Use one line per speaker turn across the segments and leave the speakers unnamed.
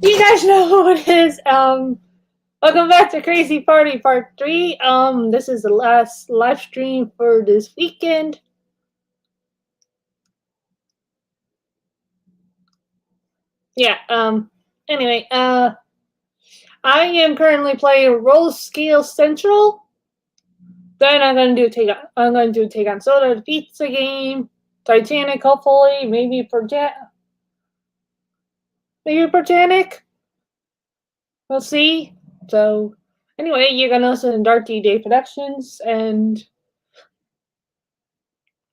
You guys know who it is. Welcome back to Crazy Party Part 3. This is the last live stream for this weekend. Yeah, anyway, I am currently playing Roll Scale Central. Then I'm going to take on Soda the Pizza Game, Titanic, hopefully, maybe Titanic. We'll see. So, anyway, you're going to listen to Darty Day Productions and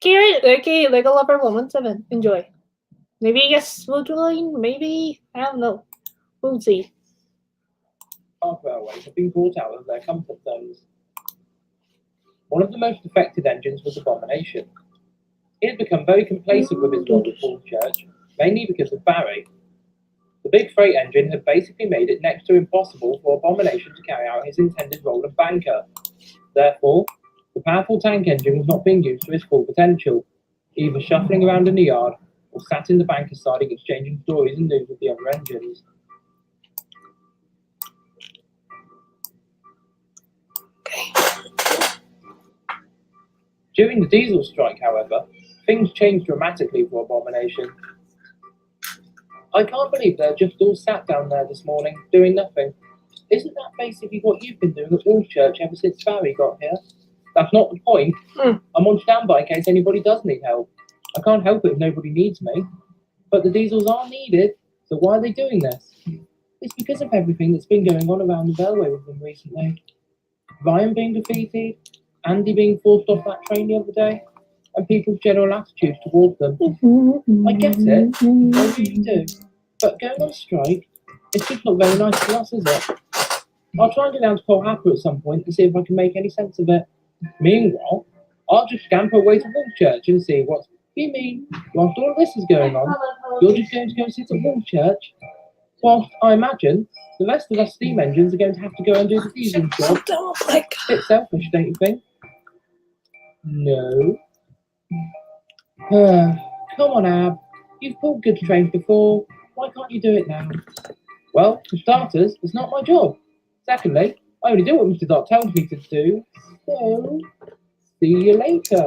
like a Lover Woman 7. Enjoy. Maybe yes, we'll join. Maybe I don't know. We'll see.
Park railways have been brought out of their comfort zones. One of the most affected engines was Abomination. He had become very complacent with his role at Woolchurch, mainly because of Barry. The big freight engine had basically made it next to impossible for Abomination to carry out his intended role of banker. Therefore, the powerful tank engine was not being used to its full potential, either shuffling around in the yard or sat in the banker's siding exchanging stories and news with the other engines. During the diesel strike, however, things changed dramatically for Abomination. I can't believe they're just all sat down there this morning, doing nothing. Isn't that basically what you've been doing at Woolchurch ever since Barry got here? That's not the point. I'm on standby in case anybody does need help. I can't help it if nobody needs me. But the diesels are needed, so why are they doing this? It's because of everything that's been going on around the railway with them recently. Ryan being defeated, Andy being forced off that train the other day, and people's general attitudes towards them. I get it, I really do. But going on strike, it's just not very nice for us, is it? I'll try and get down to Colhapper at some point and see if I can make any sense of it. Meanwhile, I'll just scamper away to Woolchurch and see what's... You mean, whilst all this is going on, you're just going to go sit at Woolchurch? Whilst I imagine the rest of us steam engines are going to have to go and do the diesel job. Bit selfish, don't you think? No. Come on, Ab. You've pulled goods trains before. Why can't you do it now? Well, for starters, it's not my job. Secondly, I only do what Mr. Dot tells me to do. So, see you later.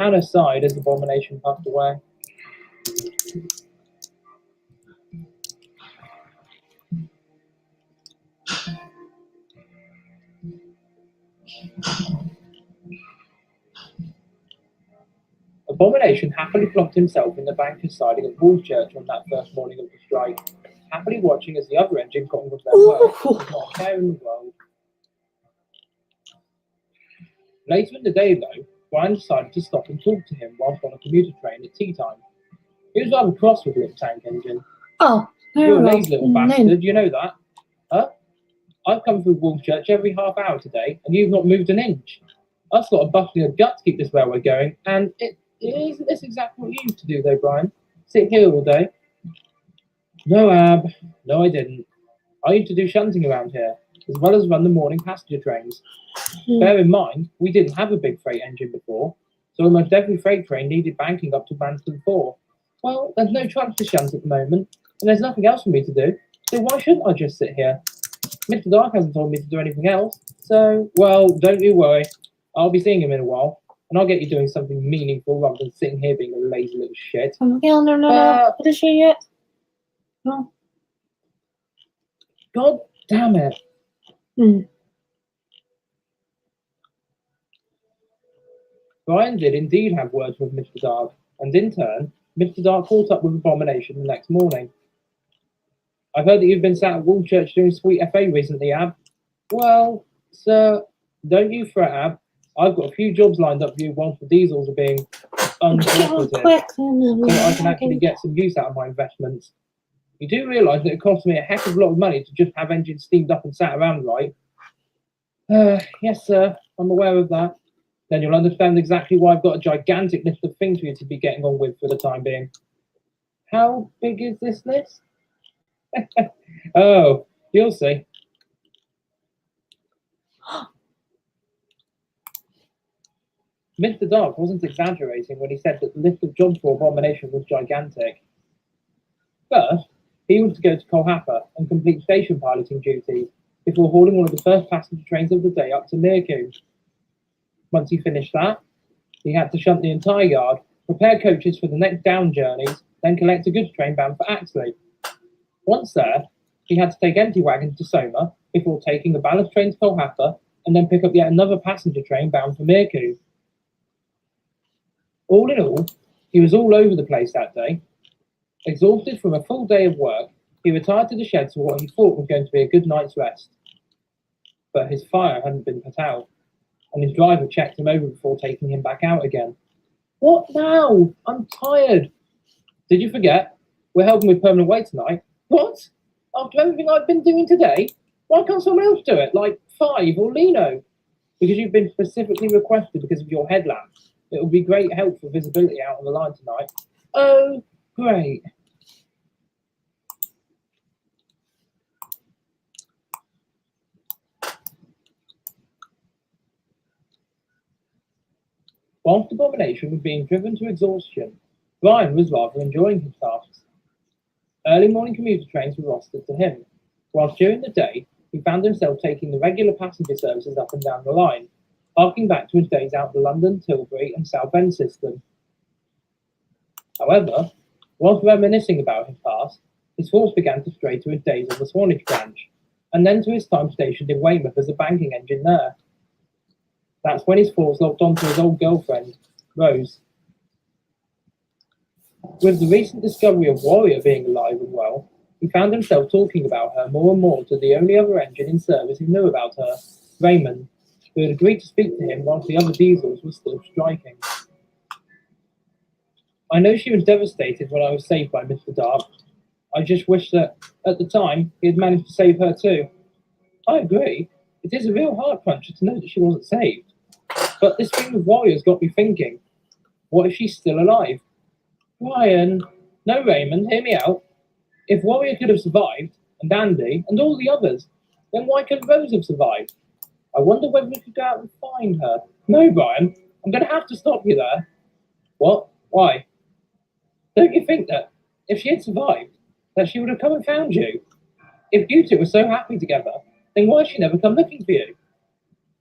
Hannah sighed as Abomination puffed away. Abomination happily plonked himself in the banker's siding at Woolchurch on that first morning of the strike, happily watching as the other engine got on with their work, with not a care in the world. Later in the day, though, Brian decided to stop and talk to him whilst on a commuter train at tea time. He was rather cross with the tank engine.
Oh,
you're a lazy little bastard, you know that? Huh? I've come through Woolchurch every half hour today, and you've not moved an inch. I've got a busting a gut to keep this railway going, and isn't this exactly what you used to do, though, Brian? Sit here all day? No, Ab. No, I didn't. I used to do shunting around here, as well as run the morning passenger trains. Bear in mind, we didn't have a big freight engine before, so almost every freight train needed banking up to Branston 4. Well, there's no trucks to shunt at the moment, and there's nothing else for me to do, so why shouldn't I just sit here? Mr. Dark hasn't told me to do anything else, so, well, don't you worry. I'll be seeing him in a while, and I'll get you doing something meaningful rather than sitting here being a lazy little shit.
No. What is she yet? No.
God damn it. Brian did indeed have words with Mr. Dark, and in turn, Mr. Dark caught up with Abomination the next morning. I've heard that you've been sat at Woolchurch doing Sweet FA recently, Ab. Well, sir, don't you fret, Ab. I've got a few jobs lined up for you once the diesels are being uncooperative, so I can actually get some use out of my investments. You do realise that it costs me a heck of a lot of money to just have engines steamed up and sat around, right? Yes, sir, I'm aware of that. Then you'll understand exactly why I've got a gigantic list of things for you to be getting on with for the time being. How big is this list? Oh, you'll see. Mr. Dark wasn't exaggerating when he said that the list of jobs for Abomination was gigantic. First, He was to go to Kolhappa and complete station piloting duties before hauling one of the first passenger trains of the day up to Mirku. Once he finished that, he had to shunt the entire yard, prepare coaches for the next down journeys, then collect a goods train bound for Axley. Once there, he had to take empty wagons to Soma before taking a ballast train to Kolhappa and then pick up yet another passenger train bound for Mirku. All in all, he was all over the place that day. Exhausted from a full day of work, he retired to the shed for what he thought was going to be a good night's rest. But his fire hadn't been put out, and his driver checked him over before taking him back out again. What now? I'm tired. Did you forget? We're helping with permanent weight tonight. What? After everything I've been doing today? Why can't someone else do it, like Five or Lino? Because you've been specifically requested because of your headlamp. It will be great help for visibility out on the line tonight. Oh, great. Whilst Abomination was being driven to exhaustion, Brian was rather enjoying his tasks. Early morning commuter trains were rostered to him, whilst during the day he found himself taking the regular passenger services up and down the line, harking back to his days out the London, Tilbury and Southend system. However, whilst reminiscing about his past, his thoughts began to stray to his days on the Swanage branch, and then to his time stationed in Weymouth as a banking engineer. That's when his thoughts locked onto his old girlfriend, Rose. With the recent discovery of Warrior being alive and well, he found himself talking about her more and more to the only other engine in service who knew about her, Raymond, who had agreed to speak to him whilst the other diesels were still striking. I know she was devastated when I was saved by Mr. Dark. I just wish that, at the time, he had managed to save her too. I agree. It is a real heart cruncher to know that she wasn't saved. But this thing with Warrior's got me thinking. What if she's still alive? Brian, no, Raymond, hear me out. If Warrior could have survived, and Andy, and all the others, then why couldn't Rose have survived? I wonder whether we could go out and find her. No, Brian, I'm going to have to stop you there. What? Why? Don't you think that, if she had survived, that she would have come and found you? If you two were so happy together, then why had she never come looking for you?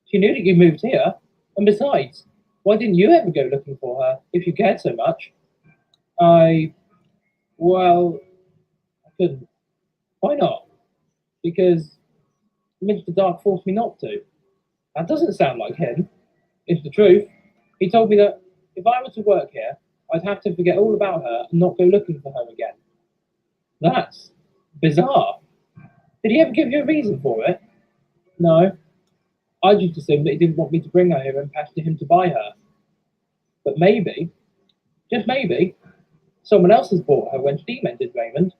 She knew that you moved here, and besides, why didn't you ever go looking for her, if you cared so much? Well, I couldn't. Why not? Because Mr. Dark forced me not to. That doesn't sound like him. It's the truth. He told me that if I were to work here, I'd have to forget all about her and not go looking for her again. That's bizarre. Did he ever give you a reason for it? No. I just assumed that he didn't want me to bring her here and pester him to buy her. But maybe, just maybe, someone else has bought her when steam ended, Raymond.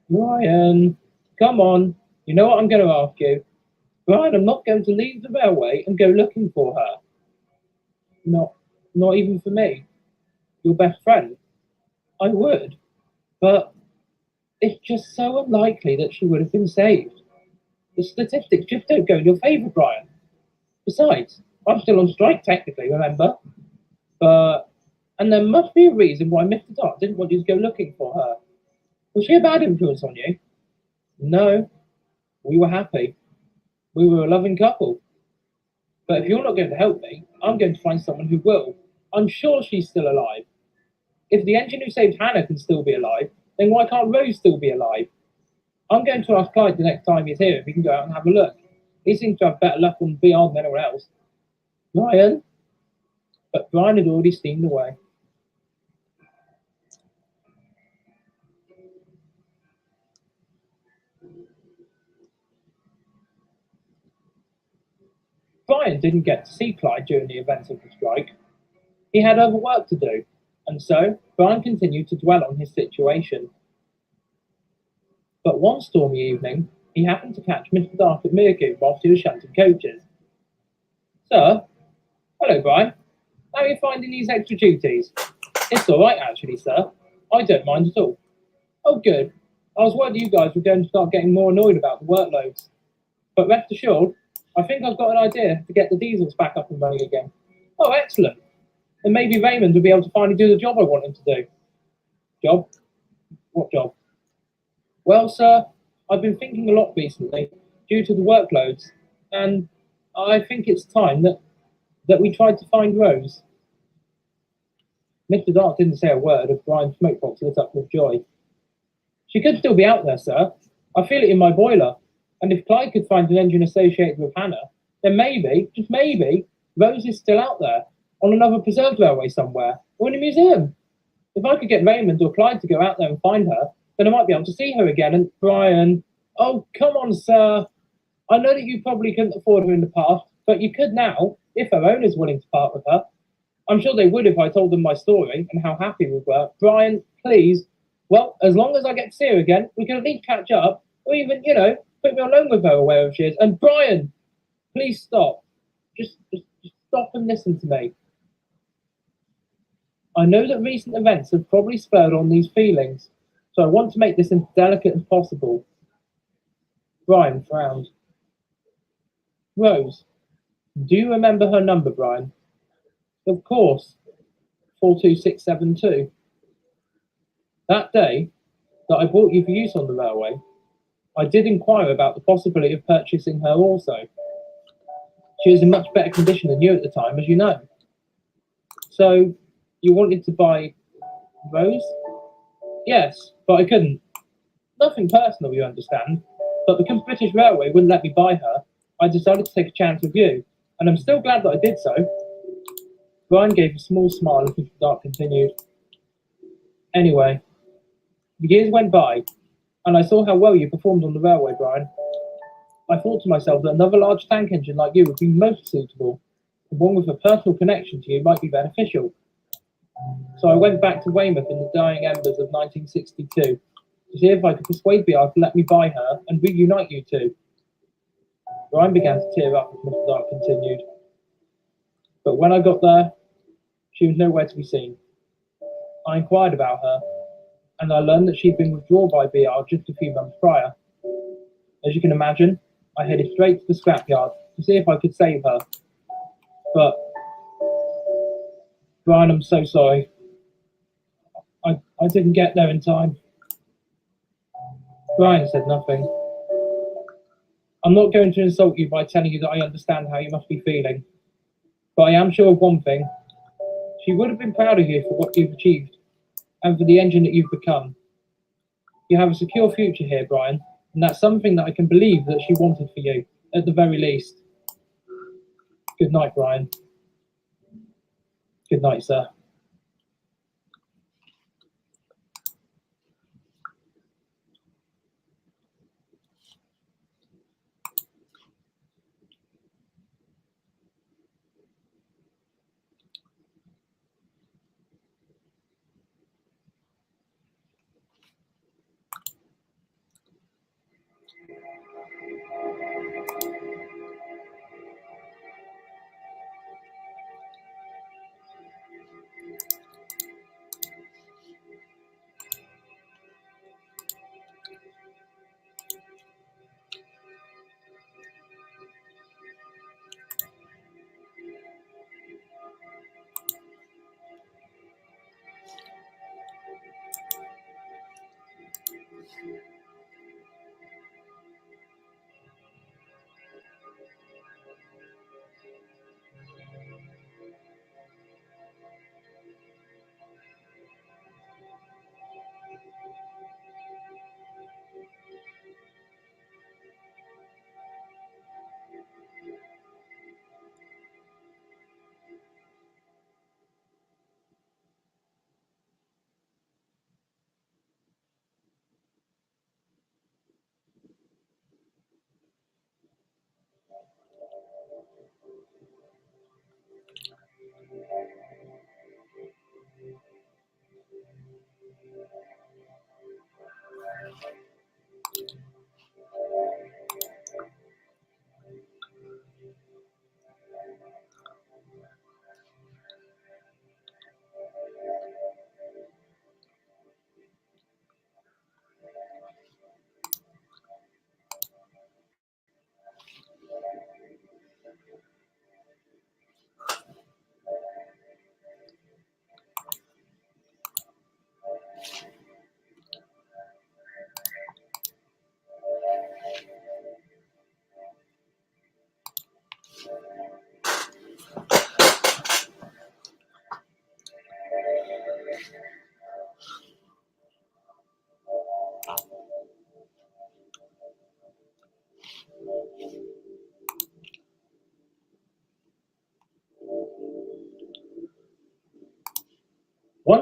Ryan, come on. You know what I'm going to ask you. Brian, I'm not going to leave the railway and go looking for her. Not even for me. Your best friend. I would, but it's just so unlikely that she would have been saved. The statistics just don't go in your favour, Brian. Besides, I'm still on strike technically, remember? And there must be a reason why Mr. Dark didn't want you to go looking for her. Was she a bad influence on you? No. We were happy. We were a loving couple. But if you're not going to help me, I'm going to find someone who will. I'm sure she's still alive. If the engine who saved Hannah can still be alive, then why can't Rose still be alive? I'm going to ask Clyde the next time he's here if he can go out and have a look. He seems to have better luck on VR than anyone else. Brian? But Brian had already steamed away. Brian didn't get to see Clyde during the events of the strike. He had other work to do, and so Brian continued to dwell on his situation. But one stormy evening, he happened to catch Mr. Dark at Mirku whilst he was shunting coaches. Sir? Hello, Brian. How are you finding these extra duties? It's all right, actually, sir. I don't mind at all. Oh, good. I was worried you guys were going to start getting more annoyed about the workloads. But rest assured, I think I've got an idea to get the diesels back up and running again. Oh, excellent. Then maybe Raymond will be able to finally do the job I want him to do. Job? What job? Well, sir, I've been thinking a lot recently due to the workloads, and I think it's time that we tried to find Rose. Mr. Dark didn't say a word as Brian Smokebox lit up with joy. She could still be out there, sir. I feel it in my boiler. And if Clyde could find an engine associated with Hannah, then maybe, just maybe, Rose is still out there, on another preserved railway somewhere, or in a museum. If I could get Raymond or Clyde to go out there and find her, then I might be able to see her again. And Brian, oh, come on, sir. I know that you probably couldn't afford her in the past, but you could now, if her owner's willing to part with her. I'm sure they would if I told them my story and how happy we were. Brian, please. Well, as long as I get to see her again, we can at least catch up, or even, put me on loan with her or wherever she is. And Brian, please stop. Just stop and listen to me. I know that recent events have probably spurred on these feelings, so I want to make this as delicate as possible. Brian frowned. Rose, do you remember her number, Brian? Of course, 42672. That day that I bought you for use on the railway, I did inquire about the possibility of purchasing her also. She was in much better condition than you at the time, as you know. So, you wanted to buy Rose? Yes, but I couldn't. Nothing personal, you understand. But because British Railway wouldn't let me buy her, I decided to take a chance with you, and I'm still glad that I did so. Brian gave a small smile as Mr. Dark continued. Anyway, the years went by, and I saw how well you performed on the railway, Brian. I thought to myself that another large tank engine like you would be most suitable, and one with a personal connection to you might be beneficial. So I went back to Weymouth in the dying embers of 1962 to see if I could persuade BR to let me buy her and reunite you two. Brian began to tear up as Mr. Dark continued. But when I got there, she was nowhere to be seen. I inquired about her, and I learned that she'd been withdrawn by BR just a few months prior. As you can imagine, I headed straight to the scrapyard to see if I could save her. But, Brian, I'm so sorry. I didn't get there in time. Brian said nothing. I'm not going to insult you by telling you that I understand how you must be feeling. But I am sure of one thing. She would have been proud of you for what you've achieved, and for the engine that you've become. You have a secure future here, Brian, and that's something that I can believe that she wanted for you, at the very least. Good night, Brian. Good night, sir.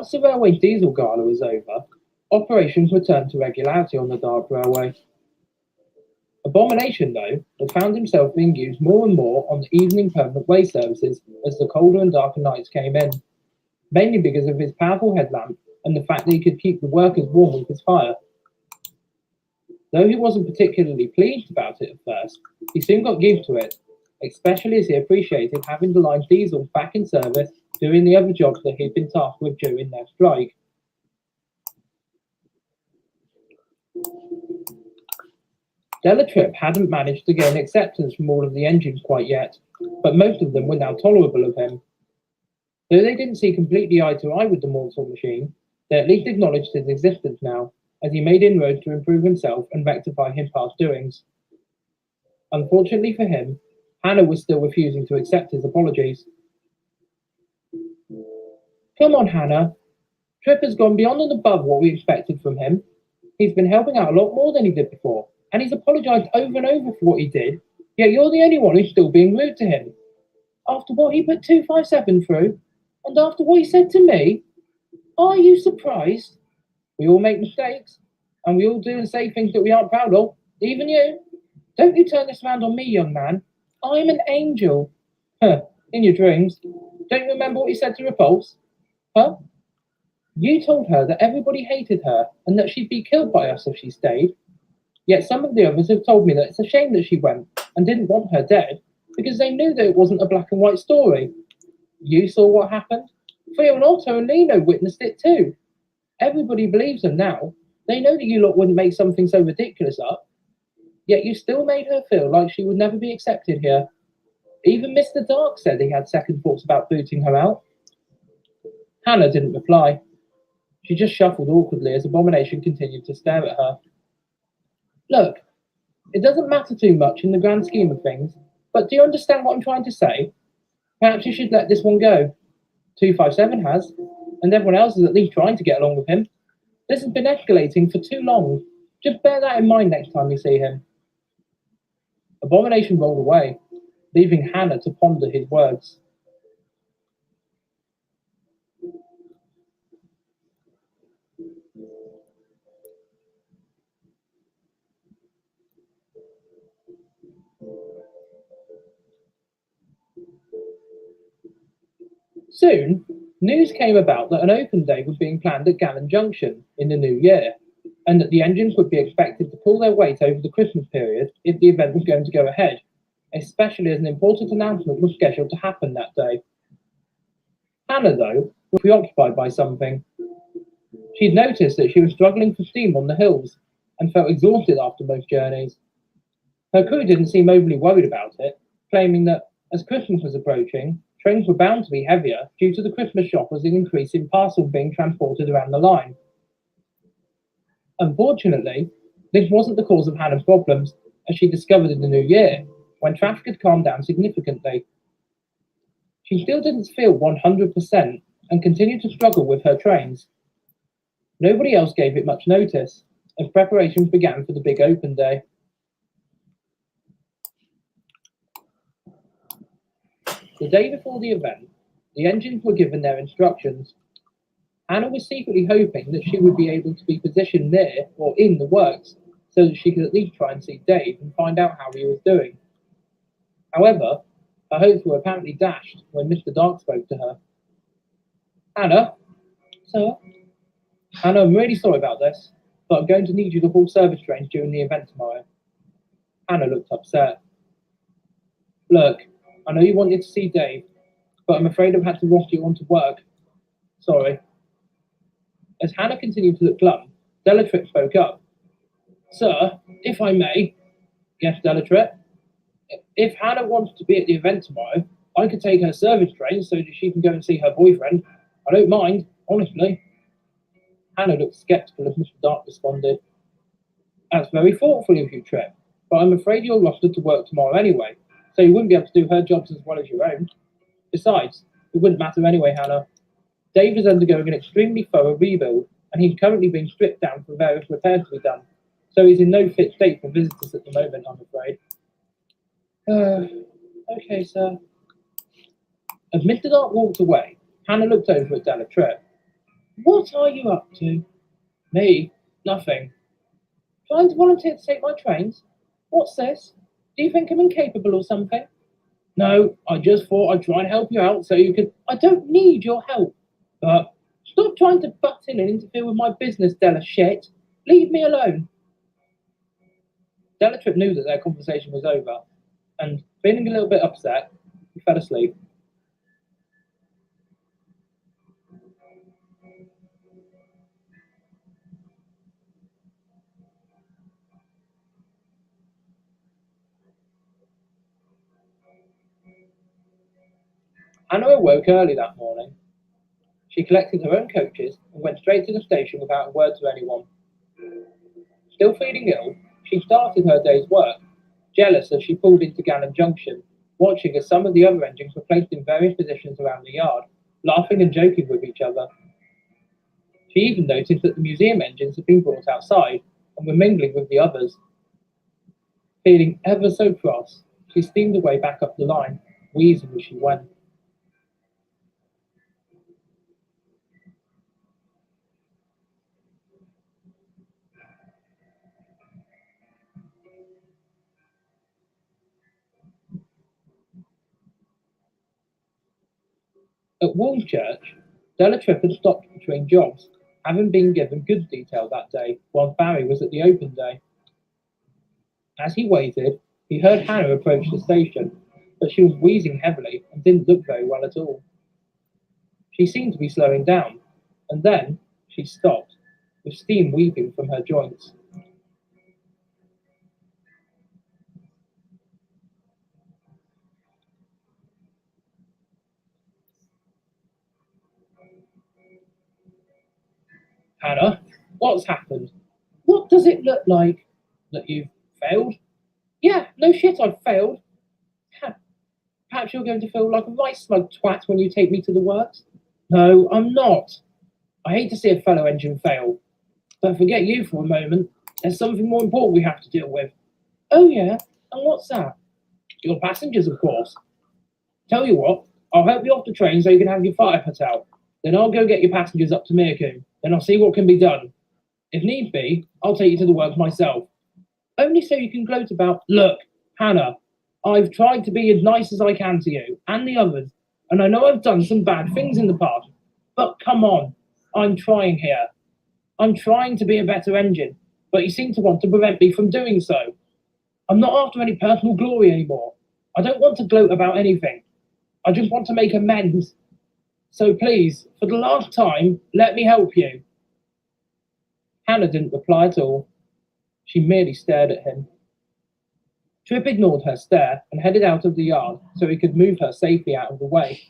Once the railway diesel gala was over, operations returned to regularity on the Dark Railway. Abomination, though, had found himself being used more and more on the evening permanent way services as the colder and darker nights came in, mainly because of his powerful headlamp and the fact that he could keep the workers warm with his fire. Though he wasn't particularly pleased about it at first, he soon got used to it, especially as he appreciated having the line diesels back in service doing the other jobs that he'd been tasked with during their strike. Delatrip hadn't managed to gain acceptance from all of the engines quite yet, but most of them were now tolerable of him. Though they didn't see completely eye to eye with the mortal machine, they at least acknowledged his existence now, as he made inroads to improve himself and rectify his past doings. Unfortunately for him, Hannah was still refusing to accept his apologies. Come on, Hannah. Trip has gone beyond and above what we expected from him. He's been helping out a lot more than he did before, and he's apologised over and over for what he did, yet you're the only one who's still being rude to him. After what he put 257 through, and after what he said to me, are you surprised? We all make mistakes, and we all do and say things that we aren't proud of, even you. Don't you turn this around on me, young man. I'm an angel. Huh, in your dreams. Don't you remember what you said to Repulse? Huh? You told her that everybody hated her and that she'd be killed by us if she stayed. Yet some of the others have told me that it's a shame that she went and didn't want her dead because they knew that it wasn't a black and white story. You saw what happened? Theo and Otto and Lino witnessed it too. Everybody believes them now. They know that you lot wouldn't make something so ridiculous up. Yet you still made her feel like she would never be accepted here. Even Mr. Dark said he had second thoughts about booting her out. Hannah didn't reply. She just shuffled awkwardly as Abomination continued to stare at her. Look, it doesn't matter too much in the grand scheme of things, but do you understand what I'm trying to say? Perhaps you should let this one go. 257 has, and everyone else is at least trying to get along with him. This has been escalating for too long. Just bear that in mind next time you see him. Abomination rolled away, leaving Hannah to ponder his words. Soon, news came about that an open day was being planned at Gallen Junction in the new year, and that the engines would be expected to pull their weight over the Christmas period if the event was going to go ahead, especially as an important announcement was scheduled to happen that day. Hannah, though, was preoccupied by something. She'd noticed that she was struggling for steam on the hills and felt exhausted after most journeys. Her crew didn't seem overly worried about it, claiming that as Christmas was approaching, trains were bound to be heavier due to the Christmas shoppers and increase in parcels being transported around the line. Unfortunately, this wasn't the cause of Hannah's problems, as she discovered in the new year, when traffic had calmed down significantly. She still didn't feel 100% and continued to struggle with her trains. Nobody else gave it much notice, as preparations began for the big open day. The day before the event, the engines were given their instructions. Hannah was secretly hoping that she would be able to be positioned near or in the works, so that she could at least try and see Dave and find out how he was doing. However, her hopes were apparently dashed when Mr. Dark spoke to her. Hannah? Sir? Hannah, I'm really sorry about this, but I'm going to need you to haul service trains during the event tomorrow. Hannah looked upset. Look, I know you wanted to see Dave, but I'm afraid I've had to rush you on to work. Sorry. As Hannah continued to look glum, Delatrip spoke up. Sir, if I may. Yes, Delatrip? If Hannah wants to be at the event tomorrow, I could take her service train so that she can go and see her boyfriend. I don't mind, honestly. Hannah looked sceptical as Mr. Dark responded. That's very thoughtful of you, Trip, but I'm afraid you're rostered to work tomorrow anyway, so you wouldn't be able to do her jobs as well as your own. Besides, it wouldn't matter anyway, Hannah. Dave is undergoing an extremely thorough rebuild, and he's currently being stripped down for various repairs to be done, so he's in no fit state for visitors at the moment, I'm afraid. Okay, sir. As Mr. Dark walked away, Hannah looked over at Delatrip. What are you up to? Me? Nothing. Trying to volunteer to take my trains? What's this? Do you think I'm incapable or something? No, I just thought I'd try and help you out so you could. I don't need your help. But stop trying to butt in and interfere with my business, Della shit. Leave me alone. Delatrip knew that their conversation was over, and feeling a little bit upset, he fell asleep. Hannah awoke early that morning. She collected her own coaches and went straight to the station without a word to anyone. Still feeling ill, she started her day's work, jealous as she pulled into Gannon Junction, watching as some of the other engines were placed in various positions around the yard, laughing and joking with each other. She even noticed that the museum engines had been brought outside and were mingling with the others. Feeling ever so cross, she steamed away back up the line, wheezing as she went. At Woolchurch, Delatrip had stopped between jobs, having been given goods detail that day while Barry was at the open day. As he waited, he heard Hannah approach the station, but she was wheezing heavily and didn't look very well at all. She seemed to be slowing down, and then she stopped, with steam weeping from her joints. Hannah, what's happened? What does it look like? That you've failed? Yeah, no shit, I've failed. Perhaps you're going to feel like a right smug twat when you take me to the works. No, I'm not. I hate to see a fellow engine fail. But forget you for a moment. There's something more important we have to deal with. Oh, yeah? And what's that? Your passengers, of course. Tell you what, I'll help you off the train so you can have your fire put out. Then I'll go get your passengers up to Mirku. Then I'll see what can be done. If need be, I'll take you to the works myself. Only so you can gloat about, look, Hannah, I've tried to be as nice as I can to you and the others, and I know I've done some bad things in the past, but come on, I'm trying here. I'm trying to be a better engine, but you seem to want to prevent me from doing so. I'm not after any personal glory anymore. I don't want to gloat about anything. I just want to make amends. So please, for the last time, let me help you. Hannah didn't reply at all. She merely stared at him. Trip ignored her stare and headed out of the yard so he could move her safely out of the way.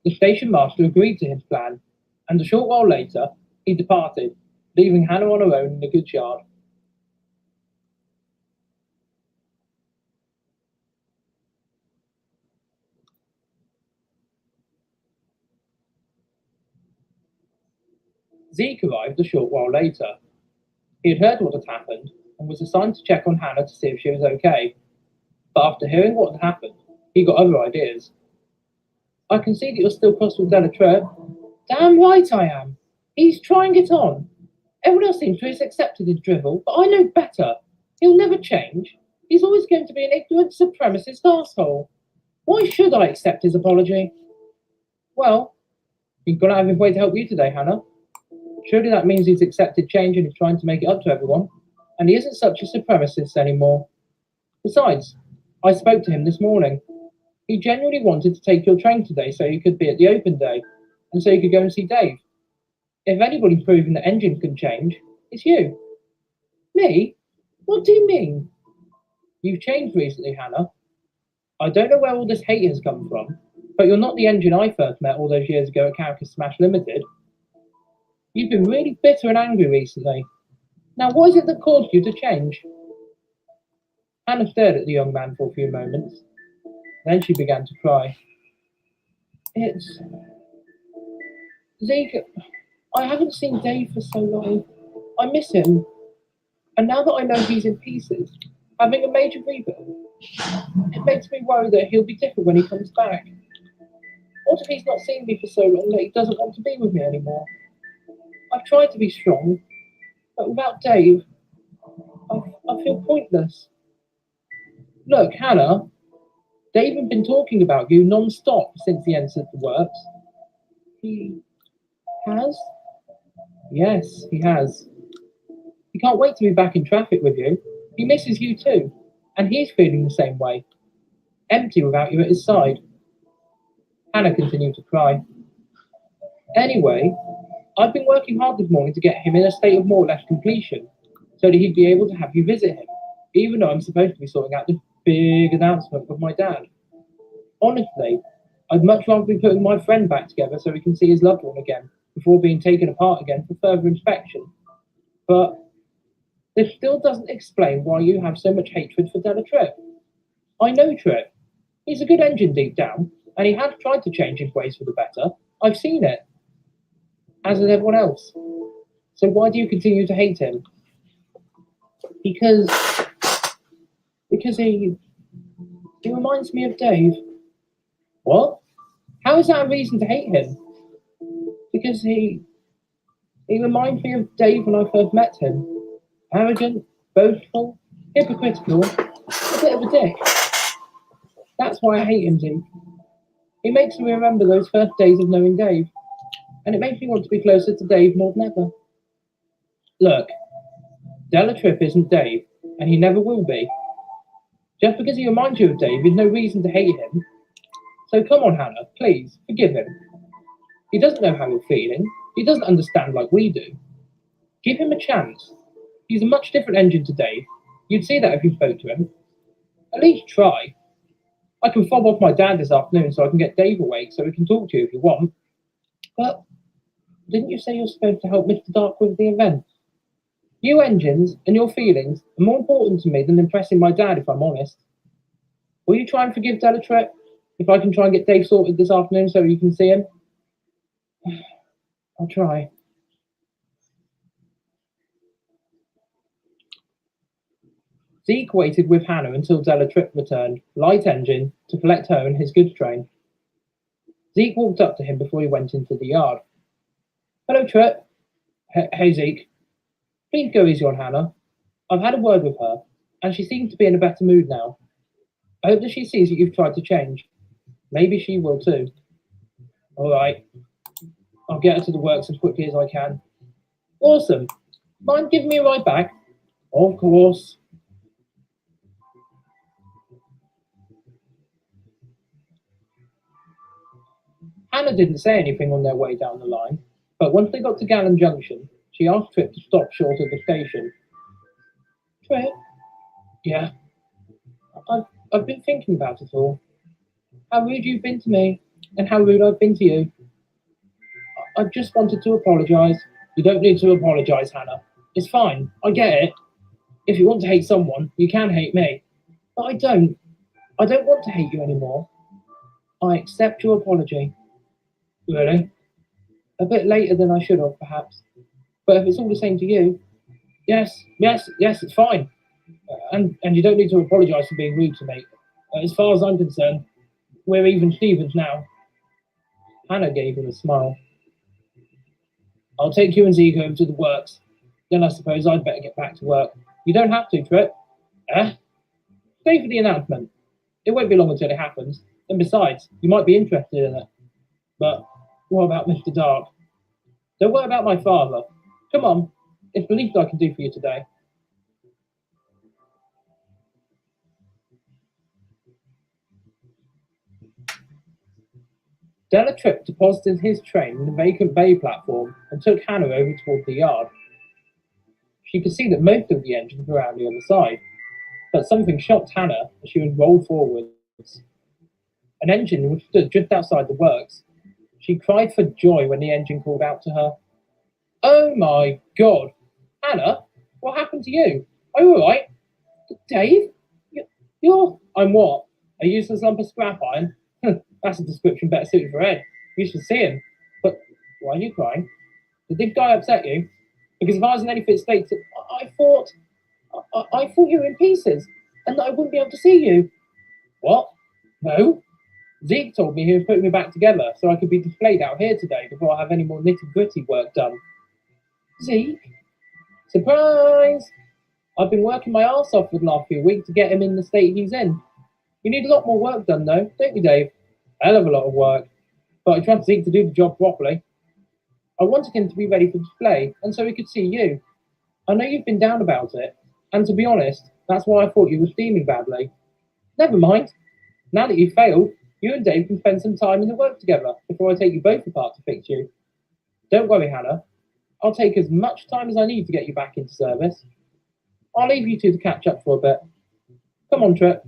The station master agreed to his plan, and a short while later, he departed, leaving Hannah on her own in the goods yard. Zeke arrived a short while later. He had heard what had happened and was assigned to check on Hannah to see if she was okay. But after hearing what had happened, he got other ideas. I can see that you're still cross with Delatrip. Damn right I am. He's trying it on. Everyone else seems to have accepted his drivel, but I know better. He'll never change. He's always going to be an ignorant supremacist asshole. Why should I accept his apology? Well, he's gone out of his way to help you today, Hannah. Surely that means he's accepted change and is trying to make it up to everyone. And he isn't such a supremacist anymore. Besides, I spoke to him this morning. He genuinely wanted to take your train today so you could be at the open day, and so you could go and see Dave. If anybody's proven that engines can change, it's you. Me? What do you mean? You've changed recently, Hannah. I don't know where all this hate has come from, but you're not the engine I first met all those years ago at Caracas Smash Limited. You've been really bitter and angry recently. Now, what is it that caused you to change? Hannah stared at the young man for a few moments. Then she began to cry. It's... Zeke, I haven't seen Dave for so long. I miss him. And now that I know he's in pieces, having a major rebuild, it makes me worry that he'll be different when he comes back. What if he's not seen me for so long that he doesn't want to be with me anymore? I've tried to be strong, but without Dave, I feel pointless. Look, Hannah, Dave has been talking about you non-stop since he entered the works. He has? Yes, he has. He can't wait to be back in traffic with you. He misses you too, and he's feeling the same way, empty without you at his side. Hannah continued to cry. Anyway, I've been working hard this morning to get him in a state of more or less completion, so that he'd be able to have you visit him, even though I'm supposed to be sorting out the big announcement with my dad. Honestly, I'd much rather be putting my friend back together so he can see his loved one again before being taken apart again for further inspection. But this still doesn't explain why you have so much hatred for Della Tripp. I know Tripp. He's a good engine deep down, and he has tried to change his ways for the better. I've seen it, as has everyone else. So why do you continue to hate him? Because he reminds me of Dave. What? How is that a reason to hate him? Because he reminds me of Dave when I first met him. Arrogant, boastful, hypocritical, a bit of a dick. That's why I hate him, Zeke. He makes me remember those first days of knowing Dave, and it makes me want to be closer to Dave more than ever. Look, Della Tripp isn't Dave, and he never will be. Just because he reminds you of Dave is no reason to hate him. So come on, Hannah, please, forgive him. He doesn't know how you're feeling. He doesn't understand like we do. Give him a chance. He's a much different engine to Dave. You'd see that if you spoke to him. At least try. I can fob off my dad this afternoon so I can get Dave awake so we can talk to you if you want. But didn't you say you're supposed to help Mr. Dark with the event? You engines and your feelings are more important to me than impressing my dad, if I'm honest. Will you try and forgive Della Tripp? If I can try and get Dave sorted this afternoon so you can see him? I'll try. Zeke waited with Hannah until Della Tripp returned, light engine, to collect her and his goods train. Zeke walked up to him before he went into the yard. Hello, Tripp. Hey, Zeke. Please go easy on Hannah. I've had a word with her, and she seems to be in a better mood now. I hope that she sees that you've tried to change. Maybe she will too. All right. I'll get her to the works as quickly as I can. Awesome. Mind giving me a ride back? Of course. Hannah didn't say anything on their way down the line, but once they got to Gallon Junction, she asked Tripp to stop short of the station. Tripp? Yeah? I've been thinking about it all. How rude you've been to me, and how rude I've been to you. I just wanted to apologise. You don't need to apologise, Hannah. It's fine. I get it. If you want to hate someone, you can hate me. But I don't. I don't want to hate you anymore. I accept your apology. Really? A bit later than I should have, perhaps. But if it's all the same to you, yes, it's fine. And you don't need to apologise for being rude to me. As far as I'm concerned, we're even Stevens now. Hannah gave him a smile. I'll take you and Zeke over to the works. Then I suppose I'd better get back to work. You don't have to, Tripp. Stay for the announcement. It won't be long until it happens. And besides, you might be interested in it. But what about Mr. Dark? Don't worry about my father. Come on. It's the least I can do for you today. Della Tripp deposited his train in the vacant bay platform and took Hannah over toward the yard. She could see that most of the engines were on the other side, but something shocked Hannah as she was rolled forwards. An engine was stood just outside the works. She cried for joy when the engine called out to her. Oh my God! Hannah, what happened to you? Are you alright? Dave? You're... I'm what? A useless lump of scrap iron? That's a description better suited for Ed. You should see him. But why are you crying? Did this guy upset you? Because if I was in any fit state, I thought you were in pieces, and that I wouldn't be able to see you. What? No. Zeke told me he was putting me back together so I could be displayed out here today before I have any more nitty-gritty work done. Zeke? Surprise! I've been working my arse off for the last few weeks to get him in the state he's in. You need a lot more work done, though, don't you, Dave? A hell of a lot of work. But I trust Zeke to do the job properly. I wanted him to be ready for display, and so he could see you. I know you've been down about it, and to be honest, that's why I thought you were steaming badly. Never mind. Now that you've failed, you and Dave can spend some time in the work together before I take you both apart to fix you. Don't worry, Hannah. I'll take as much time as I need to get you back into service. I'll leave you two to catch up for a bit. Come on, Trip.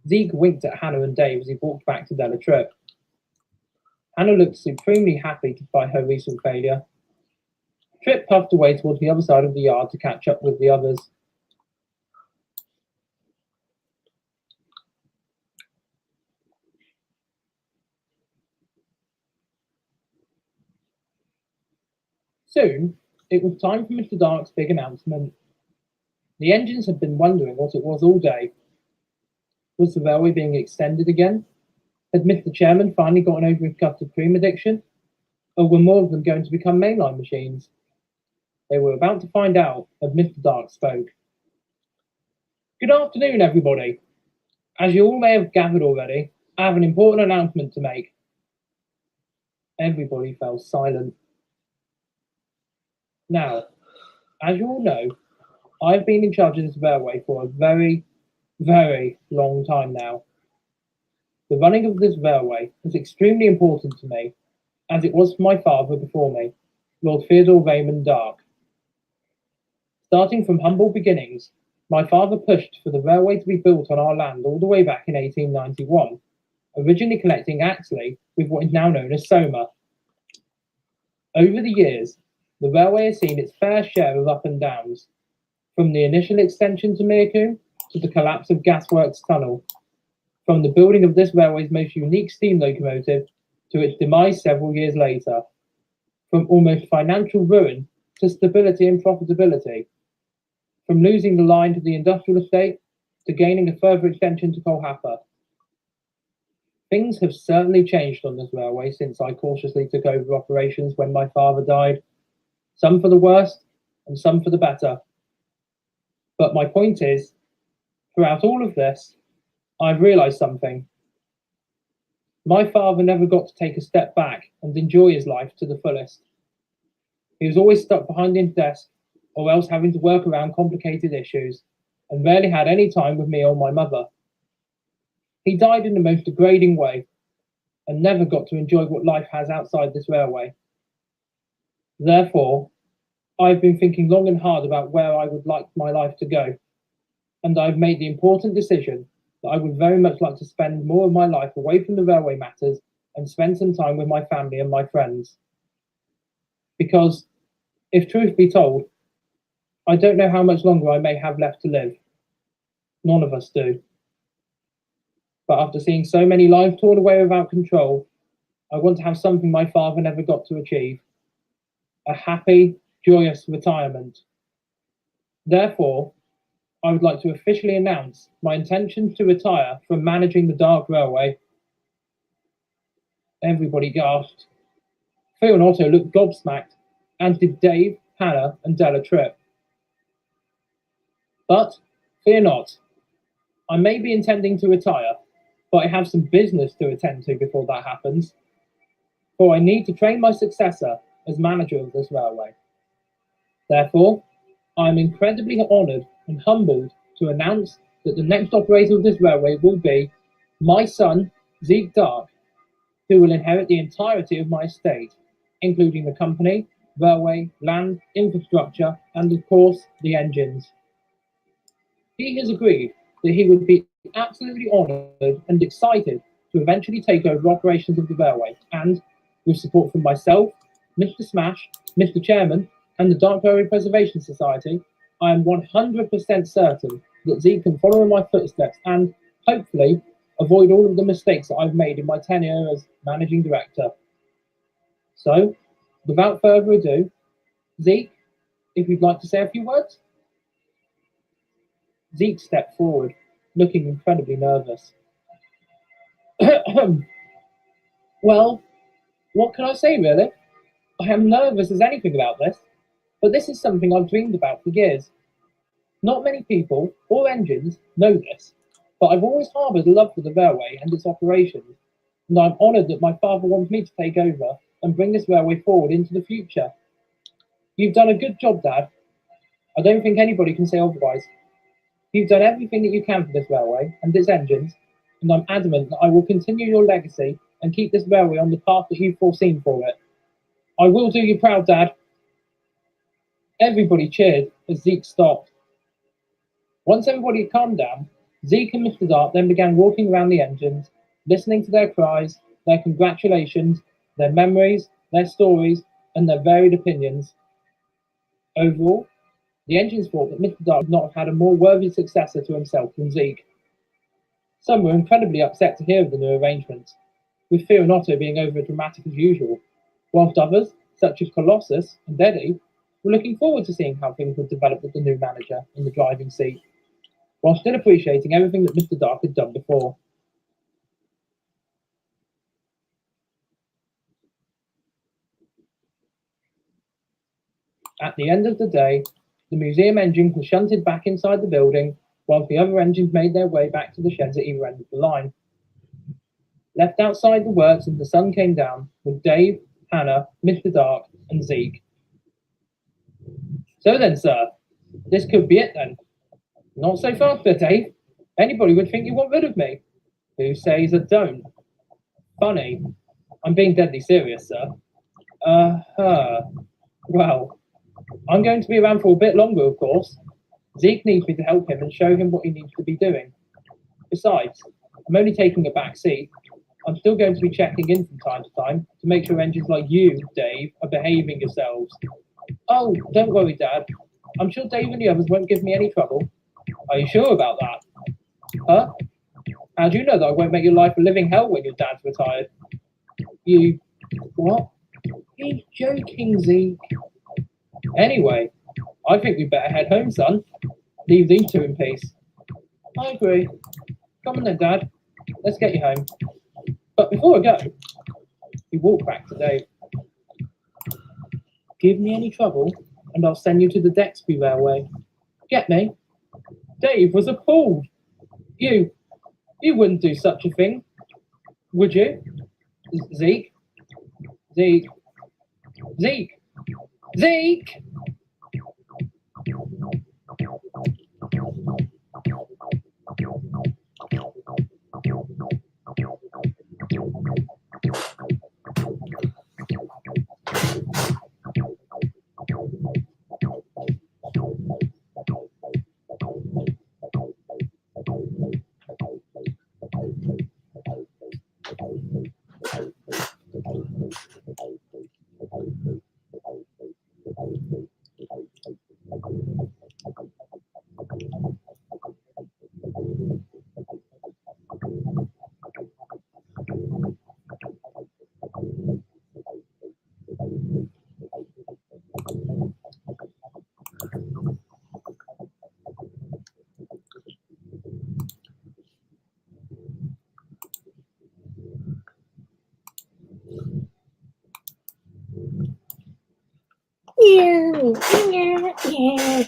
Zeke winked at Hannah and Dave as he walked back to Della Tripp. Hannah looked supremely happy despite her recent failure. Trip puffed away towards the other side of the yard to catch up with the others. Soon, it was time for Mr. Dark's big announcement. The engines had been wondering what it was all day. Was the railway being extended again? Had Mr. Chairman finally gotten over his custard cream addiction? Or were more of them going to become mainline machines? They were about to find out as Mr. Dark spoke. Good afternoon, everybody. As you all may have gathered already, I have an important announcement to make. Everybody fell silent. Now, as you all know, I've been in charge of this railway for a very, very long time now. The running of this railway is extremely important to me, as it was for my father before me, Lord Theodore Raymond Dark. Starting from humble beginnings, my father pushed for the railway to be built on our land all the way back in 1891, originally connecting Axley with what is now known as Soma. Over the years, the railway has seen its fair share of up and downs, from the initial extension to Meercoombe to the collapse of Gasworks Tunnel, from the building of this railway's most unique steam locomotive to its demise several years later, from almost financial ruin to stability and profitability, from losing the line to the industrial estate to gaining a further extension to Colhapper. Things have certainly changed on this railway since I cautiously took over operations when my father died, some for the worst and some for the better. But my point is, throughout all of this, I've realised something. My father never got to take a step back and enjoy his life to the fullest. He was always stuck behind his desk or else having to work around complicated issues and rarely had any time with me or my mother. He died in the most degrading way and never got to enjoy what life has outside this railway. Therefore, I've been thinking long and hard about where I would like my life to go, and I've made the important decision that I would very much like to spend more of my life away from the railway matters and spend some time with my family and my friends. Because, if truth be told, I don't know how much longer I may have left to live. None of us do. But after seeing so many lives torn away without control, I want to have something my father never got to achieve. A happy, joyous retirement. Therefore, I would like to officially announce my intention to retire from managing the Dark Railway. Everybody gasped. Phil and Otto looked gobsmacked, and did Dave, Hannah, and Della Tripp. But fear not. I may be intending to retire, but I have some business to attend to before that happens. For I need to train my successor as manager of this railway. Therefore, I am incredibly honoured and humbled to announce that the next operator of this railway will be my son, Zeke Dark, who will inherit the entirety of my estate, including the company, railway, land, infrastructure, and of course, the engines. He has agreed that he would be absolutely honoured and excited to eventually take over operations of the railway, and, with support from myself, Mr. Smash, Mr. Chairman, and the Dark Railway Preservation Society, I am 100% certain that Zeke can follow in my footsteps and, hopefully, avoid all of the mistakes that I've made in my tenure as managing director. So, without further ado, Zeke, if you'd like to say a few words? Zeke stepped forward, looking incredibly nervous. Well, what can I say, really? I am nervous as anything about this, but this is something I've dreamed about for years. Not many people or engines know this, but I've always harboured a love for the railway and its operations, and I'm honoured that my father wants me to take over and bring this railway forward into the future. You've done a good job, Dad. I don't think anybody can say otherwise. You've done everything that you can for this railway and its engines, and I'm adamant that I will continue your legacy and keep this railway on the path that you've foreseen for it. I will do you proud, Dad. Everybody cheered as Zeke stopped. Once everybody had calmed down, Zeke and Mr. Dart then began walking around the engines, listening to their cries, their congratulations, their memories, their stories, and their varied opinions. Overall, the engines thought that Mr. Dart would not have had a more worthy successor to himself than Zeke. Some were incredibly upset to hear of the new arrangements, with Fear and Otto being over dramatic as usual, whilst others, such as Colossus and Eddie, were looking forward to seeing how things would develop with the new manager in the driving seat, while still appreciating everything that Mr. Dark had done before. At the end of the day, the museum engine was shunted back inside the building, whilst the other engines made their way back to the sheds at either end of the line. Left outside the works as the sun came down were Dave, Hannah, Mr. Dark, and Zeke. So then, sir, this could be it then. Not so fast, sir Dave. Anybody would think you want rid of me. Who says that don't? Funny. I'm being deadly serious, sir. Uh-huh. Well, I'm going to be around for a bit longer, of course. Zeke needs me to help him and show him what he needs to be doing. Besides, I'm only taking a back seat. I'm still going to be checking in from time to time to make sure engines like you, Dave, are behaving yourselves. Oh, don't worry, Dad. I'm sure Dave and the others won't give me any trouble. Are you sure about that? Huh? How do you know that I won't make your life a living hell when your dad's retired? You... what? He's joking, Zeke. Anyway, I think we'd better head home, son. Leave these two in peace. I agree. Come on then, Dad. Let's get you home. But before I go, he walked back to Dave. Give me any trouble, and I'll send you to the Dexby Railway. Get me? Dave was appalled. You wouldn't do such a thing, would you? Zeke? Zeke? Zeke? Zeke?
Yeah.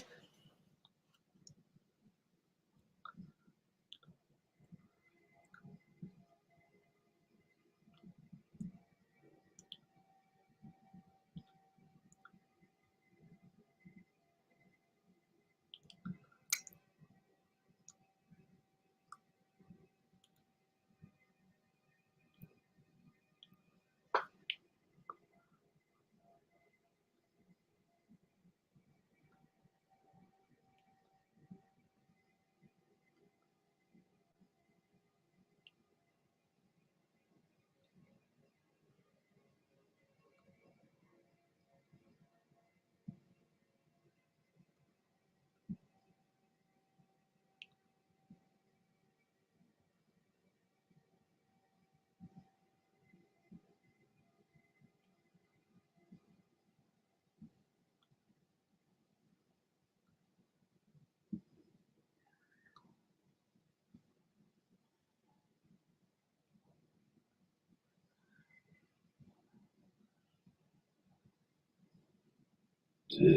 Dave?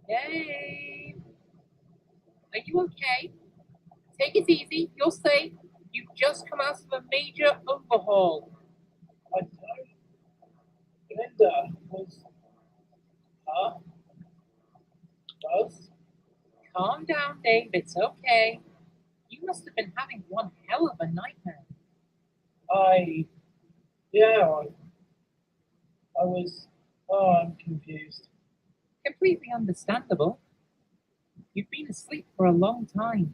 Dave? Are you okay? Take it easy. You're safe. You've just come out of a major overhaul. I don't. Linda was. Huh? Was? Calm down, Dave. It's okay. You must have been having one hell of a nightmare. Yeah, I was. Oh, I'm confused. Completely understandable. You've been asleep for a long time.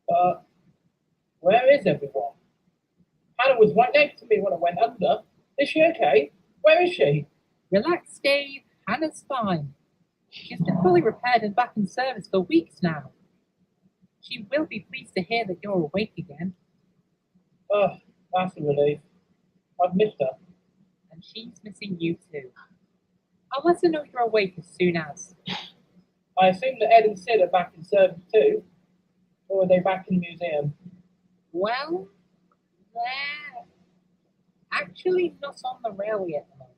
But where is everyone? Hannah was right next to me when I went under. Is she okay? Where is she? Relax, Dave. Hannah's fine. She's been fully repaired and back in service for weeks now. She will be pleased to hear that you're awake again. Oh, that's a relief. I've missed her. And she's missing you too. I'll let her know you're awake as soon as. I assume that Ed and Sid are back in service too. Or are they back in the museum? Well, they're actually not on the railway at the moment.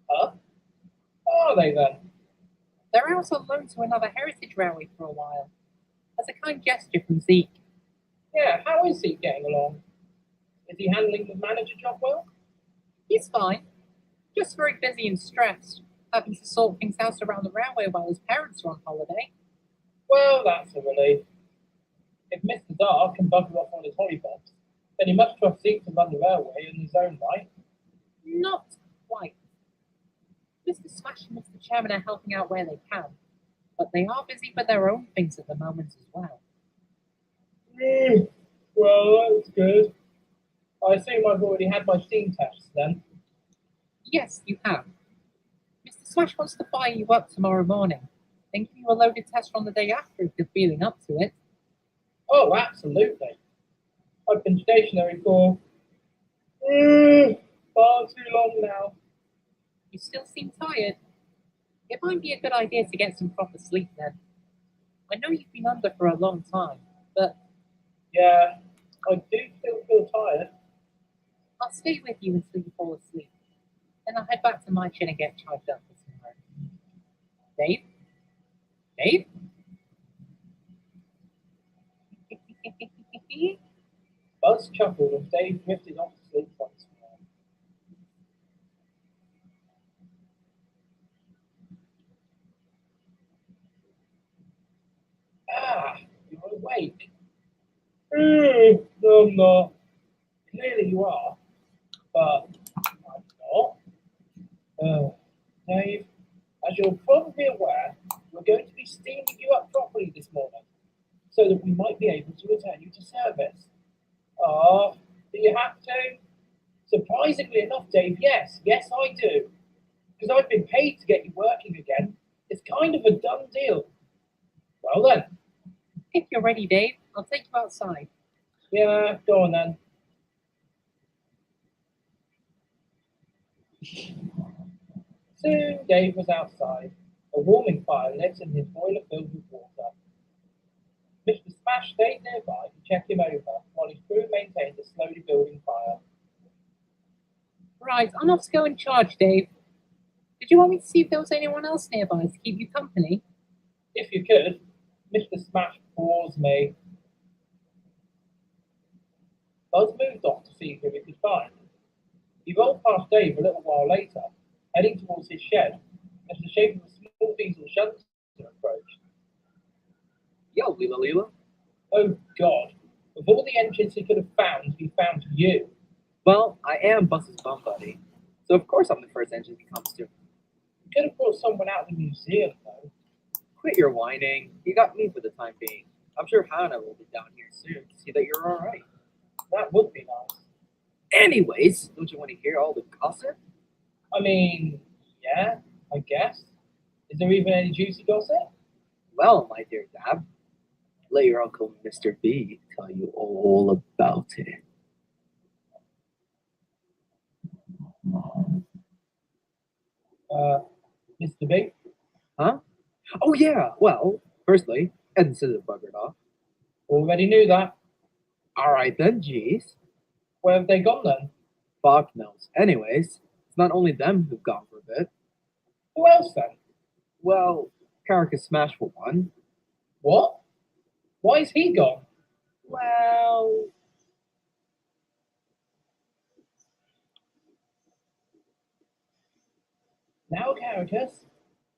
Huh? Are they then? They're out on loan to another heritage railway for a while. As a kind gesture from Zeke. Yeah, how is Zeke getting along? Is he handling the manager job well? He's fine. Just very busy and stressed, having to sort things out around the railway while his parents are on holiday. Well, that's a relief. If Mr. Dark can bugger off on his hollyhocks, then he must trust Zeke to run the railway in his own right. Not quite. Mr. Smash and Mr. Chairman are helping out where they can, but they are busy with their own things at the moment as well. Well, that's good. I assume I've already had my steam tests then. Yes, you have. Mr. Smash wants to fire you up tomorrow morning, then give you a loaded test on the day after if you're feeling up to it. Oh, absolutely. I've been stationary for far too long now. You still seem tired. It might be a good idea to get some proper sleep then. I know you've been under for a long time, but... Yeah, I do still feel tired. I'll stay with you until you fall asleep. Then I'll head back to my chin and get charged up for tomorrow. Dave? Dave? Buzz chuckled and Dave drifted off to sleep once more. Ah, you're awake. No, I'm not. Clearly you are, but I'm not. Dave, as you're probably aware, we're going to be steaming you up properly this morning, so that we might be able to return you to service. Do you have to? Surprisingly enough, Dave, yes, I do. Because I've been paid to get you working again. It's kind of a done deal. Well then. If you're ready, Dave, I'll take you outside. Yeah, go on then. Soon Dave was outside, a warming fire lit and his boiler filled with water. Mr. Smash stayed nearby to check him over while his crew maintained a slowly building fire. Right, I'm off to go in charge, Dave. Did you want me to see if there was anyone else nearby to keep you company? If you could. Mr. Smash bores me. Buzz moved off to see who he could find. He rolled past Dave a little while later, heading towards his shed, as the shape of a small diesel shunter approached. Yo, Lila. Oh, God. Of all the engines he could have found, he found you. Well, I am Buzz's bum buddy, so of course I'm the first engine he comes to. You could have brought someone out of the museum, though. Quit your whining. You got me for the time being. I'm sure Hannah will be down here soon to see that you're alright. That would be nice. Anyways, don't you want to hear all the gossip? I mean, yeah, I guess. Is there even any juicy gossip? Well, my dear Dab, let your uncle Mr. B tell you all about it. Mr. B?
Huh? Oh, yeah. Well, firstly, Edson buggered off.
Already knew that.
All right then, geez.
Where have they gone then?
Fuck knows. Anyways, it's not only them who've gone for a bit.
Who else then?
Well, Caracas Smash for one.
What? Why is he gone?
Well,
Now, Caracas,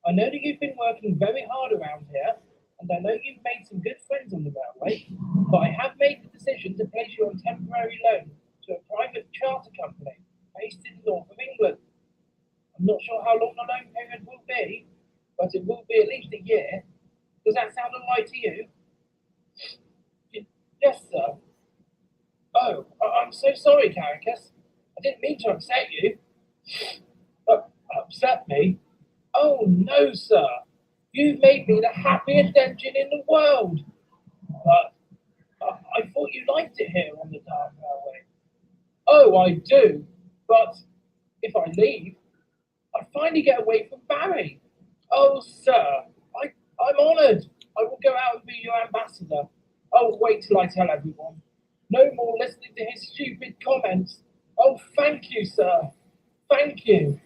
I know that you've been working very hard around here, and I know you've made some good friends on the railway, but I have made the decision to place you on temporary loan to a private charter company based in the north of England. I'm not sure how long the loan period will be, but it will be at least a year. Does that sound alright to you? Yes, sir. Oh, I'm so sorry, Caracas. I didn't mean to upset you. Upset me? Oh, no, sir. You've made me the happiest engine in the world. I thought you liked it here on the Dark Railway. Oh, I do. But if I leave, I finally get away from Barry. Oh, sir, I'm honoured. I will go out and be your ambassador. Oh, wait till I tell everyone. No more listening to his stupid comments. Oh, thank you, sir. Thank you.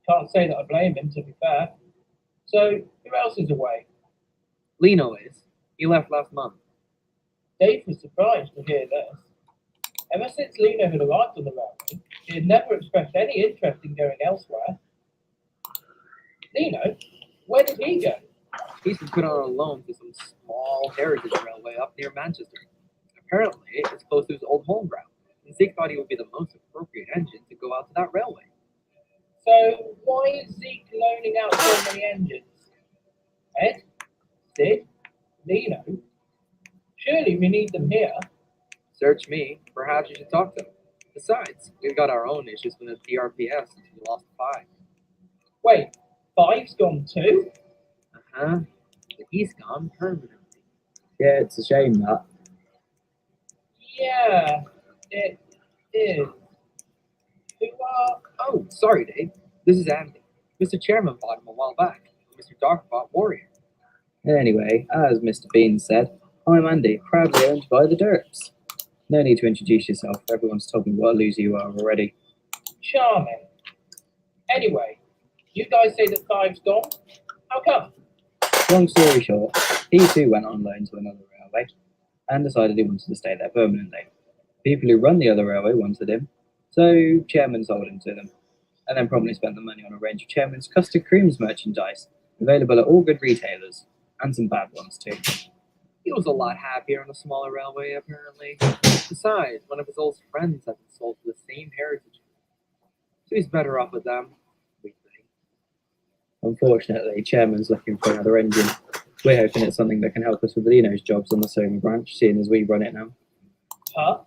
Can't say that I blame him, to be fair. So, who else is away?
Lino is. He left last month.
Dave was surprised to hear this. Ever since Lino had arrived on the railway, he had never expressed any interest in going elsewhere. Lino? Where did he go?
He's been put on a loan to some small heritage railway up near Manchester. Apparently, it's close to his old home ground, and Zeke thought he would be the most appropriate engine to go out to that railway.
So, why is Zeke loaning out so many engines? Ed? Sid? Lino? Surely we need them here.
Search me. Perhaps you should talk to him. Besides, we've got our own issues with the DRPS since we lost 5.
Wait, 5's gone too?
Uh-huh. But he's gone permanently.
Yeah, it's a shame that.
Yeah, it is. Who are...
Oh, sorry, Dave. This is Andy. Mr. Chairman bought him a while back. Mr. Dark bought Warrior.
Anyway, as Mr. Bean said, I'm Andy, proudly owned by the Derps. No need to introduce yourself, everyone's told me what a loser you are already.
Charming. Anyway, you guys say that 5's gone? How come?
Long story short, he too went on loan to another railway and decided he wanted to stay there permanently. People who run the other railway wanted him, so Chairman sold him to them, and then promptly spent the money on a range of Chairman's custard creams merchandise, available at all good retailers, and some bad ones too.
He was a lot happier on a smaller railway, apparently. Besides, one of his old friends had been sold to the same heritage. So he's better off with them, we think.
Unfortunately, Chairman's looking for another engine. We're hoping it's something that can help us with Lino's jobs on the Soma branch, seeing as we run it now.
Huh?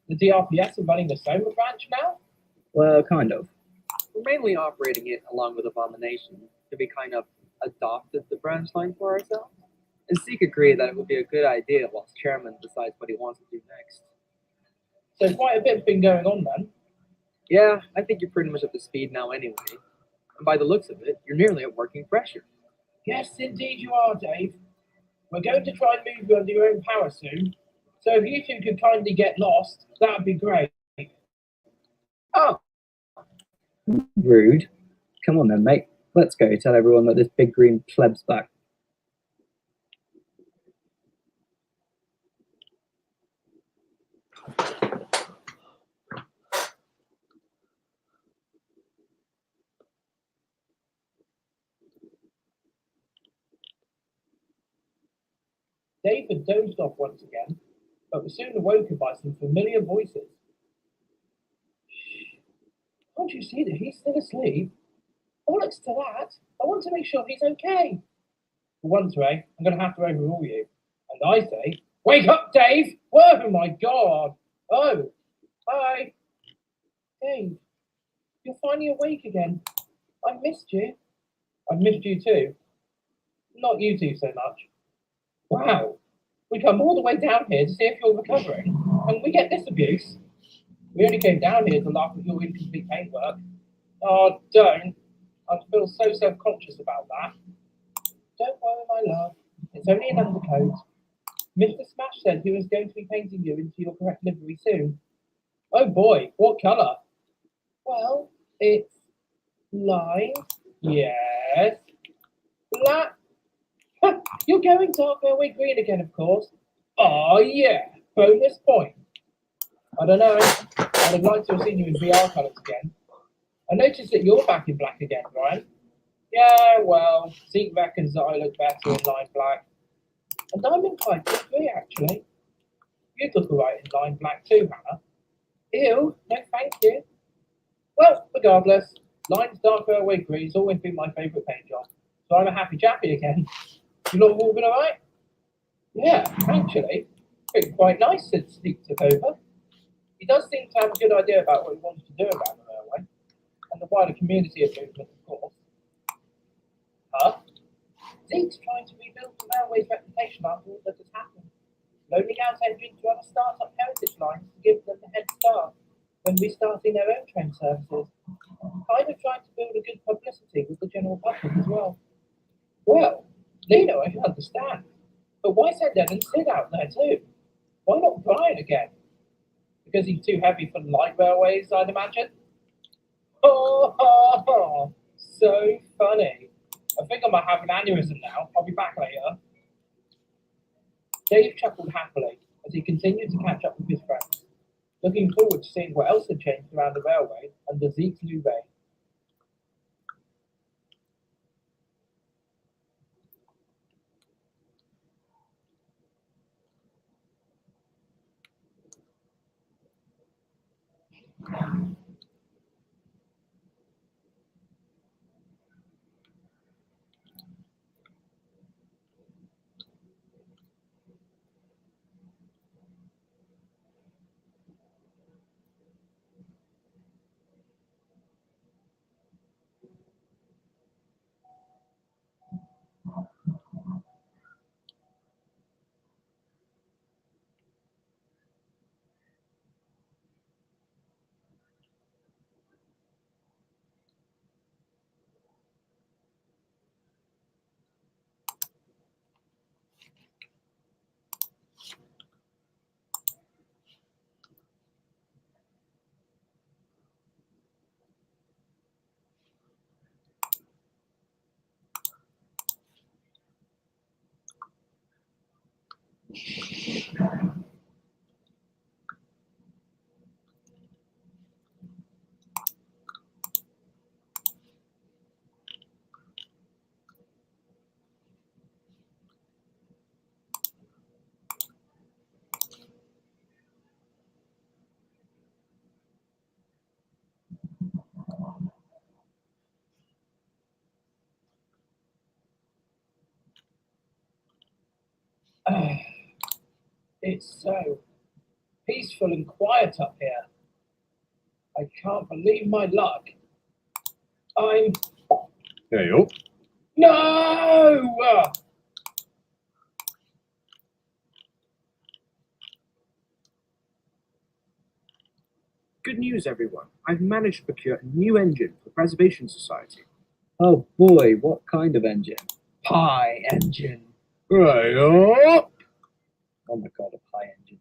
The DRPS are running the Soma branch now?
Well, kind of.
We're mainly operating it along with Abomination to be kind of adopted the branch line for ourselves. And Zeke agreed that it would be a good idea whilst Chairman decides what he wants to do next.
So quite a bit's been going on then.
Yeah, I think you're pretty much up to speed now anyway. And by the looks of it, you're nearly at working pressure.
Yes, indeed you are, Dave. We're going to try and move you under your own power soon. So if you two could kindly get lost, that would be great.
Oh,
Rude. Come on then, mate. Let's go. Tell everyone that this big green pleb's back.
Dave had dozed off once again, but was soon awoken by some familiar voices. Shh. Can't you see that he's still asleep? Bollocks to that. I want to make sure he's okay. For once, Ray, I'm going to have to overrule you. And I say, Wake up, Dave! Oh my god! Oh, hi. Dave, you're finally awake again. I missed you. I've missed you too. Not you two so much. Wow. We come all the way down here to see if you're recovering, and we get this abuse. We only came down here to laugh at your incomplete paintwork. Oh, don't. I feel so self-conscious about that. Don't worry, my love. It's only an undercoat. Mr. Smash said he was going to be painting you into your correct livery soon. Oh boy, what colour? Well, it's lime. Yes. Black. You're going dark railway green again, of course. Oh yeah, bonus point. I don't know. I'd have liked to have seen you in VR colours again. I noticed that you're back in black again, Ryan. Yeah, well, Zeke reckons that I look better in lime black. And I'm inclined to agree, actually. You'd look alright in lime black too, Hannah. Ew, no thank you. Well, regardless, lime's dark railway green's always been my favourite paint job, so I'm a happy chappy again. You lot all been alright? Yeah, actually, been quite nice since Zeke took over. He does seem to have a good idea about what he wants to do about the railway, and the wider community of movement, of course. Huh? Zeke's trying to rebuild the railway's reputation after all that has happened, loaning out engines to other start-up heritage lines to give them the head start when restarting their own train services. Kind of trying to build a good publicity with the general public as well. Well, Lino, I can understand. But why send Ed and Sid out there too? Why not Brian again? Because he's too heavy for light railways, I'd imagine. Oh, ha, ha. So funny. I think I might have an aneurysm now. I'll be back later. Dave chuckled happily as he continued to catch up with his friends, looking forward to seeing what else had changed around the railway under Zeke's new reign. It's so peaceful and quiet up here. I can't believe my luck. I'm...
There you go.
No!
Good news, everyone. I've managed to procure a new engine for the Preservation Society.
Oh boy, what kind of engine?
Pie engine.
Right up.
Oh my god, a pie engine.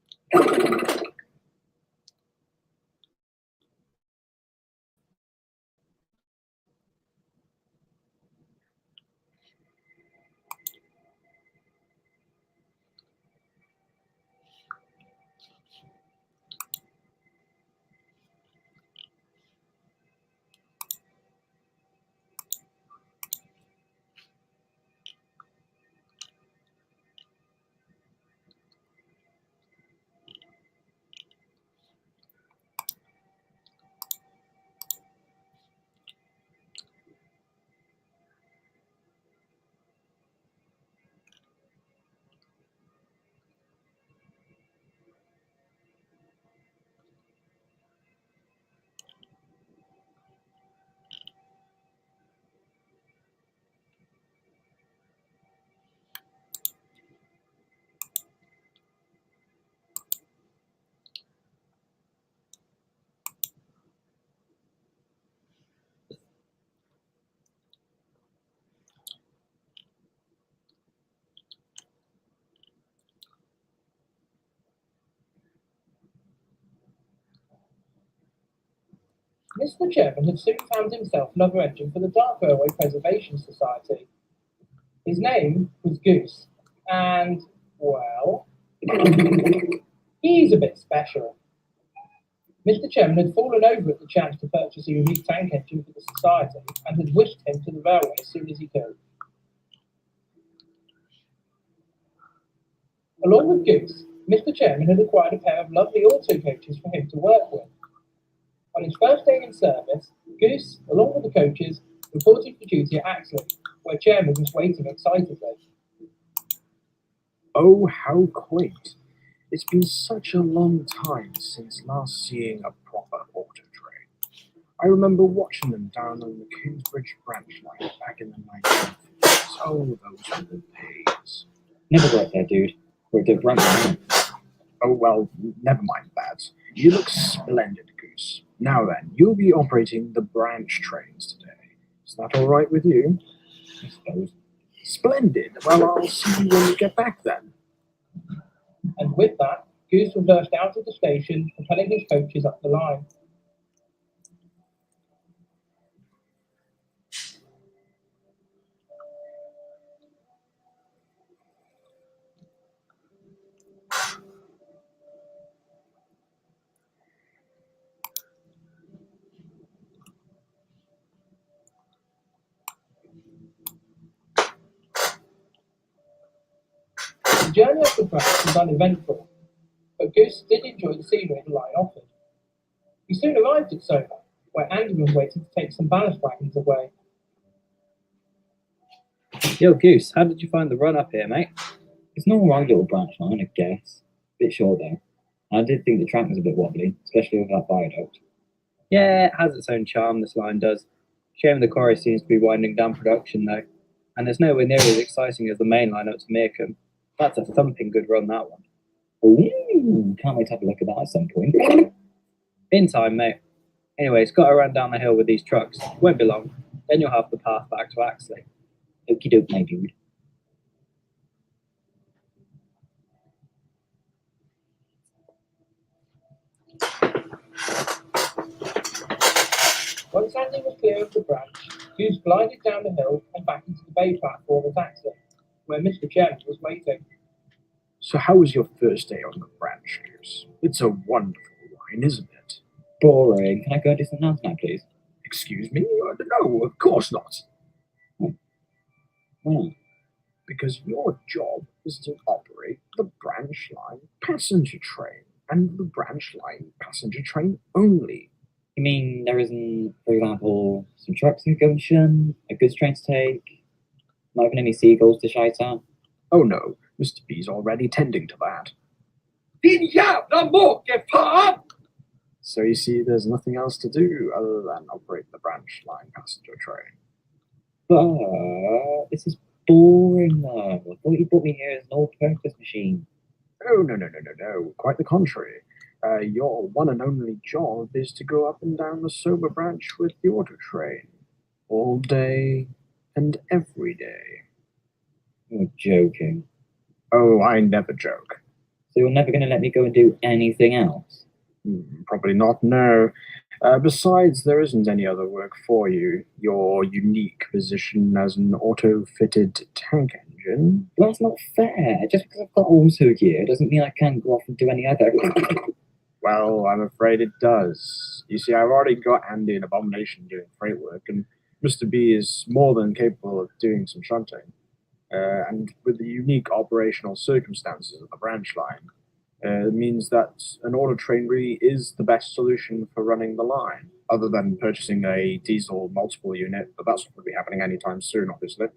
Mr. Chairman had soon found himself another engine for the Dark Railway Preservation Society. His name was Goose, and, well, he's a bit special. Mr. Chairman had fallen over at the chance to purchase a unique tank engine for the society and had wished him to the railway as soon as he could. Along with Goose, Mr. Chairman had acquired a pair of lovely auto coaches for him to work with. On his first day in service, Goose, along with the coaches, reported for duty at Axley, where Chairman was waiting excitedly.
Oh, how quaint. It's been such a long time since last seeing a proper auto train. I remember watching them down on the Kingsbridge branch line back in the 1950s. Oh, those were the days.
Never worked there, dude. Worked at Brentford.
Oh, well, never mind that. You look splendid, Goose. Now then, you'll be operating the branch trains today. Is that all right with you?
I suppose.
Splendid. Well, I'll see you when you get back then.
And with that, Goose reversed out of the station, propelling his coaches up the line. The journey up the branch was uneventful, but Goose did enjoy the scenery the line offered. He soon arrived at Soho, where Andy was waiting to take some ballast wagons away.
Yo, Goose, how did you find the run up here, mate? It's not a right little branch line, I guess. Bit short though. I did think the track was a bit wobbly, especially with that viaduct. Yeah, it has its own charm, this line does. Shame the quarry seems to be winding down production though. And it's nowhere near as exciting as the main line up to Meercombe. That's a thumping good run, that one. Ooh, can't wait to have a look at that at some point. In time, mate. Anyway, it's got to run down the hill with these trucks. Won't be long. Then you'll have the path back to Axley. Okie doke, my dude.
Once Andy was clear of the branch, Goose glided down the hill and back into the bay platform at Axley, where Mr. Chairman was waiting.
So how was your first day on the branch, Goose? It's a wonderful line, isn't it?
Boring. Can I go and do something else now, please?
Excuse me? No, of course not.
Why not?
Because your job is to operate the branch line passenger train, and the branch line passenger train only.
You mean there isn't, for example, some trucks that go and shun, a goods train to take, not even any seagulls to shout at?
Oh no, Mr. B's already tending to that. So you see, there's nothing else to do other than operate the branch line passenger train.
But this is boring though. I thought you brought me here as an all-purpose machine.
Oh, no. Quite the contrary. Your one and only job is to go up and down the sober branch with the auto train. All day and every day.
You're joking.
Oh, I never joke.
So you're never going to let me go and do anything else?
Probably not, no. Besides, there isn't any other work for you. Your unique position as an auto-fitted tank engine.
Well, that's not fair. Just because I've got auto gear doesn't mean I can't go off and do any other.
Well, I'm afraid it does. You see, I've already got Andy and Abomination doing freight work, and Mr. B is more than capable of doing some shunting. And with the unique operational circumstances of the branch line, it means that an auto train really is the best solution for running the line, other than purchasing a diesel multiple unit, but that's not going to be happening anytime soon, obviously.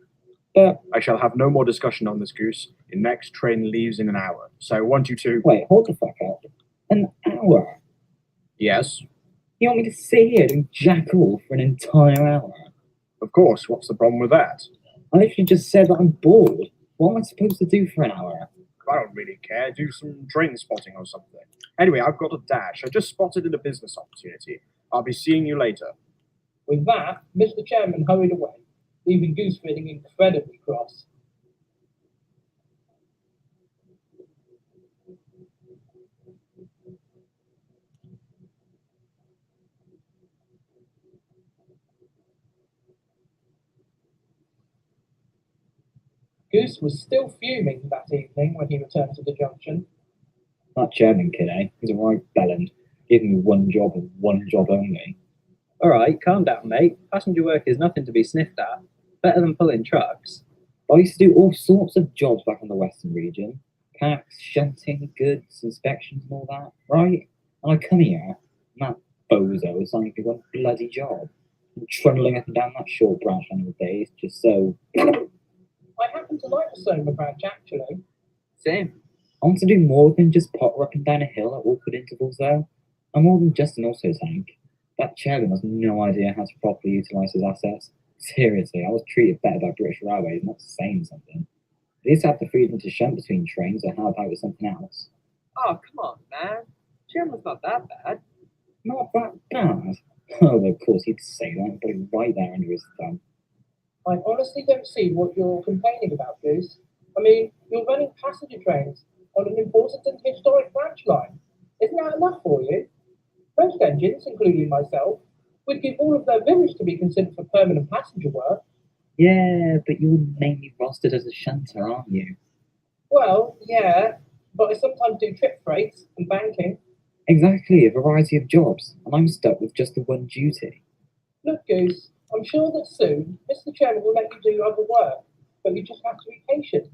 But
I shall have no more discussion on this, Goose. Your next train leaves in an hour, so I want you to...
wait, hold the fuck up. An hour?
Yes?
You want me to sit here and jack off for an entire hour?
Of course, what's the problem with that?
I literally just said that I'm bored. What am I supposed to do for an hour?
I don't really care. Do some train spotting or something. Anyway, I've got a dash. I just spotted a business opportunity. I'll be seeing you later.
With that, Mr. Chairman hurried away, leaving Goose feeling incredibly cross. Goose was still fuming that evening when he returned to the junction.
That chairman kid, eh? He's a right bellend, giving me one job and one job only. Alright, calm down, mate. Passenger work is nothing to be sniffed at. Better than pulling trucks. I used to do all sorts of jobs back in the Western region. Packs, shunting, goods, inspections and all that, right? And I come here, and that bozo is like one bloody job. I'm trundling up and down that short branch line all day, just so...
I happen to like the Soma branch, actually.
Same.
I want to do more than just potter up and down a hill at awkward intervals, though. I'm more than just an auto tank. That chairman has no idea how to properly utilise his assets. Seriously, I was treated better by British Railways, not saying something. At least I have the freedom to shunt between trains or help out with something else.
Oh, come on, man. Chairman's not that bad.
Not that bad. Oh, of course he'd say that and put it right there under his thumb.
I honestly don't see what you're complaining about, Goose. I mean, you're running passenger trains on an important and historic branch line. Isn't that enough for you? Most engines, including myself, would give all of their village to be considered for permanent passenger work.
Yeah, but you're mainly rostered as a shunter, aren't you?
Well, yeah, but I sometimes do trip freights and banking.
Exactly, a variety of jobs, and I'm stuck with just the one duty.
Look, Goose, I'm sure that soon Mr. Chairman will let you do other work, but you just have to be patient.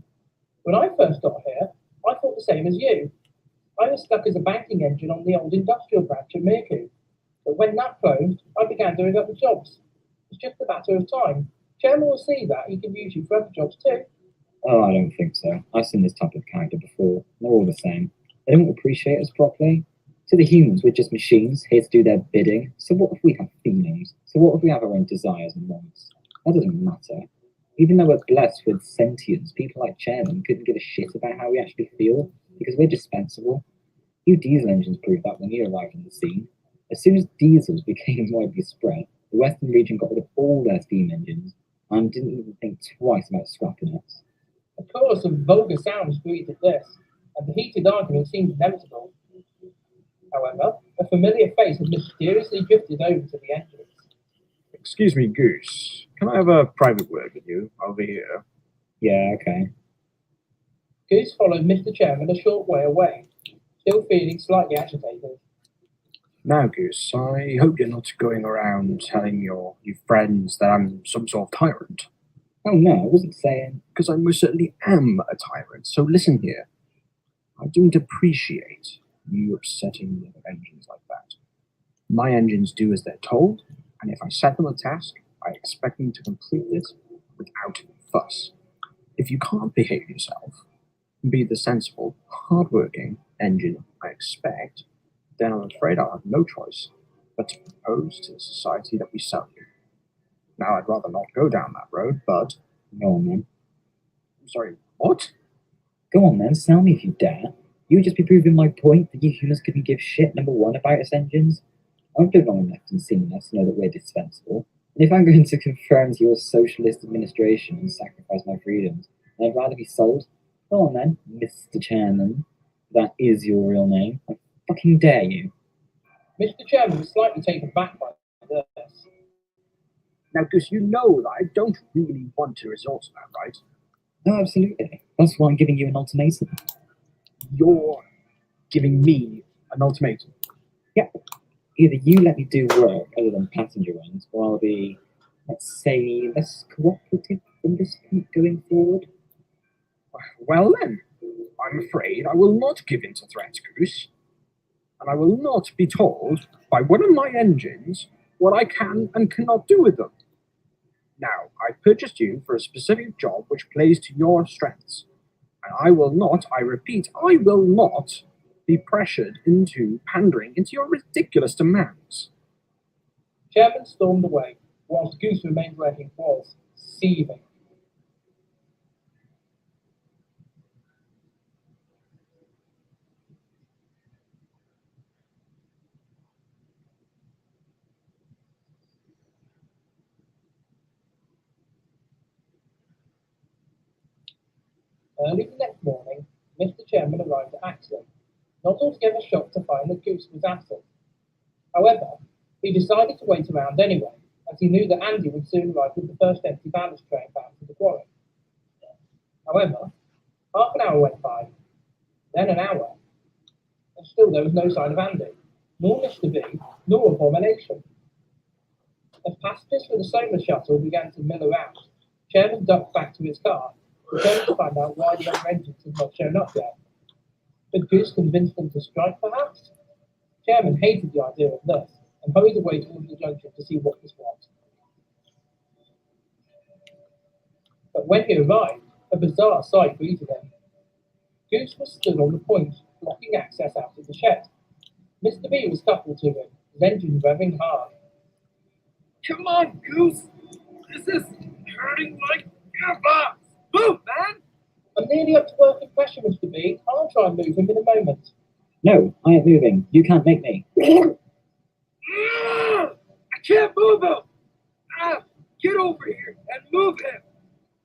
When I first got here, I thought the same as you. I was stuck as a banking engine on the old industrial branch at Mirku. But when that closed, I began doing other jobs. It's just a matter of time. Chairman will see that he can use you for other jobs too.
Oh, I don't think so. I've seen this type of character before. They're all the same. They don't appreciate us properly. To the humans, we're just machines, here to do their bidding. So what if we have feelings? So what if we have our own desires and wants? That doesn't matter. Even though we're blessed with sentience, people like Chairman couldn't give a shit about how we actually feel, because we're dispensable. You diesel engines proved that when you arrived on the scene. As soon as diesels became widely spread, the Western region got rid of all their steam engines, and didn't even think twice about scrapping us.
A chorus of vulgar sounds greeted this, and the heated argument seemed inevitable. However, a familiar face had mysteriously drifted over to the entrance.
Excuse me, Goose. Can I have a private word with you over here?
Yeah, okay.
Goose followed Mr. Chairman a short way away, still feeling slightly agitated.
Now, Goose, I hope you're not going around telling your friends that I'm some sort of tyrant.
Oh no, I wasn't saying...
Because I most certainly am a tyrant, so listen here. I don't appreciate you upsetting the other engines like that. My engines do as they're told, and if I set them a task, I expect them to complete it without fuss. If you can't behave yourself, and be the sensible, hard-working engine I expect, then I'm afraid I'll have no choice but to propose to the society that we sell you. Now, I'd rather not go down that road, but...
Go on then.
I'm sorry, what?
Go on then, sell me if you dare. You would just be proving my point that you humans couldn't give shit, number one, about us engines. I've been long enough and seen enough to know that we're dispensable. And if I'm going to confirm to your socialist administration and sacrifice my freedoms, then I'd rather be sold. Go on then, Mr. Chairman. That is your real name. I fucking dare you.
Mr. Chairman was slightly taken back by this.
Now, Goose, you know that I don't really want to resort to that, right?
No, absolutely. That's why I'm giving you an ultimatum.
You're giving me an ultimatum.
Either you let me do work other than passenger ones, or I'll be, let's say, less cooperative from this point going forward.
Well then, I'm afraid I will not give in to threats, Goose. And I will not be told by one of my engines what I can and cannot do with them. Now, I purchased you for a specific job which plays to your strengths. And I will not, I repeat, I will not be pressured into pandering into your ridiculous demands.
Chairman stormed away, whilst Goose remained where he was, seething. Early the next morning, Mr. Chairman arrived at Axley, not altogether shocked to find that Goose was absent. However, he decided to wait around anyway, as he knew that Andy would soon arrive with the first empty ballast train bound to the quarry. However, half an hour went by, then an hour, and still there was no sign of Andy, nor Mr. B, nor Abomination. As passengers for the Soma shuttle began to mill around, Chairman ducked back to his car, determined to find out why the other engines had not shown up yet. Had Goose convinced them to strike, perhaps? Chairman hated the idea of this, and hurried away towards the junction to see what was what. But when he arrived, a bizarre sight greeted him. Goose was stood on the point, blocking access out of the shed. Mr. B was coupled to him, his engine revving hard.
Come on, Goose! This is hurting my gearbox! Move, man!
I'm nearly up to working pressure, Mr. B. I'll try and move him in a moment.
No, I am moving. You can't make me.
I can't move him! Get over here and move him!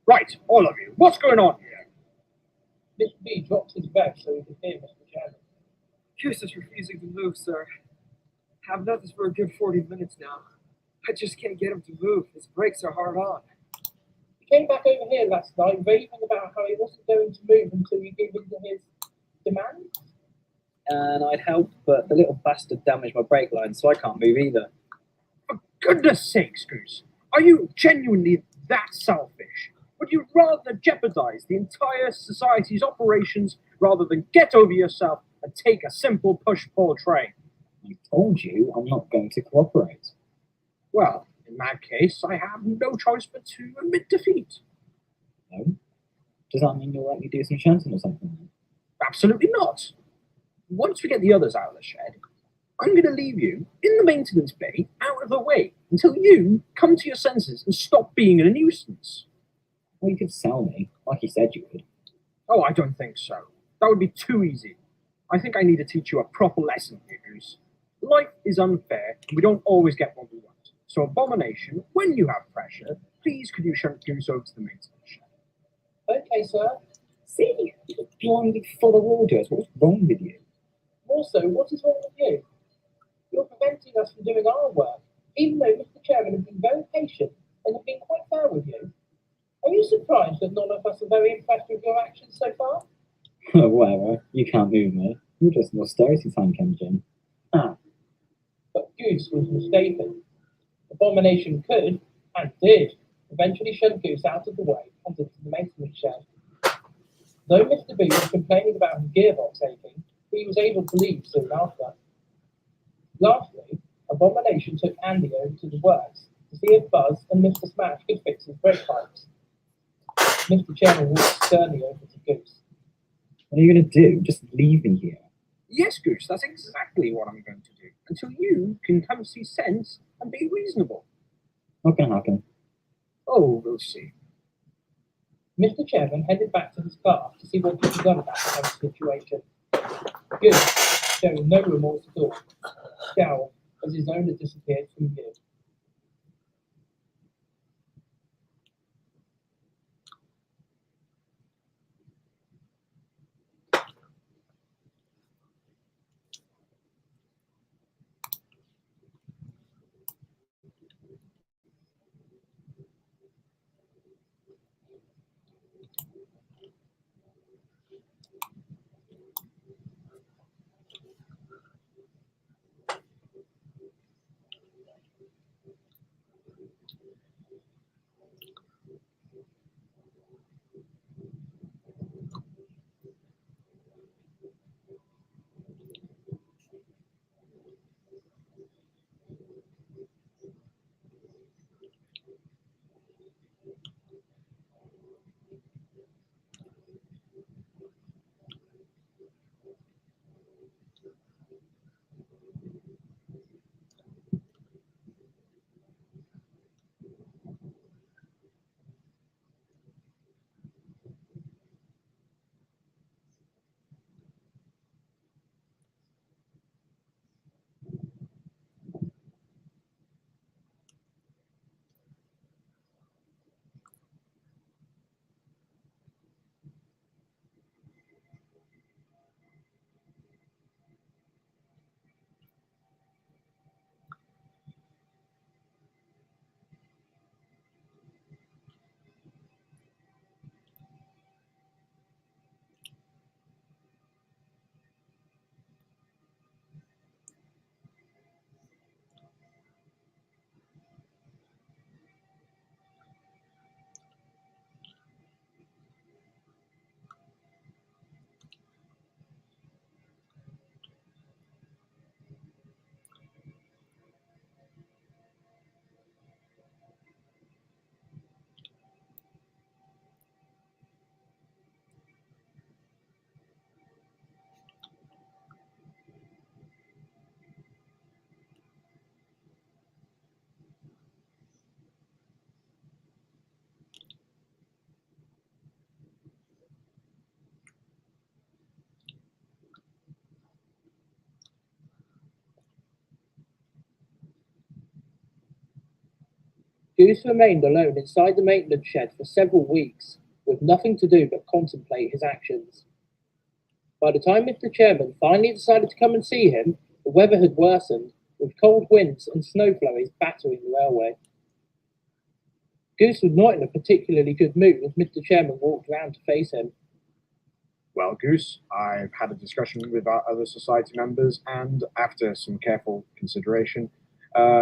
Right, all of you, what's going on here?
Mr. B dropped his rev so he could hear Mr. Chairman.
Goose is refusing to move, sir. I've done this for a good 40 minutes now. I just can't get him to move. His brakes are hard on.
He came back over here last night raving about how he wasn't going to move until you gave in to his demands.
And I'd help, but the little bastard damaged my brake line, so I can't move either.
For goodness sakes, Goose, are you genuinely that selfish? Would you rather jeopardize the entire society's operations rather than get over yourself and take a simple push-pull train?
I told you I'm not going to cooperate.
Well, in that case, I have no choice but to admit defeat.
No? Does that mean you'll let me do some shunting or something?
Absolutely not. Once we get the others out of the shed, I'm going to leave you in the maintenance bay out of the way until you come to your senses and stop being a nuisance.
Well, you could sell me, like you said you would.
Oh, I don't think so. That would be too easy. I think I need to teach you a proper lesson here, Goose. Life is unfair, and we don't always get what we want. So, Abomination, when you have pressure, please could you shunt Goose over to the maintenance shed?
Okay, sir.
See, you blindly follow orders. What's wrong with you?
Also, what is wrong with you? You're preventing us from doing our work, even though Mr. Chairman has been very patient and has been quite fair with you. Are you surprised that none of us are very impressed with your actions so far?
Whatever. You can't move me. You're just an austerity time engine. Ah,
But Goose was mistaken. Abomination could, and did, eventually shove Goose out of the way and into the maintenance shed. Though Mr. B was complaining about his gearbox aching, he was able to leave soon after. Lastly, Abomination took Andy over to the works to see if Buzz and Mr. Smash could fix his brake pipes. Mr. Chairman walked sternly over to Goose.
what are you going to do? Just leave me here.
Yes, Goose, that's exactly what I'm going to do. Until you can come see sense and be reasonable.
Not going to happen.
Oh, we'll see.
Mr. Chairman headed back to his car to see what could be done about the whole situation. Goose, showing no remorse at all, scowled as his owner disappeared from view. Goose remained alone inside the maintenance shed for several weeks, with nothing to do but contemplate his actions. By the time Mr. Chairman finally decided to come and see him, the weather had worsened, with cold winds and snow flurries battering the railway. Goose was not in a particularly good mood as Mr. Chairman walked round to face him.
Well, Goose, I've had a discussion with our other society members, and after some careful consideration,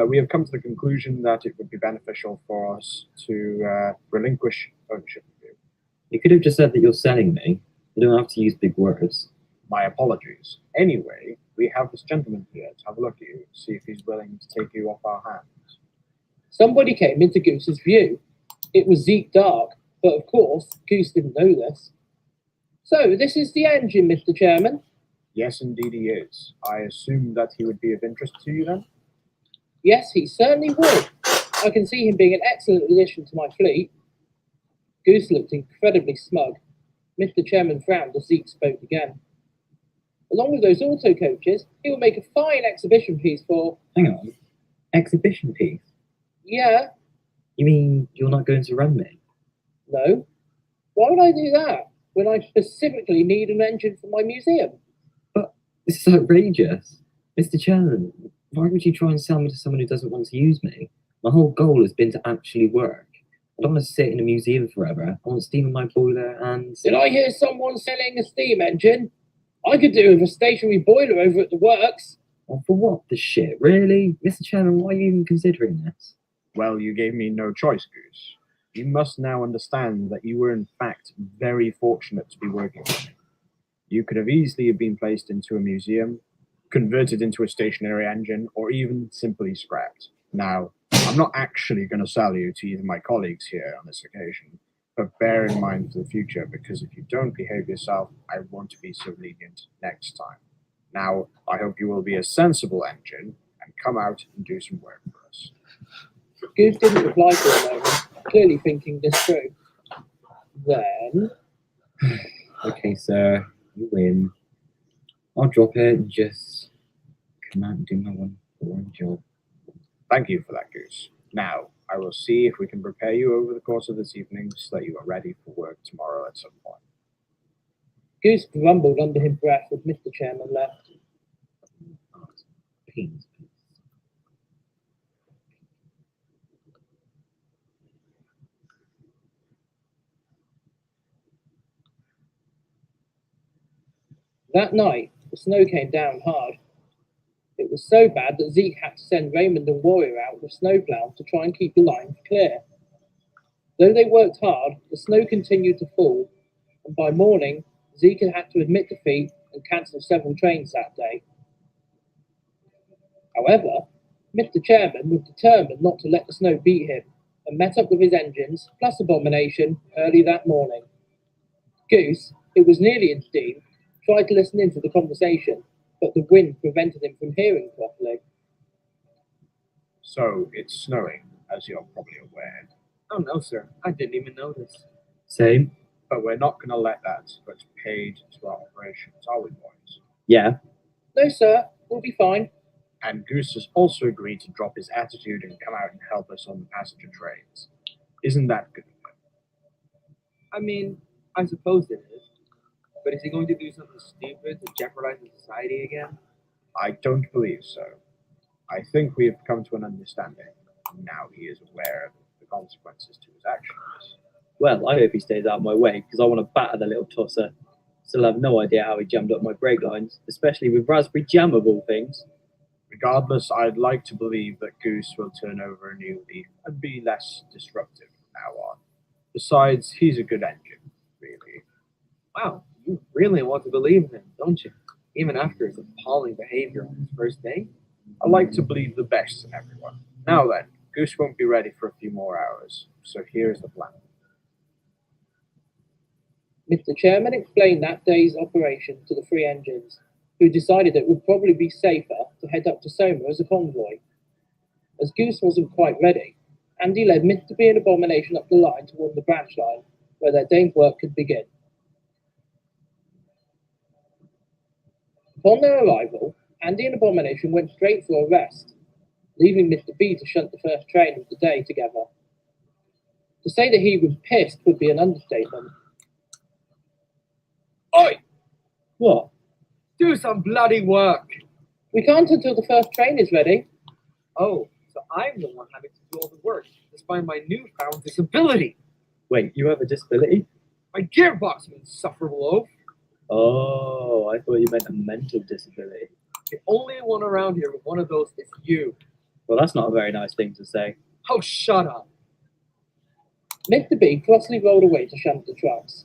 we have come to the conclusion that it would be beneficial for us to relinquish ownership of you.
You could have just said that you're selling me. You don't have to use big words.
My apologies. Anyway, we have this gentleman here to have a look at you, see if he's willing to take you off our hands.
Somebody came into Goose's view. It was Zeke Dark, but of course, Goose didn't know this. So, this is the engine, Mr. Chairman.
Yes, indeed he is. I assume that he would be of interest to you then?
Yes, he certainly would. I can see him being an excellent addition to my fleet. Goose looked incredibly smug. Mr. Chairman frowned as Zeke spoke again. Along with those auto coaches, he will make a fine exhibition piece for...
Hang on. Exhibition piece?
Yeah,
You mean you're not going to run me?
no. Why would I do that when I specifically need an engine for my museum?
This is outrageous. Mr. Chairman, why would you try and sell me to someone who doesn't want to use me? My whole goal has been to actually work. I don't want to sit in a museum forever. I want steam in my boiler and...
Did I hear someone selling a steam engine? I could do with a stationary boiler over at the works.
Oh, for what the shit? Really? Mr. Chairman, why are you even considering this?
Well, you gave me no choice, Goose. You must now understand that you were in fact very fortunate to be working with me. You could have easily been placed into a museum, converted into a stationary engine, or even simply scrapped. Now, I'm not actually going to sell you to either my colleagues here on this occasion, but bear in mind for the future, because if you don't behave yourself, I won't be so lenient next time. Now, I hope you will be a sensible engine and come out and do some work for us.
Goose didn't reply for a moment, clearly thinking this through. Then,
Okay, sir, you win. I'll drop it and just come out and do my one boring job.
Thank you for that, Goose. Now, I will see if we can prepare you over the course of this evening so that you are ready for work tomorrow at some point.
Goose grumbled under his breath as Mr. Chairman left.
Beans, please.
That night, the snow came down hard. It was so bad that Zeke had to send Raymond and Warrior out with snowplows to try and keep the lines clear. Though they worked hard, the snow continued to fall, and by morning, Zeke had to admit defeat and cancel several trains that day. However, Mr. Chairman was determined not to let the snow beat him, and met up with his engines, plus Abomination, early that morning. Goose, who was nearly in steam, tried to listen into the conversation, but the wind prevented him from hearing properly.
So, it's snowing, as you're probably aware.
Oh no, sir. I didn't even notice.
Same?
But we're not going to let that put paid to our operations, are we, boys?
Yeah.
No, sir, we'll be fine.
And Goose has also agreed to drop his attitude and come out and help us on the passenger trains. Isn't that good?
I mean, I suppose it is. But is he going to do something stupid to jeopardize the society again?
I don't believe so. I think we have come to an understanding. Now he is aware of the consequences to his actions.
Well, I hope he stays out of my way, because I want to batter the little tosser. Still have no idea how he jammed up my brake lines, especially with raspberry jam of all things.
Regardless, I'd like to believe that Goose will turn over a new leaf and be less disruptive from now on. Besides, he's a good engine, really.
Wow, you really want to believe in him, don't you? Even after his appalling behavior on his first day?
I like to believe the best in everyone. Now then, Goose won't be ready for a few more hours, so here's the plan.
Mr. Chairman explained that day's operation to the three engines, who decided it would probably be safer to head up to Soma as a convoy. As Goose wasn't quite ready, Andy led Mr. B and Abomination up the line toward the branch line, where their day's work could begin. Upon their arrival, Andy and Abomination went straight for a rest, leaving Mr. B to shunt the first train of the day together. To say that he was pissed would be an understatement.
Oi!
What?
Do some bloody work!
We can't until the first train is ready.
Oh, so I'm the one having to do all the work, despite my newfound disability.
Wait, you have a disability?
My gearbox, you insufferable oaf.
Oh, I thought you meant a mental disability.
The only one around here with one of those is you.
Well, that's not a very nice thing to say.
Oh, shut up.
Mr. B crossly rolled away to shunt the trucks.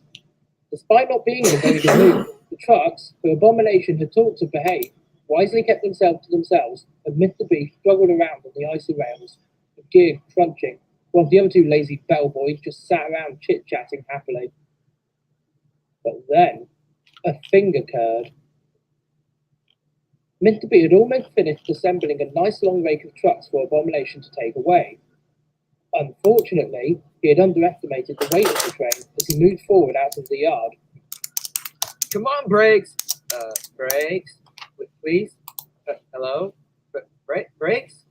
Despite not being in a very good mood, the trucks, who Abomination had taught to behave, wisely kept themselves to themselves, and Mr. B struggled around on the icy rails, the gear crunching, while the other two lazy bellboys just sat around chit-chatting happily. But then, a thing occurred. Mr. B had almost finished assembling a nice long rake of trucks for Abomination to take away. Unfortunately, he had underestimated the weight of the train as he moved forward out of the yard.
Come on, brakes. Brakes. Please. Hello? Brakes?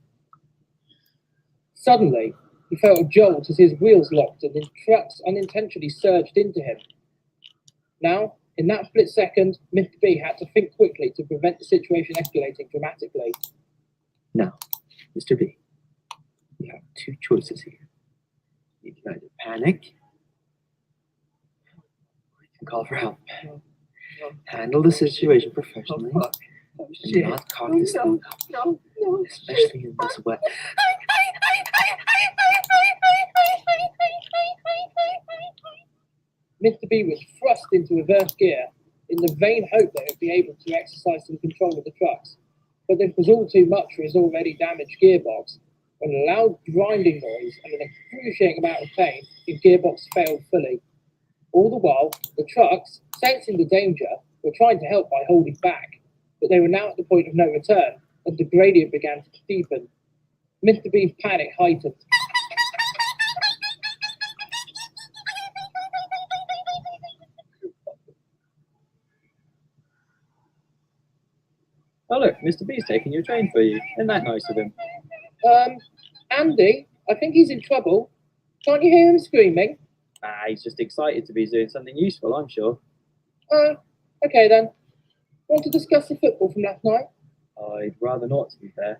Suddenly, he felt a jolt as his wheels locked and the trucks unintentionally surged into him. Now, in that split second, Mr. B had to think quickly to prevent the situation escalating dramatically.
Now, Mr. B, you have two choices here. You can either panic, or you can call for help. Handle the situation professionally.
Oh, fuck. Oh,
Do
shit.
not cock this thing up,
No.
especially in this wet.
Mr. B was thrust into reverse gear in the vain hope that he would be able to exercise some control of the trucks. But this was all too much for his already damaged gearbox. When a loud grinding noise and an excruciating amount of pain, his gearbox failed fully. All the while, the trucks, sensing the danger, were trying to help by holding back, but they were now at the point of no return, and the gradient began to steepen. Mr. B's panic heightened.
Oh look, Mr. B's taking your train for you. Isn't that nice of him?
Andy, I think he's in trouble. Can't you hear him screaming?
Ah, he's just excited to be doing something useful, I'm sure.
Okay then. Want to discuss the football from last night?
I'd rather not, to be fair.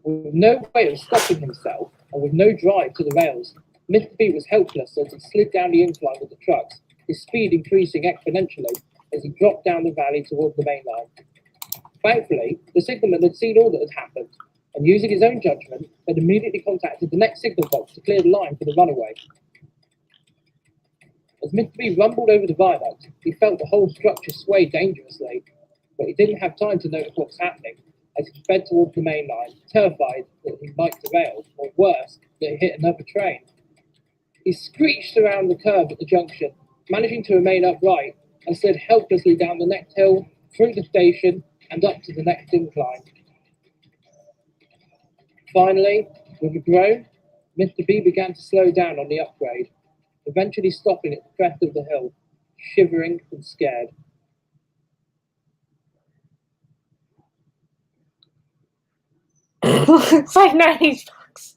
With no way of stopping himself, and with no drive to the rails, Mr. B was helpless as he slid down the incline with the trucks, his speed increasing exponentially as he dropped down the valley towards the main line. Thankfully, the signalman had seen all that had happened, and using his own judgment, had immediately contacted the next signal box to clear the line for the runaway. As Mr. B rumbled over the viaduct, he felt the whole structure sway dangerously, but he didn't have time to notice what was happening as he sped towards the main line, terrified that he might derail, or worse, that he hit another train. He screeched around the curve at the junction, managing to remain upright, and slid helplessly down the next hill, through the station, and up to the next incline. Finally, with a groan, Mr. B began to slow down on the upgrade, eventually stopping at the crest of the hill, shivering and scared.
It's like 90s Fox.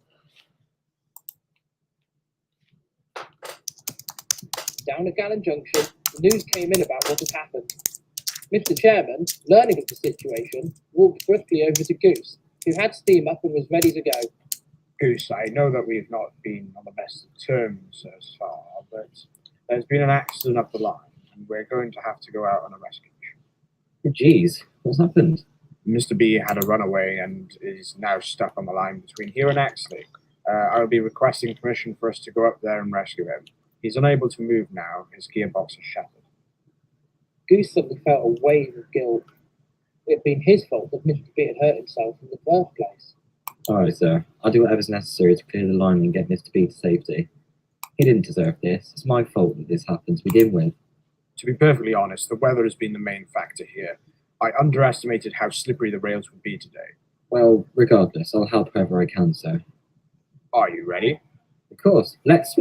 Down at Gallen Junction, the news came in about what had happened. Mr. Chairman, learning of the situation, walked briskly over to Goose, who had steam up and was ready to go.
Goose, I know that we've not been on the best of terms as far, but there's been an accident up the line, and we're going to have to go out on a rescue.
Jeez, what's happened?
Mr. B had a runaway and is now stuck on the line between here and Axley. I will be requesting permission for us to go up there and rescue him. He's unable to move now. His gearbox is shattered.
Goose suddenly felt a wave of guilt. It had been his fault that Mr. B had hurt himself in the first place.
Alright, sir. I'll do whatever's necessary to clear the line and get Mr. B to safety. He didn't deserve this. It's my fault that this happened to begin with.
To be perfectly honest, the weather has been the main factor here. I underestimated how slippery the rails would be today.
Well, regardless, I'll help whoever I can, sir.
Are you ready?
Of course. Let's...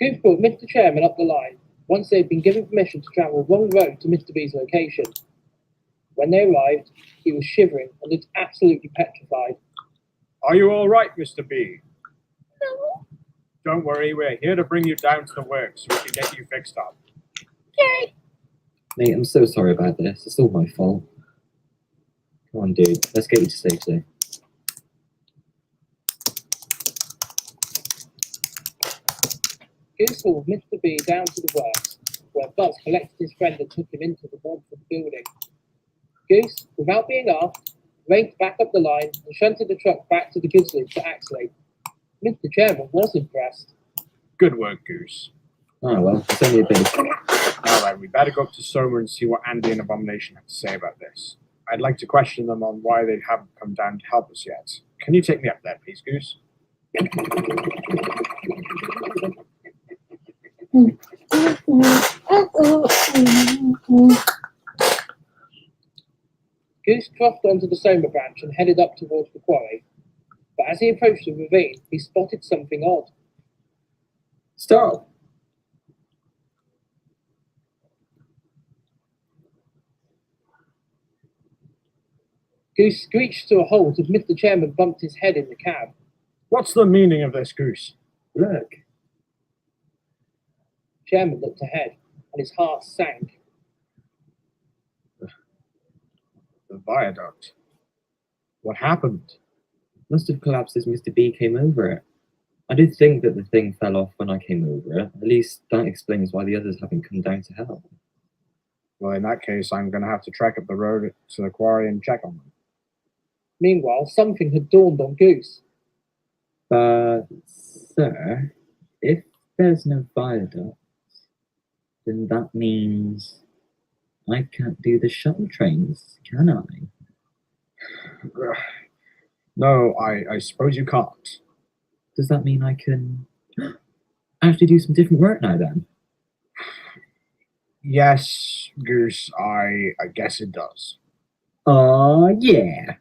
Goose brought Mr. Chairman up the line once they had been given permission to travel one road to Mr. B's location. When they arrived, he was shivering and looked absolutely petrified.
Are you all right, Mr. B? No. Don't worry, we're here to bring you down to the works so we can get you fixed up.
Mate, I'm so sorry about this. It's all my fault. Come on, dude. Let's get you to safety.
Goose hauled Mr. B down to the works, where Buzz collected his friend and took him into the warmth of the building. Goose, without being asked, raced back up the line and shunted the truck back to the goods loop to Axley. Mr. Chairman was impressed.
Good work, Goose.
Oh, well, it's only a bit.
Now then, we better go up to Soma and see what Andy and Abomination have to say about this. I'd like to question them on why they haven't come down to help us yet. Can you take me up there, please, Goose?
Goose crossed onto the Soma branch and headed up towards the quarry. But as he approached the ravine, he spotted something odd.
Stop!
Goose screeched to a halt as Mr. Chairman bumped his head in the cab.
What's the meaning of this, Goose?
Look.
Chairman looked ahead, and his heart sank.
The viaduct. What happened?
Must have collapsed as Mr. B came over it. I did think that the thing fell off when I came over it. At least that explains why the others haven't come down to help.
Well, in that case, I'm going to have to trek up the road to the quarry and check on them.
Meanwhile, something had dawned on Goose.
But, sir, if there's no viaduct, then that means I can't do the shuttle trains, can I?
No, I suppose you can't.
Does that mean I can actually do some different work now then?
Yes, Goose, I guess it does.
Yeah.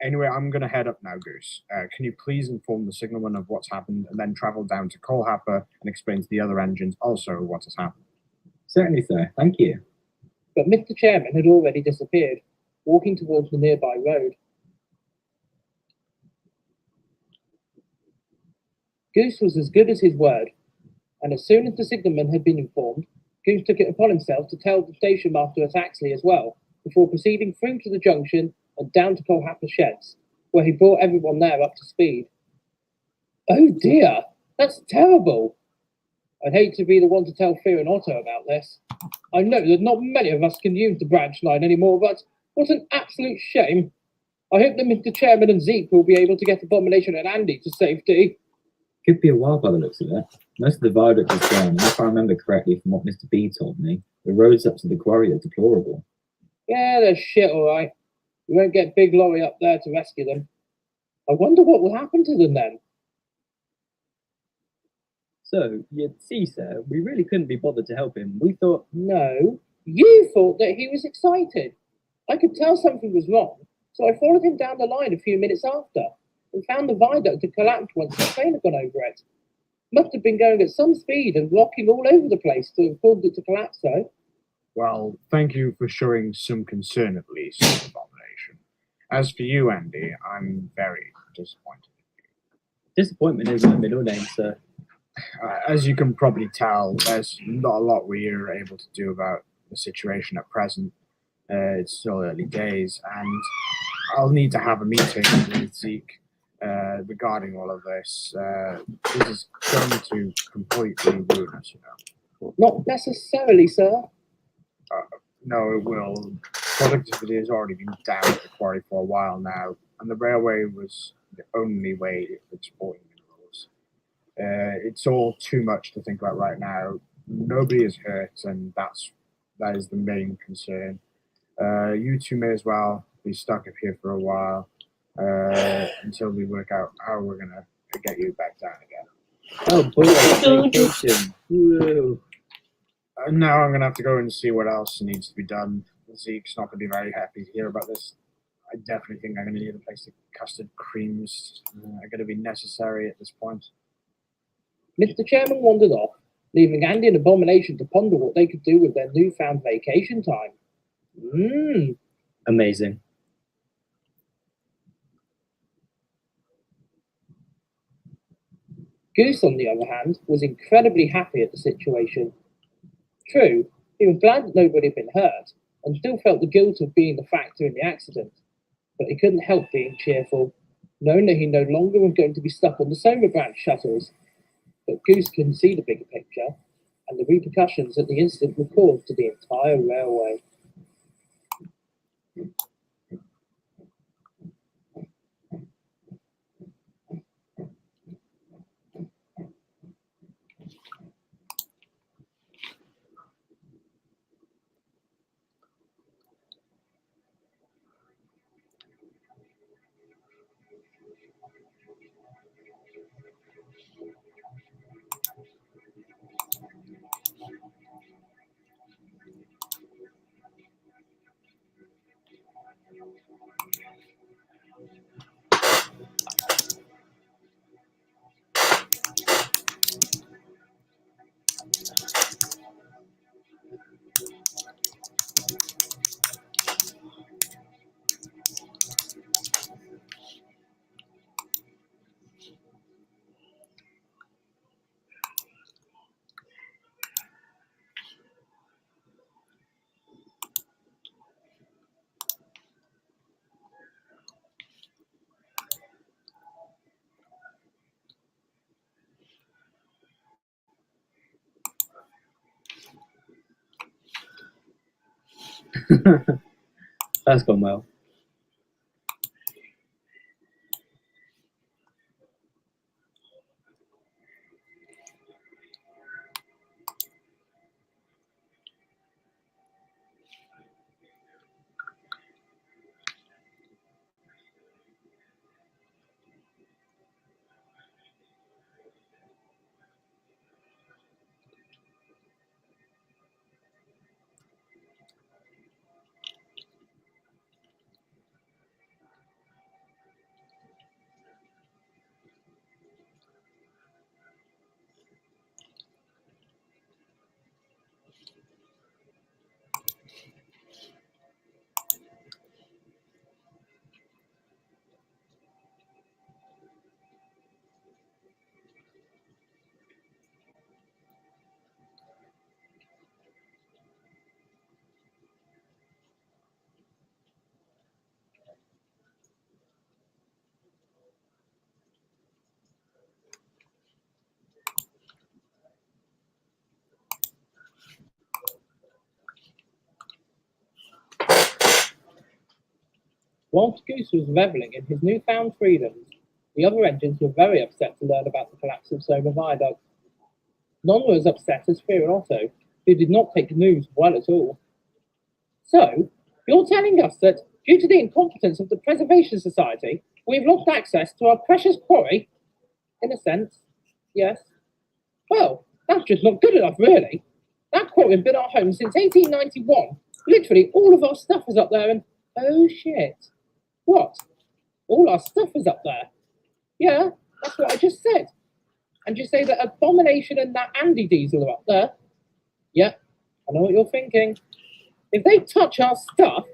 Anyway, I'm going to head up now, Goose. Can you please inform the signalman of what's happened and then travel down to Colehapper and explain to the other engines also what has happened?
Certainly, sir. Thank you.
But Mr. Chairman had already disappeared, walking towards the nearby road. Goose was as good as his word, and as soon as the signalman had been informed, Goose took it upon himself to tell the station master at Axley as well, before proceeding through to the junction and down to Colehapper Sheds, where he brought everyone there up to speed. Oh dear, that's terrible. I'd hate to be the one to tell Fear and Otto about this. I know that not many of us can use the branch line anymore, but what an absolute shame. I hope that Mr. Chairman and Zeke will be able to get Abomination and Andy to safety.
Could be a while by the looks of it. Most of the viaduct is gone, and if I remember correctly from what Mr. B told me, the roads up to the quarry are deplorable.
Yeah, they're shit, all right. We won't get Big Lorry up there to rescue them. I wonder what will happen to them then.
So, you see, sir, we really couldn't be bothered to help him. We thought,
No, you thought that he was excited. I could tell something was wrong, so I followed him down the line a few minutes after and found the viaduct had collapsed once the train had gone over it. Must have been going at some speed and rocking all over the place to have caused it to collapse, though.
Well, thank you for showing some concern at least, Abomination. As for you, Andy, I'm very disappointed.
disappointment isn't a middle name, sir.
As you can probably tell, there's not a lot we're able to do about the situation at present. It's still early days, and I'll need to have a meeting with Zeke regarding all of this. This is going to completely ruin us, you know.
Not necessarily, sir.
No, it will. Productivity has already been down at the quarry for a while now, and the railway was the only way of exporting minerals. It's all too much to think about right now. Nobody is hurt, and that is the main concern. You two may as well be stuck up here for a while until we work out how we're gonna get you back down again.
Oh boy, vacation. Woo.
Now I'm going to have to go and see what else needs to be done. Zeke's not going to be very happy to hear about this. I definitely think I'm going to need a place to custard creams. Are going to be necessary at this point.
Mr. Chairman wandered off, leaving Andy and Abomination to ponder what they could do with their newfound vacation time.
Amazing.
Goose, on the other hand, was incredibly happy at the situation. True, he was glad that nobody had been hurt, and still felt the guilt of being the factor in the accident. But he couldn't help being cheerful, knowing that he no longer was going to be stuck on the Soma branch shuttles. But Goose couldn't see the bigger picture, and the repercussions that the incident would cause to the entire railway.
That's gone well.
Whilst Goose was reveling in his newfound freedoms, the other engines were very upset to learn about the collapse of Soma Viaduct. None were as upset as Fear and Otto, who did not take the news well at all. So, you're telling us that, due to the incompetence of the Preservation Society, we've lost access to our precious quarry? In a sense, yes. Well, that's just not good enough, really. That quarry has been our home since 1891. Literally, all of our stuff is up there, and oh shit. What? All our stuff is up there? Yeah, that's what I just said. And you say that Abomination and that Andy Diesel are up there? Yeah, I know what you're thinking. If they touch our stuff,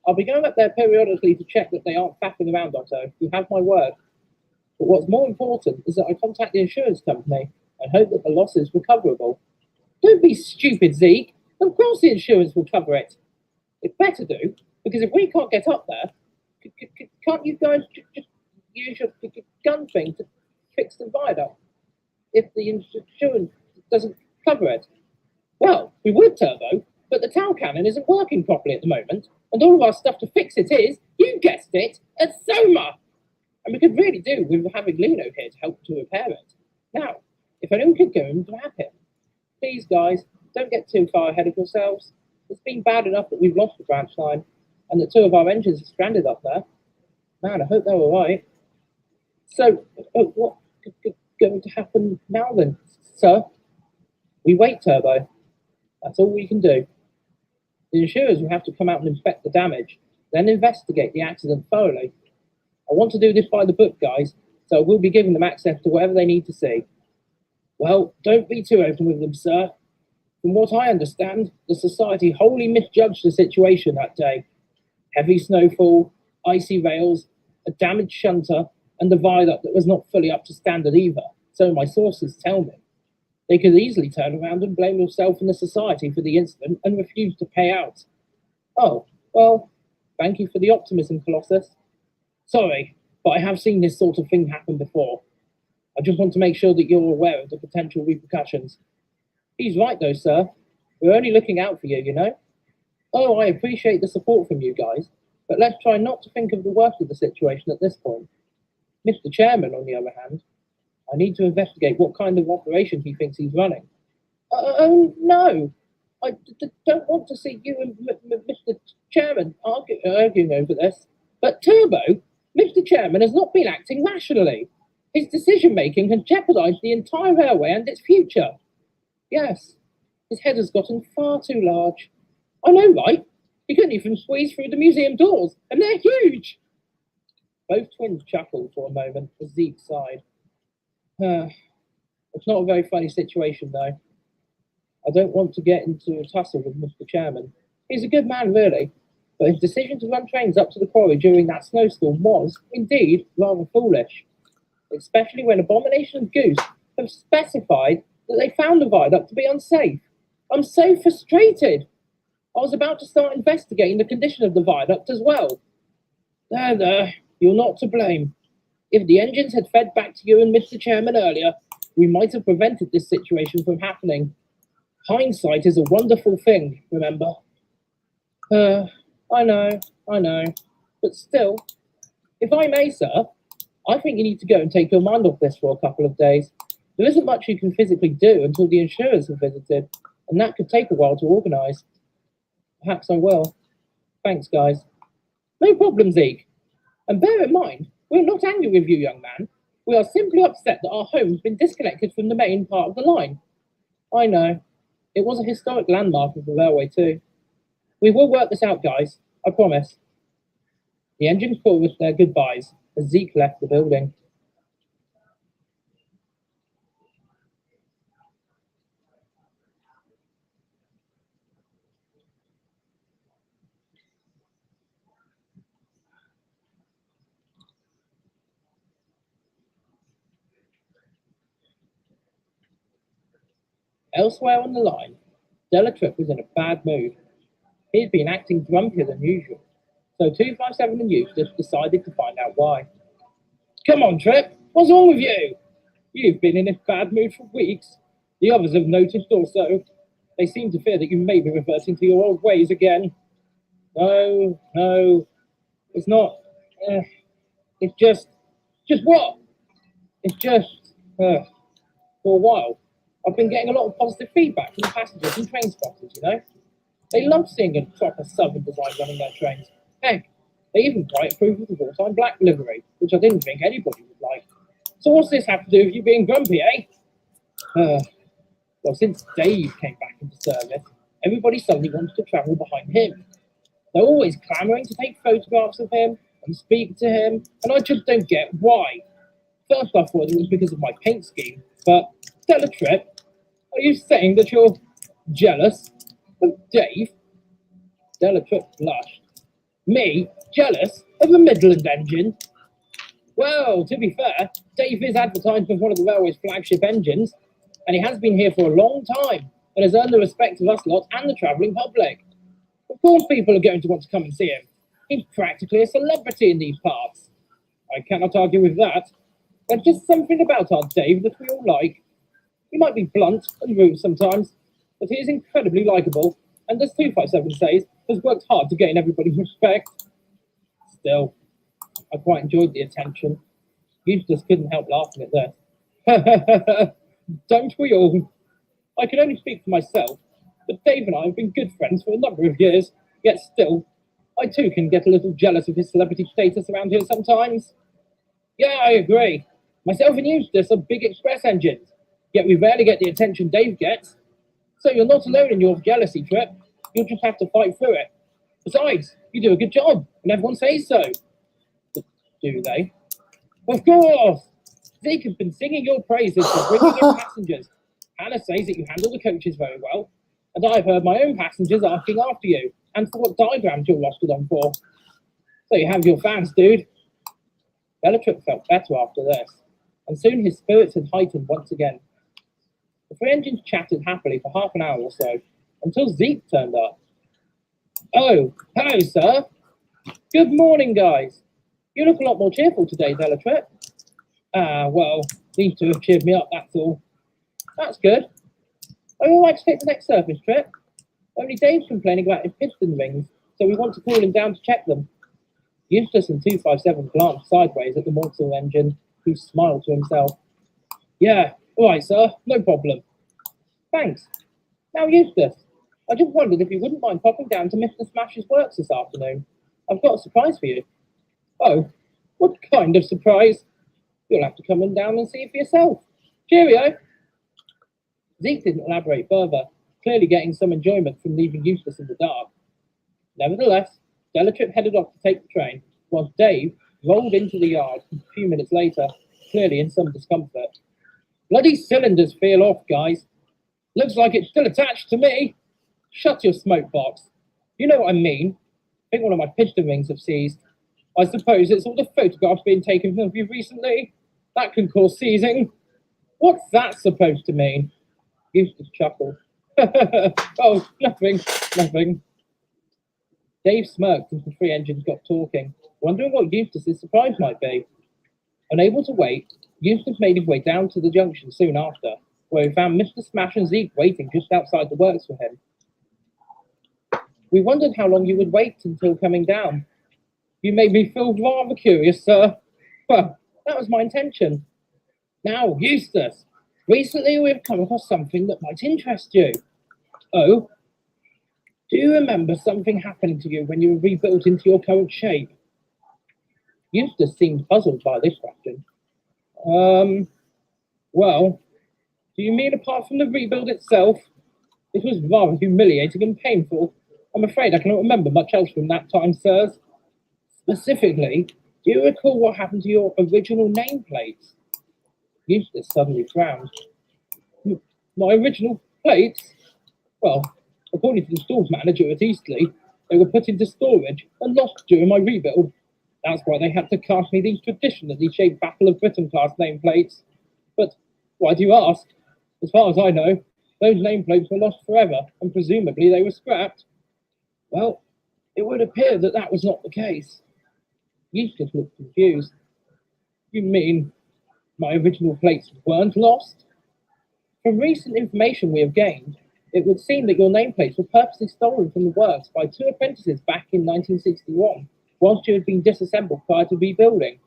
I'll be going up there periodically to check that they aren't faffing around, Otto. You have my word. But what's more important is that I contact the insurance company and hope that the loss is recoverable. Don't be stupid, Zeke. Of course the insurance will cover it. It better do, because if we can't get up there, can't you guys just use your gun thing to fix the viaduct if the insurance doesn't cover it? Well, we would, Turbo, but the tower cannon isn't working properly at the moment, and all of our stuff to fix it is, you guessed it, at Soma. And we could really do with having Lino here to help to repair it. Now, if anyone could go and grab him. Please, guys, don't get too far ahead of yourselves. It's been bad enough that we've lost the branch line, and that two of our engines are stranded up there. Man, I hope they're all right. So, what's going to happen now then, sir? We wait, Turbo. That's all we can do. The insurers will have to come out and inspect the damage, then investigate the accident thoroughly. I want to do this by the book, guys, so we'll be giving them access to whatever they need to see. Well, don't be too open with them, sir. From what I understand, the Society wholly misjudged the situation that day. Heavy snowfall, icy rails, a damaged shunter, and the viaduct that was not fully up to standard either, so my sources tell me. They could easily turn around and blame yourself and the Society for the incident and refuse to pay out. Oh, well, thank you for the optimism, Colossus. Sorry, but I have seen this sort of thing happen before. I just want to make sure that you're aware of the potential repercussions. He's right, though, sir. We're only looking out for you, you know? Oh, I appreciate the support from you guys, but let's try not to think of the worst of the situation at this point. Mr. Chairman, on the other hand, I need to investigate what kind of operation he thinks he's running. Oh, no. Don't want to see you and Mr. Chairman arguing over this. But Turbo, Mr. Chairman has not been acting rationally. His decision-making has jeopardized the entire railway and its future. Yes, his head has gotten far too large. I know, right? He couldn't even squeeze through the museum doors, and they're huge. Both twins chuckled for a moment as Zeke sighed. It's not a very funny situation, though. I don't want to get into a tussle with Mr. Chairman. He's a good man, really, but his decision to run trains up to the quarry during that snowstorm was, indeed, rather foolish, especially when Abomination and Goose have specified that they found the viaduct to be unsafe. I'm so frustrated. I was about to start investigating the condition of the viaduct as well. There, you're not to blame. If the engines had fed back to you and Mr. Chairman earlier, we might have prevented this situation from happening. Hindsight is a wonderful thing, remember? I know. But still, if I may, sir, I think you need to go and take your mind off this for a couple of days. There isn't much you can physically do until the insurers have visited, and that could take a while to organise. Perhaps I will. Thanks, guys. No problem, Zeke. And bear in mind, we're not angry with you, young man. We are simply upset that our home's been disconnected from the main part of the line. I know. It was a historic landmark of the railway, too. We will work this out, guys. I promise. The engine crew with their goodbyes as Zeke left the building. Elsewhere on the line, Delatrip was in a bad mood. He had been acting grumpier than usual, so 257 and Eustace decided to find out why. Come on, Trip, what's wrong with you? You've been in a bad mood for weeks. The others have noticed also. They seem to fear that you may be reverting to your old ways again. No, it's not. It's just what? It's just, for a while, I've been getting a lot of positive feedback from the passengers and train spotters, you know? They love seeing a proper Southern design running their trains. Heck, they even quite approve of the wartime black livery, which I didn't think anybody would like. So what's this have to do with you being grumpy, eh? Well, since Dave came back into service, everybody suddenly wants to travel behind him. They're always clamouring to take photographs of him and speak to him, and I just don't get why. First I thought it was because of my paint scheme, but Delatrip, are you saying that you're jealous of Dave? Delatrip blushed. Me? Jealous of the Midland engine? Well, to be fair, Dave is advertised as one of the railway's flagship engines, and he has been here for a long time and has earned the respect of us lot and the travelling public. Of course people are going to want to come and see him. He's practically a celebrity in these parts. I cannot argue with that. There's just something about our Dave that we all like. He might be blunt and rude sometimes, but he is incredibly likeable, and as 257 says, has worked hard to gain everybody's respect. Still, I quite enjoyed the attention. Eustace couldn't help laughing at this. Don't we all? I can only speak for myself, but Dave and I have been good friends for a number of years, yet still, I too can get a little jealous of his celebrity status around here sometimes. Yeah, I agree. Myself and Eustace are big express engines, yet we rarely get the attention Dave gets. So you're not alone in your jealousy, Trip. You'll just have to fight through it. Besides, you do a good job, and everyone says so. But do they? Of course! Zeke has been singing your praises for bringing in passengers. Hannah says that you handle the coaches very well, and I've heard my own passengers asking after you, and for what diagrams you're rostered on for. So you have your fans, dude. Bellatrix felt better after this, and soon his spirits had heightened once again. The three engines chatted happily for half an hour or so, until Zeke turned up. Oh, hello, sir. Good morning, guys. You look a lot more cheerful today, Bellatrix. Well, these two have cheered me up, that's all. That's good. Are you all right to take the next surface trip? Only Dave's complaining about his piston rings, so we want to call him down to check them. Eustace and 257 glanced sideways at the monster engine, who smiled to himself. Yeah, all right, sir, no problem. Thanks. Now, Eustace, I just wondered if you wouldn't mind popping down to Mr. Smash's works this afternoon. I've got a surprise for you. Oh, what kind of surprise? You'll have to come on down and see it for yourself. Cheerio. Zeke didn't elaborate further, clearly getting some enjoyment from leaving Eustace in the dark. Nevertheless, Bellatrix headed off to take the train, while Dave rolled into the yard a few minutes later, clearly in some discomfort. Bloody cylinders feel off, guys. Looks like it's still attached to me. Shut your smoke box. You know what I mean. I think one of my piston rings have seized. I suppose it's all the photographs being taken of you recently. That can cause seizing. What's that supposed to mean? Eustace chuckled. Oh, nothing. Dave smirked as the three engines got talking, wondering what Eustace's surprise might be. Unable to wait, Eustace made his way down to the junction soon after, where he found Mr. Smash and Zeke waiting just outside the works for him. We wondered how long you would wait until coming down. You made me feel rather curious, sir. Well, that was my intention. Now, Eustace, recently we have come across something that might interest you. Oh? Do you remember something happening to you when you were rebuilt into your current shape? Eustace seemed puzzled by this question. Well, do you mean apart from the rebuild itself? It was rather humiliating and painful. I'm afraid I cannot remember much else from that time, sirs. Specifically, do you recall what happened to your original nameplates? Eustace suddenly frowned. My original plates? Well, according to the stores manager at Eastleigh, they were put into storage and lost during my rebuild. That's why they had to cast me these traditionally shaped Battle of Britain class nameplates. But why do you ask? As far as I know, those nameplates were lost forever, and presumably they were scrapped. Well, it would appear that that was not the case. Eustace looked confused. You mean my original plates weren't lost? From recent information we have gained, it would seem that your nameplates were purposely stolen from the works by two apprentices back in 1961, whilst you had been disassembled prior to rebuilding.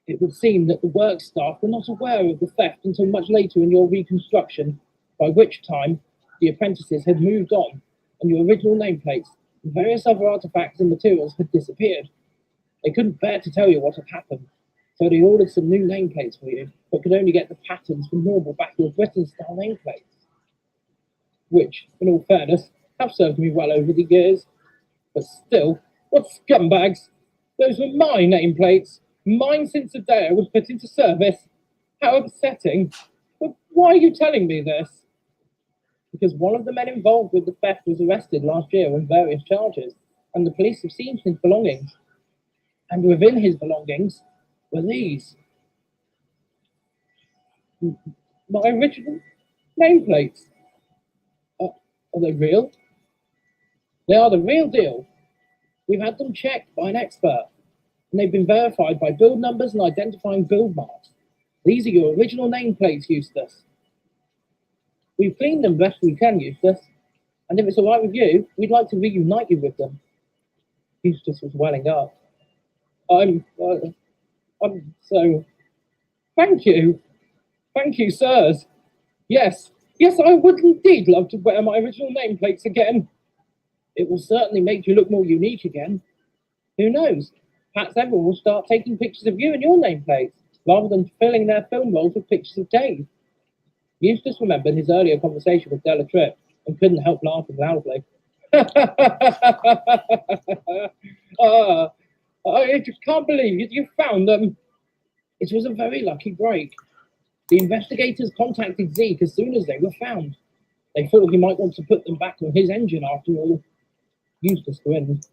It would seem that the works staff were not aware of the theft until much later in your reconstruction, by which time the apprentices had moved on, and your original nameplates and various other artifacts and materials had disappeared. They couldn't bear to tell you what had happened, so they ordered some new nameplates for you, but could only get the patterns from normal Battle of Britain-style nameplates. Which, in all fairness, have served me well over the years. But still, what scumbags! Those were my nameplates, mine since the day I was put into service. How upsetting! But why are you telling me this? Because one of the men involved with the theft was arrested last year on various charges, and the police have seized his belongings. And within his belongings were these. My original nameplates. Are they real? They are the real deal. We've had them checked by an expert, and they've been verified by build numbers and identifying build marks. These are your original nameplates, Eustace. We've cleaned them best we can, Eustace, and if it's all right with you, we'd like to reunite you with them. Eustace was welling up. I'm so... Thank you, sirs. Yes, I would indeed love to wear my original nameplates again. It will certainly make you look more unique again. Who knows? Perhaps everyone will start taking pictures of you and your nameplates, rather than filling their film rolls with pictures of Dave. Eustace remembered his earlier conversation with Bellatrix and couldn't help laughing loudly. I just can't believe you found them. It was a very lucky break. The investigators contacted Zeke as soon as they were found. They thought he might want to put them back on his engine after all. Eustace grinned.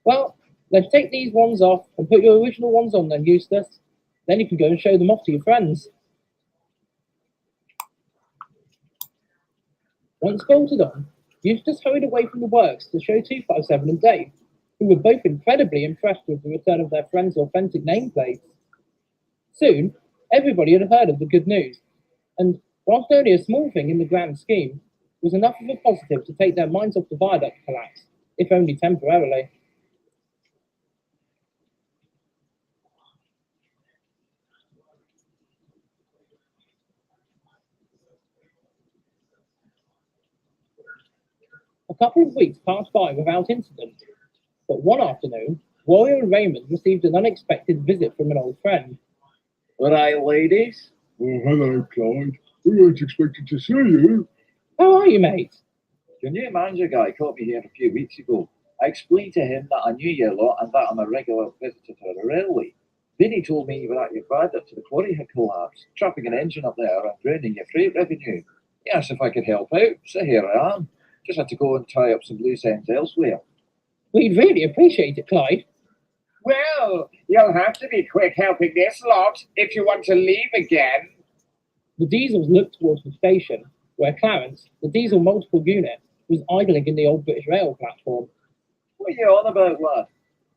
Well, let's take these ones off and put your original ones on then, Eustace. Then you can go and show them off to your friends. Once bolted on, Eustace hurried away from the works to show 257 and Dave, who were both incredibly impressed with the return of their friends' authentic nameplates. Soon, everybody had heard of the good news, and whilst only a small thing in the grand scheme, was enough of a positive to take their minds off the viaduct collapse, if only temporarily. A couple of weeks passed by without incident, but one afternoon, Warrior and Raymond received an unexpected visit from an old friend.
All right, ladies.
Oh, hello, Clyde. We weren't expecting to see you.
How are you, mate?
Your new manager guy caught me here a few weeks ago. I explained to him that I knew you a lot and that I'm a regular visitor to the railway. Then he told me you were at your viaduct to the quarry had collapsed, trapping an engine up there and draining your freight revenue. He asked if I could help out, so here I am. Just had to go and tie up some loose ends elsewhere.
We'd really appreciate it, Clyde.
Well, you'll have to be quick helping this lot if you want to leave again.
The diesels looked towards the station, where Clarence, the diesel multiple unit, was idling in the old British Rail platform.
What are you on about, lad?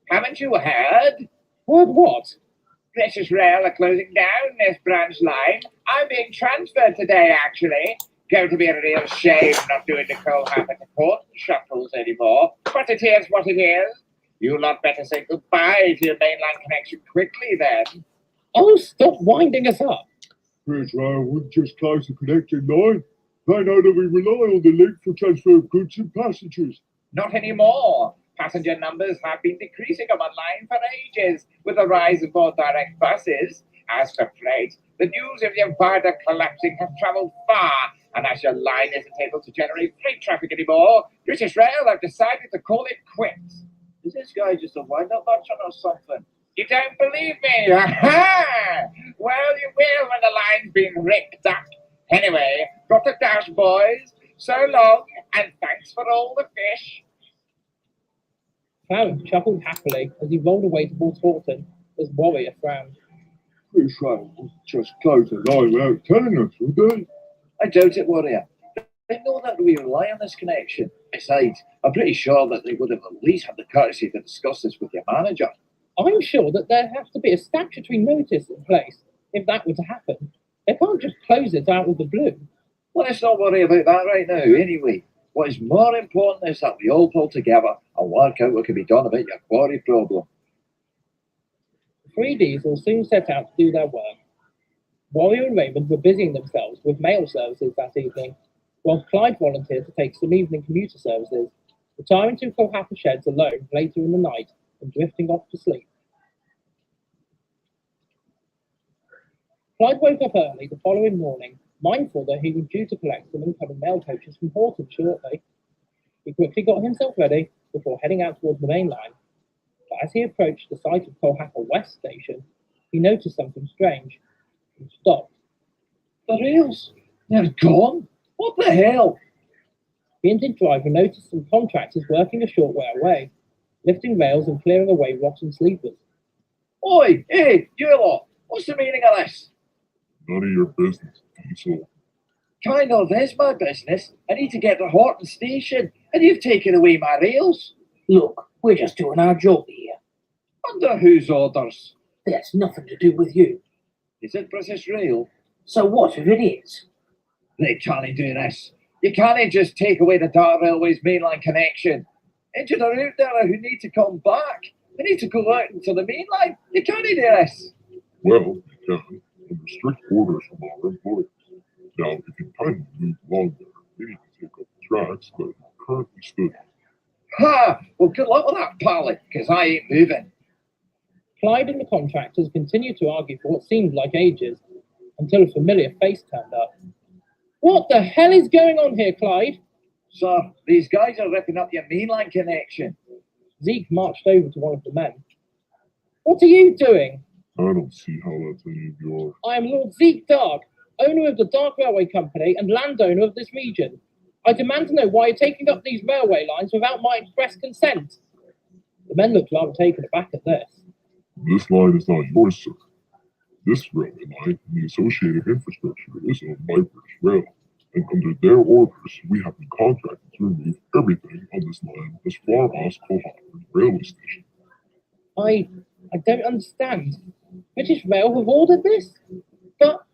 Haven't you heard?
Heard what?
British Rail are closing down this branch line. I'm being transferred today, actually. Going to be a real shame not doing the Coalhampton to Port shuttles anymore. But it is what it is. You lot better say goodbye to your mainline connection quickly then.
Oh, stop winding us up.
British Rail wouldn't just close the connecting line. They know that we rely on the link for transfer of goods and passengers.
Not anymore. Passenger numbers have been decreasing on the line for ages with the rise of more direct buses. As for freight, the news of the viaduct collapsing has travelled far, and as your line isn't able to generate freight traffic anymore, British Rail have decided to call it quits.
Is this guy just a wind-up merchant or something?
You don't believe me? Aha! Well, you will when the line's been ripped up. Anyway, got to dash, boys. So long, and thanks for all the fish.
Clarence chuckled happily as he rolled away towards Horton, as Warrior frowned.
British Rail wouldn't just close the line without telling us, would they?
I doubt it, Warrior. They know that we rely on this connection. Besides, I'm pretty sure that they would have at least had the courtesy to discuss this with your manager.
I'm sure that there has to be a statutory notice in place if that were to happen. They can't just close it out of the blue.
Let's not worry about that right now, anyway. What is more important is that we all pull together and work out what can be done about your quarry problem.
The three diesels soon set out to do their work. Warrior and Raymond were busying themselves with mail services that evening, while Clyde volunteered to take some evening commuter services, retiring to Coalhampton sheds alone later in the night and drifting off to sleep. Clyde woke up early the following morning, mindful that he was due to collect some incoming mail coaches from Horton shortly. He quickly got himself ready before heading out towards the main line, but as he approached the site of Coalhampton West Station, he noticed something strange and stopped.
The rails? They're gone? What the hell?
The engine driver noticed some contractors working a short way away, lifting rails and clearing away rotten sleepers.
Oi, hey, you lot! What's the meaning of this?
None of your business, Diesel.
Kind of is my business. I need to get to Horton Station, and you've taken away my rails.
Look, we're just doing our job here.
Under whose orders?
That's nothing to do with you.
Is it British Rail?
So what if it is?
They can't do this. You can't just take away the Dark Railway's mainline connection. Engines are out there who need to come back. They need to go out into the mainline. You can't do this.
Well, you can, under strict orders from our employees. Now, if you kindly move along there, we need to take up the tracks that are currently stood.
Ha! Well, good luck with that, Pally, because I ain't moving.
Clyde and the contractors continued to argue for what seemed like ages, until a familiar face turned up. What the hell is going on here, Clyde?
Sir, these guys are ripping up your mainline connection.
Zeke marched over to one of the men. What are you doing?
I don't see how that's any of your.
I am Lord Zeke Dark, owner of the Dark Railway Company and landowner of this region. I demand to know why you're taking up these railway lines without my express consent. The men looked rather taken aback at this.
This line is not yours, sir. This railway line and the associated infrastructure is owned by British Rail, and under their orders, we have been contracted to remove everything on this line as far as Cohopper railway station.
I don't understand. British Rail have ordered this? But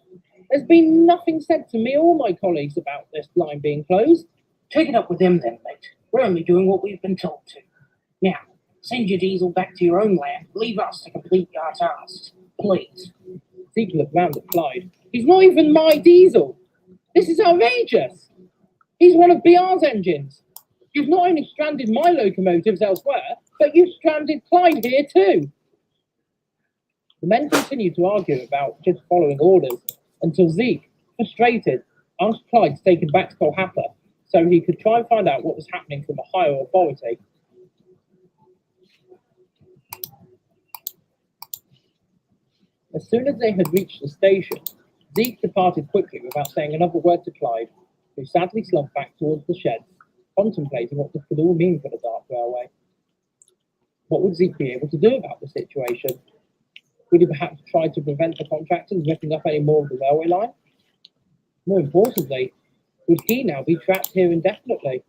there's been nothing said to me or my colleagues about this line being closed.
Take it up with them then, mate. We're only doing what we've been told to. Now, send your diesel back to your own land. Leave us to complete our tasks. Please.
Zeke looked round at Clyde. He's not even my diesel. This is outrageous. He's one of BR's engines. You've not only stranded my locomotives elsewhere, but you've stranded Clyde here too. The men continued to argue about just following orders until Zeke, frustrated, asked Clyde to take him back to Colhapper so he could try and find out what was happening from a higher authority. As soon as they had reached the station, Zeke departed quickly without saying another word to Clyde, who sadly slunk back towards the sheds, contemplating what this could all mean for the Dark Railway. What would Zeke be able to do about the situation? Would he perhaps try to prevent the contractors ripping up any more of the railway line? More importantly, would he now be trapped here indefinitely?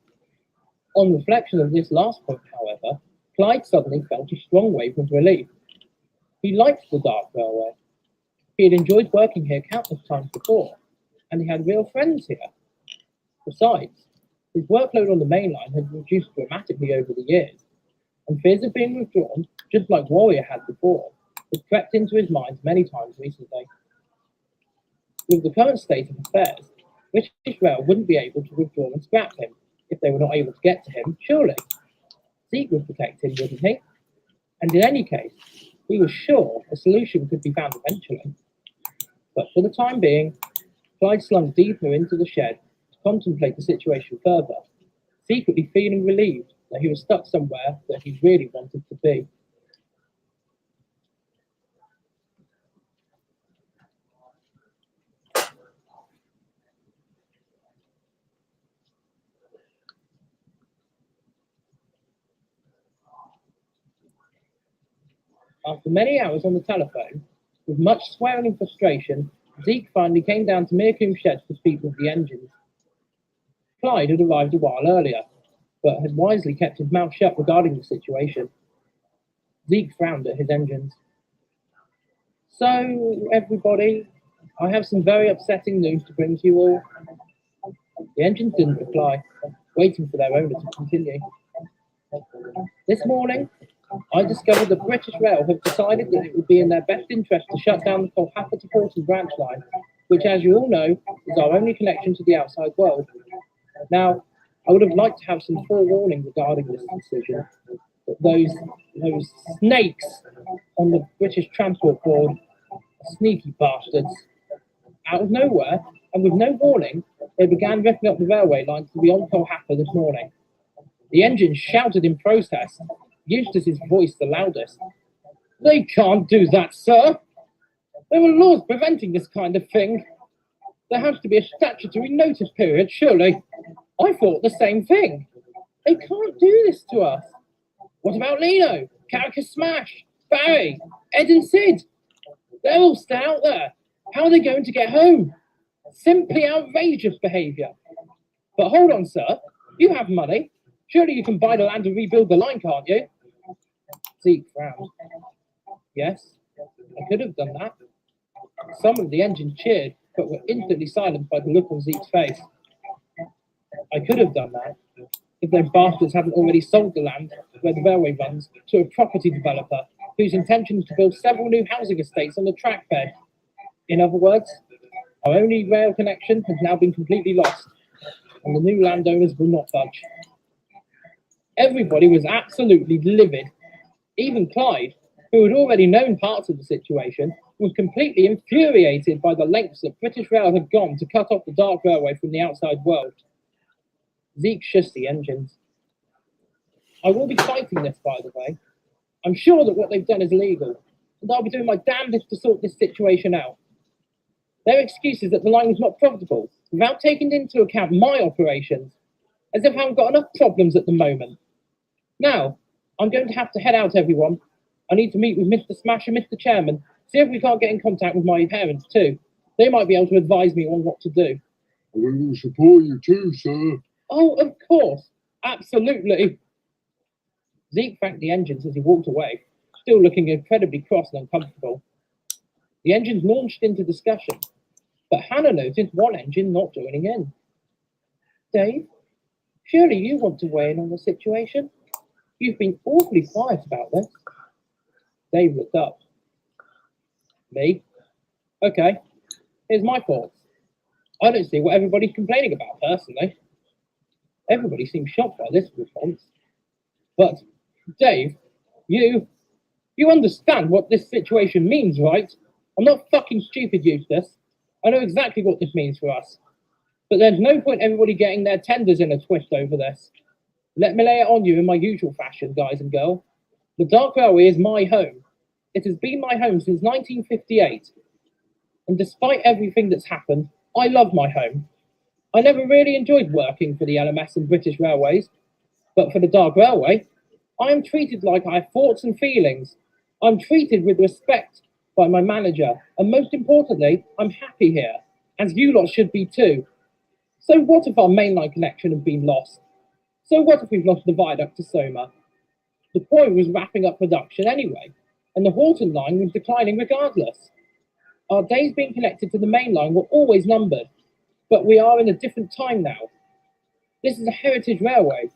On reflection of this last point, however, Clyde suddenly felt a strong wave of relief. He liked the Dark Railway. He had enjoyed working here countless times before, and he had real friends here. Besides, his workload on the main line had reduced dramatically over the years, and fears of being withdrawn, just like Warrior had before, had crept into his mind many times recently. With the current state of affairs, British Rail wouldn't be able to withdraw and scrap him if they were not able to get to him, surely. Zeke would protect him, wouldn't he? And in any case, he was sure a solution could be found eventually. But for the time being, Clyde slunk deeper into the shed to contemplate the situation further, secretly feeling relieved that he was stuck somewhere that he really wanted to be. After many hours on the telephone, with much swearing and frustration, Zeke finally came down to Meercombe Sheds to speak with the engines. Clyde had arrived a while earlier, but had wisely kept his mouth shut regarding the situation. Zeke frowned at his engines. So, everybody, I have some very upsetting news to bring to you all. The engines didn't reply, waiting for their owner to continue. This morning, I discovered that British Rail have decided that it would be in their best interest to shut down the Colhapper to Portsmouth branch line, which, as you all know, is our only connection to the outside world. Now, I would have liked to have some forewarning regarding this decision, but those snakes on the British Transport Board are sneaky bastards. Out of nowhere, and with no warning, they began ripping up the railway lines to beyond Colhapper this morning. The engines shouted in protest, Eustace's voice the loudest. They can't do that, sir. There are laws preventing this kind of thing. There has to be a statutory notice period, surely. I thought the same thing. They can't do this to us. What about Lino, Caracas Smash, Barry, Ed and Sid? They're all still out there. How are they going to get home? Simply outrageous behaviour. But hold on, sir. You have money. Surely you can buy the land and rebuild the line, can't you? Zeke frowned. Yes, I could have done that. Some of the engines cheered, but were instantly silenced by the look on Zeke's face. I could have done that if those bastards hadn't already sold the land where the railway runs to a property developer whose intention is to build several new housing estates on the track bed. In other words, our only rail connection has now been completely lost, and the new landowners will not budge. Everybody was absolutely livid. Even Clyde, who had already known parts of the situation, was completely infuriated by the lengths that British Rail had gone to cut off the Dark Railway from the outside world. Zeke shushed the engines. I will be fighting this, by the way. I'm sure that what they've done is legal, and I'll be doing my damnedest to sort this situation out. Their excuse is that the line is not profitable, without taking into account my operations, as if I haven't got enough problems at the moment. Now, I'm going to have to head out, everyone. I need to meet with Mr. Smash and Mr. Chairman, see if we can't get in contact with my parents too. They might be able to advise me on what to do.
We will support you too, sir.
Oh, of course. Absolutely. Zeke thanked the engines as he walked away, still looking incredibly cross and uncomfortable. The engines launched into discussion, but Hannah noticed one engine not joining in. Dave, surely you want to weigh in on the situation? You've been awfully quiet about this. Dave looked up. Me? Okay, here's my thoughts. I don't see what everybody's complaining about, personally. Everybody seems shocked by this response. But, Dave, you understand what this situation means, right? I'm not fucking stupid, Eustace. I know exactly what this means for us. But there's no point everybody getting their tenders in a twist over this. Let me lay it on you in my usual fashion, guys and girl. The Dark Railway is my home. It has been my home since 1958. And despite everything that's happened, I love my home. I never really enjoyed working for the LMS and British Railways, but for the Dark Railway, I am treated like I have thoughts and feelings. I'm treated with respect by my manager, and most importantly, I'm happy here, as you lot should be too. So what if our mainline connection had been lost? So what if we've lost the viaduct to Soma? The point was wrapping up production anyway, and the Horton line was declining regardless. Our days being connected to the main line were always numbered, but we are in a different time now. This is a heritage railway.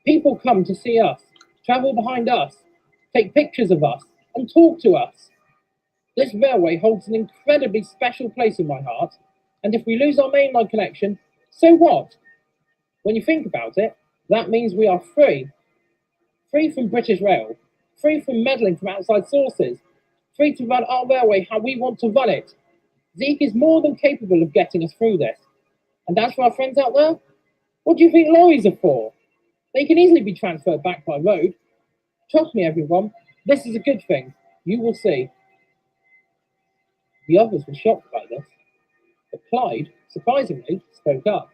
People come to see us, travel behind us, take pictures of us, and talk to us. This railway holds an incredibly special place in my heart, and if we lose our mainline connection, so what? When you think about it, that means we are free. Free from British Rail, free from meddling from outside sources, free to run our railway how we want to run it. Zeke is more than capable of getting us through this. And as for our friends out there, what do you think lorries are for? They can easily be transferred back by road. Trust me, everyone, this is a good thing. You will see. The others were shocked by this, but Clyde, surprisingly, spoke up.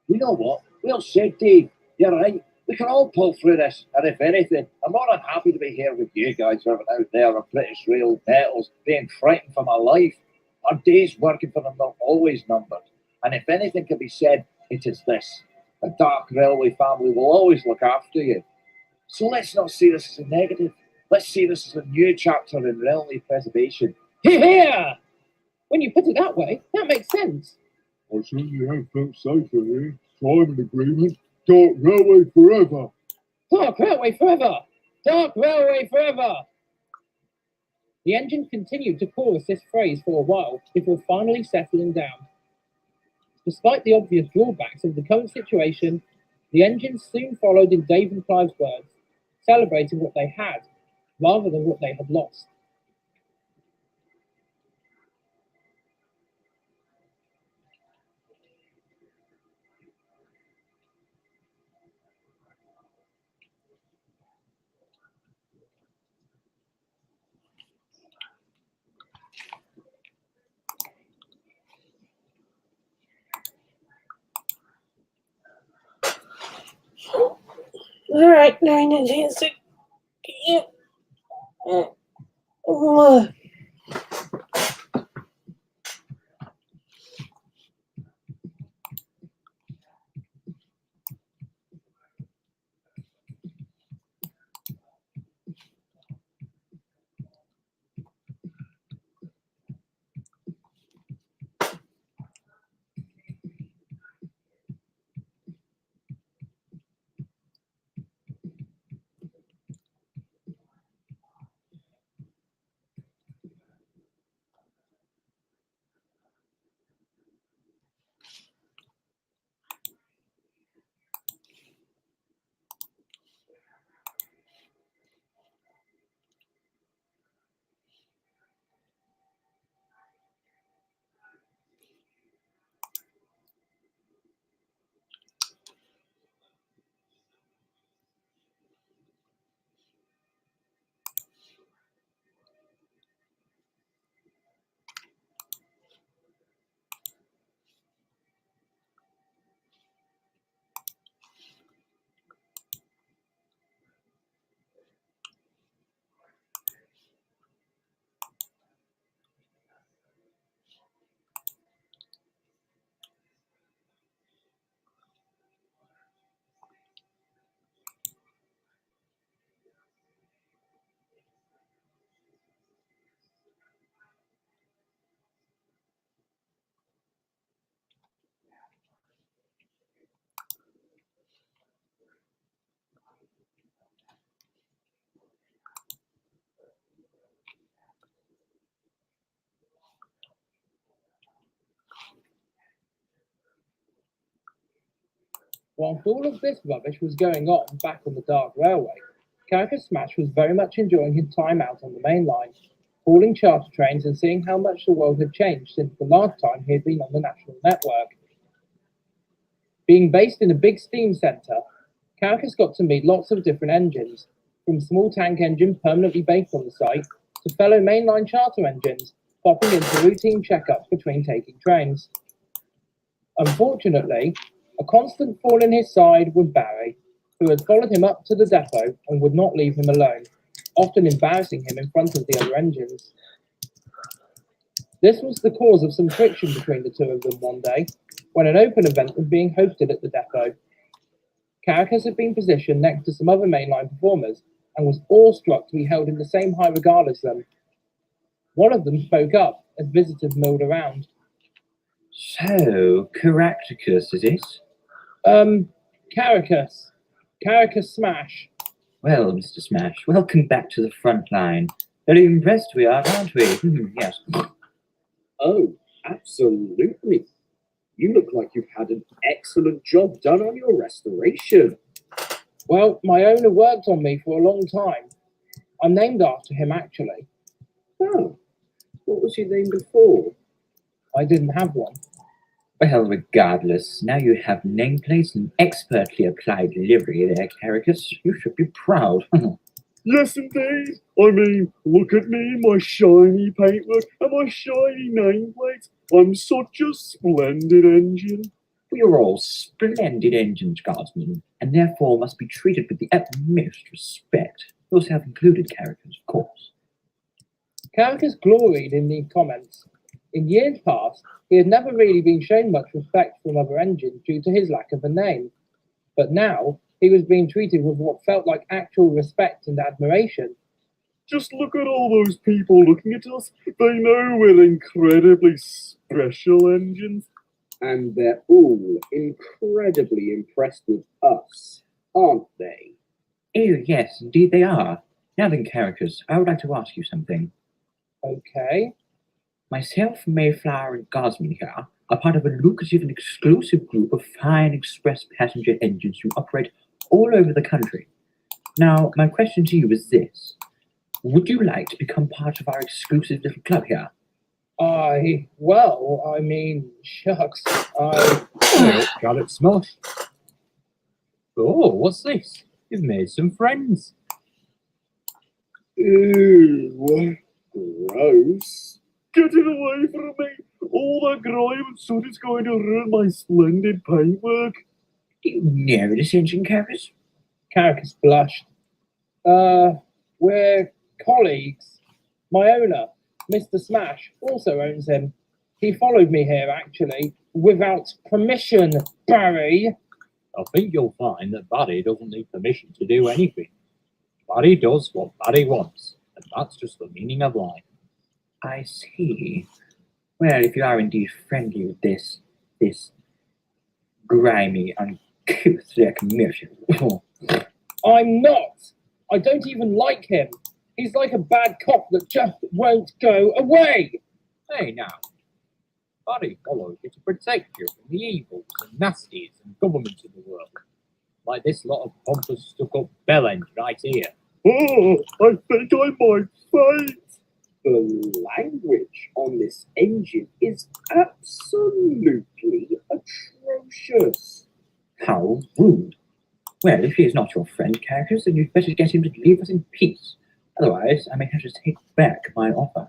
You know what? Well said, Dave. You're right. We can all pull through this, and if anything, I'm more than happy to be here with you guys out there on British Rail metals, being frightened for my life. Our days working for them are always numbered, and if anything can be said, it is this. The Dark Railway family will always look after you. So let's not see this as a negative. Let's see this as a new chapter in railway preservation.
Here! When you put it that way, that makes sense.
I certainly have felt safer here. So I'm in agreement. Dark Railway forever.
Dark Railway forever! Dark Railway forever! The engine continued to chorus this phrase for a while before finally settling down. Despite the obvious drawbacks of the current situation, the engines soon followed in Dave and Clive's words, celebrating what they had rather than what they had lost.
All right, now I need a chance to.
Whilst all of this rubbish was going on back on the Dark Railway, Caracas Smash was very much enjoying his time out on the main line, hauling charter trains and seeing how much the world had changed since the last time he had been on the national network. Being based in a big steam centre, Caracas got to meet lots of different engines, from small tank engine permanently based on the site to fellow mainline charter engines, popping into routine checkups between taking trains. Unfortunately, a constant thorn in his side was Barry, who had followed him up to the depot and would not leave him alone, often embarrassing him in front of the other engines. This was the cause of some friction between the two of them one day, when an open event was being hosted at the depot. Caracas had been positioned next to some other mainline performers and was awestruck to be held in the same high regard as them. One of them spoke up as visitors milled around.
So, Caractacus, is it?
Caracas. Caracas Smash.
Well, Mr. Smash, welcome back to the front line. Very impressed we are, aren't we? Yes.
Oh, absolutely. You look like you've had an excellent job done on your restoration.
Well, my owner worked on me for a long time. I'm named after him, actually.
Oh, what was your name before?
I didn't have one.
Well, regardless, now you have nameplates and expertly applied livery there, Caracas. You should be proud.
Yes, indeed. I mean, look at me, my shiny paintwork and my shiny nameplate. I'm such a splendid engine.
We are all splendid engines, Guardsmen, and therefore must be treated with the utmost respect. Yourself included, Caracas, of course.
Caracas gloried in these comments. In years past, he had never really been shown much respect from other engines due to his lack of a name. But now, he was being treated with what felt like actual respect and admiration.
Just look at all those people looking at us. They know we're incredibly special engines. And they're all incredibly impressed with us, aren't they?
Oh, yes, indeed they are. Now then, Caracas, I would like to ask you something.
Okay.
Myself, Mayflower, and Guardsman here are part of a lucrative and exclusive group of fine express passenger engines who operate all over the country. Now, my question to you is this. Would you like to become part of our exclusive little club here?
Well, I mean, shucks,
Got it, Smosh. Oh, what's this? You've made some friends.
Ew, gross. Get it away from me. All that grime and soot is going to ruin my splendid paintwork.
Do you know this engine, Caracas?
Caracas blushed. We're colleagues. My owner, Mr. Smash, also owns him. He followed me here, actually, without permission, Barry.
I think you'll find that Barry doesn't need permission to do anything. Barry does what Barry wants, and that's just the meaning of life.
I see. Well, if you are indeed friendly with this grimy, uncouth locomotive.
I'm not. I don't even like him. He's like a bad cop that just won't go away.
Hey now, Barry follows you to protect you from the evils and nasties and governments of the world. Like this lot of pompous stuck-up bellend right here.
Oh, I think I might faint. The language on this engine is absolutely atrocious.
How rude. Well, if he is not your friend, Caracas, then you'd better get him to leave us in peace. Otherwise, I may have to take back my offer.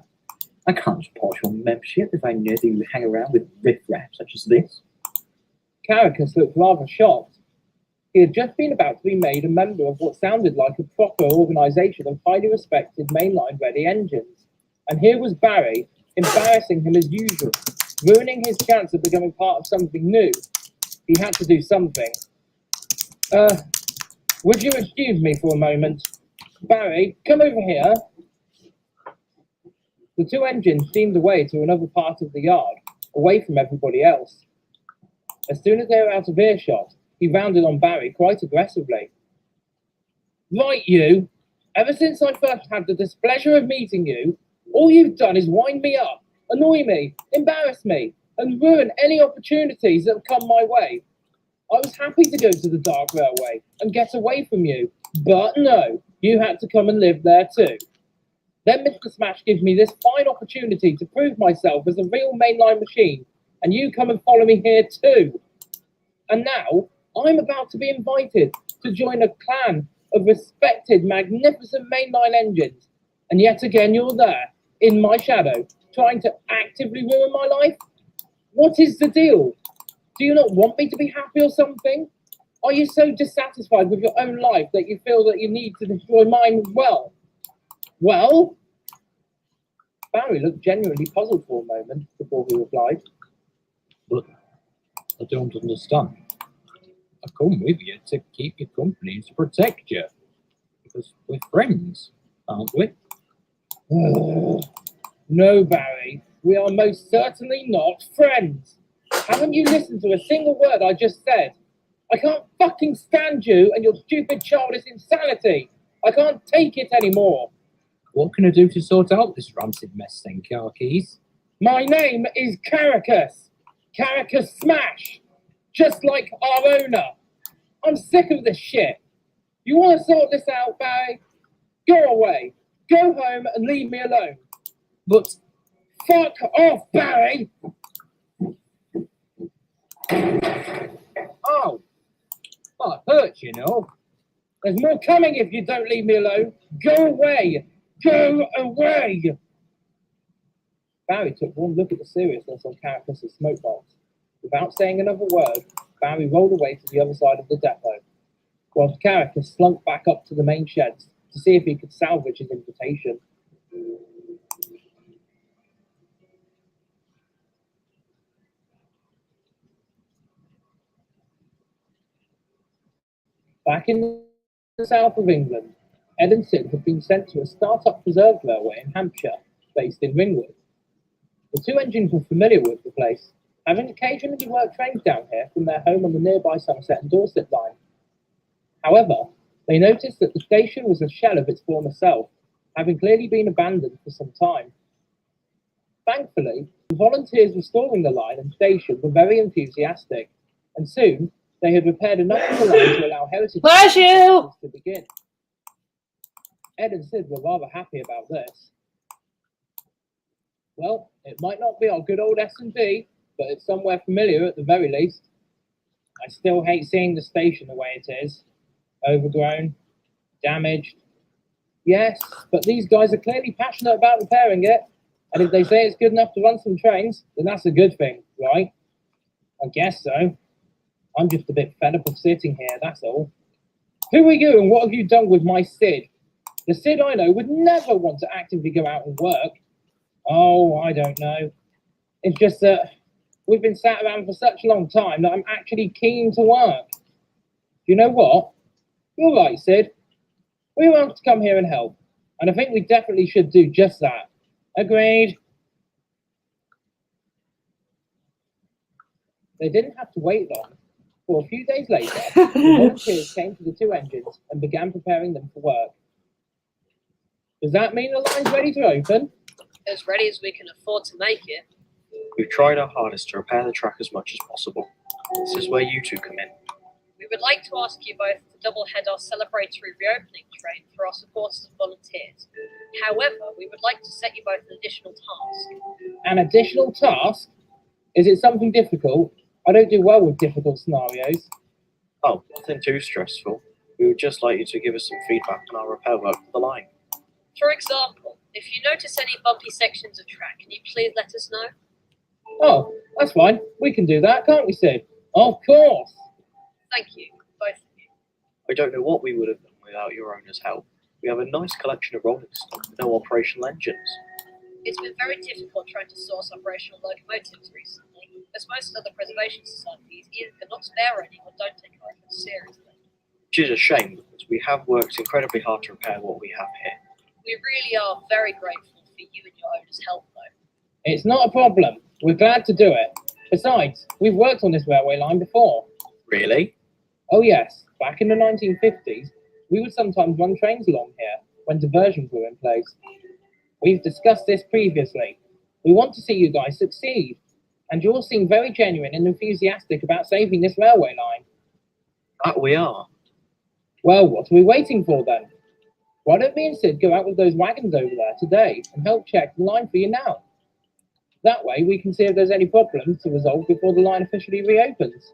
I can't support your membership if I know that you hang around with riffraff such as this.
Caracas looked rather shocked. He had just been about to be made a member of what sounded like a proper organisation of highly respected mainline-ready engines. And here was Barry, embarrassing him as usual, ruining his chance of becoming part of something new. He had to do something. Would you excuse me for a moment? Barry, come over here. The two engines steamed away to another part of the yard, away from everybody else. As soon as they were out of earshot, he rounded on Barry quite aggressively. Right, you! Ever since I first had the displeasure of meeting you, all you've done is wind me up, annoy me, embarrass me, and ruin any opportunities that have come my way. I was happy to go to the Dark Railway and get away from you, but no, you had to come and live there too. Then Mr. Smash gives me this fine opportunity to prove myself as a real mainline machine, and you come and follow me here too. And now, I'm about to be invited to join a clan of respected, magnificent mainline engines, and yet again you're there, in my shadow, trying to actively ruin my life? What is the deal? Do you not want me to be happy or something? Are you so dissatisfied with your own life that you feel that you need to destroy mine as well? Well? Barry looked genuinely puzzled for a moment before he replied.
But I don't understand. I come with you to keep you company and to protect you. Because we're friends, aren't we?
No, Barry, we are most certainly not friends. Haven't you listened to a single word I just said? I can't fucking stand you and your stupid childish insanity. I can't take it anymore.
What can I do to sort out this rancid mess then, Car Keys?
My name is Caracus. Caracus Smash. Just like our owner. I'm sick of this shit. You want to sort this out, Barry? Go away. Go home and leave me alone.
But
fuck off, Barry!
Oh, that hurts, you know.
There's more coming if you don't leave me alone. Go away! Go away! Barry took one look at the seriousness on Caracus's smoke box. Without saying another word, Barry rolled away to the other side of the depot, while Caracus slunk back up to the main sheds to see if he could salvage his invitation. Back in the south of England, Ed and Sid had been sent to a start-up preserve railway in Hampshire, based in Ringwood. The two engines were familiar with the place, having occasionally worked trains down here from their home on the nearby Somerset and Dorset line. However, they noticed that the station was a shell of its former self, having clearly been abandoned for some time. Thankfully, the volunteers restoring the line and station were very enthusiastic, and soon they had repaired enough of the line to allow heritage
Bless you!
to begin. Ed and Sid were rather happy about this. Well, it might not be our good old S&D, but it's somewhere familiar at the very least. I still hate seeing the station the way it is. Overgrown, damaged. Yes, but these guys are clearly passionate about repairing it, and if they say it's good enough to run some trains, then that's a good thing, right? I guess so. I'm just a bit fed up of sitting here, that's all. Who are you and what have you done with my Sid? The Sid I know would never want to actively go out and work. Oh, I don't know. It's just that we've been sat around for such a long time that I'm actually keen to work. You know what? You're right, Sid. We want to come here and help, and I think we definitely should do just that. Agreed. They didn't have to wait long. For a few days later, the volunteers came to the two engines and began preparing them for work. Does that mean the line's ready to open?
As ready as we can afford to make it.
We've tried our hardest to repair the track as much as possible. This is where you two come in.
We would like to ask you both to double head our celebratory reopening train for our supporters and volunteers. However, we would like to set you both an additional task.
An additional task? Is it something difficult? I don't do well with difficult scenarios.
Oh, nothing too stressful. We would just like you to give us some feedback on our repair work for the line.
For example, if you notice any bumpy sections of track, can you please let us know?
Oh, that's fine. We can do that, can't we, Sid? Of course.
Thank you, both of you.
I don't know what we would have done without your owner's help. We have a nice collection of rolling stock with no operational engines.
It's been very difficult trying to source operational locomotives recently, as most other preservation societies either cannot spare any or don't take our efforts seriously.
Which is a shame because we have worked incredibly hard to repair what we have here.
We really are very grateful for you and your owner's help, though.
It's not a problem. We're glad to do it. Besides, we've worked on this railway line before.
Really?
Oh yes, back in the 1950s, we would sometimes run trains along here when diversions were in place. We've discussed this previously. We want to see you guys succeed, and you all seem very genuine and enthusiastic about saving this railway line.
That we are.
Well, what are we waiting for then? Why don't me and Sid go out with those wagons over there today and help check the line for you now? That way we can see if there's any problems to resolve before the line officially reopens.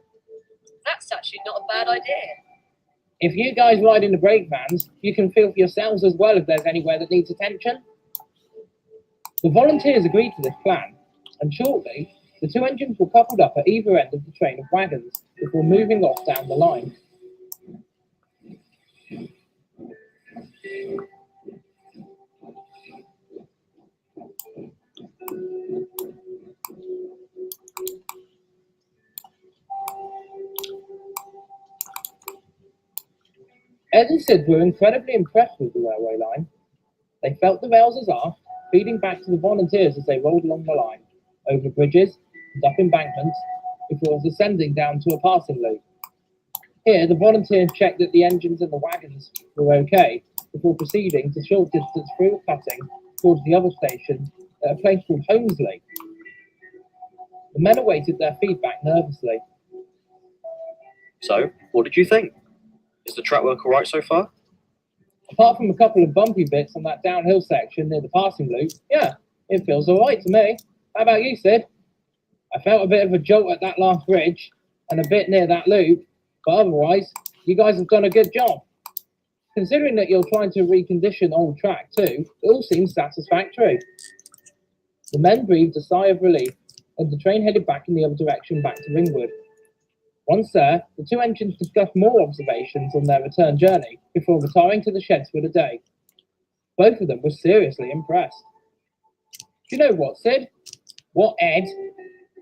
That's actually not a bad idea.
If you guys ride in the brake vans, you can feel for yourselves as well if there's anywhere that needs attention. The volunteers agreed to this plan, and shortly, the two engines were coupled up at either end of the train of wagons before moving off down the line. Ed and Sid were incredibly impressed with the railway line. They felt the rails as aft, feeding back to the volunteers as they rolled along the line, over bridges and up embankments, before ascending down to a passing loop. Here, the volunteers checked that the engines and the wagons were okay, before proceeding to short distance through a cutting towards the other station at a place called Holmesley. The men awaited their feedback nervously.
So, what did you think? Is the track work alright so far?
Apart from a couple of bumpy bits on that downhill section near the passing loop, yeah, it feels alright to me. How about you, Sid? I felt a bit of a jolt at that last bridge, and a bit near that loop, but otherwise, you guys have done a good job. Considering that you're trying to recondition old track too, it all seems satisfactory. The men breathed a sigh of relief, and the train headed back in the other direction back to Ringwood. Once there, the two engines discussed more observations on their return journey before retiring to the sheds for the day. Both of them were seriously impressed. Do you know what, Sid? What, Ed?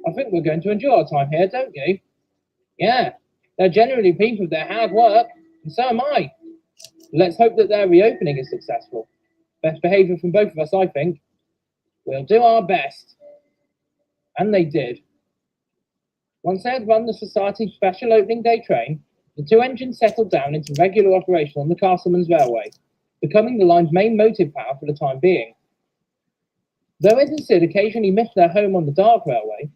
I think we're going to enjoy our time here, don't you? Yeah, they're generally people of their hard work, and so am I. Let's hope that their reopening is successful. Best behaviour from both of us, I think. We'll do our best. And they did. Once they had run the Society's special opening day train, the two engines settled down into regular operation on the Castleman's Railway, becoming the line's main motive power for the time being. Though Ed and Sid occasionally missed their home on the Dark Railway,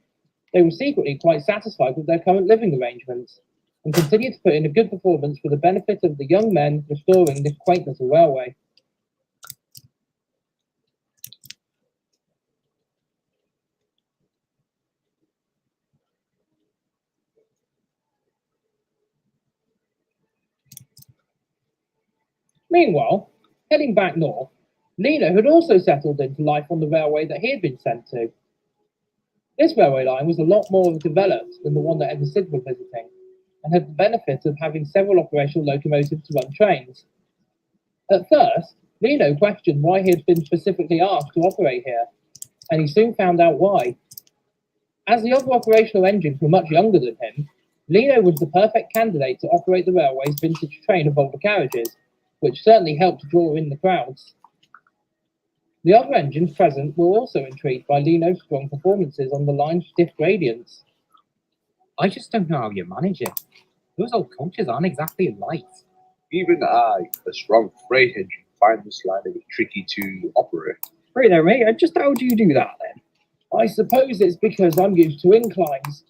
they were secretly quite satisfied with their current living arrangements, and continued to put in a good performance for the benefit of the young men restoring this quaint little railway. Meanwhile, heading back north, Lino had also settled into life on the railway that he had been sent to. This railway line was a lot more developed than the one that Ed and Sid were visiting, and had the benefit of having several operational locomotives to run trains. At first, Lino questioned why he had been specifically asked to operate here, and he soon found out why. As the other operational engines were much younger than him, Lino was the perfect candidate to operate the railway's vintage train of older carriages, which certainly helped to draw in the crowds. The other engines present were also intrigued by Lino's strong performances on the line's stiff gradients.
I just don't know how you manage it. Those old coaches aren't exactly light.
Even I, a strong freight engine, find this line a bit tricky to operate.
Right there, mate. Just how do you do that then?
I suppose it's because I'm used to inclines.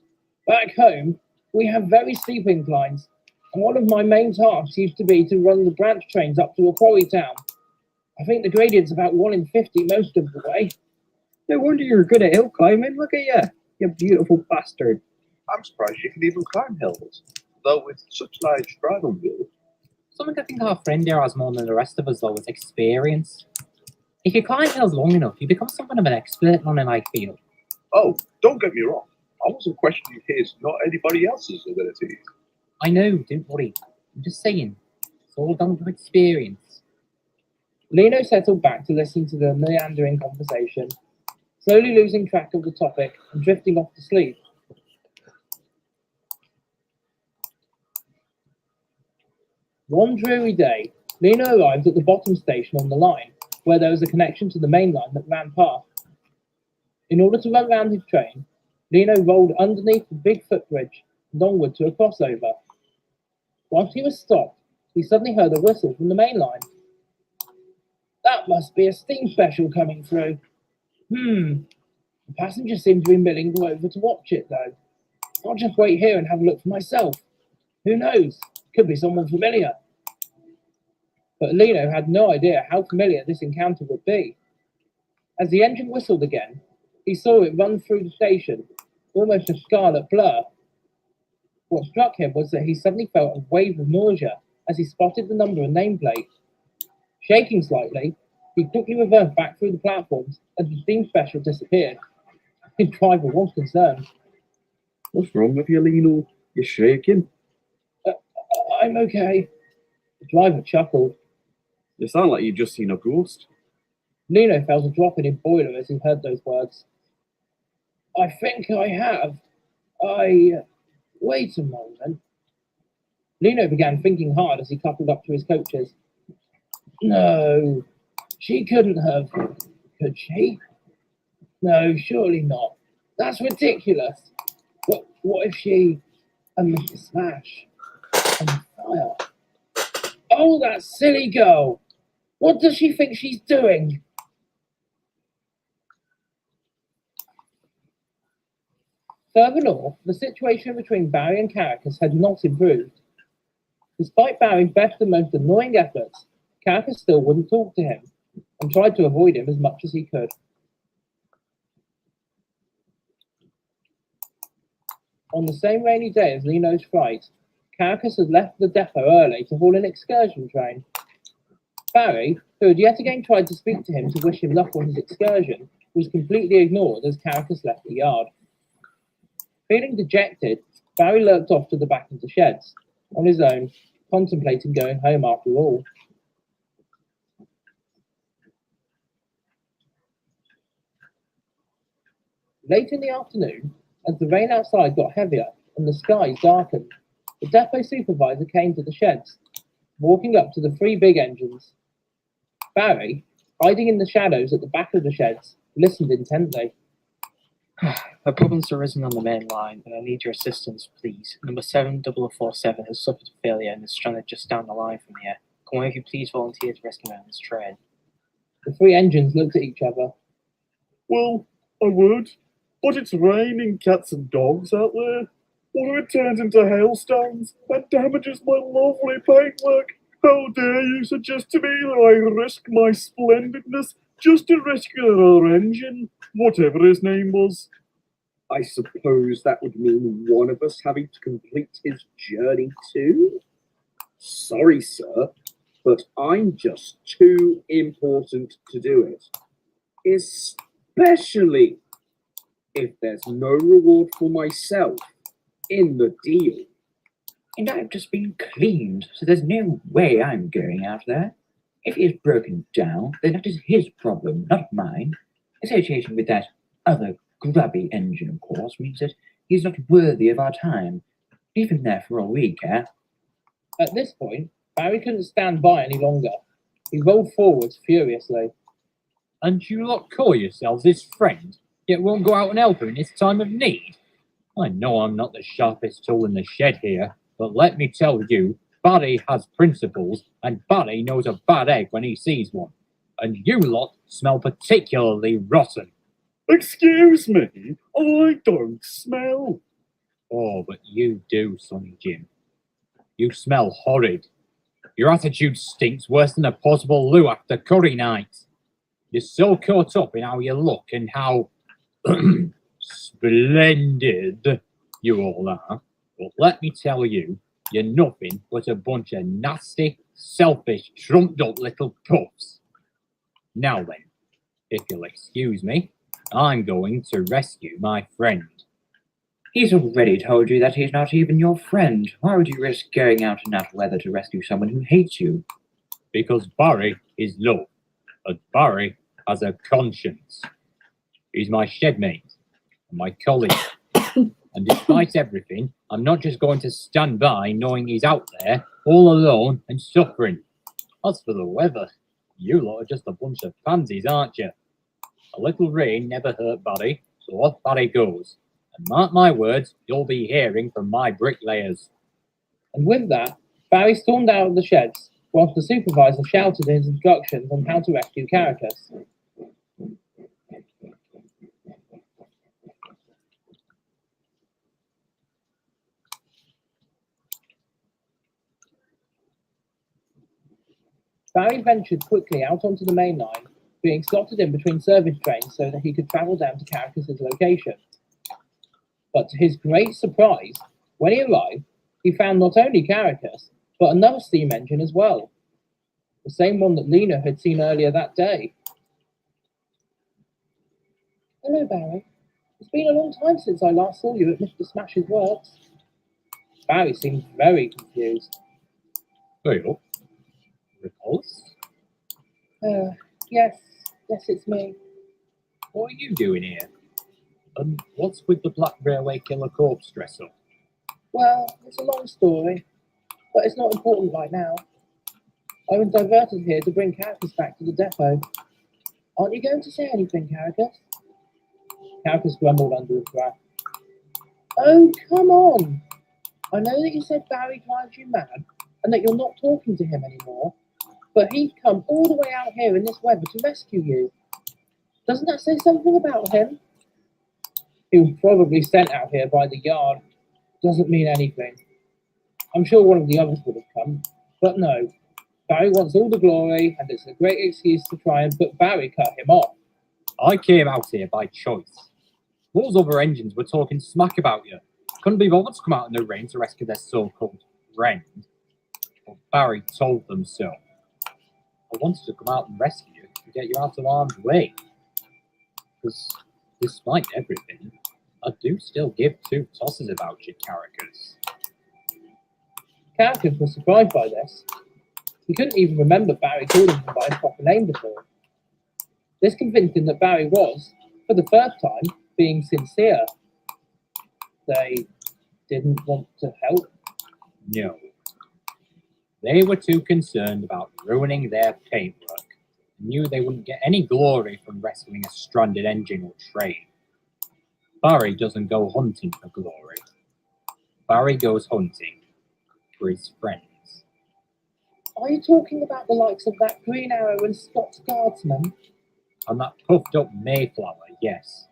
Back home, we have very steep inclines, and one of my main tasks used to be to run the branch trains up to a quarry town. I think the gradient's about 1 in 50 most of the way.
No wonder you're good at hill climbing. Look at you, you beautiful bastard.
I'm surprised you can even climb hills, though with such large driving wheels.
Something I think our friend here has more than the rest of us, though, is experience. If you climb hills long enough, you become somewhat of an expert on an I feel.
Oh, don't get me wrong. I wasn't questioning his, not anybody else's abilities.
I know, don't worry. I'm just saying, it's all down to experience.
Lino settled back to listen to the meandering conversation, slowly losing track of the topic and drifting off to sleep. One dreary day, Lino arrived at the bottom station on the line, where there was a connection to the main line that ran past. In order to run round his train, Lino rolled underneath the big footbridge and onward to a crossover. Once he was stopped, he suddenly heard a whistle from the main line. That must be a steam special coming through. The passengers seem to be milling over to watch it, though. I'll just wait here and have a look for myself. Who knows? Could be someone familiar. But Lino had no idea how familiar this encounter would be. As the engine whistled again, he saw it run through the station, almost a scarlet blur. What struck him was that he suddenly felt a wave of nausea as he spotted the number and nameplate. Shaking slightly, he quickly reversed back through the platforms as the steam special disappeared. His driver was concerned.
What's wrong with you, Lino? You're shaking.
I'm okay. The driver chuckled.
You sound like you've just seen a ghost.
Lino felt a drop in his boiler as he heard those words. I think I have. Wait a moment. Lino began thinking hard as he coupled up to his coaches. No, she couldn't have. Could she? No, surely not. That's ridiculous. But what if she and Mr. Smash and Fire? Oh, that silly girl! What does she think she's doing? Further north, the situation between Barry and Caracas had not improved. Despite Barry's best and most annoying efforts, Caracas still wouldn't talk to him and tried to avoid him as much as he could. On the same rainy day as Lino's flight, Caracas had left the depot early to haul an excursion train. Barry, who had yet again tried to speak to him to wish him luck on his excursion, was completely ignored as Caracas left the yard. Feeling dejected, Barry lurked off to the back of the sheds, on his own, contemplating going home after all. Late in the afternoon, as the rain outside got heavier and the skies darkened, the depot supervisor came to the sheds, walking up to the three big engines. Barry, hiding in the shadows at the back of the sheds, listened intently.
A problem's arisen on the main line, and I need your assistance, please. Number 7047 has suffered a failure and is stranded just down the line from here. Can one of you please volunteer to rescue me on this train?
The three engines looked at each other.
Well, I would, but it's raining cats and dogs out there. What if it turns into hailstones and damages my lovely paintwork? How dare you suggest to me that I risk my splendidness just to rescue that other engine, whatever his name was?
I suppose that would mean one of us having to complete his journey too? Sorry, sir, but I'm just too important to do it. Especially if there's no reward for myself in the deal.
And I've just been cleaned, so there's no way I'm going out there. If he is broken down, then that is his problem, not mine. Association with that other grubby engine, of course, means that he's not worthy of our time. Leave him there for all we care.
At this point, Barry couldn't stand by any longer. He rolled forwards furiously.
And you lot call yourselves his friend, yet won't go out and help him in his time of need? I know I'm not the sharpest tool in the shed here, but let me tell you, Barry has principles, and Barry knows a bad egg when he sees one. And you lot smell particularly rotten.
Excuse me, I don't smell.
Oh, but you do, Sonny Jim. You smell horrid. Your attitude stinks worse than a possible loo after curry night. You're so caught up in how you look and how splendid you all are. But let me tell you, you're nothing but a bunch of nasty, selfish, trumped-up little puffs. Now then, if you'll excuse me, I'm going to rescue my friend.
He's already told you that he's not even your friend. Why would you risk going out in that weather to rescue someone who hates you?
Because Barry is love, and Barry has a conscience. He's my shedmate and my colleague. And despite everything, I'm not just going to stand by knowing he's out there, all alone and suffering. As for the weather, you lot are just a bunch of pansies, aren't you? A little rain never hurt Barry, so off Barry goes. And mark my words, you'll be hearing from my bricklayers.
And with that, Barry stormed out of the sheds, whilst the supervisor shouted his instructions on how to rescue Caracas. Barry ventured quickly out onto the main line, being slotted in between service trains so that he could travel down to Caracas' location. But to his great surprise, when he arrived, he found not only Caracas, but another steam engine as well. The same one that Lena had seen earlier that day. Hello, Barry. It's been a long time since I last saw you at Mr. Smash's works. Barry seemed very confused.
Hey up. Repulse?
Yes, it's me.
What are you doing here? And what's with the Black Railway Killer corpse dress up?
Well, it's a long story, but it's not important right now. I was diverted here to bring Caracas back to the depot. Aren't you going to say anything, Caracas? Caracas grumbled under his breath. Oh, come on! I know that you said Barry drives you mad, and that you're not talking to him anymore, but he'd come all the way out here in this weather to rescue you. Doesn't that say something about him? He was probably sent out here by the yard. Doesn't mean anything. I'm sure one of the others would have come, but no. Barry wants all the glory, and it's a great excuse to try and put Barry cut him off.
I came out here by choice. Those other engines were talking smack about you. Couldn't be bothered to come out in the rain to rescue their so-called friend. But Barry told them so. I wanted to come out and rescue you to get you out of harm's way. Because, despite everything, I do still give two tosses about you, Caracas.
Caracas was surprised by this. He couldn't even remember Barry calling him by his proper name before. This convinced him that Barry was, for the first time, being sincere. They didn't want to help?
No. They were too concerned about ruining their paintwork and knew they wouldn't get any glory from rescuing a stranded engine or train. Barry doesn't go hunting for glory. Barry goes hunting for his friends.
Are you talking about the likes of that Green Arrow and Scott's Guardsman?
And that puffed up Mayflower, yes.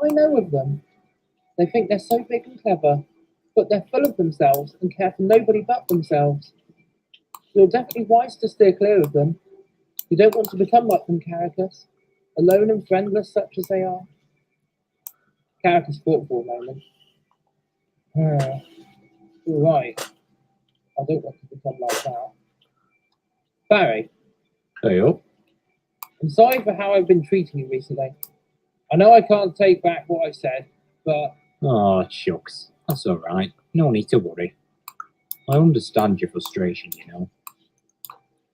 I know of them. They think they're so big and clever, but they're full of themselves and care for nobody but themselves. You're definitely wise to steer clear of them. You don't want to become like them, Caracas, alone and friendless such as they are. Caracas thought for a moment. You're right. I don't want to become like that. Barry.
Hey up.
I'm sorry for how I've been treating you recently. I know I can't take back what I said, but...
Oh, shucks. That's all right. No need to worry. I understand your frustration, you know.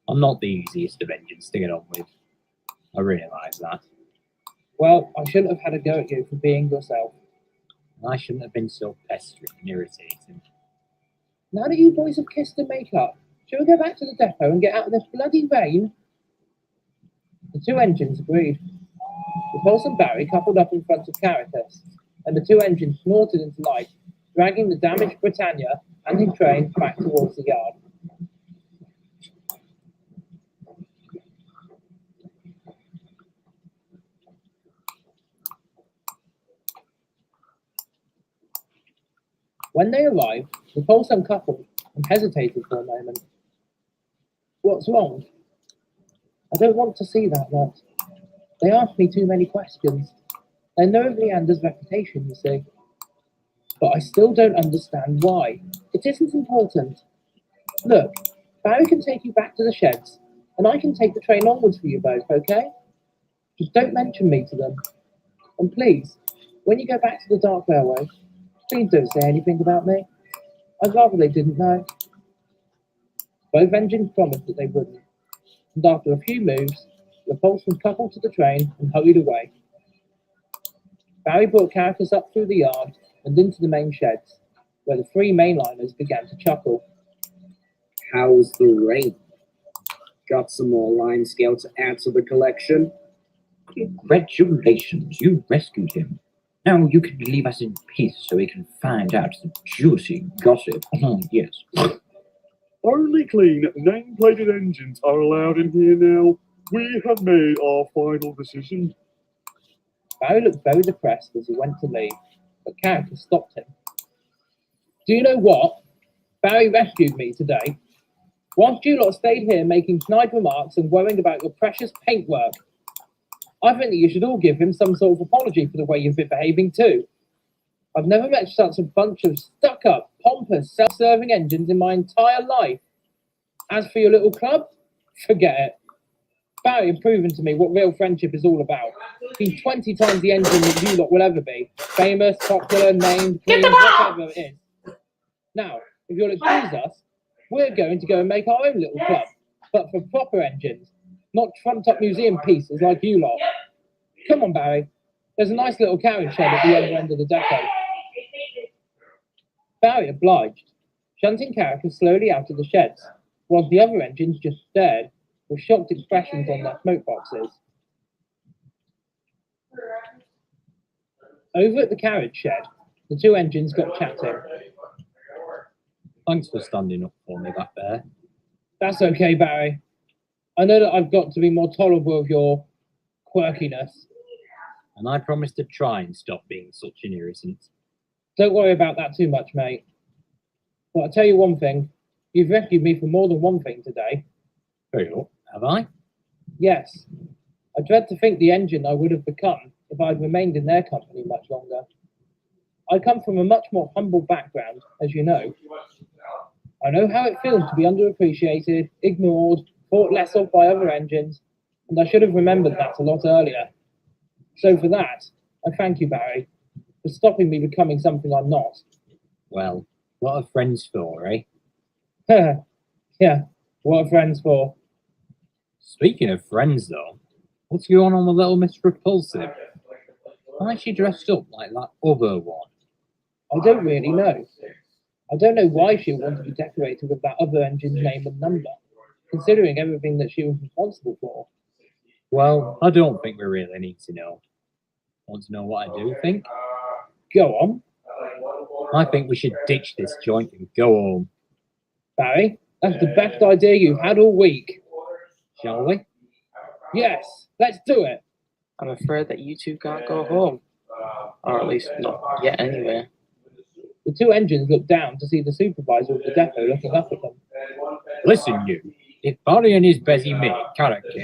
I'm not the easiest of engines to get on with. I realise that.
Well, I shouldn't have had a go at you for being yourself.
I shouldn't have been so pestering and irritating.
Now that you boys have kissed and make up, shall we go back to the depot and get out of this bloody rain? The two engines agreed. The Pulse and Barry coupled up in front of Caracas, and the two engines snorted into life, dragging the damaged Britannia and his train back towards the yard. When they arrived, the Pulse uncoupled and hesitated for a moment. What's wrong? I don't want to see that lot. They ask me too many questions. They know of Leander's reputation, you see. But I still don't understand why. It isn't important. Look, Barry can take you back to the sheds, and I can take the train onwards for you both, okay? Just don't mention me to them. And please, when you go back to the Dark Railway, please don't say anything about me. I'd rather they didn't know. Both engines promised that they wouldn't, and after a few moves, the Pulse was coupled to the train and hurried away. Barry brought Caracas up through the yard and into the main sheds, where the three mainliners began to chuckle.
How's the rain? Got some more line scale to add to the collection?
Congratulations, you rescued him. Now you can leave us in peace so we can find out the juicy gossip. Yes.
Only clean, name-plated engines are allowed in here now. We have made our final decision.
Barry looked very depressed as he went to leave, but Caracas stopped him. Do you know what? Barry rescued me today. whilst you lot stayed here making snide remarks and worrying about your precious paintwork. I think that you should all give him some sort of apology for the way you've been behaving too. I've never met such a bunch of stuck-up, pompous, self-serving engines in my entire life. As for your little club, forget it. Barry had proven to me what real friendship is all about. He's 20 times the engine that you lot will ever be. Famous, popular, named, clean, whatever it is. Now, if you'll excuse us, we're going to go and make our own little club, but for proper engines, not trumped-up museum pieces like you lot. Come on, Barry. There's a nice little carriage shed at the other end of the depot. Barry obliged, shunting Caracas slowly out of the sheds, while the other engines just stared, with shocked expressions on their smoke boxes. Over at the carriage shed, the two engines got chatting.
Thanks for standing up for me back there.
That's okay, Barry. I know that I've got to be more tolerable of your quirkiness.
And I promise to try and stop being such an irritant.
Don't worry about that too much, mate. But I'll tell you one thing. You've rescued me from more than one thing today.
Very well, have I?
Yes. I dread to think the engine I would have become if I'd remained in their company much longer. I come from a much more humble background, as you know. I know how it feels to be underappreciated, ignored, thought less of by other engines, and I should have remembered that a lot earlier. So for that, I thank you, Barry, for stopping me becoming something I'm not.
Well, what are friends for, eh?
Yeah, what are friends for?
Speaking of friends, though, what's going on with little Miss Repulsive? Why is she dressed up like that other one?
I don't really know. I don't know why she would want to be decorated with that other engine's name and number, considering everything that she was responsible for.
Well, I don't think we really need to know. Want to know what I do think?
Go on.
I think we should ditch this joint and go home.
Barry, that's the best idea you've had all week.
Shall we?
Yes, let's do it.
I'm afraid that you two can't go home. Or at least not yet anyway.
The two engines looked down to see the supervisor of the depot looking up at them.
Listen, you. If Barry and his busy mate, Caracas,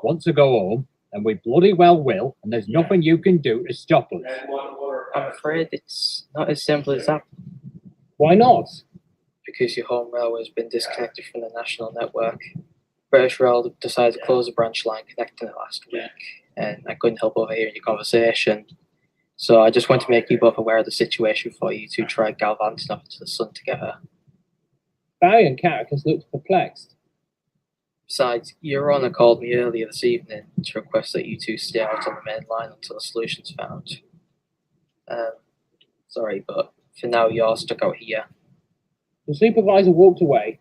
want to go home, then we bloody well will, and there's nothing you can do to stop us.
I'm afraid it's not as simple as that.
Why not?
Because your home railway has been disconnected from the national network. British Rail decided to close the branch line connecting it last week, and I couldn't help overhearing your conversation. So I just want to make you both aware of the situation before you two try galvanizing up into the sun together.
Barry and Caracas looked perplexed.
Besides, your Honour called me earlier this evening to request that you two stay out on the main line until the solution's found. Sorry, but for now you're stuck out here.
The supervisor walked away,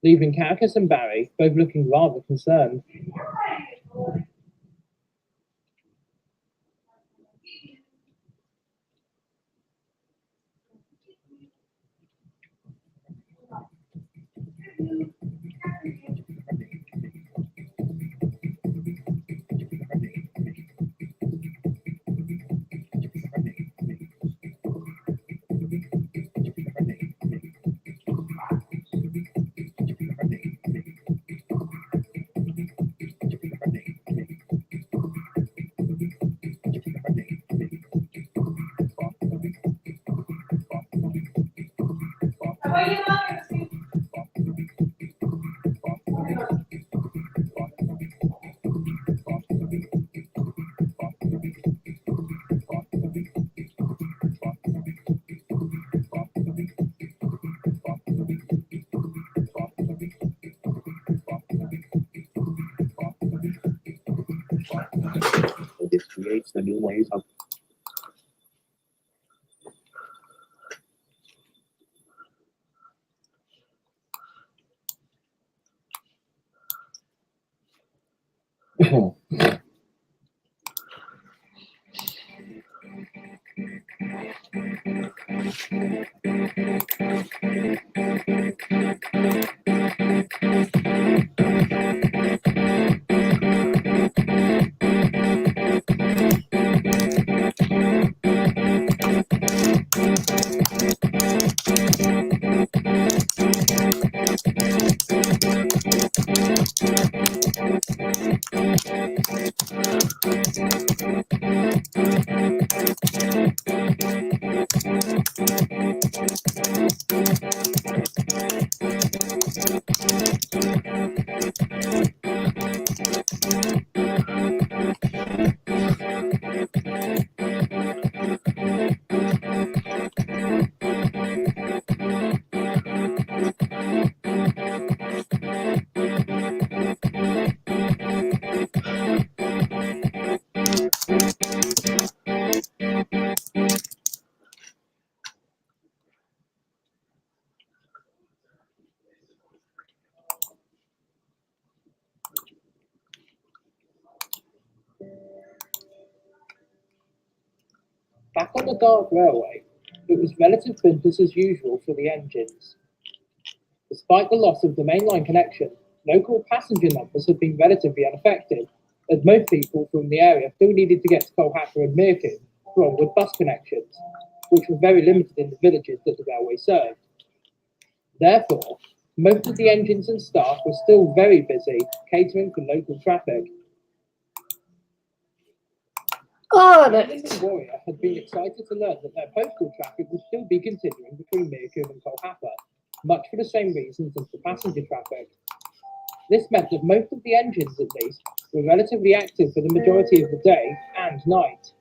leaving Caracas and Barry both looking rather concerned.
This creates the new ways of
Back on the Dark Railway, it was relative business as usual for the engines. Despite the loss of the mainline connection, local passenger numbers had been relatively unaffected, as most people from the area still needed to get to Colhapper and Mirkin for onward bus connections, which were very limited in the villages that the railway served. Therefore, most of the engines and staff were still very busy catering for local traffic.
Oh,
The Eastern Warrior had been excited to learn that their postal traffic would still be continuing between Mirkin and Colhapper, much for the same reasons as the passenger traffic. This meant that most of the engines, at least, were relatively active for the majority of the day and night.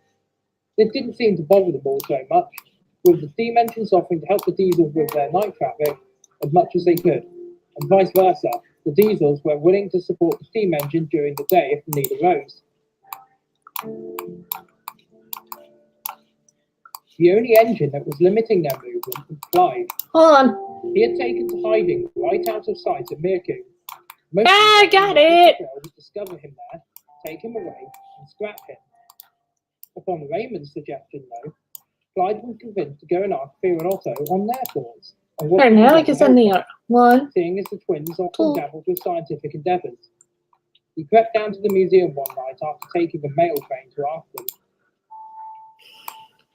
This didn't seem to bother them all so much, with the steam engines offering to help the diesels with their night traffic as much as they could, and vice versa. The diesels were willing to support the steam engine during the day if the need arose. The only engine that was limiting their movement was Clyde.
Hold on.
He had taken to hiding right out of sight at Mirkin.
I got it!
Would discover him there, take him away, and scrap him. Upon Raymond's suggestion, though, Clyde was convinced to go and ask Fear and Otto on their thoughts. And what
Alright, now I can send the other one.
Seeing as the twins often dabbled with scientific endeavours. He crept down to the museum one night after taking the mail train to ask them.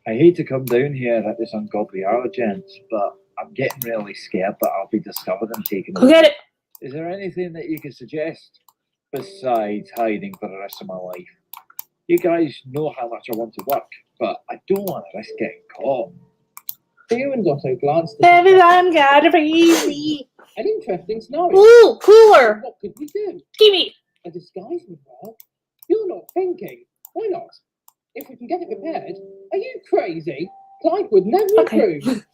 I hate to come down here at this ungodly hour, gents, but I'm getting really scared that I'll be discovered and taken
Go get it!
Is there anything that you can suggest besides hiding for the rest of my life? You guys know how much I want to work, but I don't want to risk getting caught.
Fear and Otto glanced at
Everyone got it easy.
an interesting scenario.
Ooh, cooler!
What could we do?
Gimme!
A disguise would work. You're not thinking. Why not? If we can get it repaired. Are you crazy? Clyde would never approve.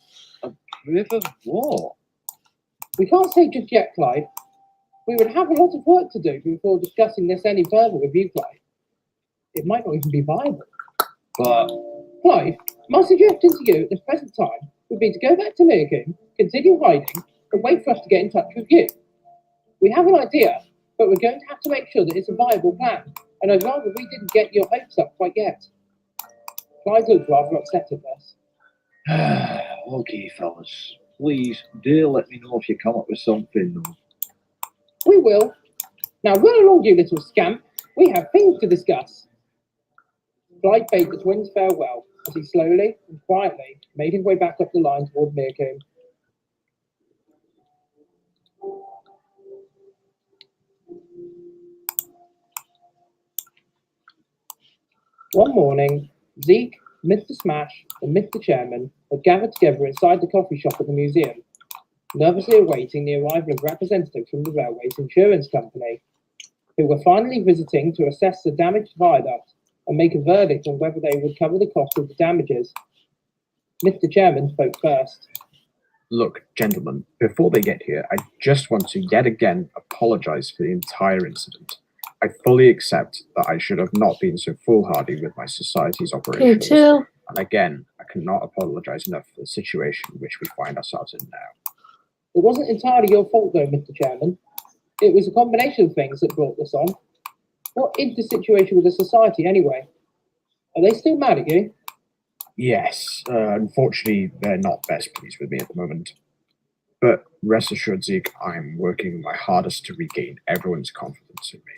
Approve of what?
We can't say just yet, Clyde. We would have a lot of work to do before discussing this any further with you, Clyde. It might not even be viable.
But
Clyde, my suggestion to you at this present time would be to go back to Mirkin, continue hiding, and wait for us to get in touch with you. We have an idea, but we're going to have to make sure that it's a viable plan, and I'd rather we didn't get your hopes up quite yet. Clyde looked rather upset at this.
okay, fellas. Please do let me know if you come up with something, though.
We will. Now run along, you little scamp. We have things to discuss. Clyde bade the twins farewell as he slowly and quietly made his way back up the line toward Mirkin. One morning, Zeke, Mr. Smash, and Mr. Chairman had gathered together inside the coffee shop at the museum, nervously awaiting the arrival of representatives from the railway's insurance company, who were finally visiting to assess the damaged viaduct and make a verdict on whether they would cover the cost of the damages. Mr. Chairman spoke first.
Look, gentlemen, before they get here, I just want to yet again apologize for the entire incident. I fully accept that I should have not been so foolhardy with my society's operations.
Me too.
And again, I cannot apologize enough for the situation in which we find ourselves in now.
It wasn't entirely your fault, though, Mr. Chairman. It was a combination of things that brought this on. What is the situation with the society, anyway? Are they still mad at you?
Yes, unfortunately, they're not best pleased with me at the moment. But rest assured, Zeke, I'm working my hardest to regain everyone's confidence in me.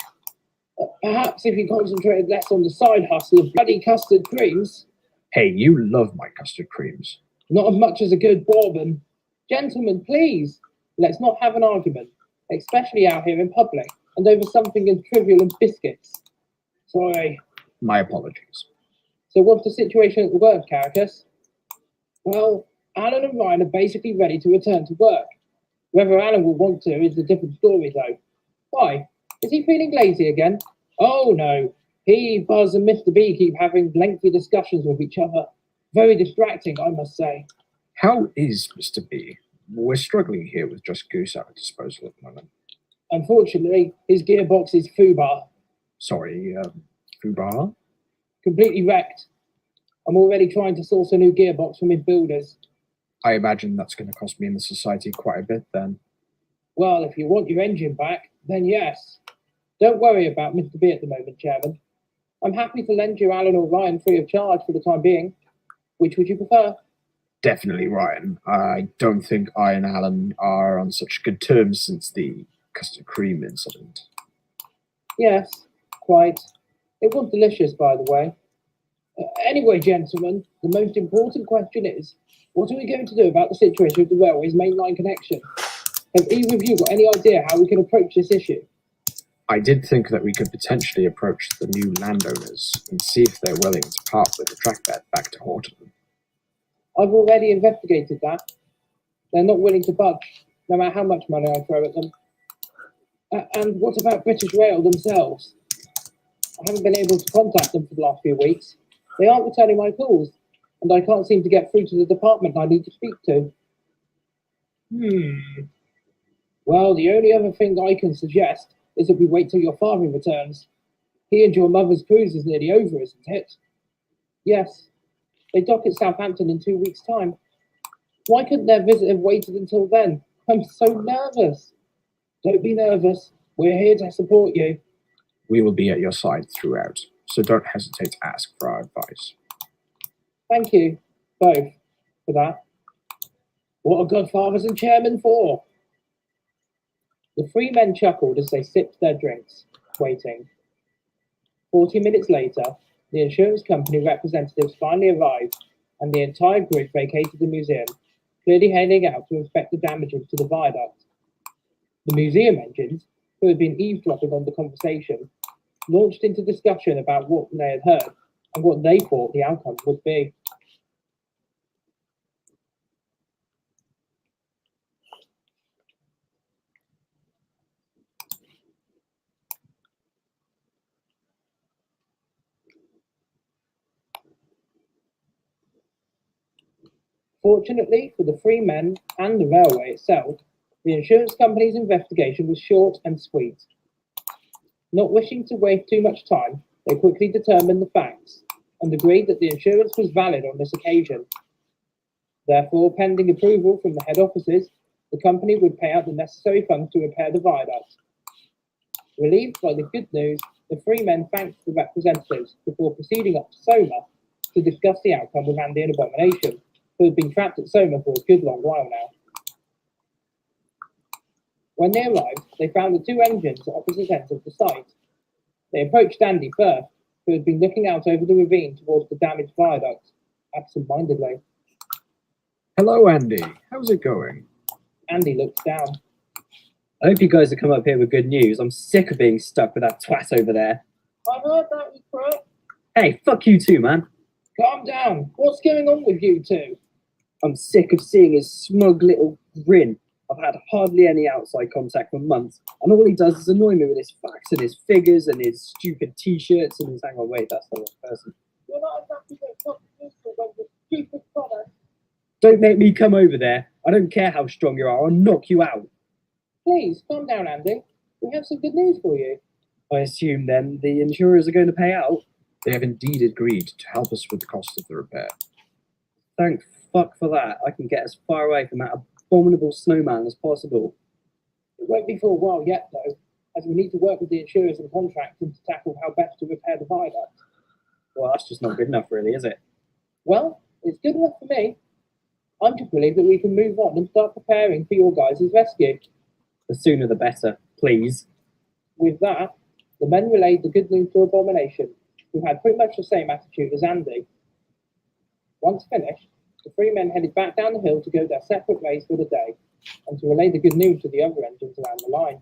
Perhaps if you concentrated less on the side hustle of bloody custard creams.
Hey, you love my custard creams.
Not as much as a good bourbon. Gentlemen, please, let's not have an argument, especially out here in public, and over something as trivial as biscuits. Sorry.
My apologies.
So what's the situation at the work, Caracas? Well, Alan and Ryan are basically ready to return to work. Whether Alan will want to is a different story, though. Why? Is he feeling lazy again? Oh no. He, Buzz, and Mr. B keep having lengthy discussions with each other. Very distracting, I must say.
How is Mr. B? We're struggling here with just Goose at our disposal at the moment.
Unfortunately, his gearbox is foobar.
Sorry, Fubar?
Completely wrecked. I'm already trying to source a new gearbox from his builders.
I imagine that's going to cost me and the society quite a bit then.
Well, if you want your engine back, then yes. Don't worry about Mr. B at the moment, Chairman. I'm happy to lend you Alan or Ryan free of charge for the time being. Which would you prefer?
Definitely Ryan. I don't think I and Alan are on such good terms since the custard cream incident.
Yes, quite. It was delicious, by the way. Anyway, gentlemen, the most important question is, what are we going to do about the situation with the railway's mainline connection? Have either of you got any idea how we can approach this issue?
I did think that we could potentially approach the new landowners and see if they're willing to part with the trackbed back to Horton.
I've already investigated that. They're not willing to budge, no matter how much money I throw at them. And what about British Rail themselves? I haven't been able to contact them for the last few weeks. They aren't returning my calls, and I can't seem to get through to the department I need to speak to. Well, the only other thing I can suggest is that we wait till your father returns. He and your mother's cruise is nearly over, isn't it? Yes. They dock at Southampton in 2 weeks' time. Why couldn't their visit have waited until then? I'm so nervous. Don't be nervous. We're here to support you.
We will be at your side throughout, so don't hesitate to ask for our advice.
Thank you, both, for that. What are godfathers and chairmen for? The three men chuckled as they sipped their drinks, waiting. 40 minutes later, the insurance company representatives finally arrived, and the entire group vacated the museum, clearly heading out to inspect the damages to the viaduct. The museum engines, who had been eavesdropping on the conversation, launched into discussion about what they had heard and what they thought the outcome would be. Fortunately for the three men and the railway itself, the insurance company's investigation was short and sweet. Not wishing to waste too much time, they quickly determined the facts and agreed that the insurance was valid on this occasion. Therefore, pending approval from the head offices, the company would pay out the necessary funds to repair the viaduct. Relieved by the good news, the three men thanked the representatives before proceeding up to Soma to discuss the outcome with Andy and Abomination, who had been trapped at Soma for a good long while now. When they arrived, they found the two engines at opposite ends of the site. They approached Andy first, who had been looking out over the ravine towards the damaged viaduct, absent-mindedly.
Hello, Andy. How's it going?
Andy looked down.
I hope you guys have come up here with good news. I'm sick of being stuck with that twat over there.
I heard that, you prick.
Hey, fuck you too, man.
Calm down. What's going on with you two?
I'm sick of seeing his smug little grin. I've had hardly any outside contact for months, and all he does is annoy me with his facts and his figures and his stupid t-shirts and his... Hang on, wait, that's the wrong person.
You're not exactly useful when you're stupid product.
Don't make me come over there. I don't care how strong you are. I'll knock you out.
Please, calm down, Andy. We have some good news for you.
I assume, then, the insurers are going to pay out?
They have indeed agreed to help us with the cost of the repair.
Thank fuck for that. I can get as far away from that abominable snowman as possible.
It won't be for a while yet, though, as we need to work with the insurers and contractors to tackle how best to repair the viaduct.
Well, that's just not good enough, really, is it?
Well, it's good enough for me. I'm just relieved that we can move on and start preparing for your guys' rescue.
The sooner the better, please.
With that, the men relayed the good news to Abomination, who had pretty much the same attitude as Andy. Once finished, the three men headed back down the hill to go their separate ways for the day, and to relay the good news to the other engines around the line.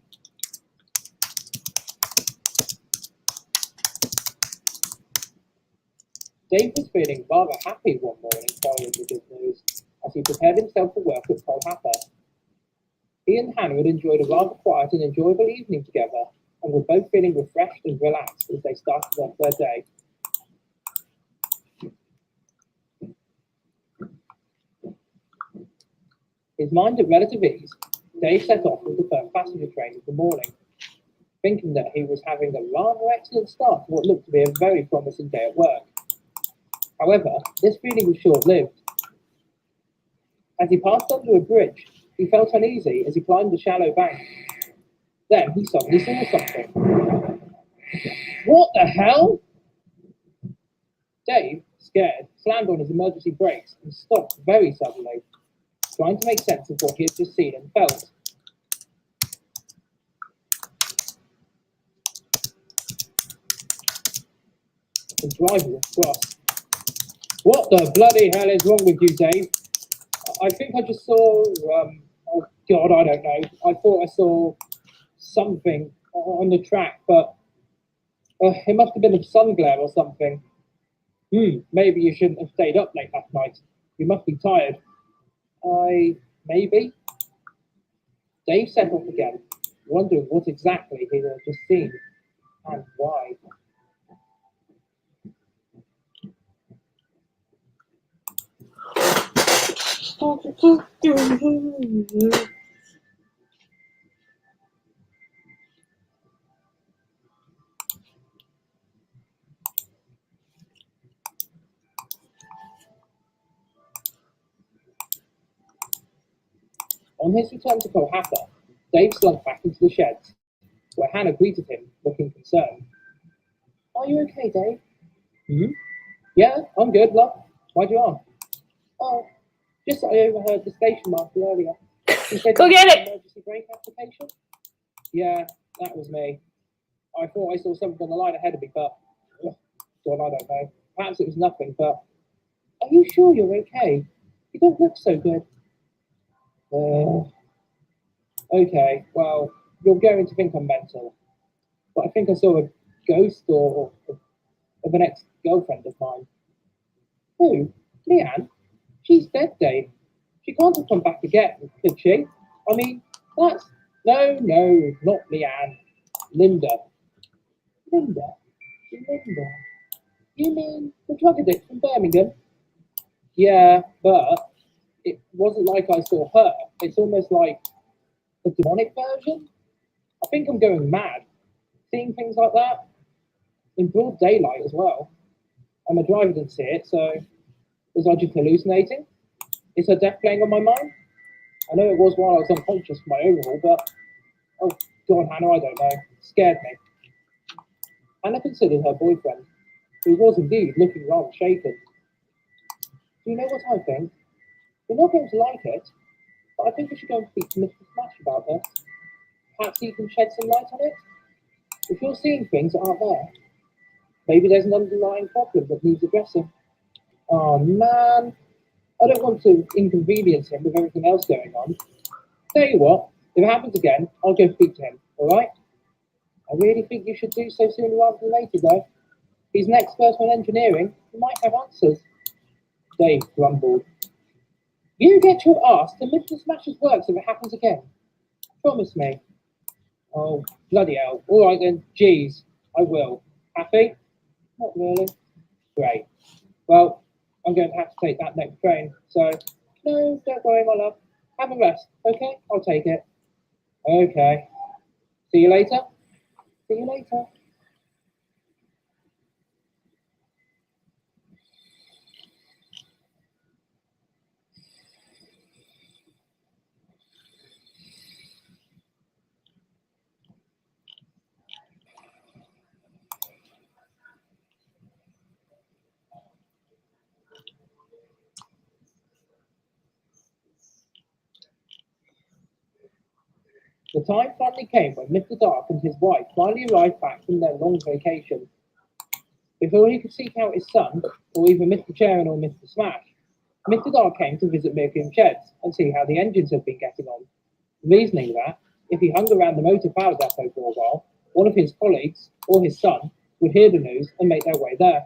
Dave was feeling rather happy one morning following the good news, as he prepared himself for work at Colhapper. He and Hannah had enjoyed a rather quiet and enjoyable evening together, and were both feeling refreshed and relaxed as they started off their day. His mind at relative ease, Dave set off with the first passenger train of the morning, thinking that he was having a rather excellent start to what looked to be a very promising day at work. However, this feeling was short-lived. As he passed under a bridge, he felt uneasy as he climbed the shallow bank. Then he suddenly saw something. What the hell? Dave, scared, slammed on his emergency brakes and stopped very suddenly, trying to make sense of what he had just seen and felt. The driver was cross. What the bloody hell is wrong with you, Dave? I think I just saw, oh God, I don't know. I thought I saw something on the track, but it must have been a sun glare or something. Maybe you shouldn't have stayed up late last night. You must be tired. Maybe. Dave set off again, wondering what exactly he had just seen and why. On his return to Colhapper, Dave slunk back into the sheds, where Hannah greeted him, looking concerned. Are you okay, Dave? Yeah, I'm good, love. Why'd you ask? Oh, just that I overheard the station master earlier. He said
Go get it!
Emergency brake application? Yeah, that was me. I thought I saw something on the line ahead of me, but God, I don't know. Perhaps it was nothing, but are you sure you're okay? You don't look so good. Okay, well, you're going to think I'm mental, but I think I saw a ghost or of an ex-girlfriend of mine. Who? Leanne? She's dead, Dave. She can't have come back again, could she? I mean, that's... No, not Leanne. Linda. Linda? You mean the drug addict from Birmingham? Yeah, but it wasn't like I saw her. It's almost like a demonic version. I think I'm going mad, seeing things like that in broad daylight as well. And my driver didn't see it, so was I just hallucinating? Is her death playing on my mind? I know it was while I was unconscious for my overhaul, but oh God, Hannah, I don't know. It scared me. Hannah considered her boyfriend, who was indeed looking rather shaken. Do you know what I think? You're not going to like it, but I think we should go and speak to Mr. Smash about this. Perhaps he can shed some light on it? If you're seeing things that aren't there, maybe there's an underlying problem that needs addressing. Oh man, I don't want to inconvenience him with everything else going on. Tell you what, if it happens again, I'll go speak to him, alright? I really think you should do so sooner rather than later, though. He's an expert on engineering, he might have answers. Dave grumbled. You get your ass to Mr. Smash's works if it happens again. Promise me. Oh, bloody hell. All right then, geez, I will. Happy? Not really. Great. Well, I'm going to have to take that next train, so no, don't worry, my love. Have a rest, okay? I'll take it. Okay. See you later? See you later. The time finally came when Mr. Dark and his wife finally arrived back from their long vacation. Before he could seek out his son, or even Mr. Chairman or Mr. Smash, Mr. Dark came to visit Mirkin Sheds and see how the engines had been getting on, reasoning that if he hung around the motor power depot for a while, one of his colleagues or his son would hear the news and make their way there.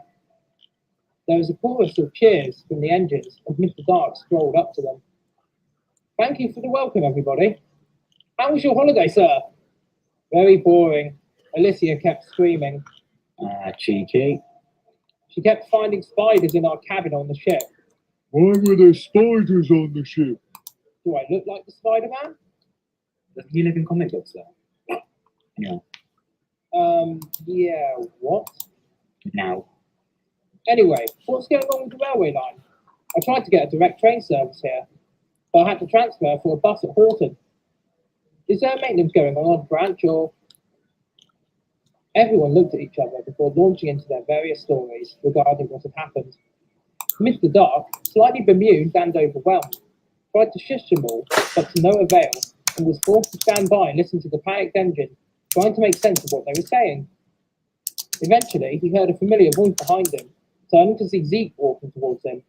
There was a chorus of cheers from the engines as Mr. Dark strolled up to them. Thank you for the welcome, everybody. How was your holiday, sir? Very boring. Alicia kept screaming.
Cheeky.
She kept finding spiders in our cabin on the ship.
Why were there spiders on the ship?
Do I look like the Spider-Man?
Doesn't he live in comic books though? Yeah.
Yeah, what?
Now.
Anyway, what's going on with the railway line? I tried to get a direct train service here, but I had to transfer for a bus at Horton. Is there maintenance going on the branch, or... Everyone looked at each other before launching into their various stories regarding what had happened. Mr. Dark, slightly bemused and overwhelmed, tried to shush them all, but to no avail, and was forced to stand by and listen to the panicked engine, trying to make sense of what they were saying. Eventually, he heard a familiar voice behind him, turning to see Zeke walking towards him.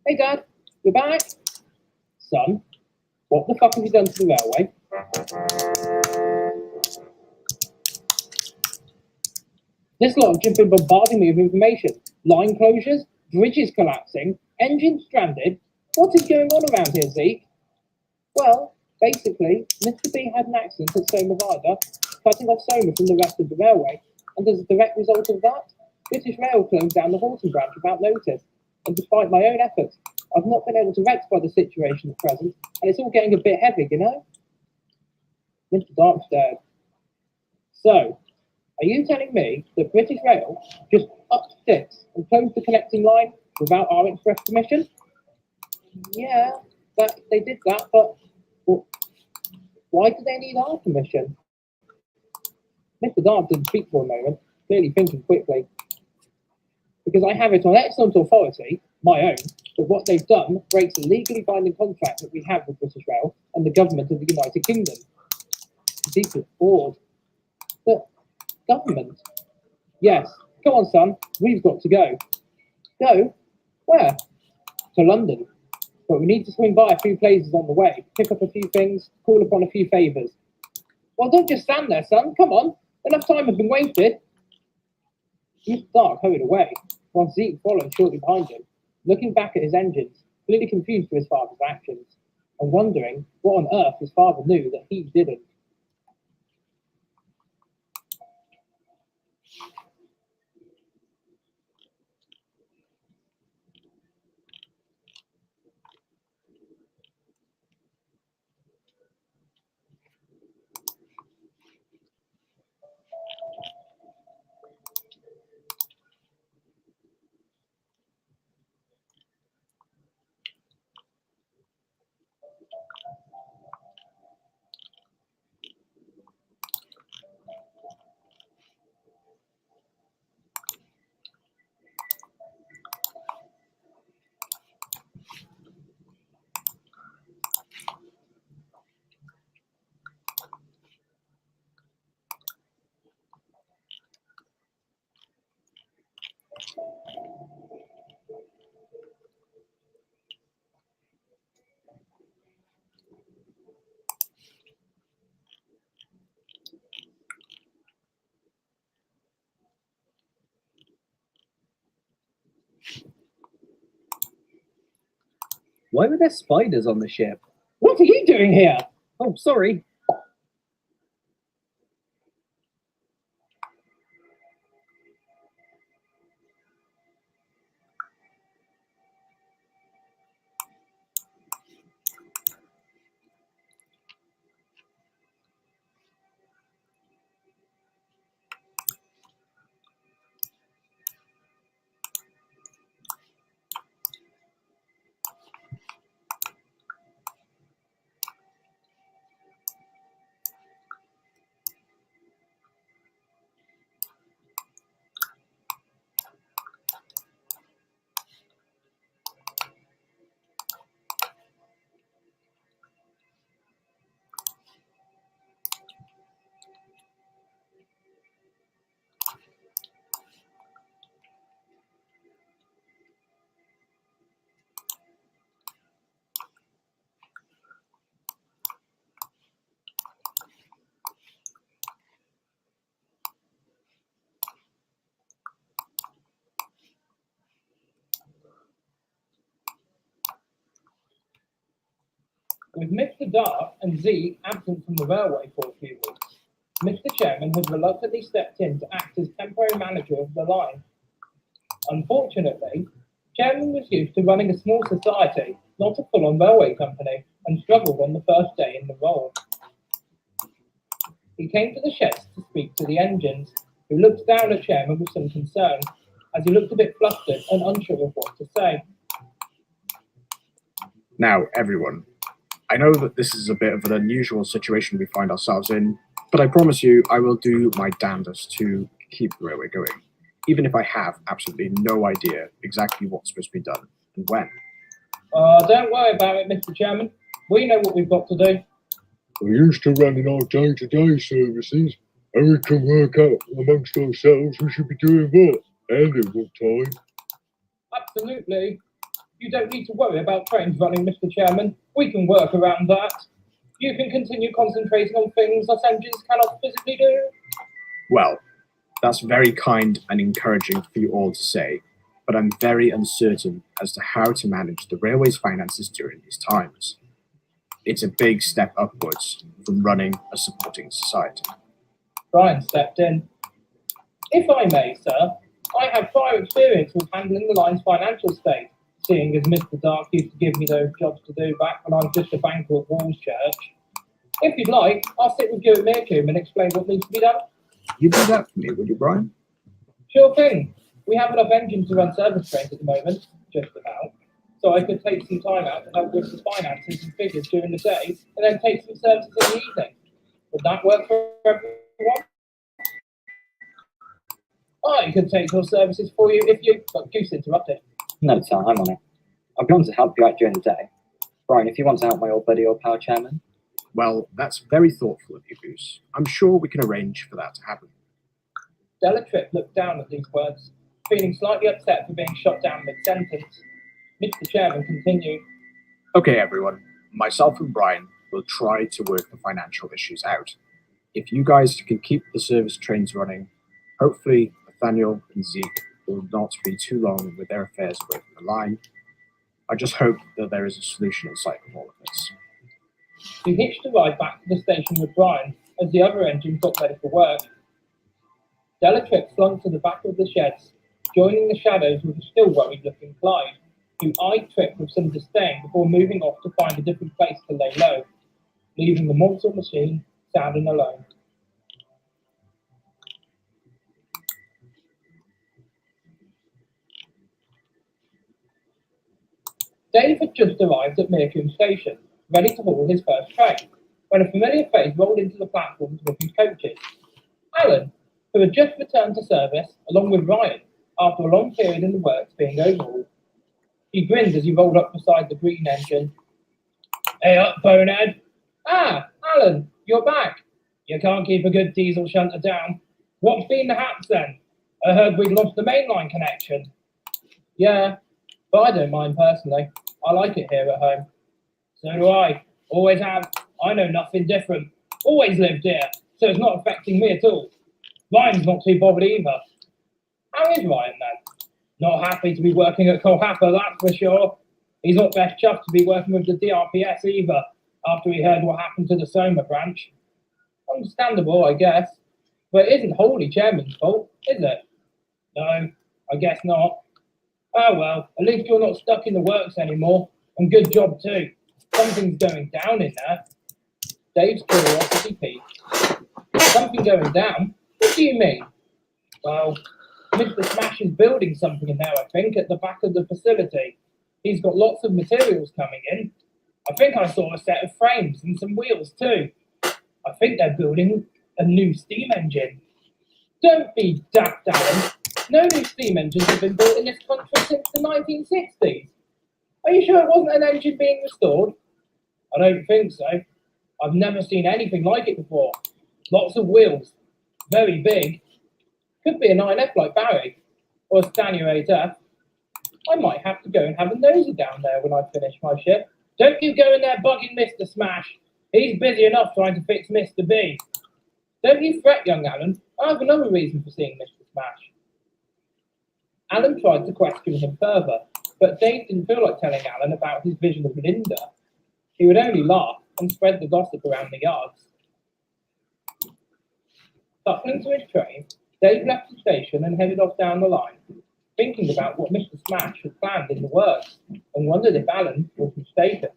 Hey, Dad, you're back? Son, what the fuck have you done to the railway? This lot have just been bombarding me with information. Line closures, bridges collapsing, engines stranded. What is going on around here, Zeke? Well, basically, Mr. B had an accident at Soma Viaduct, cutting off Soma from the rest of the railway, and as a direct result of that, British Rail closed down the Horton branch without notice, and despite my own efforts, I've not been able to rectify the situation at present, and it's all getting a bit heavy, you know? Mr. Dark stared. So, are you telling me that British Rail just upped sticks and closed the connecting line without our express permission? Yeah, they did that, but well, why do they need our permission? Mr. Dark didn't speak for a moment, clearly thinking quickly. Because I have it on excellent authority, my own, that what they've done breaks a legally binding contract that we have with British Rail and the government of the United Kingdom. Zeke was bored. But government? Yes. Come on, son. We've got to go. Go? Where? To London. But we need to swing by a few places on the way, pick up a few things, call upon a few favours. Well, don't just stand there, son. Come on. Enough time has been wasted. Mr. Dark hurried away, while Zeke followed shortly behind him, looking back at his engines, clearly confused for his father's actions, and wondering what on earth his father knew that he didn't.
Why were there spiders on the ship?
What are you doing here?
Oh, sorry.
With Mr. Dark and Zeke absent from the railway for a few weeks, Mr. Chairman has reluctantly stepped in to act as temporary manager of the line. Unfortunately, Chairman was used to running a small society, not a full-on railway company, and struggled on the first day in the role. He came to the sheds to speak to the engines, who looked down at Chairman with some concern, as he looked a bit flustered and unsure of what to say.
Now, everyone, I know that this is a bit of an unusual situation we find ourselves in, but I promise you I will do my damnedest to keep the railway going, even if I have absolutely no idea exactly what's supposed to be done and when.
Don't worry about it, Mr. Chairman. We know what we've got to do.
We're used to running our day-to-day services, and we can work out amongst ourselves who should be doing what, and at what time.
Absolutely. You don't need to worry about trains running, Mr. Chairman. We can work around that. You can continue concentrating on things us engines cannot physically do.
Well, that's very kind and encouraging for you all to say, but I'm very uncertain as to how to manage the railway's finances during these times. It's a big step upwards from running a supporting society.
Brian stepped in. If I may, sir, I have prior experience with handling the line's financial state, seeing as Mr. Dark used to give me those jobs to do back when I was just a banker at Walls Church. If you'd like, I'll sit with you at Meercombe and explain what needs to be done.
You do that for me, would you, Brian?
Sure thing. We have enough engines to run service trains at the moment, just about. So I could take some time out to help with the finances and figures during the day, and then take some services in the evening. Would that work for everyone? I could take your services for you if you... But Goose interrupted.
No, sir, I'm on it. I've gone to help you out during the day. Brian, if you want to help my old buddy or pal chairman.
Well, that's very thoughtful of you, Goose. I'm sure we can arrange for that to happen.
Delatrip looked down at these words, feeling slightly upset for being shot down mid-sentence. Mr. Chairman continued.
Okay, everyone. Myself and Brian will try to work the financial issues out. If you guys can keep the service trains running, hopefully Nathaniel and Zeke will not be too long with their affairs away from the line. I just hope that there is a solution in sight from all of this.
He hitched a ride back to the station with Brian as the other engines got ready for work. Delatrip slunk to the back of the sheds, joining the shadows with a still worried-looking Clyde, who eyed Trip with some disdain before moving off to find a different place to lay low, leaving the mortal machine standing alone. Dave had just arrived at Meercombe Station, ready to haul his first train, when a familiar face rolled into the platforms with his coaches. Alan, who had just returned to service, along with Ryan, after a long period in the works being overhauled. He grinned as he rolled up beside the green engine. Hey up, bonehead. Ah, Alan, you're back. You can't keep a good diesel shunter down. What's been the haps then? I heard we'd lost the mainline connection. Yeah, but I don't mind personally. I like it here at home. So do I. Always have. I know nothing different. Always lived here, so it's not affecting me at all. Ryan's not too bothered either. How is Ryan then? Not happy to be working at Colhapper, that's for sure. He's not best chuffed to be working with the DRPS either, after he heard what happened to the Soma branch. Understandable, I guess. But it isn't wholly Chairman's fault, is it? No, I guess not. Oh well, at least you're not stuck in the works anymore. And good job too. Something's going down in there. Dave's curiosity peaked. Something going down? What do you mean? Well, Mr. Smash is building something in there, I think, at the back of the facility. He's got lots of materials coming in. I think I saw a set of frames and some wheels too. I think they're building a new steam engine. Don't be daft, Alan. No new steam engines have been built in this country since the 1960s. Are you sure it wasn't an engine being restored? I don't think so. I've never seen anything like it before. Lots of wheels. Very big. Could be a 9F like Barry, or a Stanier 8F. I might have to go and have a nosy down there when I finish my shift. Don't you go in there bugging Mr. Smash. He's busy enough trying to fix Mr. B. Don't you fret, young Alan. I have another reason for seeing Mr. Smash. Alan tried to question him further, but Dave didn't feel like telling Alan about his vision of Linda. He would only laugh and spread the gossip around the yards. Buckling to his train, Dave left the station and headed off down the line, thinking about what Mr. Smash had planned in the works, and wondered if Alan was mistaken.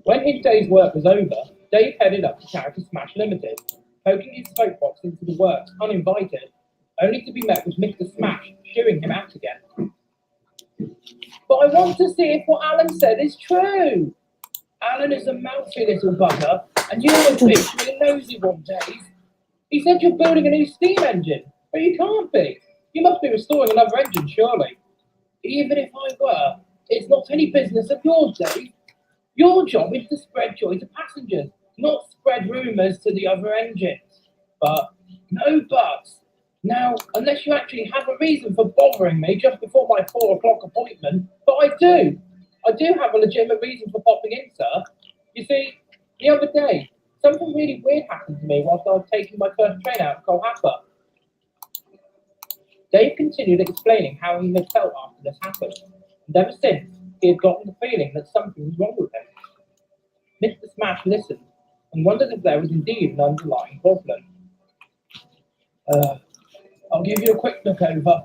When his day's work was over, Dave headed up to Character Smash Limited, poking his soapbox into the works uninvited, only to be met with Mr. Smash shooing him out again. But I want to see if what Alan said is true. Alan is a mouthy little bugger, and you're a bitch nosy one, Dave. He said you're building a new steam engine, but you can't be. You must be restoring another engine, surely. Even if I were, it's not any business of yours, Dave. Your job is to spread joy to passengers, not spread rumours to the other engines. But no buts. Now, unless you actually have a reason for bothering me just before my 4 o'clock appointment, but I do have a legitimate reason for popping in, sir. You see, the other day, something really weird happened to me whilst I was taking my first train out of Colhapper. Dave continued explaining how he had felt after this happened, and ever since, he had gotten the feeling that something was wrong with him. Mr. Smash listened and wondered if there was indeed an underlying problem. I'll give you a quick look over,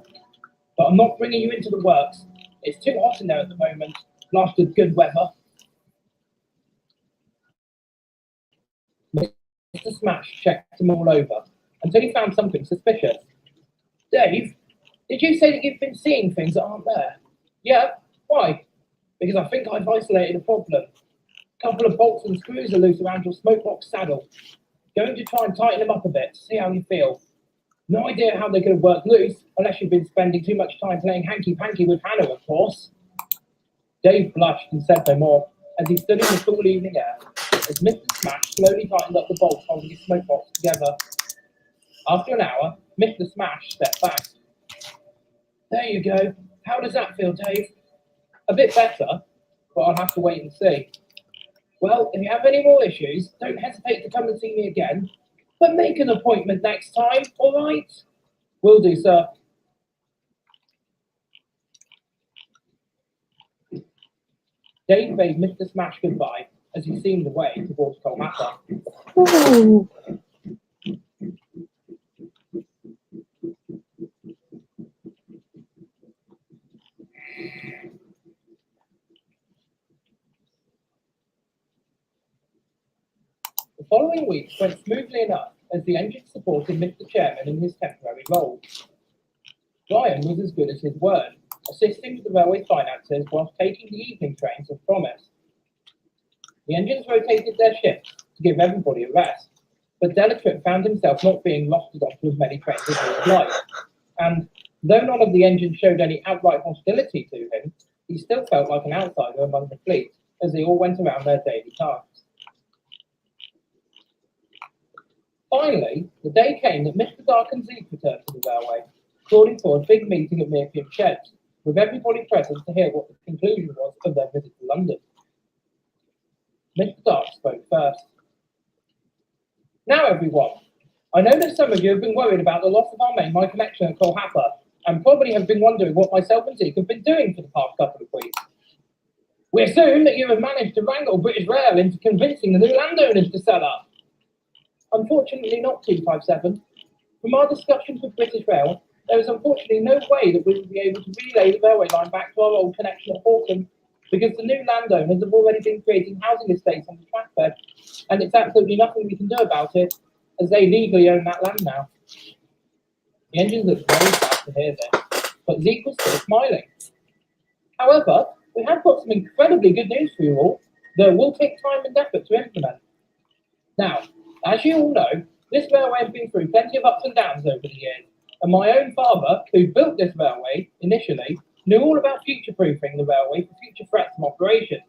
but I'm not bringing you into the works. It's too hot in there at the moment, blasted good weather. Mr. Smash checked them all over until he found something suspicious. Dave, did you say that you've been seeing things that aren't there? Yeah, why? Because I think I've isolated a problem. A couple of bolts and screws are loose around your smoke box saddle. Going to try and tighten them up a bit to see how you feel. No idea how they could have worked loose, unless you've been spending too much time playing hanky-panky with Hannah, of course. Dave blushed and said no more, as he stood in the cool evening air, as Mr. Smash slowly tightened up the bolts holding his smoke box together. After an hour, Mr. Smash stepped back. There you go. How does that feel, Dave? A bit better, but I'll have to wait and see. Well, if you have any more issues, don't hesitate to come and see me again. But make an appointment next time, all right? Will do, sir. Dave bade Mr. Smash goodbye as he steamed away towards Colhapper.
Ooh.
The following week went smoothly enough as the engine supported Mr. Chairman in his temporary role. Ryan was as good as his word, assisting with the railway finances whilst taking the evening trains as promised. The engines rotated their shifts to give everybody a rest, but Delatrip found himself not being lofted onto as many trains as he would like, and though none of the engines showed any outright hostility to him, he still felt like an outsider among the fleet as they all went around their daily tasks. Finally, the day came that Mr. Dark and Zeke returned to the railway, calling for a big meeting at Meerfield Sheds, with everybody present to hear what the conclusion was of their visit to London. Mr. Dark spoke first. Now, everyone, I know that some of you have been worried about the loss of our main line connection at Colhapper, and probably have been wondering what myself and Zeke have been doing for the past couple of weeks. We assume that you have managed to wrangle British Rail into convincing the new landowners to sell up. Unfortunately not, 257. From our discussions with British Rail, there is unfortunately no way that we will be able to relay the railway line back to our old connection at Horton, because the new landowners have already been creating housing estates on the track bed, and it's absolutely nothing we can do about it, as they legally own that land now. The engines looked very sad to hear this, but Zeke was still smiling. However, we have got some incredibly good news for you all, that will take time and effort to implement. Now, as you all know, this railway has been through plenty of ups and downs over the years, and my own father, who built this railway initially, knew all about future-proofing the railway for future threats and operations.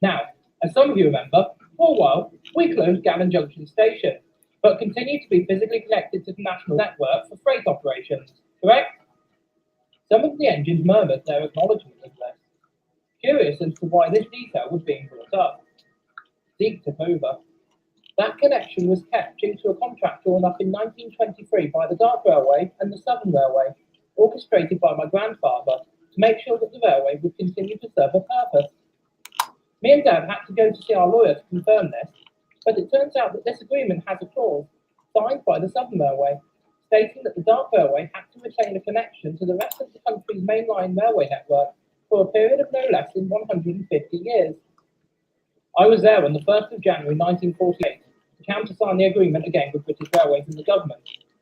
Now, as some of you remember, for a while, we closed Gallon Junction Station, but continued to be physically connected to the national network for freight operations, correct? Some of the engines murmured their acknowledgement of this, curious as to why this detail was being brought up. Zeke took over. That connection was kept due to a contract drawn up in 1923 by the Dark Railway and the Southern Railway, orchestrated by my grandfather to make sure that the railway would continue to serve a purpose. Me and Dad had to go to see our lawyer to confirm this, but it turns out that this agreement has a clause signed by the Southern Railway stating that the Dark Railway had to retain a connection to the rest of the country's mainline railway network for a period of no less than 150 years. I was there on the 1st of January 1948 to countersign the agreement again with British Railways and the government,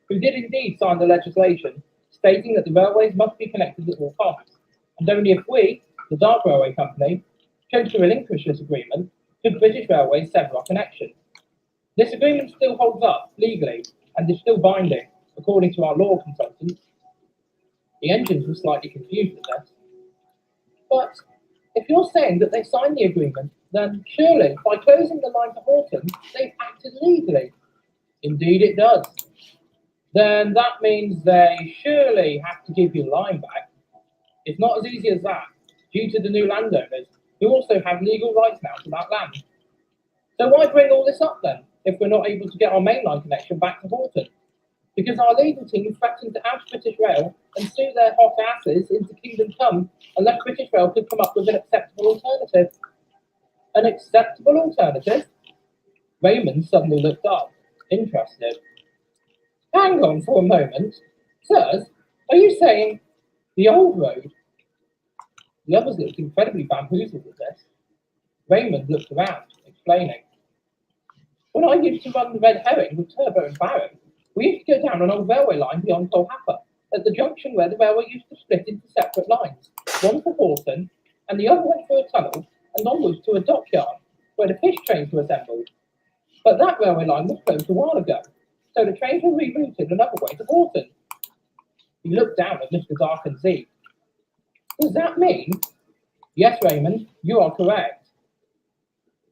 who did indeed sign the legislation stating that the railways must be connected at all costs, and only if we, the Dark Railway Company, chose to relinquish this agreement, could British Railways sever our connection. This agreement still holds up legally and is still binding, according to our law consultants. The engines were slightly confused at this. But if you're saying that they signed the agreement, then surely by closing the line to Horton, they've acted legally. Indeed it does. Then that means they surely have to give you the line back. It's not as easy as that, due to the new landowners, who also have legal rights now to that land. So why bring all this up then, if we're not able to get our mainline connection back to Horton? Because our legal team threatened to oust British Rail and sue their hot asses into Kingdom Come unless British Rail could come up with an acceptable alternative. An acceptable alternative? Raymond suddenly looked up, interested. Hang on for a moment. Sirs, are you saying the old road? The others looked incredibly bamboozled at this. Raymond looked around, explaining. When I used to run the Red Herring with Turbo and Barron, we used to go down an old railway line beyond Colhapper, at the junction where the railway used to split into separate lines, one for Horton, and the other went through a tunnel and onwards to a dockyard, where the fish trains were assembled. But that railway line was closed a while ago, so the trains were rerouted another way to Horton. He looked down at Mr. Dark and Zeke. Does that mean? Yes, Raymond, you are correct.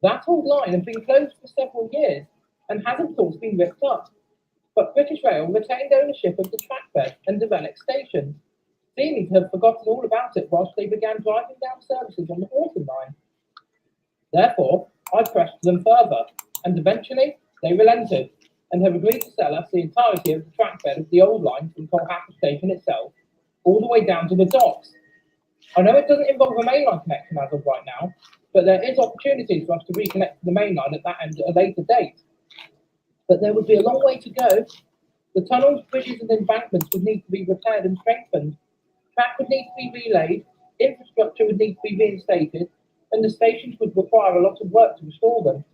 That old line has been closed for several years and has of course been ripped up. But British Rail retained ownership of the trackbed and Development station, seeming to have forgotten all about it whilst they began driving down services on the Horton line. Therefore, I pressed them further, and eventually they relented and have agreed to sell us the entirety of the trackbed of the old line from Colhapper station itself, all the way down to the docks. I know it doesn't involve a mainline connection as of right now, but there is opportunity for us to reconnect to the mainline at that end at a later date. But there would be a long way to go. The tunnels, bridges and embankments would need to be repaired and strengthened. Track would need to be relayed, infrastructure would need to be reinstated, and the stations would require a lot of work to restore them.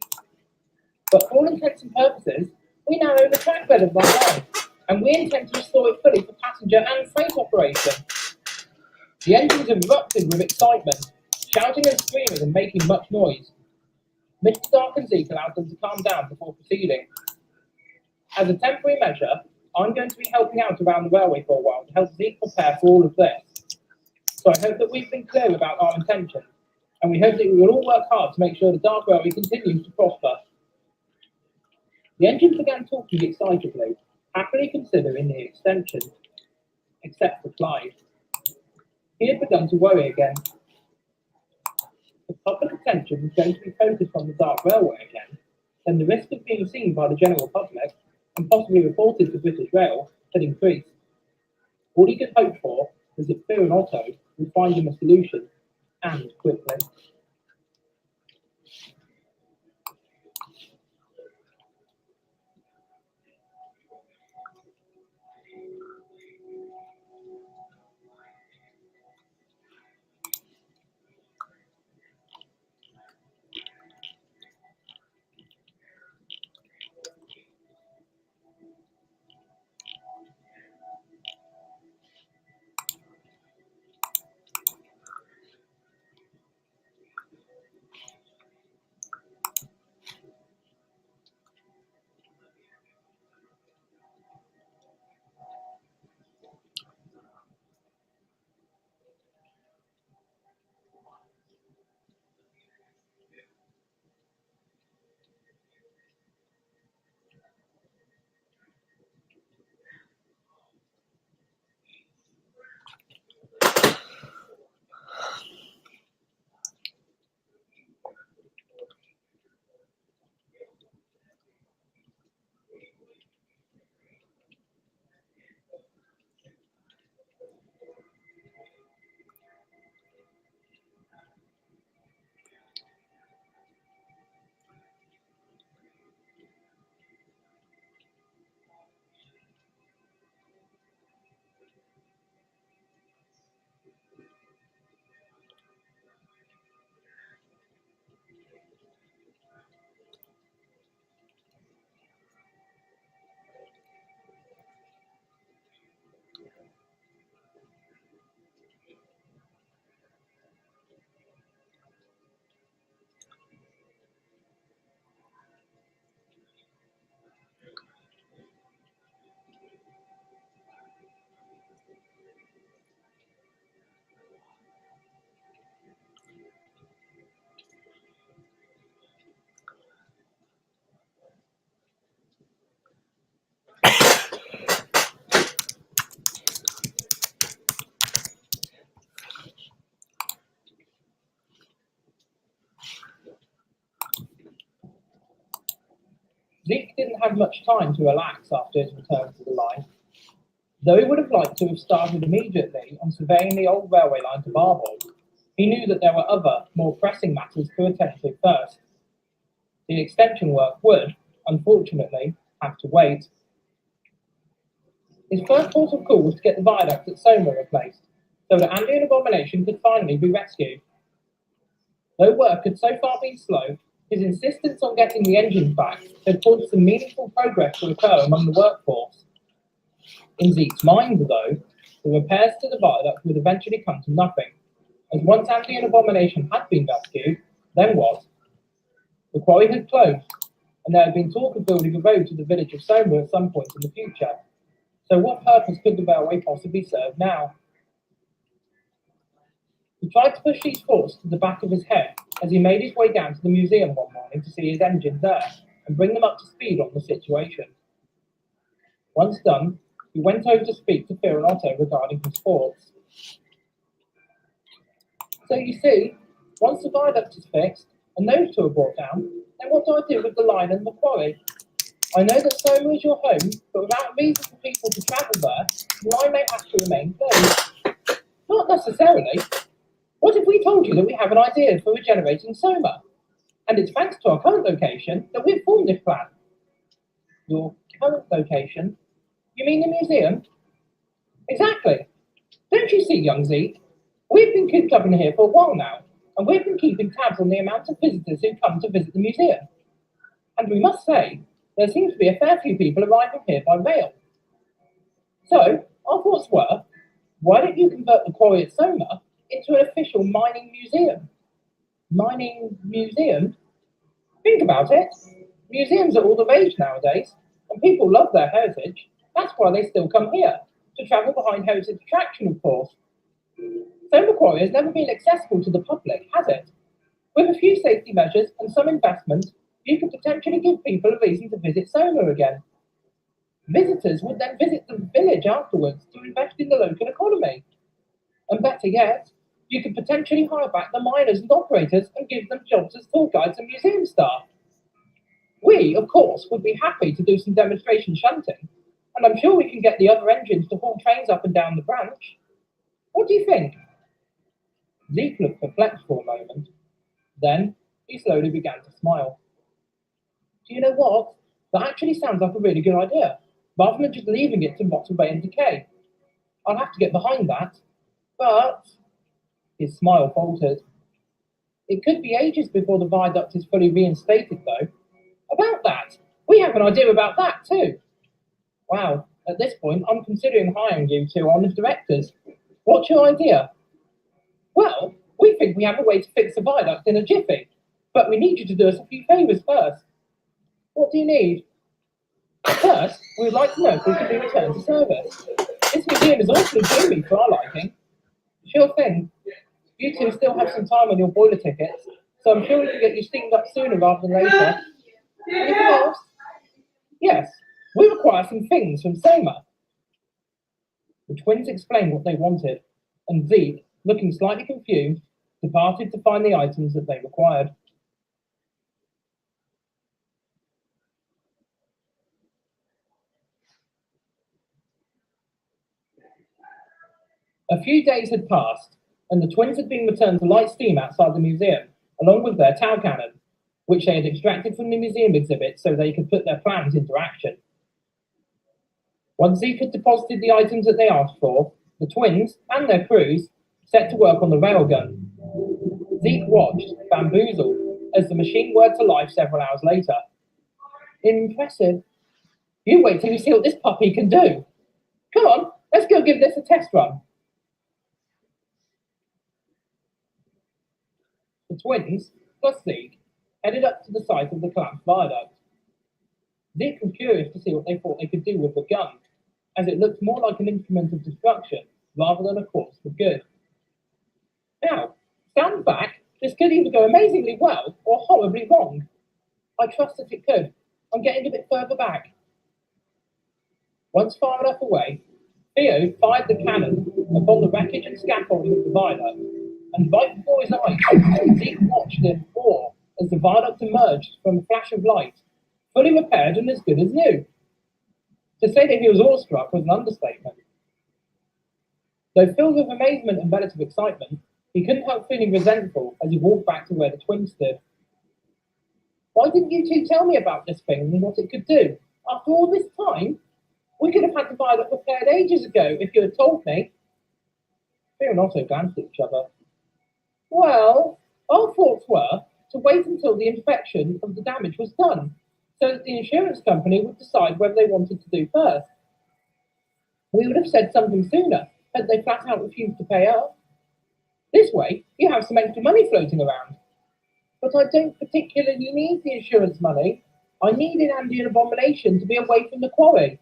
But for all intents and purposes, we now own the trackbed of that line, and we intend to restore it fully for passenger and freight operation. The engines erupted with excitement, shouting and screaming and making much noise. Mr. Dark and Zeke allowed them to calm down before proceeding. As a temporary measure, I'm going to be helping out around the railway for a while to help Zeke prepare for all of this. So I hope that we've been clear about our intentions, and we hope that we will all work hard to make sure the Dark Railway continues to prosper. The engines began talking excitedly, happily considering the extension, except for Clyde. He had begun to worry again. If public attention was going to be focused on the Dark Railway again, then the risk of being seen by the general public and possibly reported to British Rail had increased. All he could hope for was that Fear and Otto would find him a solution, and quickly. Zeke didn't have much time to relax after his return to the line. Though he would have liked to have started immediately on surveying the old railway line to Barbold, he knew that there were other, more pressing matters to attend to first. The extension work would, unfortunately, have to wait. His first port of call was to get the viaduct at Soma replaced, so that Andy and Abomination could finally be rescued. Though work had so far been slow, his insistence on getting the engines back had caused some meaningful progress to occur among the workforce. In Zeke's mind, though, the repairs to the viaduct would eventually come to nothing, as once Andy and Abomination had been rescued, then what? The quarry had closed, and there had been talk of building a road to the village of Soma at some point in the future. So what purpose could the railway possibly serve now? He tried to push these thoughts to the back of his head as he made his way down to the museum one morning to see his engines there and bring them up to speed on the situation. Once done, he went over to speak to Phil and Otto regarding his thoughts. So you see, once the viaduct is fixed and those two are brought down, then what do I do with the line and the quarry? I know that Soma is your home, but without a reason for people to travel there, the line may have to remain closed. Not necessarily. What if we told you that we have an idea for regenerating Soma? And it's thanks to our current location that we've formed this plan. Your current location? You mean the museum? Exactly. Don't you see, young Zeke? We've been cooped up in here for a while now, and we've been keeping tabs on the amount of visitors who come to visit the museum. And we must say, there seems to be a fair few people arriving here by rail. So, our thoughts were, why don't you convert the quarry at Soma into an official mining museum? Mining museum? Think about it. Museums are all the rage nowadays, and people love their heritage. That's why they still come here, to travel behind heritage attraction, of course. Soma Quarry has never been accessible to the public, has it? With a few safety measures and some investment, you could potentially give people a reason to visit Soma again. Visitors would then visit the village afterwards to invest in the local economy. And better yet, you could potentially hire back the miners and operators and give them jobs as tour guides and museum staff. We, of course, would be happy to do some demonstration shunting, and I'm sure we can get the other engines to haul trains up and down the branch. What do you think? Zeke looked perplexed for a moment. Then he slowly began to smile. Do you know what? That actually sounds like a really good idea, rather than just leaving it to rot away and decay. I'll have to get behind that, but... His smile faltered. It could be ages before the viaduct is fully reinstated, though. About that! We have an idea about that, too! Wow, at this point, I'm considering hiring you two on as directors. What's your idea? Well, we think we have a way to fix the viaduct in a jiffy, but we need you to do us a few favours first. What do you need? First, we would like to know if we can be returned to service. This museum is awfully gloomy for our liking. Sure thing. You two still have some time on your boiler tickets, so I'm sure we can get you steamed up sooner rather than later. Anything else? Yes, we require some things from Soma. The twins explained what they wanted, and Zeke, looking slightly confused, departed to find the items that they required. A few days had passed, and the twins had been returned to light steam outside the museum, along with their Tau cannon, which they had extracted from the museum exhibit so they could put their plans into action. Once Zeke had deposited the items that they asked for, the twins and their crews set to work on the railgun. Zeke watched, bamboozled, as the machine whirred to life several hours later. Impressive. You wait till you see what this puppy can do. Come on, let's go give this a test run. The twins, plus Zeke, headed up to the site of the collapsed viaduct. Zeke was curious to see what they thought they could do with the gun, as it looked more like an instrument of destruction rather than a force for good. Now, stand back, this could either go amazingly well or horribly wrong. I trust that it could. I'm getting a bit further back. Once far enough away, Theo fired the cannon upon the wreckage and scaffolding of the viaduct, and right before his eyes, Zeke watched in awe as the viaduct emerged from a flash of light, fully repaired and as good as new. To say that he was awestruck was an understatement. Though filled with amazement and relative excitement, he couldn't help feeling resentful as he walked back to where the twins stood. Why didn't you two tell me about this thing and what it could do? After all this time, we could have had the viaduct repaired ages ago if you had told me. Fear and Otto glanced at each other. Well, our thoughts were to wait until the inspection of the damage was done, so that the insurance company would decide whether they wanted to do first. We would have said something sooner, had they flat out refused to pay up. This way, you have some extra money floating around. But I don't particularly need the insurance money. I needed Andy and Abomination to be away from the quarry.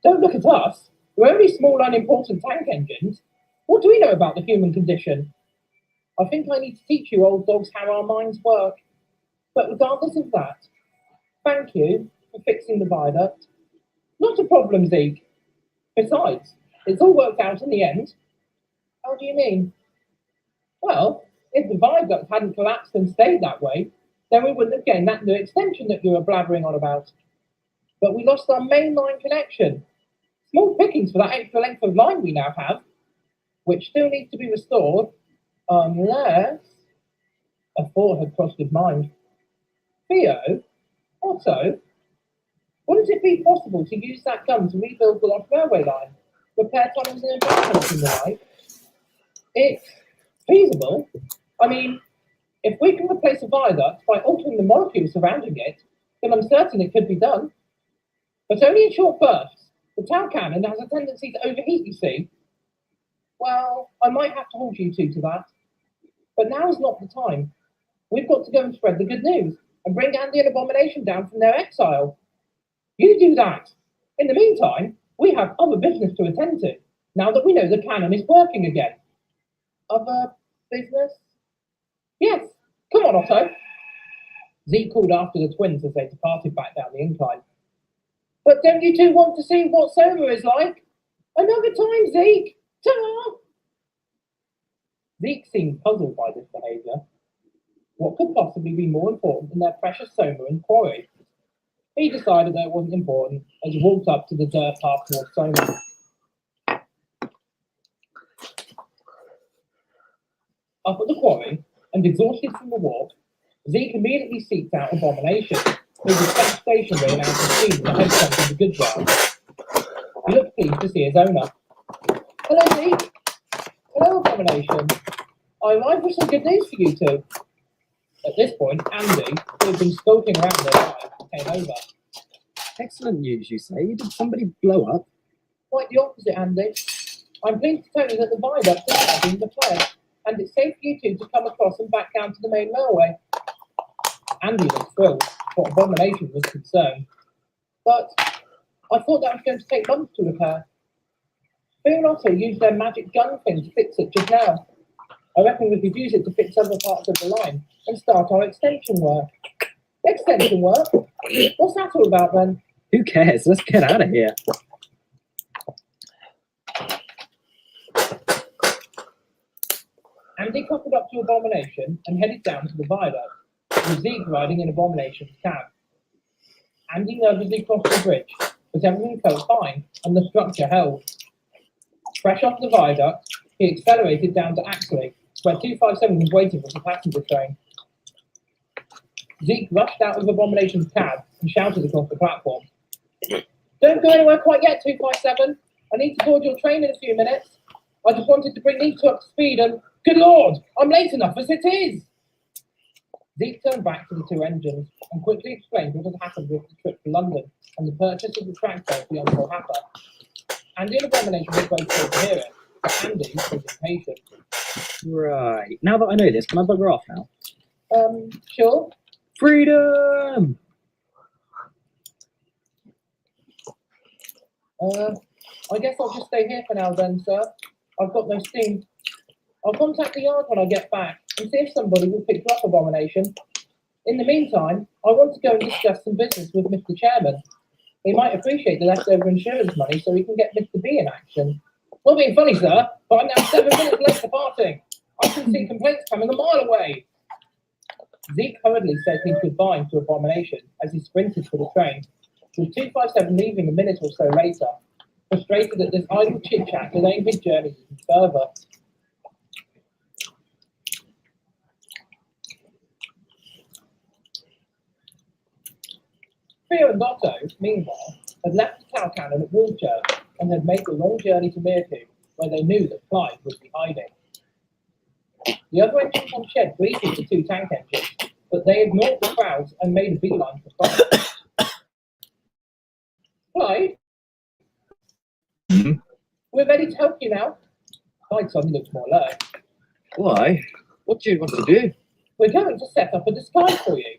Don't look at us. We're only small, unimportant tank engines. What do we know about the human condition? I think I need to teach you old dogs how our minds work. But regardless of that, thank you for fixing the viaduct. Not a problem, Zeke. Besides, it's all worked out in the end. How do you mean? Well, if the viaduct hadn't collapsed and stayed that way, then we wouldn't have gained that new extension that you were blabbering on about. But we lost our main line connection. Small pickings for that extra length of line we now have, which still needs to be restored, unless... A thought had crossed his mind. Theo? Otto? Wouldn't it be possible to use that gun to rebuild the lost railway line, repair tunnels and embankments and the like? It's feasible. I mean, if we can replace a viaduct by altering the molecules surrounding it, then I'm certain it could be done. But only in short bursts. The tow cannon has a tendency to overheat, you see. Well, I might have to hold you two to that. But now is not the time. We've got to go and spread the good news and bring Andy and Abomination down from their exile. You do that. In the meantime, we have other business to attend to, now that we know the cannon is working again. Other business? Yes. Come on, Otto. Zeke called after the twins as they departed back down the incline. But don't you two want to see what Soma is like? Another time, Zeke. Ta-ra! Zeke seemed puzzled by this behaviour. What could possibly be more important than their precious Soma and quarry? He decided that it wasn't important as he walked up to the dirt path towards Soma. Up at the quarry, and exhausted from the walk, Zeke immediately seeked out Abomination, who was sat stationary and out of steam the headfront of the goods yard. He looked pleased to see his owner. Hello, Zeke. Hello, Abomination. I arrived with some good news for you two. At this point, Andy, who had been skulking around nearby, came over.
Excellent news, you say? Did somebody blow up?
Quite the opposite, Andy. I'm pleased to tell you that the viaduct is now being repaired, and it's safe for you two to come across and back down to the main railway. Andy was thrilled, for Abomination was concerned. But I thought that was going to take months to repair. Fear and Otto used their magic gun thing to fix it just now. I reckon we could use it to fix other parts of the line and start our extension work. Extension work? What's that all about then?
Who cares? Let's get out of here.
Andy coupled up to Abomination and headed down to the viaduct, with Zeke riding in Abomination's cab. Andy nervously crossed the bridge, but everything felt fine and the structure held. Fresh off the viaduct, he accelerated down to Axley, where 257 was waiting for the passenger train. Zeke rushed out of Abomination's cab and shouted across the platform. Don't go anywhere quite yet, 257. I need to board your train in a few minutes. I just wanted to bring these two up to speed and... Good Lord! I'm late enough as it is! Zeke turned back to the two engines and quickly explained what had happened with the trip to London and the purchase of the tractor for the Uncle Happer. Andy and Abomination were both told to hear it, but Andy was impatient.
Right. Now that I know this, can I bugger off now?
Sure.
Freedom!
I guess I'll just stay here for now then, sir. I've got no steam. I'll contact the yard when I get back and see if somebody will pick you up, Abomination. In the meantime, I want to go and discuss some business with Mr. Chairman. He might appreciate the leftover insurance money so he can get Mr. B in action. Not being funny, sir, but I'm now 7 minutes late departing. I can see complaints coming a mile away. Zeke hurriedly said his goodbye to Abomination as he sprinted for the train, with 257 leaving a minute or so later, frustrated at this idle chit-chat delaying his journey even further. Theo and Otto, meanwhile, had left the cow cannon at Woolchurch and had made the long journey to Meercombe, where they knew that Clyde would be hiding. The other engines on shed greeted the two tank engines, but they ignored the crowds and made a beeline for Clyde. Clyde? We're ready to help you now. Clyde suddenly looked more alert.
Why? What do you want to do?
We're going to set up a disguise for you.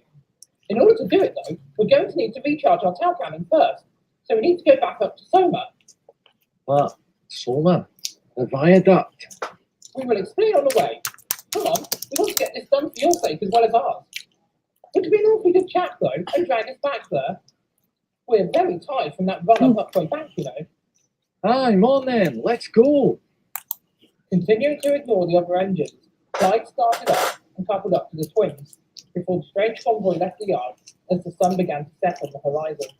In order to do it, though, we're going to need to recharge our tail cannon first, so we need to go back up to Soma.
What? Soma? The viaduct?
We will explain on the way. Come on, we want to get this done for your sake as well as ours. It would be an awfully good chap, though, and drag us back there. We're very tired from that run up Upway Bank, you know.
Aye, on then, let's go.
Continuing to ignore the other engines, Clyde started up and coupled up to the twins before the strange convoy left the yard as the sun began to set on the horizon.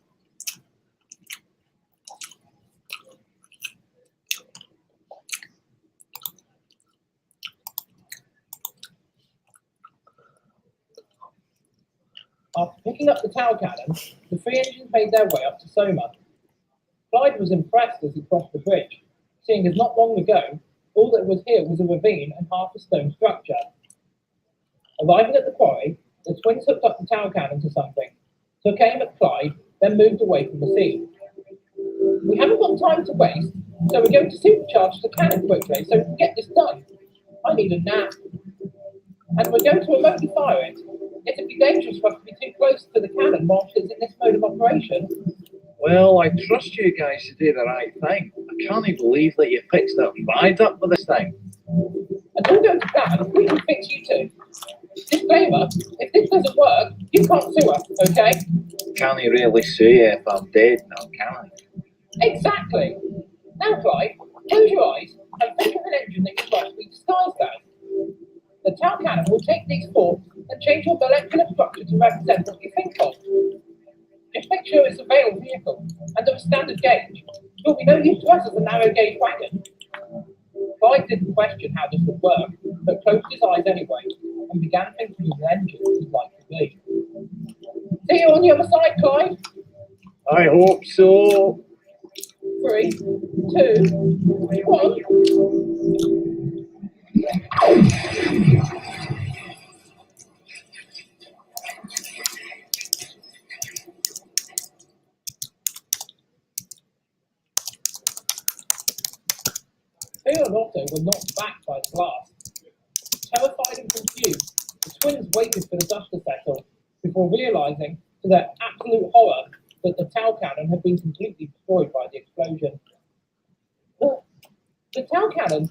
After picking up the tower cannon, the three engines made their way up to Soma. Clyde was impressed as he crossed the bridge, seeing as not long ago, all that was here was a ravine and half a stone structure. Arriving at the quarry, the twins hooked up the tower cannon to something, took aim at Clyde, then moved away from the scene. We haven't got time to waste, so we're going to supercharge the cannon quickly so we can get this done. I need a nap. And we're going to remotely fire it. It'd be dangerous for us to be too close to the cannon whilst it's in this mode of operation.
Well, I trust you guys to do the right thing. I can't even believe that you fixed that viaduct with this thing.
And all going to plan, we can fix you too. Disclaimer, if this doesn't work, you can't sue us, okay?
Can't he really sue you if I'm dead now, can he?
Exactly. Now, Clyde, close your eyes and think of an engine that you'd like to be disguised as. The tower cannon will take these forms and change your molecular structure to represent what you think of. Just make sure it's a rail vehicle and of a standard gauge. You'll be no use to us as a narrow gauge wagon. Clyde didn't question how this would work, but closed his eyes anyway and began thinking of the engine he'd like to be. See you on the other side, Clyde.
I hope so.
3, 2, 1. Theo and Otto were knocked back by the blast. Terrified and confused, the twins waited for the dust to settle before realizing, to their absolute horror, that the tower cannon had been completely destroyed by the explosion. The tower cannon?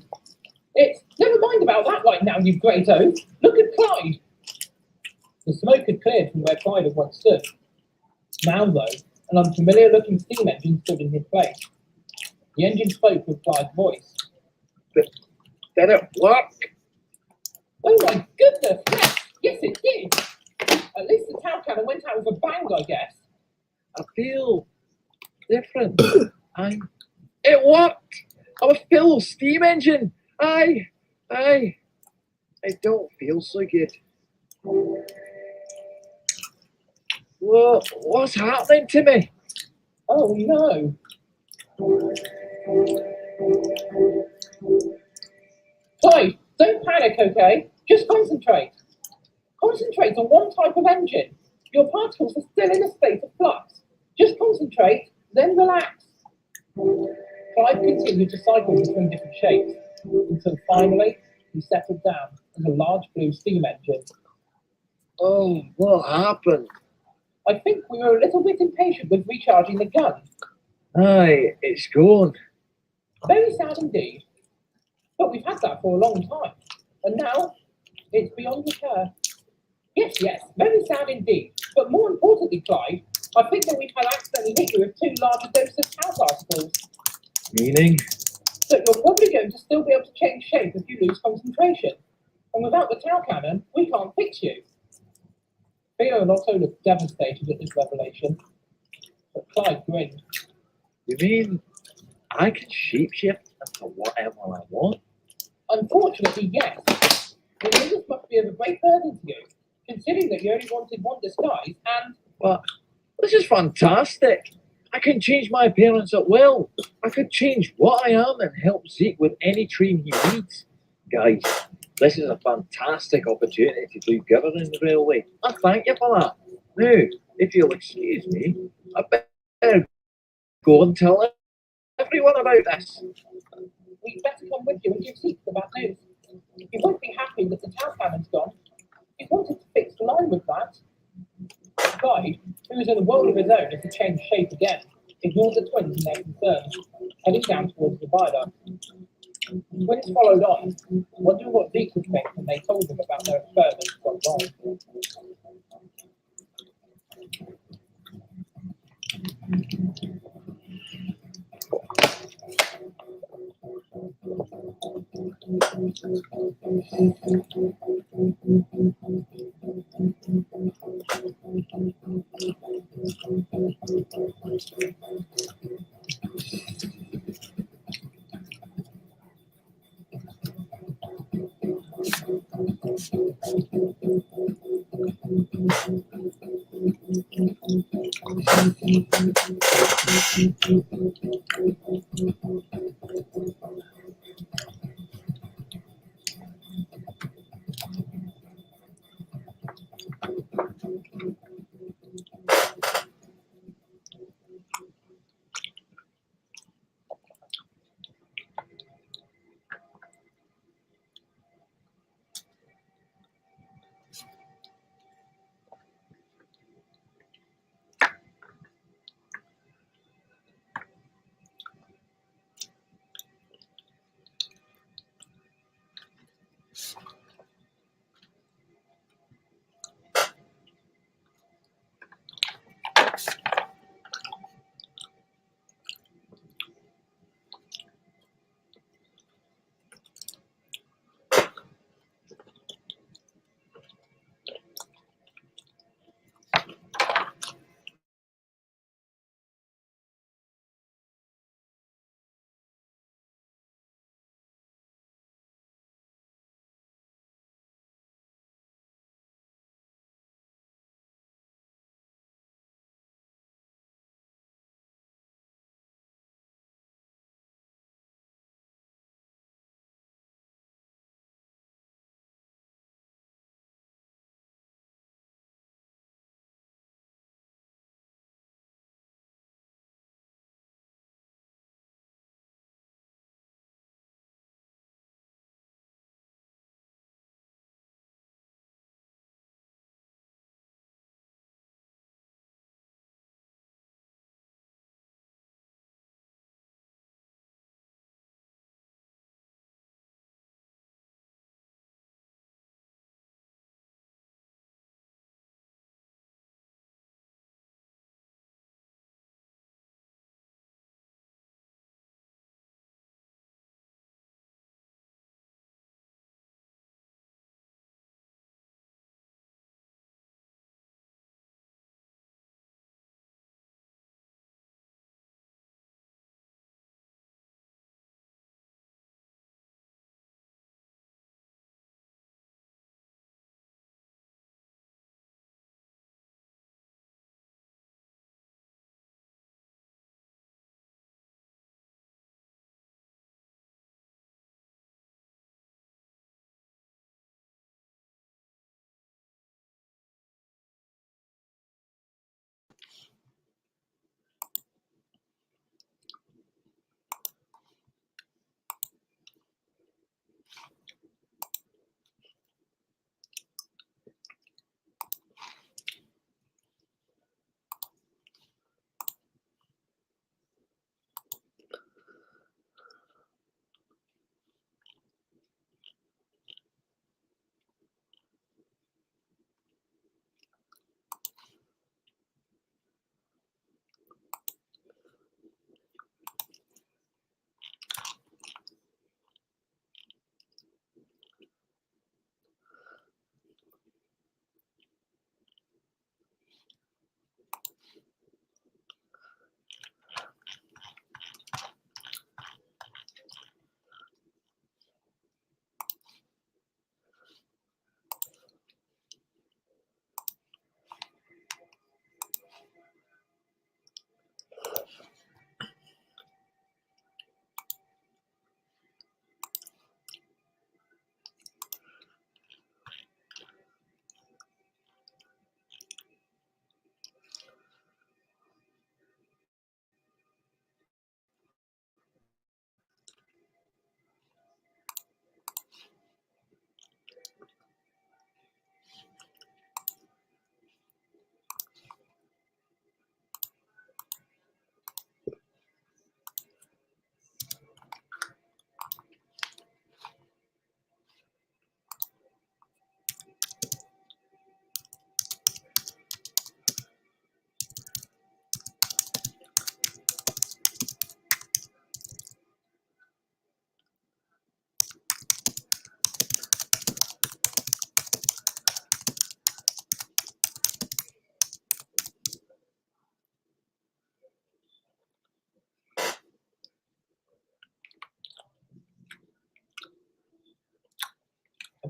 It's never mind about that right now, you great oaf. Look at Clyde. The smoke had cleared from where Clyde had once stood. Now, though, an unfamiliar-looking steam engine stood in his place. The engine spoke with Clyde's voice.
Did it work?
Oh my goodness, yes it did. At least the tower cannon went out with a bang, I guess.
I feel different. It worked! I'm a full steam engine! I don't feel so good. What's happening to me?
Oh no. Clyde, don't panic, okay? Just concentrate. Concentrate on one type of engine. Your particles are still in a state of flux. Just concentrate, then relax. Clyde continued to cycle between different shapes, until finally he settled down as a large blue steam engine.
Oh, what happened?
I think we were a little bit impatient with recharging the gun.
Aye, it's gone.
Very sad indeed. But we've had that for a long time, and now it's beyond repair. Yes, very sad indeed. But more importantly, Clyde, I think that we've had accidentally hit you with too large a dose of cow particles.
Meaning?
So you're probably going to still be able to change shape if you lose concentration. And without the tower cannon, we can't fix you. Theo and Otto looked devastated at this revelation, but Clyde grinned.
You mean I can shapeshift into whatever I want?
Unfortunately, yes. The news must be of a great burden to you, considering that you only wanted one disguise and...
But this is fantastic. I can change my appearance at will. I could change what I am and help Zeke with any train he needs. Guys, this is a fantastic opportunity to do good in the railway. I thank you for that. Now, if you'll excuse me, I better go and tell everyone about this.
We'd better come with you and give Zeke the bad news. He won't be happy that the town cannon's gone. He wanted to fix the line with that. Clyde, who was in a world of his own as he changed shape again, ignored the twins and their concerns, heading down towards the viaduct. The twins followed on, wondering what Zeke would think when they told him about their experiments gone wrong.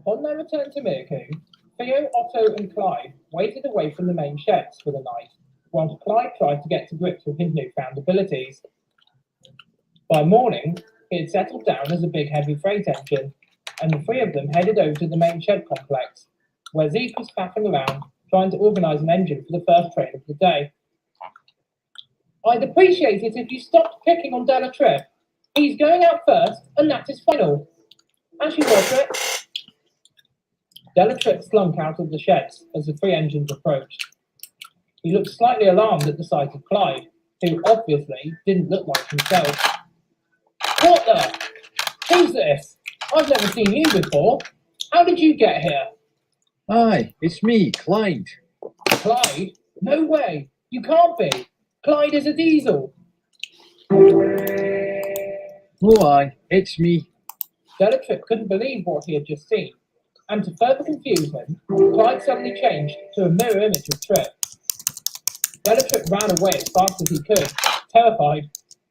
Upon their return to Mirku, Theo, Otto, and Clyde waited away from the main sheds for the night, whilst Clyde tried to get to grips with his newfound abilities. By morning, he had settled down as a big heavy freight engine, and the three of them headed over to the main shed complex, where Zeke was faffing around trying to organise an engine for the first train of the day. I'd appreciate it if you stopped picking on Della Tripp. He's going out first, and that is final. As you were, Tripp. Della Tripp slunk out of the sheds as the three engines approached. He looked slightly alarmed at the sight of Clyde, who obviously didn't look like himself. What the? Who's this? I've never seen you before. How did you get here?
Aye, it's me, Clyde.
Clyde? No way. You can't be. Clyde is a diesel.
Oh, aye, it's me.
Della Tripp couldn't believe what he had just seen, and to further confuse him, Clyde suddenly changed to a mirror image of Tripp. Della Tripp ran away as fast as he could, terrified,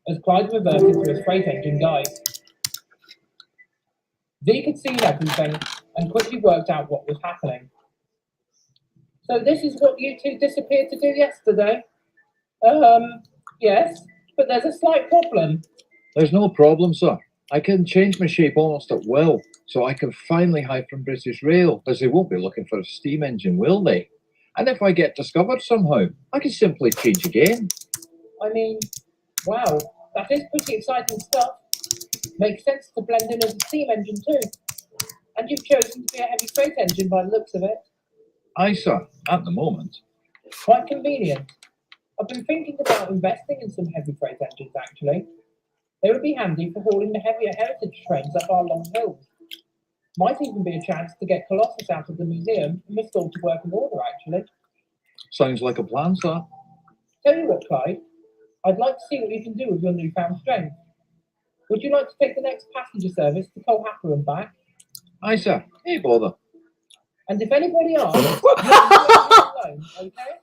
as Clyde reverted to his freight engine guise. Zeke had seen everything and quickly worked out what was happening. So this is what you two disappeared to do yesterday? Yes, but there's a slight problem.
There's no problem, sir. I can change my shape almost at will, so I can finally hide from British Rail, as they won't be looking for a steam engine, will they? And if I get discovered somehow, I can simply change again.
I mean, wow, that is pretty exciting stuff. Makes sense to blend in as a steam engine too. And you've chosen to be a heavy freight engine by the looks of it.
Aye, sir, at the moment.
Quite convenient. I've been thinking about investing in some heavy freight engines actually. They would be handy for hauling the heavier heritage trains up our long hills. Might even be a chance to get Colossus out of the museum and restored to working order actually.
Sounds like a plan, sir.
Tell you what, Clyde, I'd like to see what you can do with your newfound strength. Would you like to take the next passenger service to Colhapper and back?
Aye, sir. Hey, bother.
And if anybody asks, you're alone, okay?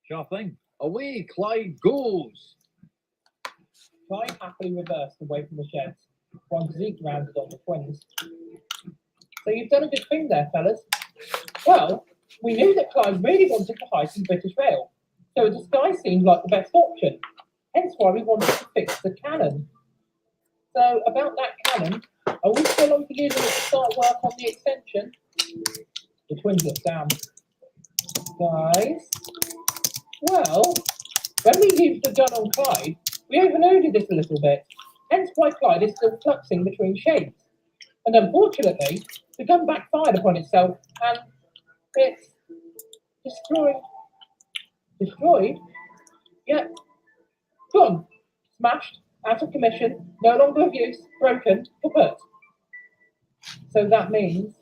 Sure thing. Away, Clyde goes.
Clyde happily reversed away from the sheds, while Zeke rounded on the twins. So you've done a good thing there, fellas. Well, we knew that Clyde really wanted to hide from British Rail, so a disguise seemed like the best option. Hence why we wanted to fix the cannon. So about that cannon, are we still on for using it to start work on the extension? The twins looked down. Guys? Well, when we used the gun on Clyde, we overloaded it a little bit, hence why Clyde is still fluxing between shapes. And unfortunately, the gun backfired upon itself, and it's destroyed. Destroyed? Yep. Gone. Smashed. Out of commission. No longer of use. Broken. Kaput. So that means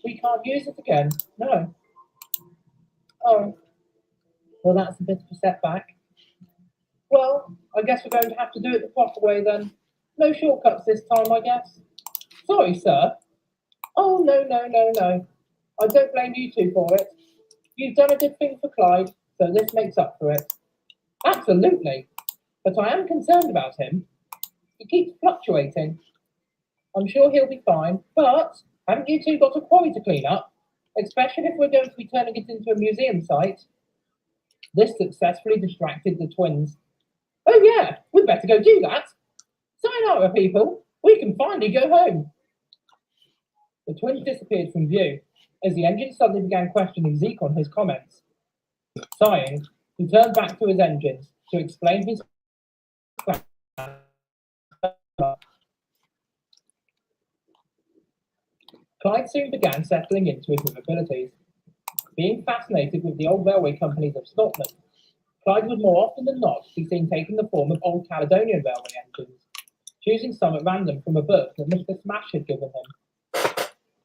we can't use it again. No. Oh. Well, that's a bit of a setback. Well, I guess we're going to have to do it the proper way then. No shortcuts this time, I guess. Sorry, sir. Oh, no. I don't blame you two for it. You've done a good thing for Clyde, so this makes up for it. Absolutely. But I am concerned about him. He keeps fluctuating. I'm sure he'll be fine, but haven't you two got a quarry to clean up? Especially if we're going to be turning it into a museum site. This successfully distracted the twins. Oh yeah, we'd better go do that. Sayonara, people. We can finally go home. The twins disappeared from view as the engine suddenly began questioning Zeke on his comments. Sighing, he turned back to his engines to explain his plan. Clyde soon began settling into his new abilities. Being fascinated with the old railway companies of Scotland, Clyde would more often than not be seen taking the form of old Caledonian railway engines, choosing some at random from a book that Mr. Smash had given him.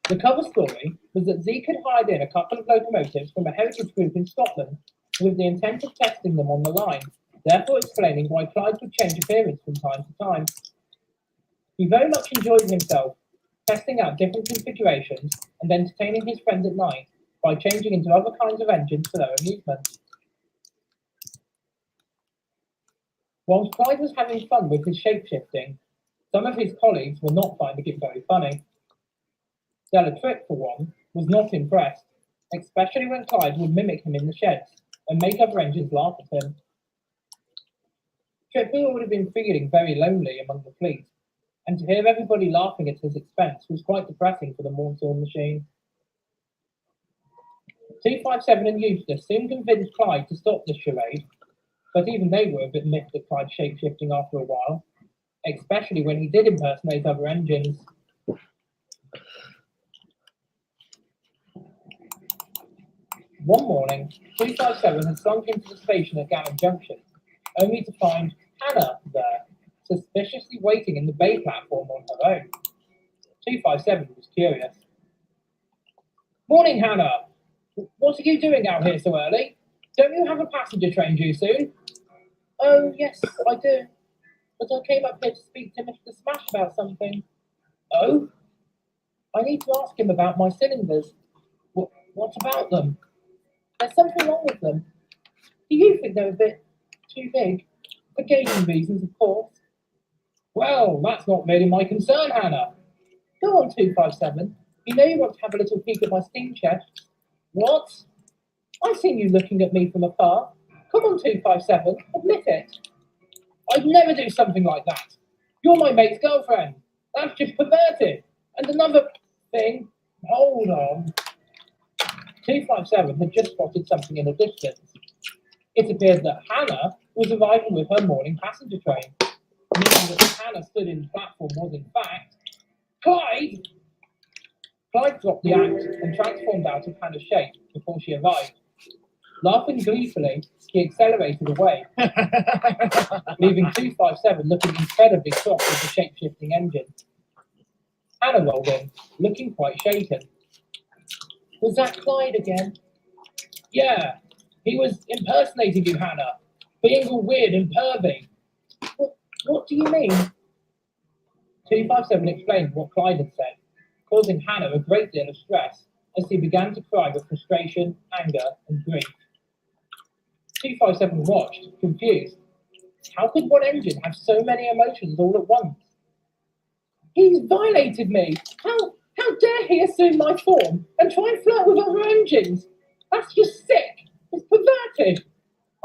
The cover story was that Zeke had hired in a couple of locomotives from a heritage group in Scotland with the intent of testing them on the line, therefore explaining why Clyde would change appearance from time to time. He very much enjoyed himself, testing out different configurations and entertaining his friends at night by changing into other kinds of engines for their amusement. Whilst Clyde was having fun with his shape-shifting, some of his colleagues were not finding it very funny. Stella Tripp, for one, was not impressed, especially when Clyde would mimic him in the sheds and make other engines laugh at him. Tripp would have been feeling very lonely among the fleet, and to hear everybody laughing at his expense was quite depressing for the Mortal machine. 257 and Eustace soon convinced Clyde to stop this charade, but even they were a bit miffed at Clyde's shape-shifting after a while, especially when he did impersonate other engines. One morning, 257 had slunk into the station at Gannon Junction, only to find Hannah there, suspiciously waiting in the bay platform on her own. 257 was curious. Morning, Hannah. What are you doing out here so early? Don't you have a passenger train due soon? Oh, yes, I do. But I came up here to speak to Mr. Smash about something. Oh? I need to ask him about my cylinders. What about them? There's something wrong with them. Do you think they're a bit too big? For gauging reasons, of course. Well, that's not really my concern, Hannah. Go on, 257. You know you want to have a little peek at my steam chest. What? I've seen you looking at me from afar. Come on, 257. Admit it. I'd never do something like that. You're my mate's girlfriend. That's just perverted. And another thing. Hold on. 257 had just spotted something in the distance. It appeared that Hannah was arriving with her morning passenger train, meaning that Hannah stood in the platform was in fact Clyde! Clyde dropped the axe and transformed out of Hannah's shape before she arrived. Laughing gleefully, he accelerated away, leaving 257 looking incredibly shocked with the shape-shifting engine. Hannah rolled in, looking quite shaken. Was that Clyde again? Yeah, he was impersonating you, Hannah, being all weird and pervy. What do you mean? 257 explained what Clyde had said, causing Hannah a great deal of stress as she began to cry with frustration, anger, and grief. 257 watched, confused. How could one engine have so many emotions all at once? He's violated me! How dare he assume my form and try and flirt with other engines? That's just sick! It's perverted!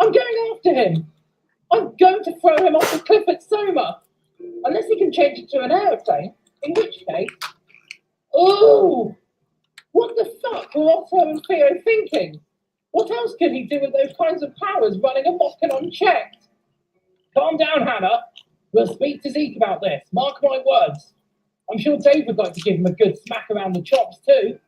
I'm going after him! I'm going to throw him off the cliff at Soma! Unless he can change it to an aeroplane, in which case... Ooh! What the fuck were Otto and Theo thinking? What else could he do with those kinds of powers running amok and unchecked? Calm down, Hannah. We'll speak to Zeke about this. Mark my words. I'm sure Dave would like to give him a good smack around the chops too.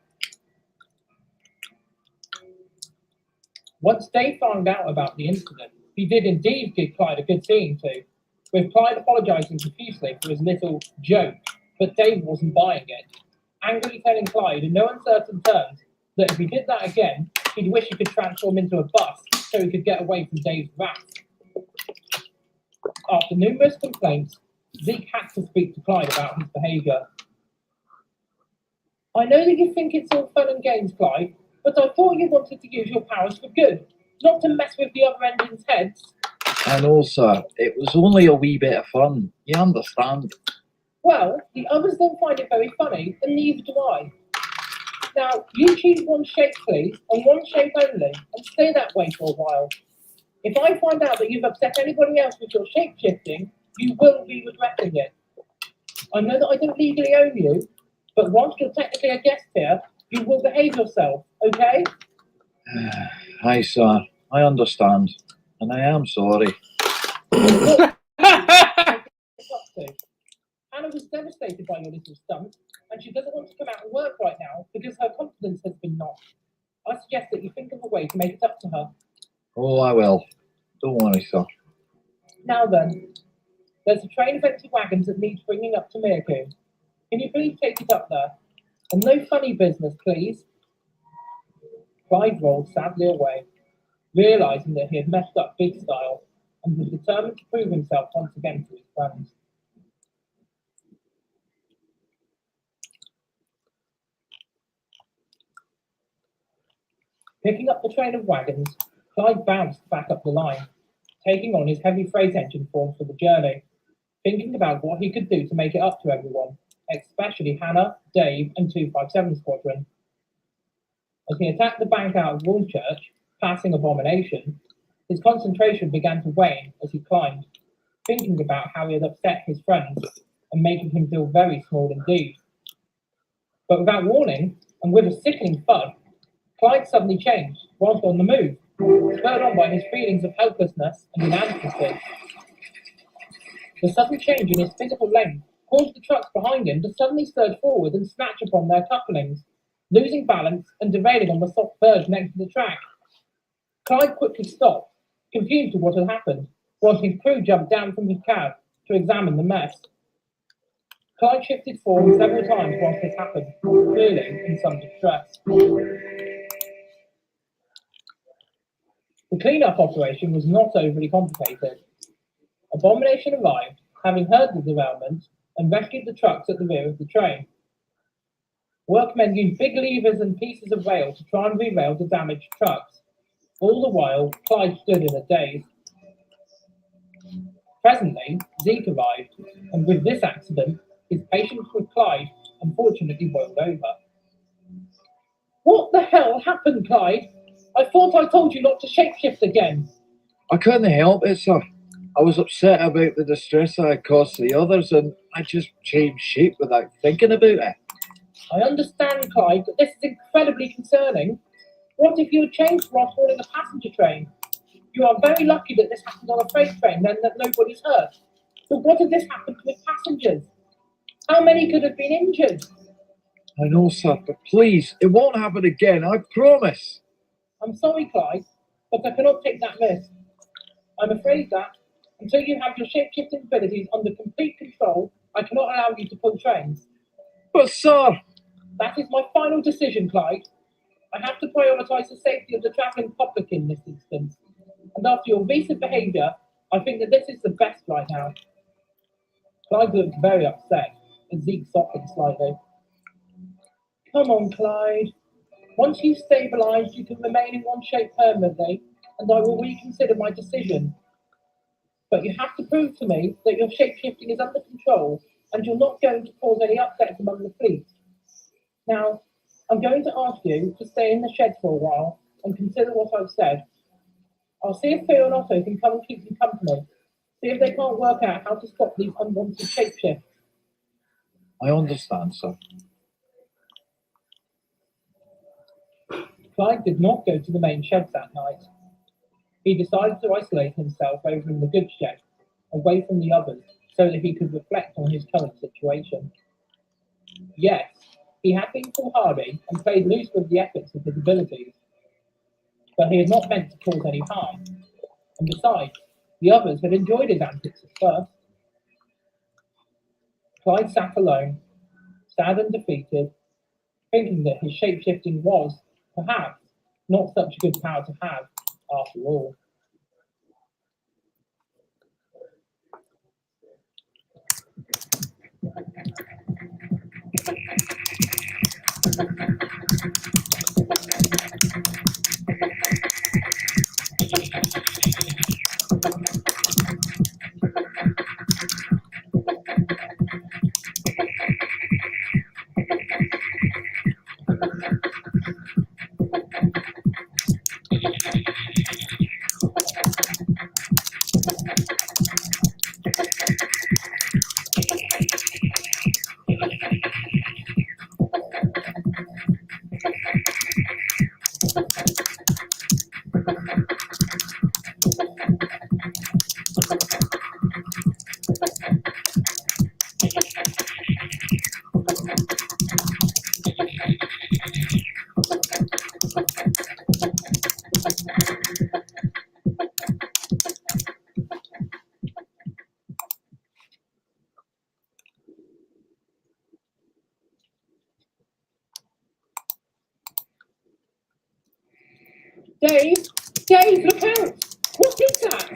Once Dave found out about the incident, he did indeed give Clyde a good seeing to, with Clyde apologising profusely for his little joke, but Dave wasn't buying it, angrily telling Clyde in no uncertain terms that if he did that again, he'd wish he could transform into a bus so he could get away from Dave's wrath. After numerous complaints, Zeke had to speak to Clyde about his behaviour. I know that you think it's all fun and games, Clyde, but I thought you wanted to use your powers for good, not to mess with the other engines' heads.
I know, sir. It was only a wee bit of fun. You understand?
Well, the others don't find it very funny, and neither do I. Now, you choose one shape, please, and one shape only, and stay that way for a while. If I find out that you've upset anybody else with your shape-shifting, you will be regretting it. I know that I don't legally own you, but once you're technically a guest here, you will behave yourself, okay?
Aye, sir. I understand. And I am sorry.
Hannah was devastated by your little stunt, and she doesn't want to come out and work right now because her confidence has been knocked. I suggest that you think of a way to make it up to her.
Oh, I will. Don't worry, sir.
Now then, there's a train of empty wagons that needs bringing up to Mirku. Can you please take it up there? And no funny business, please. Clyde rolled sadly away, realising that he had messed up big style, and was determined to prove himself once again to his friends. Picking up the train of wagons, Clyde bounced back up the line, taking on his heavy freight engine form for the journey, thinking about what he could do to make it up to everyone, especially Hannah, Dave, and 257 Squadron. As he attacked the bank out of Woolchurch, passing Abomination, his concentration began to wane as he climbed, thinking about how he had upset his friends and making him feel very small indeed. But without warning, and with a sickening thud, Clyde suddenly changed whilst on the move, spurred on by his feelings of helplessness and inadequacy. The sudden change in his physical length caused the trucks behind him to suddenly surge forward and snatch upon their couplings, losing balance and derailing on the soft verge next to the track. Clyde quickly stopped, confused with what had happened, whilst his crew jumped down from his cab to examine the mess. Clyde shifted forward several times whilst this happened, clearly in some distress. The clean-up operation was not overly complicated. Abomination arrived, having heard the derailment, and rescued the trucks at the rear of the train. Workmen used big levers and pieces of rail to try and re-rail the damaged trucks. All the while, Clyde stood in a daze. Presently, Zeke arrived, and with this accident, his patience with Clyde unfortunately boiled over. What the hell happened, Clyde? I thought I told you not to shapeshift again.
I couldn't help it, sir. I was upset about the distress I had caused the others, and I just changed shape without thinking about it.
I understand, Clyde, but this is incredibly concerning. What if you had changed whilst boarding a passenger train? You are very lucky that this happened on a freight train and that nobody's hurt. But what if this happened with passengers? How many could have been injured?
I know, sir, but please, it won't happen again, I promise.
I'm sorry, Clyde, but I cannot take that risk. I'm afraid that, until you have your shape-shifting abilities under complete control, I cannot allow you to pull trains.
But, sir...
That is my final decision, Clyde. I have to prioritise the safety of the travelling public in this instance. And after your recent behaviour, I think that this is the best right now. Clyde looked very upset, and Zeke softened slightly. Come on, Clyde. Once you've stabilised, you can remain in one shape permanently, and I will reconsider my decision. But you have to prove to me that your shape-shifting is under control, and you're not going to cause any upsets among the fleet. Now, I'm going to ask you to stay in the shed for a while and consider what I've said. I'll see if Theo and Otto can come and keep you company. See if they can't work out how to stop these unwanted shapeshifts.
I understand, sir.
Clyde did not go to the main sheds that night. He decided to isolate himself over in the goods shed, away from the others, so that he could reflect on his current situation. Yes, he had been foolhardy and played loose with the efforts of his abilities, but he had not meant to cause any harm. And besides, the others had enjoyed his antics at first. Clyde sat alone, sad and defeated, thinking that his shape-shifting was, perhaps, not such a good power to have, after all. Dave! Dave, look out! What is that?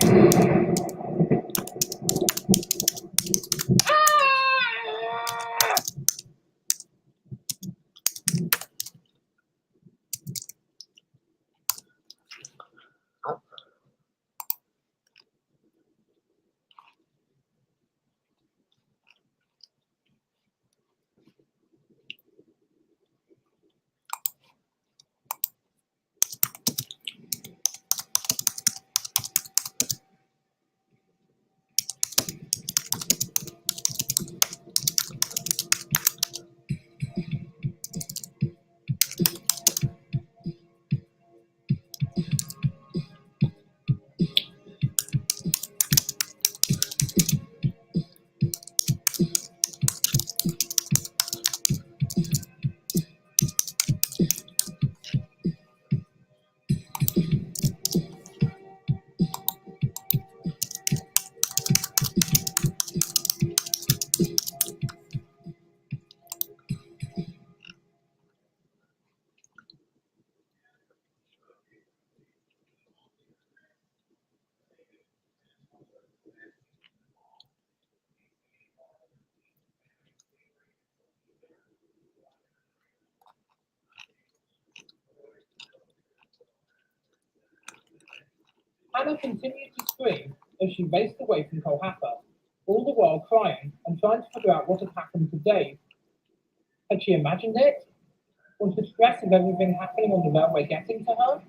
Hannah continued to scream as she raced away from Kohlhapper, all the while crying and trying to figure out what had happened to Dave. Had she imagined it? Was the stress of everything happening on the railway getting to her?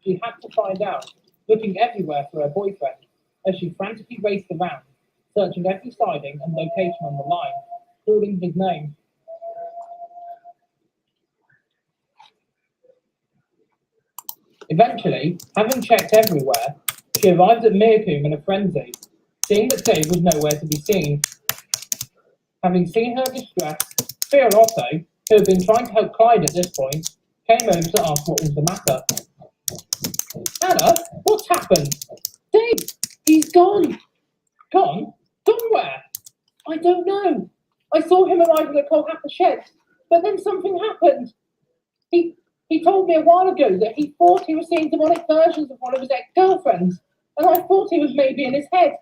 She had to find out, looking everywhere for her boyfriend, as she frantically raced around, searching every siding and location on the line, calling his name. Eventually, having checked everywhere, she arrived at Meercombe in a frenzy, seeing that Dave was nowhere to be seen. Having seen her distress, Theo Otto, who had been trying to help Clyde at this point, came over to ask what was the matter. Hannah, what's happened? Dave, he's gone. Gone? Gone where? I don't know. I saw him arriving at Kohlhapper Sheds, but then something happened. He told me a while ago that he thought he was seeing demonic versions of one of his ex-girlfriends, and I thought he was maybe in his head.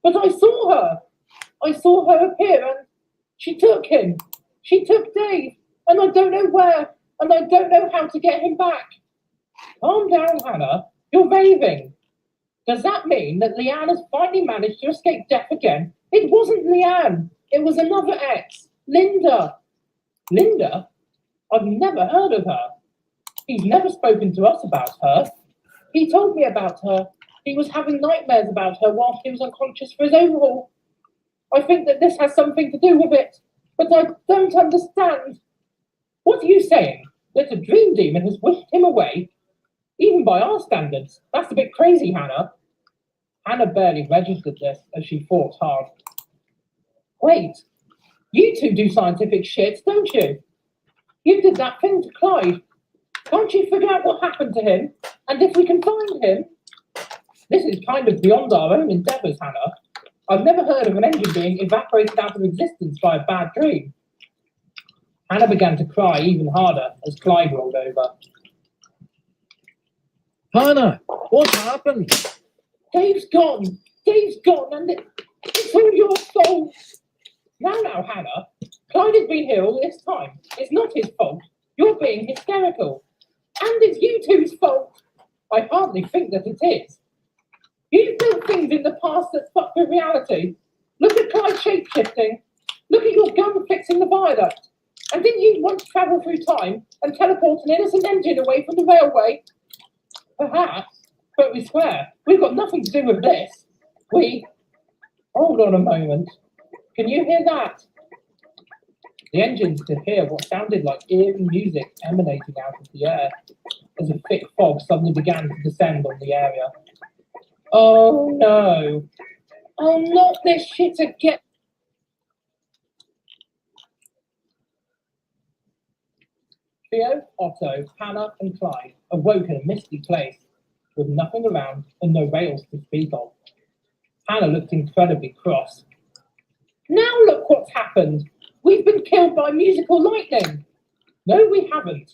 But I saw her. I saw her appear, and she took him. She took Dave, and I don't know where, and I don't know how to get him back. Calm down, Hannah. You're raving. Does that mean that Leanne has finally managed to escape death again? It wasn't Leanne. It was another ex, Linda. Linda? I've never heard of her. He's never spoken to us about her. He told me about her. He was having nightmares about her whilst he was unconscious for his overhaul. I think that this has something to do with it, but I don't understand. What are you saying? That a dream demon has whisked him away? Even by our standards, that's a bit crazy, Hannah. Hannah barely registered this as she thought hard. Wait, you two do scientific shit, don't you? You did that thing to Clyde. Can't you figure out what happened to him? And if we can find him? This is kind of beyond our own endeavours, Hannah. I've never heard of an engine being evaporated out of existence by a bad dream. Hannah began to cry even harder as Clyde rolled over.
Hannah, what's happened?
Dave's gone, and it's all your fault. Now, Hannah, Clyde has been here all this time. It's not his fault. You're being hysterical. And it's you two's fault. I hardly think that it is. You've built things in the past that fuck with reality. Look at Clyde shape-shifting. Look at your gun fixing the viaduct. And didn't you once travel through time and teleport an innocent engine away from the railway? Perhaps, but we swear, we've got nothing to do with this. Hold on a moment. Can you hear that? The engines could hear what sounded like eerie music emanating out of the air as a thick fog suddenly began to descend on the area. Oh no. Oh, not this shit again. Theo, Otto, Hannah, and Clyde awoke in a misty place with nothing around and no rails to speak of. Hannah looked incredibly cross. Now look what's happened. We've been killed by musical lightning. No, we haven't.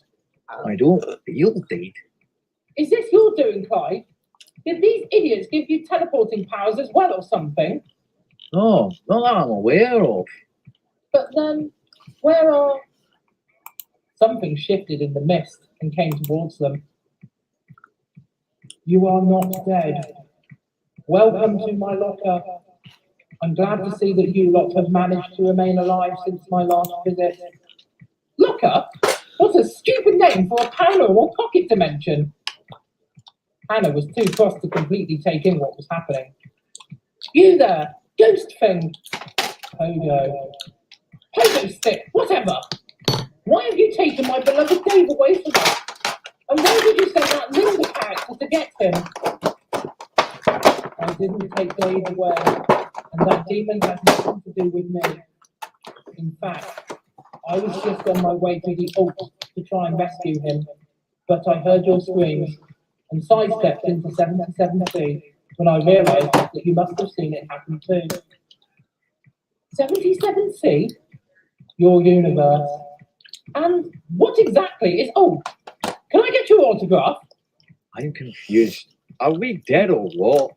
I don't feel dead.
Is this your doing, Clyde? Did these idiots give you teleporting powers as well or something?
No, not that I'm aware of.
But then, where are... Something shifted in the mist and came towards them. You are not dead. Welcome to my locker. I'm glad to see that you lot have managed to remain alive since my last visit. Locker? What a stupid name for a paranormal pocket dimension. Hannah was too cross to completely take in what was happening. You there, ghost thing. Pogo stick, whatever. Why have you taken my beloved Dave away from us? And why did you send that Linda character to get him? I didn't take Dave away, and that demon has nothing to do with me. In fact, I was just on my way to the Alt to try and rescue him, but I heard your screams and sidestepped into 77C when I realised that you must have seen it happen too. 77C? Your universe. And what exactly is... Oh, can I get your autograph?
I'm confused. Are we dead or what?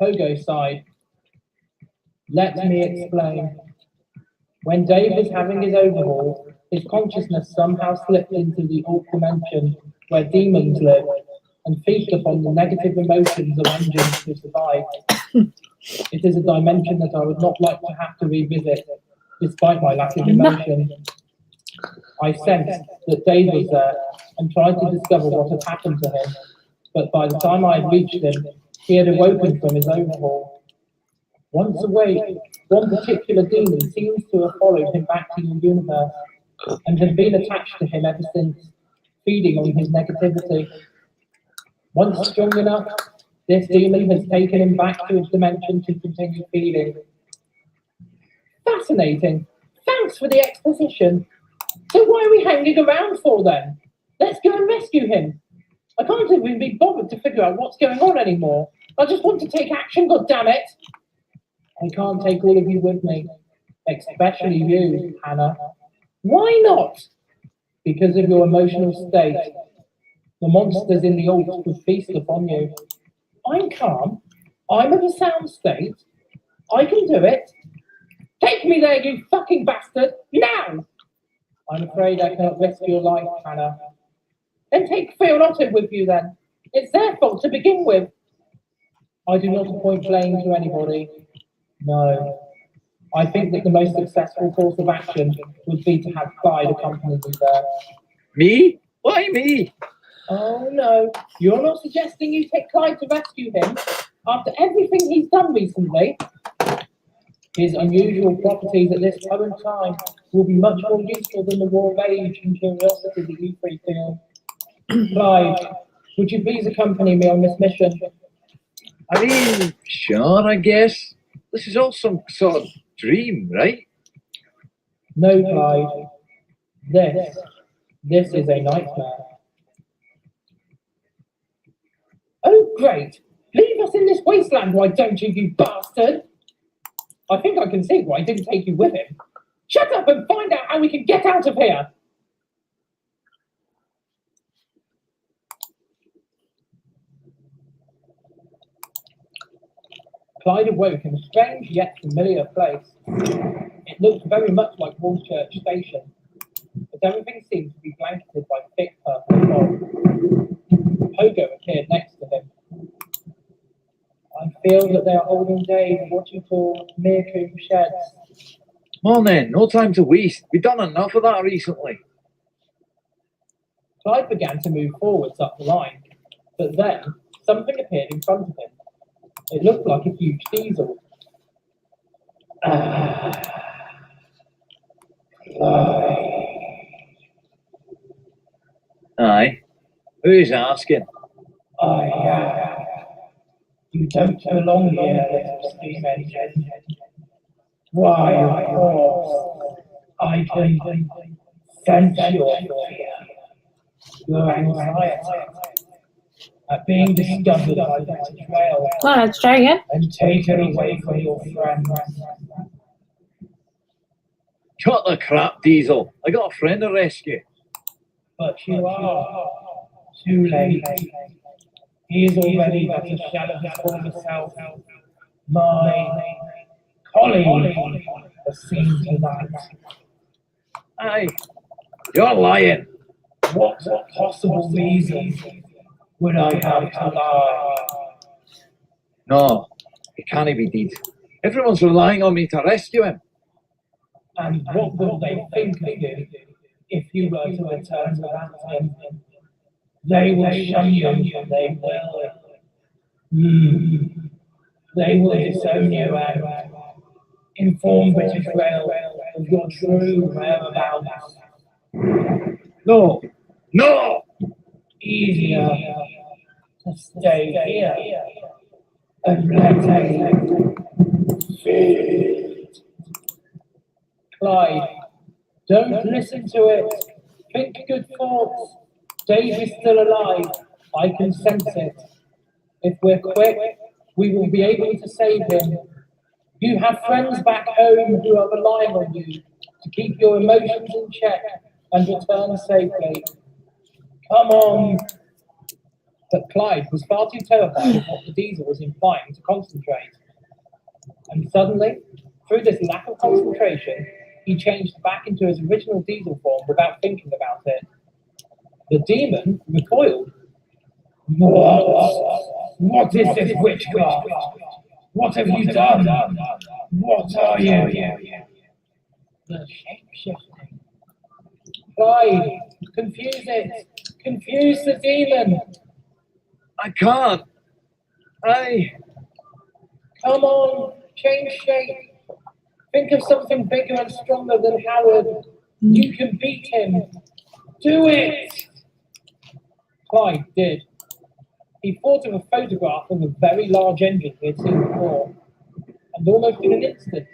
Pogo sighed. Let me explain. When Dave was having his overhaul, his consciousness somehow slipped into the alt dimension where demons live. and feast upon the negative emotions of engines to survive. It is a dimension that I would not like to have to revisit, despite my lack of emotion. I sensed that Dave was there and tried to discover what had happened to him, but by the time I had reached him, he had awoken from his overhaul. Once awake, one particular demon seems to have followed him back to the universe and had been attached to him ever since, feeding on his negativity. Once strong enough, this demon has taken him back to his dimension to continue feeding. Fascinating. Thanks for the exposition. So why are we hanging around for then? Let's go and rescue him. I can't even be bothered to figure out what's going on anymore. I just want to take action, goddammit. I can't take all of you with me, especially you, Hannah. Why not? Because of your emotional state. The monsters in the Alps would feast upon you. I'm calm. I'm of a sound state. I can do it. Take me there, you fucking bastard, now! I'm afraid I cannot risk your life, Hannah. Then take Feonoto with you then. It's their fault to begin with. I do not appoint blame to anybody. No. I think that the most successful course of action would be to have Clyde accompany you there.
Me? Why me?
Oh no, you're not suggesting you take Clyde to rescue him after everything he's done recently? His unusual properties at this current time will be much more useful than the raw rage and curiosity that you three feel. Clyde, would you please accompany me on this mission?
I mean, sure, I guess. This is all some sort of dream, right?
No, Clyde. This is a nightmare. Oh, great. Leave us in this wasteland, why don't you, you bastard? I think I can see why he didn't take you with him. Shut up and find out how we can get out of here. Clyde awoke in a strange yet familiar place. It looked very much like Woolchurch Station, but everything seemed to be blanketed by thick purple fog. Pogo appeared next to him. I feel that they are holding Dave in what you call Mirku sheds.
Come on then, no time to waste. We've done enough of that recently.
Clyde began to move forwards up the line, but then something appeared in front of him. It looked like a huge diesel.
Aye. Who's asking?
You don't belong here, little steam engine. Why, of course, I can sense your fear, your anxiety at being discovered by the betrayal.
Come on, let's try again.
And taken away from your friends.
Cut the crap, Diesel. I got a friend to rescue.
But you are too late. He is already but a shadow of his former self. My colleague has seen to that.
Aye. You're lying.
What possible reason would I have to lie?
No, it can't be deed. Everyone's relying on me to rescue him.
And what will they think of you if you were to return without him? They will shun you, they will. They will disown you and inform British Rail of your true whereabouts.
No! No!
Easier to stay here and let him feed. Clyde, don't listen to it. Think good thoughts. Dave is still alive. I can sense it. If we're quick, we will be able to save him. You have friends back home who are relying on you to keep your emotions in check and return safely. Come on. But Clyde was far too terrified of what the diesel was implying to concentrate. And suddenly, through this lack of concentration, he changed back into his original diesel form without thinking about it. The demon recoiled. What is this witchcraft? What have you done? What are you? The shape-shifting. Clyde, confuse it. Confuse the demon.
I can't.
Come on, change shape. Think of something bigger and stronger than Howard. You can beat him. Do it! Clyde did. He thought of a photograph of a very large engine he had seen before, and almost in an instant,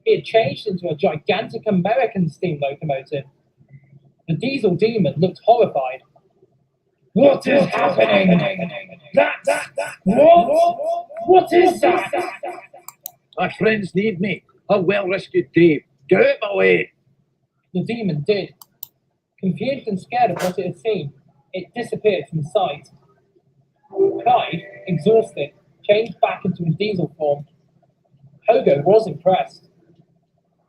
it had changed into a gigantic American steam locomotive. The diesel demon looked horrified. What is happening? What is that?
My friends need me. A well-rescued Dave. Get out my way.
The demon did. Confused and scared of what it had seen, it disappeared from sight. Clyde, exhausted, changed back into a diesel form. Pogo was impressed.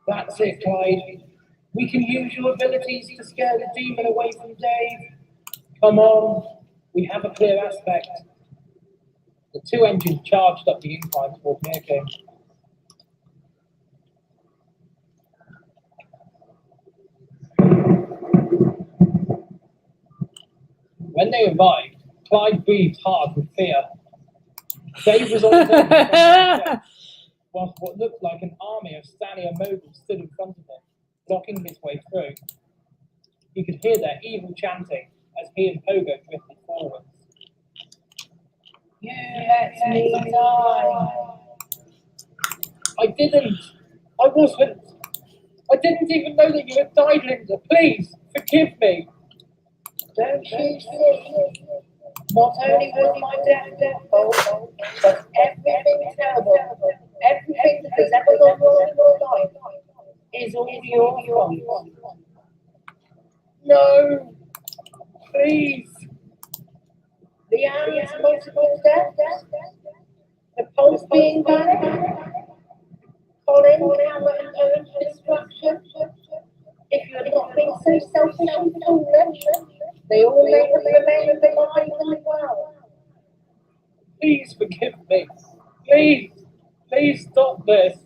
That's it, Clyde. We can use your abilities to scare the demon away from Dave. Come on, we have a clear aspect. The two engines charged up the incline toward Mirking. When they arrived, Clyde breathed hard with fear. Dave was on his own, whilst what looked like an army of Stanley moguls stood in front of him, blocking his way through. He could hear their evil chanting as he and Pogo drifted forwards. You let me die. I didn't. I wasn't. I didn't even know that you had died, Linda. Please, forgive me. Don't you see? Not only was my death difficult, but everything terrible, everything that has ever gone wrong in your life is all your fault. No, please. The Aaron's multiple deaths, the pulse being back, Colin, Cameron, and Owen's destruction. If you had not been so selfish and foolish, they all may have remained alive and well. Please forgive me. Please stop this.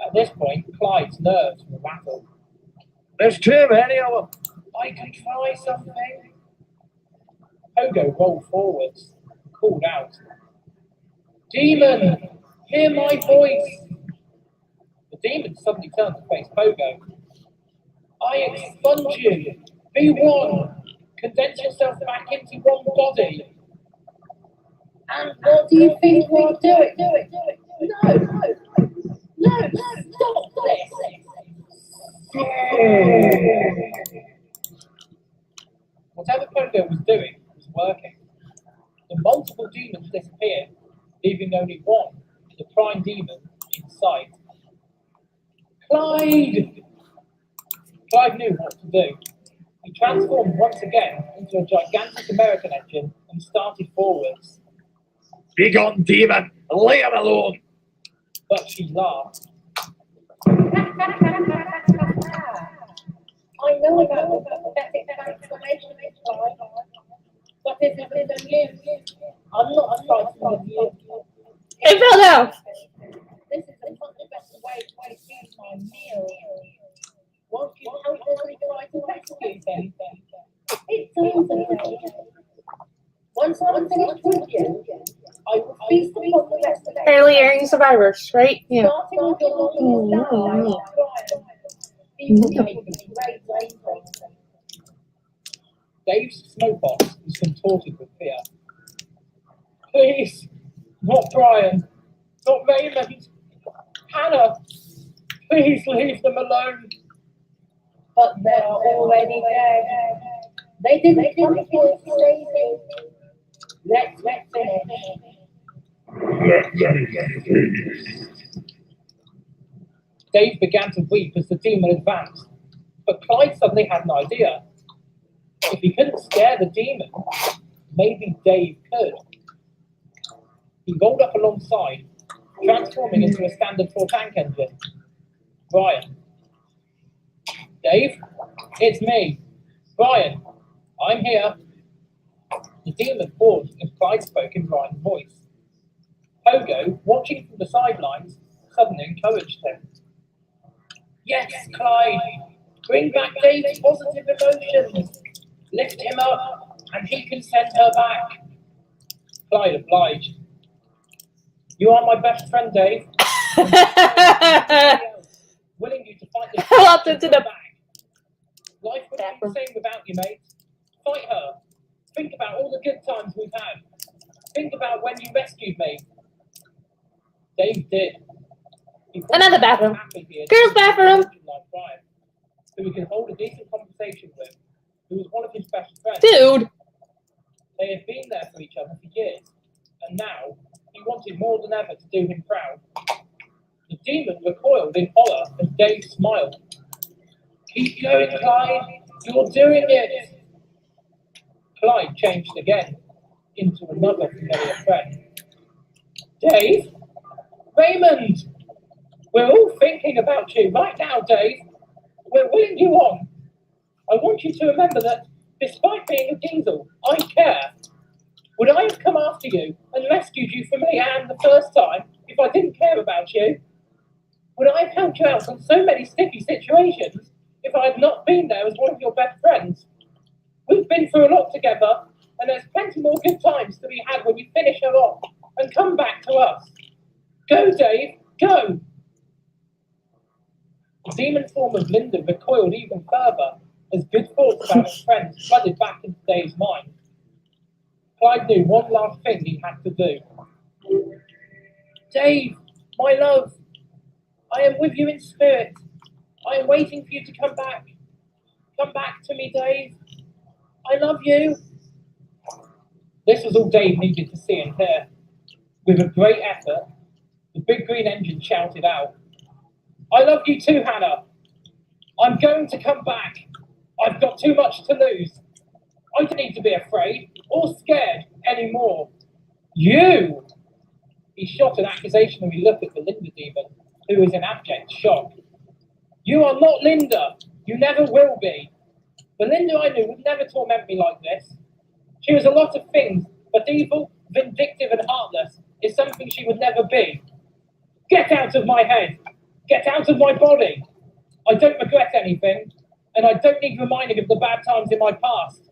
At this point, Clyde's nerves were rattled.
There's too many of them.
I can try something. Pogo rolled forwards, called out, Demon, hear my voice. The demon suddenly turned to face Pogo. I expunge you. Be one. Condense yourself back into one body. And what do you think we'll do it? No, stop this. Whatever Pogo was doing was working. The multiple demons disappeared, leaving only one, the prime demon, in sight. Clyde! Clyde knew what to do. He transformed once again into a gigantic American engine and started forwards.
Be gone, demon! Leave him alone!
But she laughed. I know about the pathetic transformation of his life, but it isn't you. I'm not frightened of you.
It fell down.
This is a much better way to feed my meal. Won't you helplessly try to rescue him? It's all okay. Once I'm finished with you, I will feast upon the rest of the
Fairly airing survivors, right? Yeah.
starting with your long He will make a great rainbow. Dave's smoke box was contorted with fear. Please, not Brian, not Raymond, Hannah, please leave them alone. But they're already dead. They didn't come here to save me. Let's finish. Dave began to weep as the demon advanced, but Clyde suddenly had an idea. If he couldn't scare the demon, maybe Dave could. He rolled up alongside, transforming into a standard 4-tank engine. Brian. Dave, it's me. Brian, I'm here. The demon paused as Clyde spoke in Brian's voice. Pogo, watching from the sidelines, suddenly encouraged him. Yes, Clyde, bring back Dave's positive emotions. Lift him up, and he can send her back. Clyde obliged. You are my best friend, Dave. Willing you to fight this
Locked into the
back. Life would be the same without you, mate. Fight her. Think about all the good times we've had. Think about when you rescued me. Dave did.
Another bathroom. Girls' bathroom.
Who he could hold a decent conversation with. Who was one of his best friends.
Dude.
They had been there for each other for years. And now, he wanted more than ever to do him proud. The demon recoiled in horror as Dave smiled. Keep going, Clyde. You're doing it. Clyde changed again into another familiar friend. Dave? Raymond! We're all thinking about you right now, Dave. We're willing you on. I want you to remember that, despite being a diesel, I care. Would I have come after you and rescued you from Leanne the first time if I didn't care about you? Would I have helped you out on so many sticky situations if I had not been there as one of your best friends? We've been through a lot together, and there's plenty more good times to be had when you finish her off and come back to us. Go, Dave, go! The demon form of Linda recoiled even further as good thoughts about his friends flooded back into Dave's mind. Clyde knew one last thing he had to do. Dave, my love, I am with you in spirit. I am waiting for you to come back. Come back to me, Dave. I love you. This was all Dave needed to see and hear. With a great effort, the big green engine shouted out, I love you too, Hannah. I'm going to come back. I've got too much to lose. I don't need to be afraid or scared anymore. You! He shot an accusationary look at the Linda demon, who was in abject shock. You are not Linda. You never will be. The Linda I knew would never torment me like this. She was a lot of things, but evil, vindictive, and heartless is something she would never be. Get out of my head. Get out of my body. I don't regret anything, and I don't need reminding of the bad times in my past.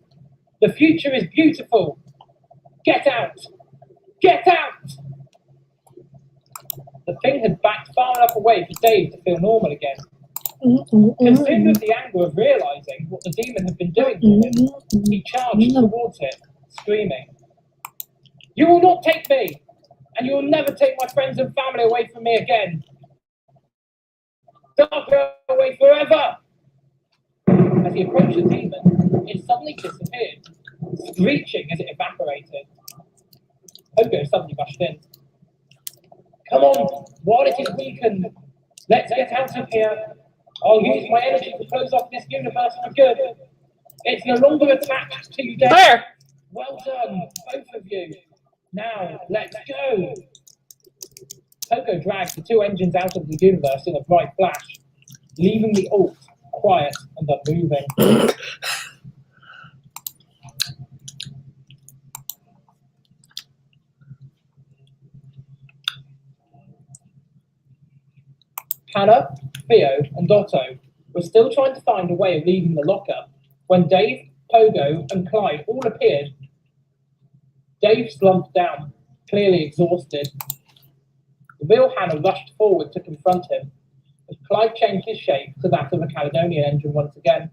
The future is beautiful. Get out. Get out! The thing had backed far enough away for Dave to feel normal again. Consumed with the anger of realizing what the demon had been doing to him, he charged towards it, screaming, You will not take me, and you will never take my friends and family away from me again. Dark away forever! As he approached the demon, it suddenly disappeared, screeching as it evaporated. Pogo suddenly rushed in. Come on, while it is weakened, let's get out of here. I'll use my energy to close off this universe for good. It's no longer attached to you, Dave.
Where?
Well done, both of you. Now, let's go. Pogo dragged the two engines out of the universe in a bright flash, leaving the alt quiet and unmoving. Hannah, Theo, and Otto were still trying to find a way of leaving the locker when Dave, Pogo, and Clyde all appeared. Dave slumped down, clearly exhausted. The real Hannah rushed forward to confront him, as Clyde changed his shape to that of a Caledonian engine once again.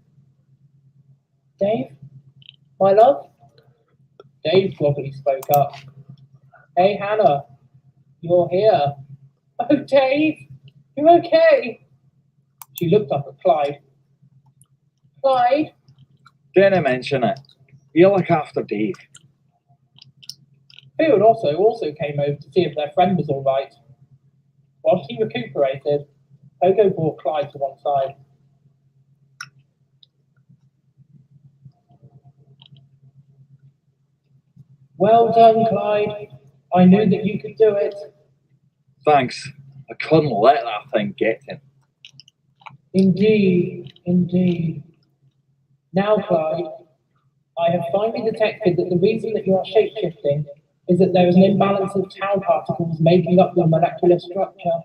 Dave? My love? Dave groggily spoke up. Hey, Hannah. You're here. Oh, Dave! You okay? She looked up at Clyde. Clyde?
Didn't mention it. You look after Dave.
Theo and Otto also came over to see if their friend was all right. Whilst he recuperated, Pogo brought Clyde to one side. Well done, Clyde. I knew that you could do it.
Thanks. I couldn't let that thing get him.
Indeed, indeed. Now, Clyde, I have finally detected that the reason that you are shapeshifting is that there is an imbalance of tau particles making up your molecular structure.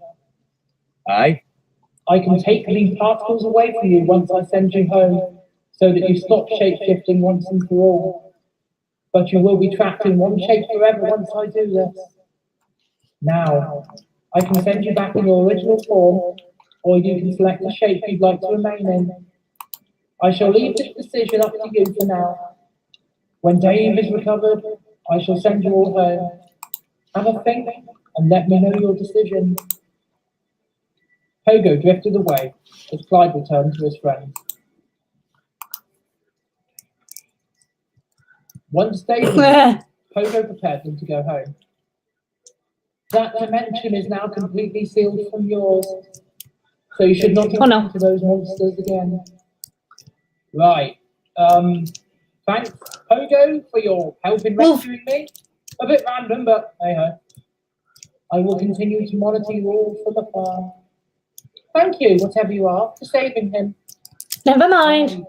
Aye.
I can take these particles away from you once I send you home, so that you stop shapeshifting once and for all. But you will be trapped in one shape forever once I do this. Now, I can send you back in your original form, or you can select a shape you'd like to remain in. I shall leave this decision up to you for now. When Dave is recovered, I shall send you all home. Have a think and let me know your decision. Pogo drifted away as Clyde returned to his friends. Once Dave was Pogo prepared them to go home. That dimension is now completely sealed from yours, so you should not encounter those monsters again. Right. Thanks, Pogo, for your help in rescuing me. A bit random, but hey-ho. I will continue to monitor you all from afar. Thank you, whatever you are, for saving him.
Never mind.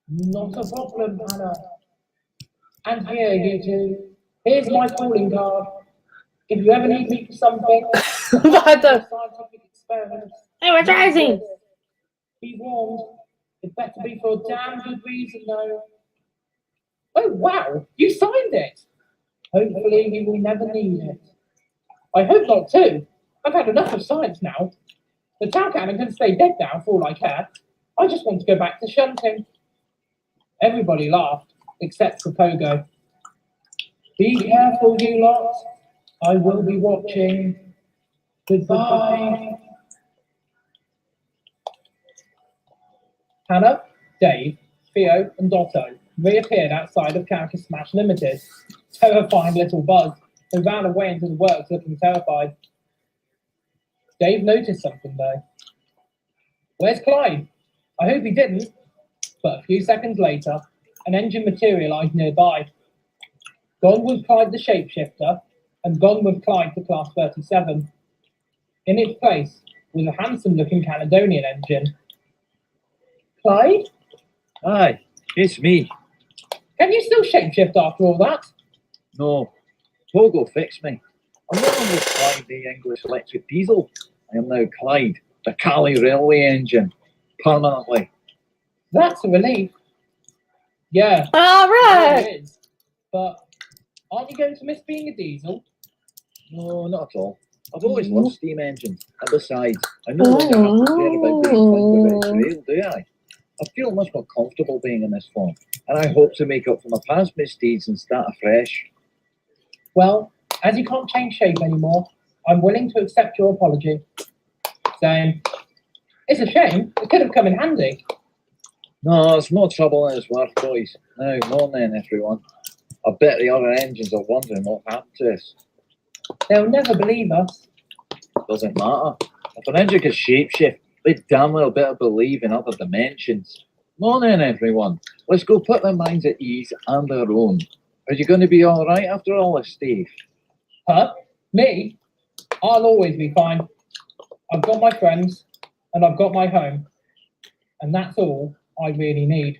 Not a problem, Hannah. And here, you two. Here's my calling card. If you ever need me for something,
What the?
scientific experiments.
Hey, we're rising.
Be warned. It better be for a damn good reason, though. Oh, wow. You signed it. Hopefully, you will never need it. I hope not, too. I've had enough of science now. The Tau Cannon can stay dead now for all I care. I just want to go back to shunting. Everybody laughed, except for Pogo. Be careful, you lot. I will be watching. Goodbye. Hannah, Dave, Theo, and Dotto reappeared outside of Carcass Smash Limited. Terrifying little Buzz, who ran away into the works looking terrified. Dave noticed something, though. Where's Clyde? I hope he didn't. But a few seconds later, an engine materialized nearby. Gone was Clyde the shapeshifter, and gone with Clyde to Class 37. In its place was a handsome-looking Caledonian engine. Clyde?
Aye, it's me.
Can you still shapeshift after all that?
No, Pogo fixed me. I'm no longer Clyde the English electric diesel. I am now Clyde, the Cali railway engine, permanently.
That's a relief. Yeah.
All right.
It is. But aren't you going to miss being a diesel?
No, not at all. I've always loved steam engines. And besides, I no longer have to care about being Clyde the rail, do I? I feel much more comfortable being in this form, and I hope to make up for my past misdeeds and start afresh.
Well, as you can't change shape anymore, I'm willing to accept your apology. Saying, it's a shame, it could have come in handy.
No, it's more trouble than it's worth, boys. Now, morning, everyone. I bet the other engines are wondering what happened to us.
They'll never believe us.
Doesn't matter. If an engine can shapeshift, they damn well better believe in other dimensions. Morning, everyone. Let's go put their minds at ease and their own. Are you going to be all right after all this, Steve?
Huh? Me? I'll always be fine. I've got my friends, and I've got my home. And that's all I really need.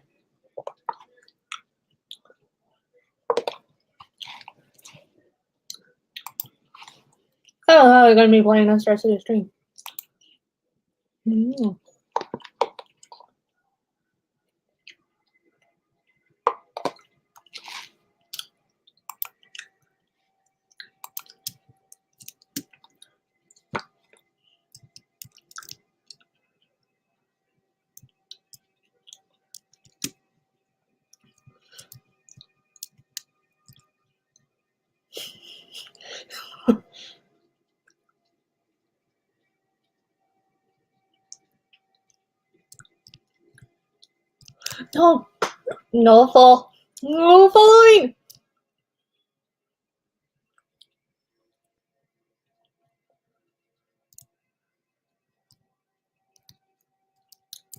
Oh, we're going to be playing us the rest of the stream. Mm. No, no fall, no falling.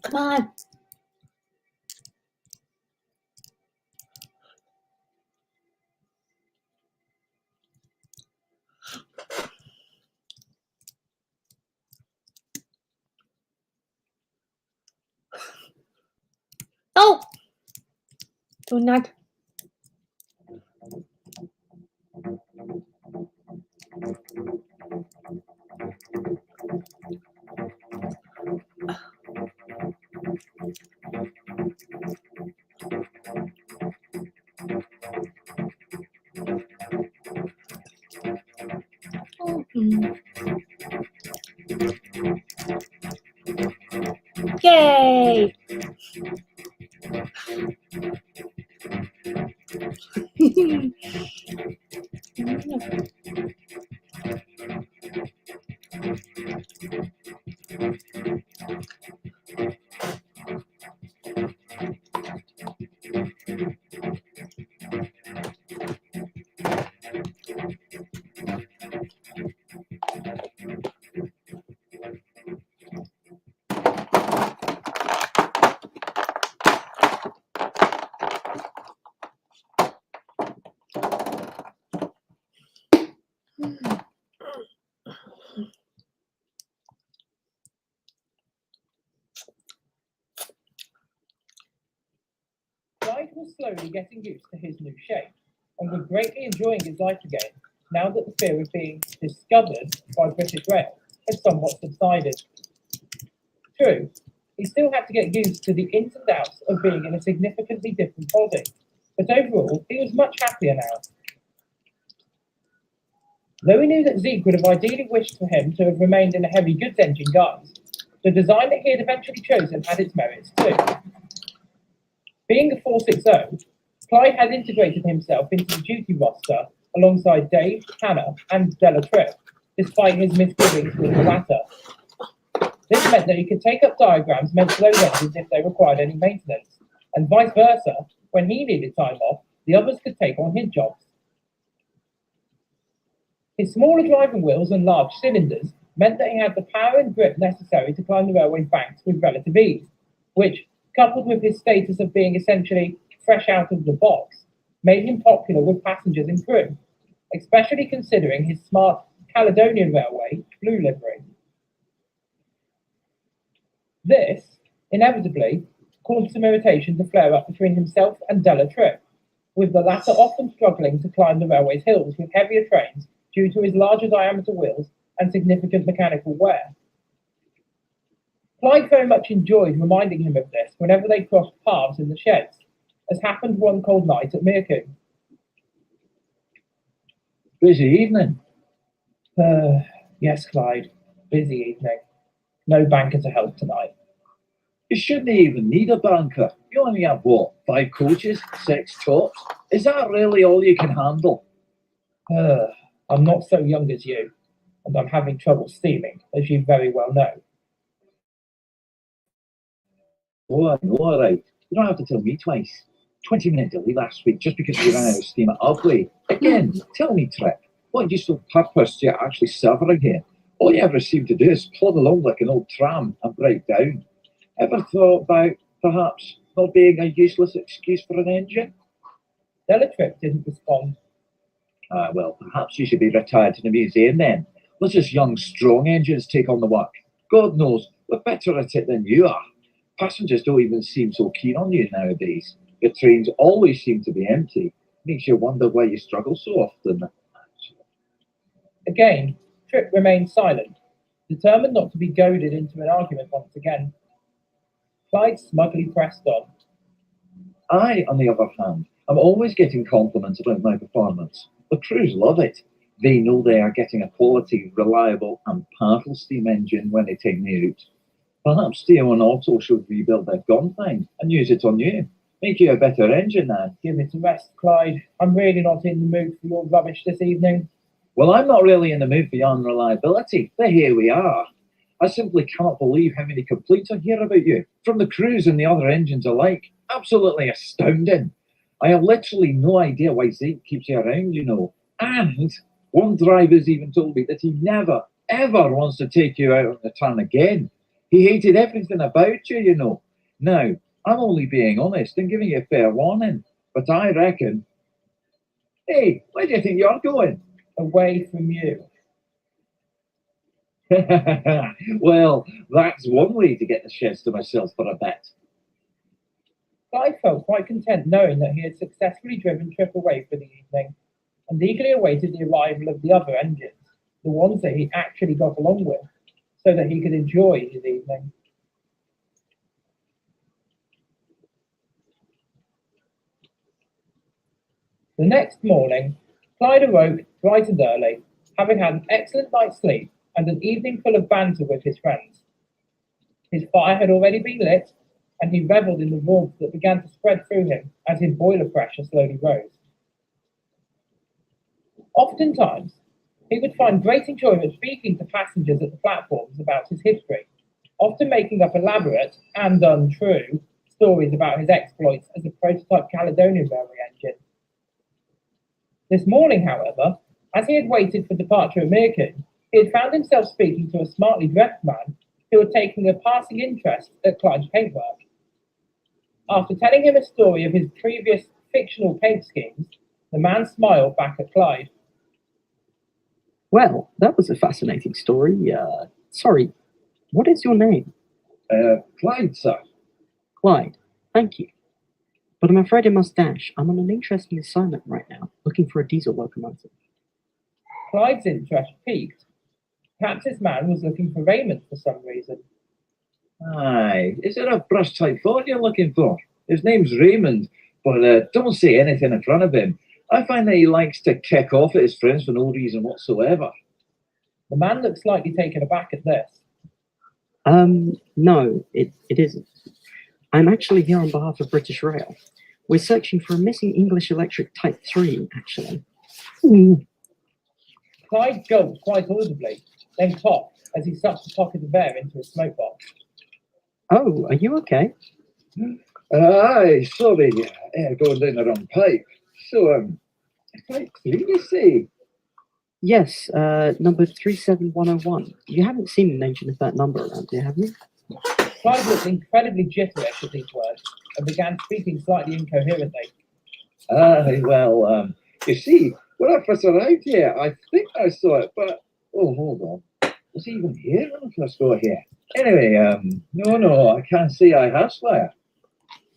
Come on. Oh, do not Yay!
Clyde was slowly getting used to his new shape and was greatly enjoying his life again now that the fear of being discovered by British Rail had somewhat subsided. True, he still had to get used to the ins and outs of being in a significantly different body, but overall he was much happier now. Though he knew that Zeke would have ideally wished for him to have remained in a heavy goods engine guise, the design that he had eventually chosen had its merits too. Being a 460, Clyde had integrated himself into the duty roster alongside Dave, Hannah, and Della Tripp, despite his misgivings with the latter. This meant that he could take up diagrams meant for those engines if they required any maintenance, and vice versa, when he needed time off, the others could take on his jobs. His smaller driving wheels and large cylinders meant that he had the power and grip necessary to climb the railway banks with relative ease, which, coupled with his status of being essentially fresh out of the box, made him popular with passengers and crew, especially considering his smart Caledonian Railway blue livery. This, inevitably, caused some irritation to flare up between himself and Della Tripp, with the latter often struggling to climb the railway's hills with heavier trains due to his larger diameter wheels and significant mechanical wear. Clyde very much enjoyed reminding him of this whenever they crossed paths in the sheds, as happened one cold night at Meercoombe.
Busy evening.
Yes, Clyde, busy evening. No banker to help tonight.
You shouldn't even need a banker. You only have what, 5 coaches, 6 tops? Is that really all you can handle?
I'm not so young as you, and I'm having trouble steaming, as you very well know.
Oh, I know, all right. You don't have to tell me twice. 20-minute delay last week just because we ran out of steam at Ugley. Again, tell me, Tripp, what useful purpose do you actually serving here? All you ever seem to do is plod along like an old tram and break down. Ever thought about, perhaps, not being a useless excuse for an engine?
Della Tripp didn't respond.
Well, perhaps you should be retired to the museum then. Let us young, strong engines take on the work. God knows, we're better at it than you are. Passengers don't even seem so keen on you nowadays. Your trains always seem to be empty. Makes you wonder why you struggle so often.
Again, Tripp remained silent, determined not to be goaded into an argument once again. Clyde smugly pressed on.
I, on the other hand, am always getting compliments about my performance. The crews love it. They know they are getting a quality, reliable, and powerful steam engine when they take me out. Perhaps Theo and Otto should rebuild their gunpowder and use it on you. Make you a better engine now.
Give it a rest, Clyde. I'm really not in the mood for your rubbish this evening.
Well, I'm not really in the mood for your unreliability, but here we are. I simply cannot believe how many complaints I hear about you, from the crews and the other engines alike. Absolutely astounding. I have literally no idea why Zeke keeps you around, you know. And one driver's even told me that he never, ever wants to take you out on the turn again. He hated everything about you, you know. Now, I'm only being honest and giving you a fair warning, but I reckon... Hey, where do you think you're going?
Away from you.
Well, that's one way to get the sheds to myself for a bet.
Clyde felt quite content knowing that he had successfully driven Tripp away for the evening, and eagerly awaited the arrival of the other engines, the ones that he actually got along with, so that he could enjoy his evening. The next morning, Clyde awoke bright and early, having had an excellent night's sleep and an evening full of banter with his friends. His fire had already been lit, and he revelled in the warmth that began to spread through him as his boiler pressure slowly rose. Oftentimes, he would find great enjoyment speaking to passengers at the platforms about his history, often making up elaborate and untrue stories about his exploits as a prototype Caledonian Railway engine. This morning, however, as he had waited for departure at Mirkin, he had found himself speaking to a smartly dressed man who had taken a passing interest at Clyde's paintwork. After telling him a story of his previous fictional paint schemes, the man smiled back at Clyde.
Well, that was a fascinating story. Sorry, what is your name?
Clyde, sir.
Clyde, thank you. But I'm afraid I must dash. I'm on an interesting assignment right now, looking for a diesel locomotive.
Clyde's interest piqued. Perhaps this man was looking for Raymond for some reason.
Aye, is it a brush type thought you're looking for? His name's Raymond, but don't say anything in front of him. I find that he likes to kick off at his friends for no reason whatsoever.
The man looked slightly taken aback at this.
No, it isn't. I'm actually here on behalf of British Rail. We're searching for a missing English Electric Type 3, actually.
Clyde gulped quite audibly, then coughed as he sucked a pocket of air into his smoke box.
Oh, are you okay?
Aye, sorry, going down the wrong pipe. So, Type 3, you say?
Yes, number 37101. You haven't seen an engine of that number around here, have you?
Clyde looked incredibly jitterish at these words and began speaking slightly incoherently.
Well, you see, when I first arrived here, I think I saw it, but, oh, hold on. Was he even here when I first got here? Anyway, no, I can't say I have, Squire.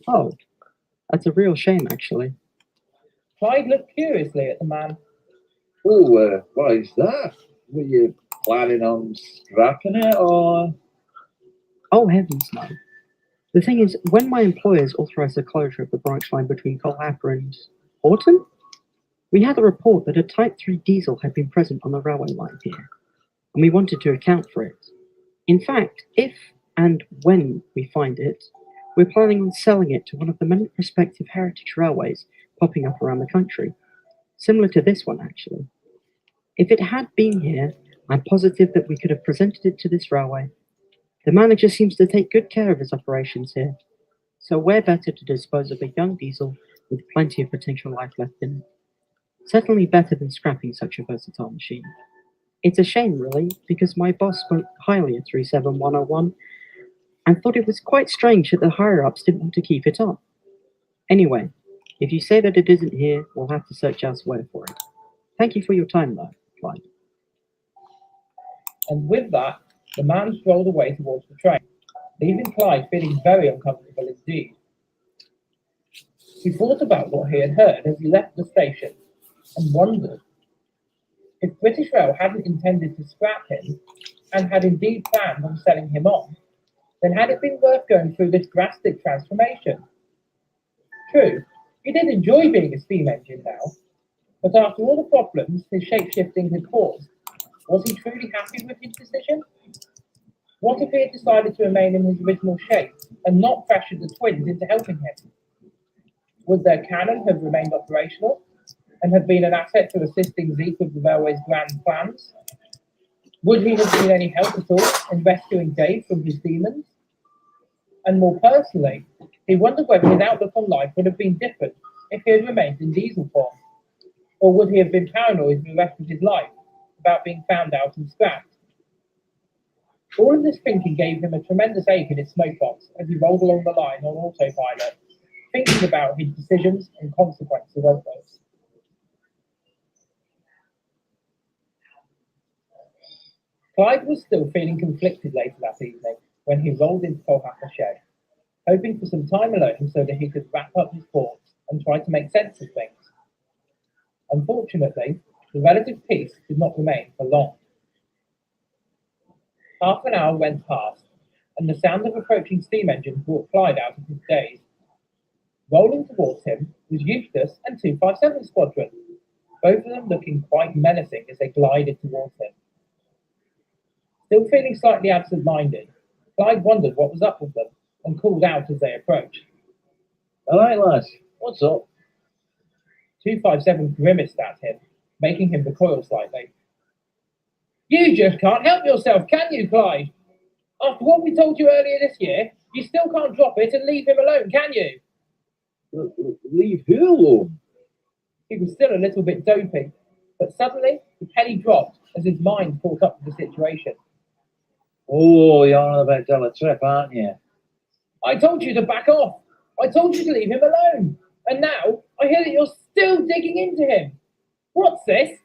Oh, that's a real shame, actually.
Clyde looked curiously at the man.
Oh, why is that? Were you planning on scrapping it, or...?
Oh, heavens, no. The thing is, when my employers authorized the closure of the branch line between Colhapper and Horton, we had a report that a Type 3 diesel had been present on the railway line here, and we wanted to account for it. In fact, if and when we find it, we're planning on selling it to one of the many prospective heritage railways popping up around the country, similar to this one, actually. If it had been here, I'm positive that we could have presented it to this railway. The manager seems to take good care of his operations here, so where better to dispose of a young diesel with plenty of potential life left in it. Certainly better than scrapping such a versatile machine. It's a shame, really, because my boss spoke highly of 37101 and thought it was quite strange that the higher-ups didn't want to keep it on. Anyway, if you say that it isn't here, we'll have to search elsewhere for it. Thank you for your time, though, Clyde.
And with that, the man strolled away towards the train, leaving Clyde feeling very uncomfortable indeed. He thought about what he had heard as he left the station and wondered if British Rail hadn't intended to scrap him and had indeed planned on selling him on, then had it been worth going through this drastic transformation? True, he did enjoy being a steam engine now, but after all the problems his shape-shifting had caused, was he truly happy with his decision? What if he had decided to remain in his original shape and not pressured the twins into helping him? Would their cannon have remained operational and have been an asset to assisting Zeke with the railway's grand plans? Would he have been any help at all in rescuing Dave from his demons? And more personally, he wondered whether his outlook on life would have been different if he had remained in diesel form. Or would he have been paranoid for the rest of his life about being found out and scrapped? All of this thinking gave him a tremendous ache in his smokebox as he rolled along the line on autopilot, thinking about his decisions and consequences of those. Clyde was still feeling conflicted later that evening when he rolled into Colhapper shed, hoping for some time alone so that he could wrap up his thoughts and try to make sense of things. Unfortunately, the relative peace did not remain for long. Half an hour went past, and the sound of approaching steam engines brought Clyde out of his daze. Rolling towards him was Eustace and 257 Squadron, both of them looking quite menacing as they glided towards him. Still feeling slightly absent-minded, Clyde wondered what was up with them and called out as they approached.
All right, lads. What's up?
257 grimaced at him, making him recoil slightly. You just can't help yourself, can you, Clyde? After what we told you earlier this year, you still can't drop it and leave him alone, can you?
Leave who alone?
He was still a little bit dopey, but suddenly the penny dropped as his mind caught up with the situation.
Oh, you're on about Delatrip, aren't you?
I told you to back off. I told you to leave him alone. And now I hear that you're still digging into him. What's this?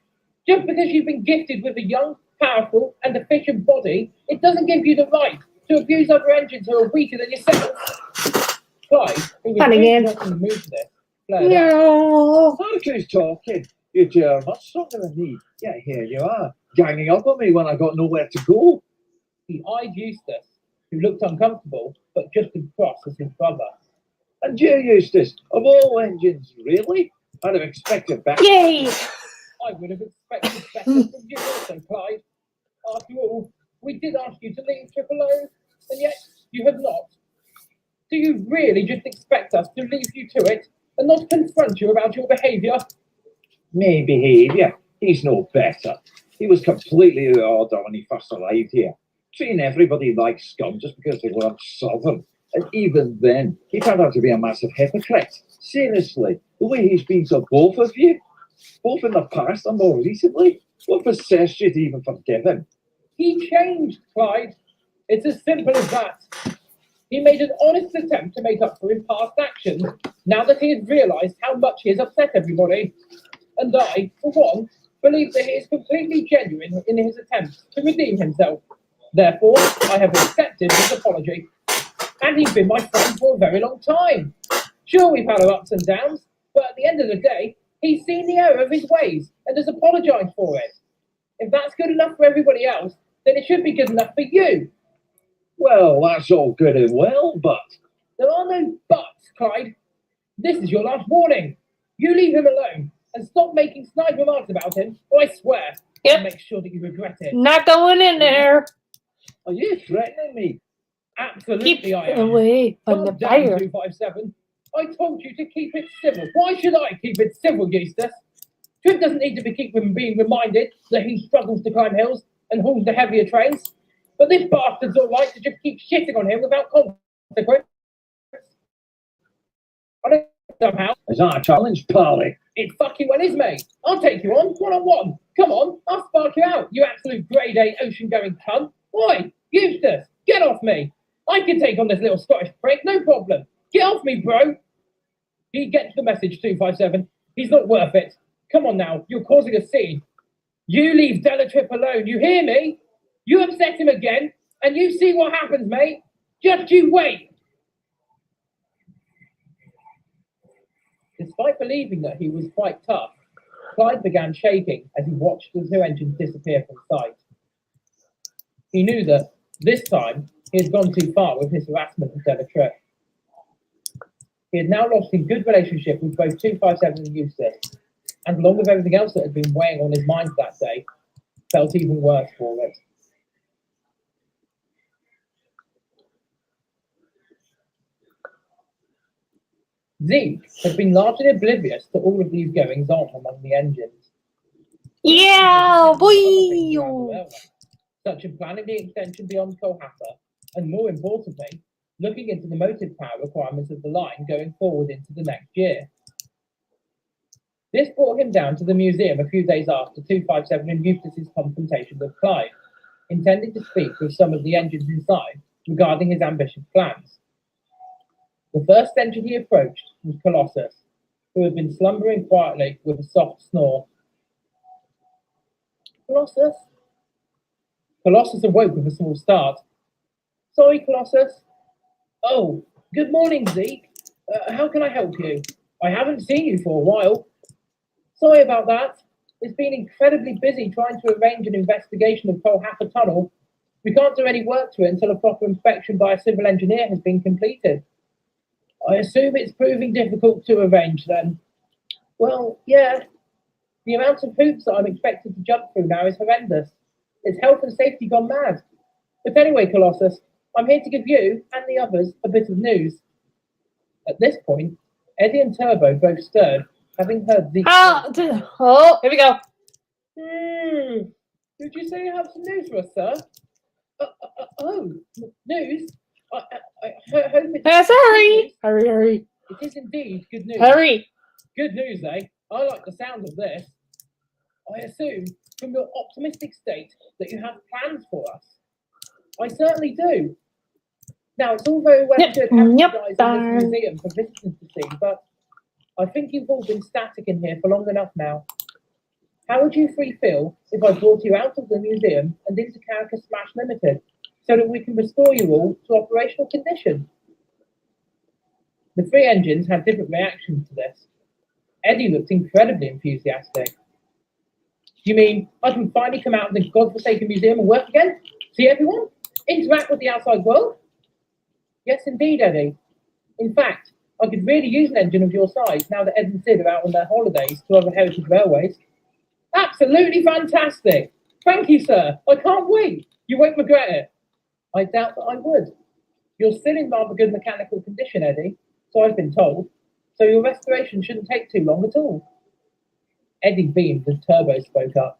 Just because you've been gifted with a young, powerful, and efficient body, it doesn't give you the right to abuse other engines who are weaker than yourself. Clyde, who was really not in the mood for this, flared up.
Look who's talking. You dare much stronger than me. Yeah, here you are, ganging up on me when I got nowhere to go.
He eyed Eustace, who looked uncomfortable, but just as cross as his brother.
And you, Eustace, of all engines, really? I'd have expected better.
Yay!
I would have expected better from you also, Clyde. After all, we did ask you to leave Trip alone, and yet you have not. Do you really just expect us to leave you to it and not confront you about your behaviour?
Me behaviour? He's no better. He was completely out of order when he first arrived here, treating everybody like scum just because they weren't sovereign. And even then, he turned out to be a massive hypocrite. Seriously, the way he's been to both of you, both in the past and more recently, what possessed you to even forgive him?
He changed, Clyde. It's as simple as that. He made an honest attempt to make up for his past actions now that he has realised how much he has upset everybody. And I, for one, believe that he is completely genuine in his attempts to redeem himself. Therefore, I have accepted his apology. And he's been my friend for a very long time. Sure, we've had our ups and downs, but at the end of the day, he's seen the error of his ways and has apologised for it. If that's good enough for everybody else, then it should be good enough for you.
Well, that's all good and well, but...
There are no buts, Clyde. This is your last warning. You leave him alone and stop making snide remarks about him, or I swear, I'll make sure that you regret it.
Not going in there.
Are you threatening me?
Absolutely,
Keep
I am.
away from the
Calm down,
fire.
257. I told you to keep it civil. Why should I keep it civil, Eustace? Trip doesn't need to be being reminded that he struggles to climb hills and hauls the heavier trains. But this bastard's all right to just keep shitting on him without consequence. I don't somehow.
Is that a challenge, Parley?
It fucking well is, mate. I'll take you on, one-on-one. Come on, I'll spark you out, you absolute grade A ocean-going cunt. Why? Eustace, get off me. I can take on this little Scottish prick, no problem. Get off me, bro. He gets the message, 257. He's not worth it. Come on now, you're causing a scene. You leave Delatrip alone, you hear me? You upset him again, and you see what happens, mate. Just you wait. Despite believing that he was quite tough, Clyde began shaking as he watched the two engines disappear from sight. He knew that, this time, he had gone too far with his harassment of Delatrip. He had now lost his good relationship with both 257 and Eustace, and along with everything else that had been weighing on his mind that day, felt even worse for it. Zeke had been largely oblivious to all of these goings-on among the engines.
Yeah, boy!
Such as planning the extension beyond Kohlhaffer, and more importantly, looking into the motive power requirements of the line going forward into the next year. This brought him down to the museum a few days after 257 and Eustace's confrontation with Clyde, intending to speak with some of the engines inside regarding his ambitious plans. The first engine he approached was Colossus, who had been slumbering quietly with a soft snore. Colossus? Colossus awoke with a small start. Sorry, Colossus. Oh, good morning, Zeke. How can I help you? I haven't seen you for a while. Sorry about that. It's been incredibly busy trying to arrange an investigation of Kohlhaffer Tunnel. We can't do any work to it until a proper inspection by a civil engineer has been completed. I assume it's proving difficult to arrange then. Well, yeah. The amount of hoops that I'm expected to jump through now is horrendous. It's health and safety gone mad. But anyway, Colossus, I'm here to give you and the others a bit of news. At this point, Eddie and Turbo both stirred, having heard the.
Oh, here we go.
Did you say you have some news for us, sir? News? I hope it's.
Hurry! Hurry!
It is indeed good news.
Hurry!
Good news, eh? I like the sound of this. I assume from your optimistic state that you have plans for us. I certainly do. Now, it's all very well to have you guys in this museum for visitors to see, but I think you've all been static in here for long enough now. How would you three feel if I brought you out of the museum and into Caracas Smash Limited so that we can restore you all to operational condition? The three engines had different reactions to this. Eddie looked incredibly enthusiastic. You mean I can finally come out of the godforsaken museum and work again? See everyone? Interact with the outside world? Yes, indeed, Eddie. In fact, I could really use an engine of your size now that Ed and Sid are out on their holidays to other heritage railways. Absolutely fantastic. Thank you, sir. I can't wait. You won't regret it. I doubt that I would. You're still in rather good mechanical condition, Eddie, so I've been told. So your restoration shouldn't take too long at all. Eddie beamed as Turbo spoke up.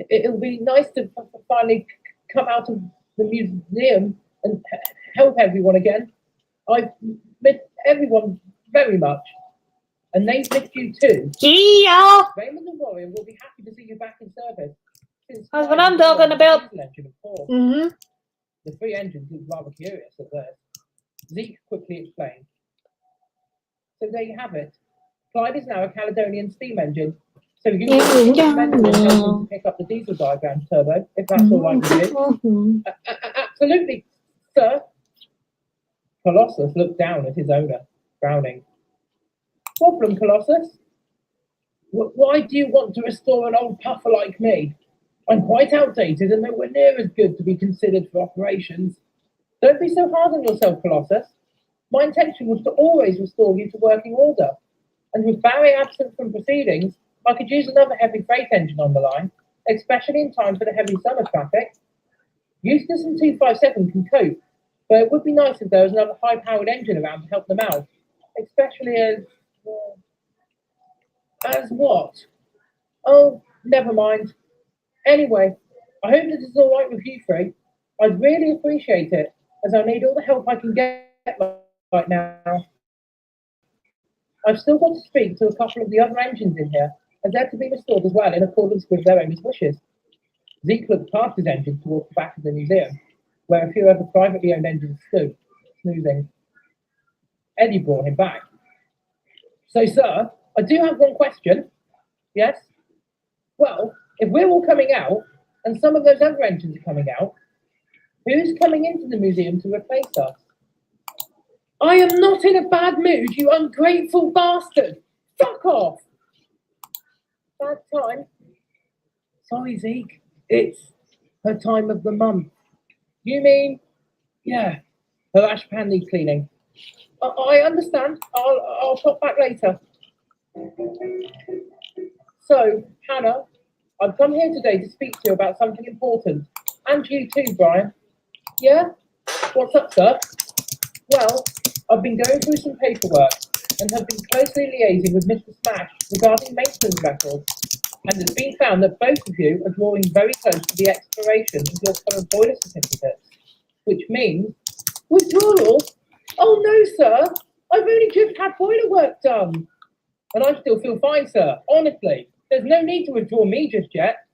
It'll be nice to finally come out of the museum and help everyone again. I've missed everyone very much. And they've missed you too.
Yeah.
Raymond and Warrior will be happy to see you back in service.
That's what I'm talking about.
The three engines looked rather curious at first. Zeke quickly explained. So there you have it. Clyde is now a Caledonian steam engine. So you can to pick up the diesel diagram, Turbo, if that's all right with you. Absolutely, sir. Colossus looked down at his owner, frowning. Problem, Colossus? Why do you want to restore an old puffer like me? I'm quite outdated and nowhere near as good to be considered for operations. Don't be so hard on yourself, Colossus. My intention was to always restore you to working order. And with Barry absent from proceedings, I could use another heavy freight engine on the line, especially in time for the heavy summer traffic. Eustace and 257 can cope, but it would be nice if there was another high-powered engine around to help them out, especially as what? Oh, never mind. Anyway, I hope this is all right with you three. I'd really appreciate it, as I need all the help I can get right now. I've still got to speak to a couple of the other engines in here, as they're to be restored as well in accordance with their owners' wishes. Zeke looked past his engine towards the back of the museum, where a few other privately owned engines stood, snoozing. Eddie brought him back. So, sir, I do have one question. Yes? Well, if we're all coming out, and some of those other engines are coming out, who's coming into the museum to replace us? I am not in a bad mood, you ungrateful bastard! Fuck off! Bad time? Sorry, Zeke. It's her time of the month. You mean? Yeah, her ash pan needs cleaning. I understand. I'll pop back later. So, Hannah, I've come here today to speak to you about something important. And you too, Brian. Yeah? What's up, sir? Well, I've been going through some paperwork and have been closely liaising with Mr. Smash regarding maintenance records. And it's been found that both of you are drawing very close to the expiration of your current boiler certificates, which means withdrawal. Oh no, sir! I've only just had boiler work done, and I still feel fine, sir. Honestly, there's no need to withdraw me just yet.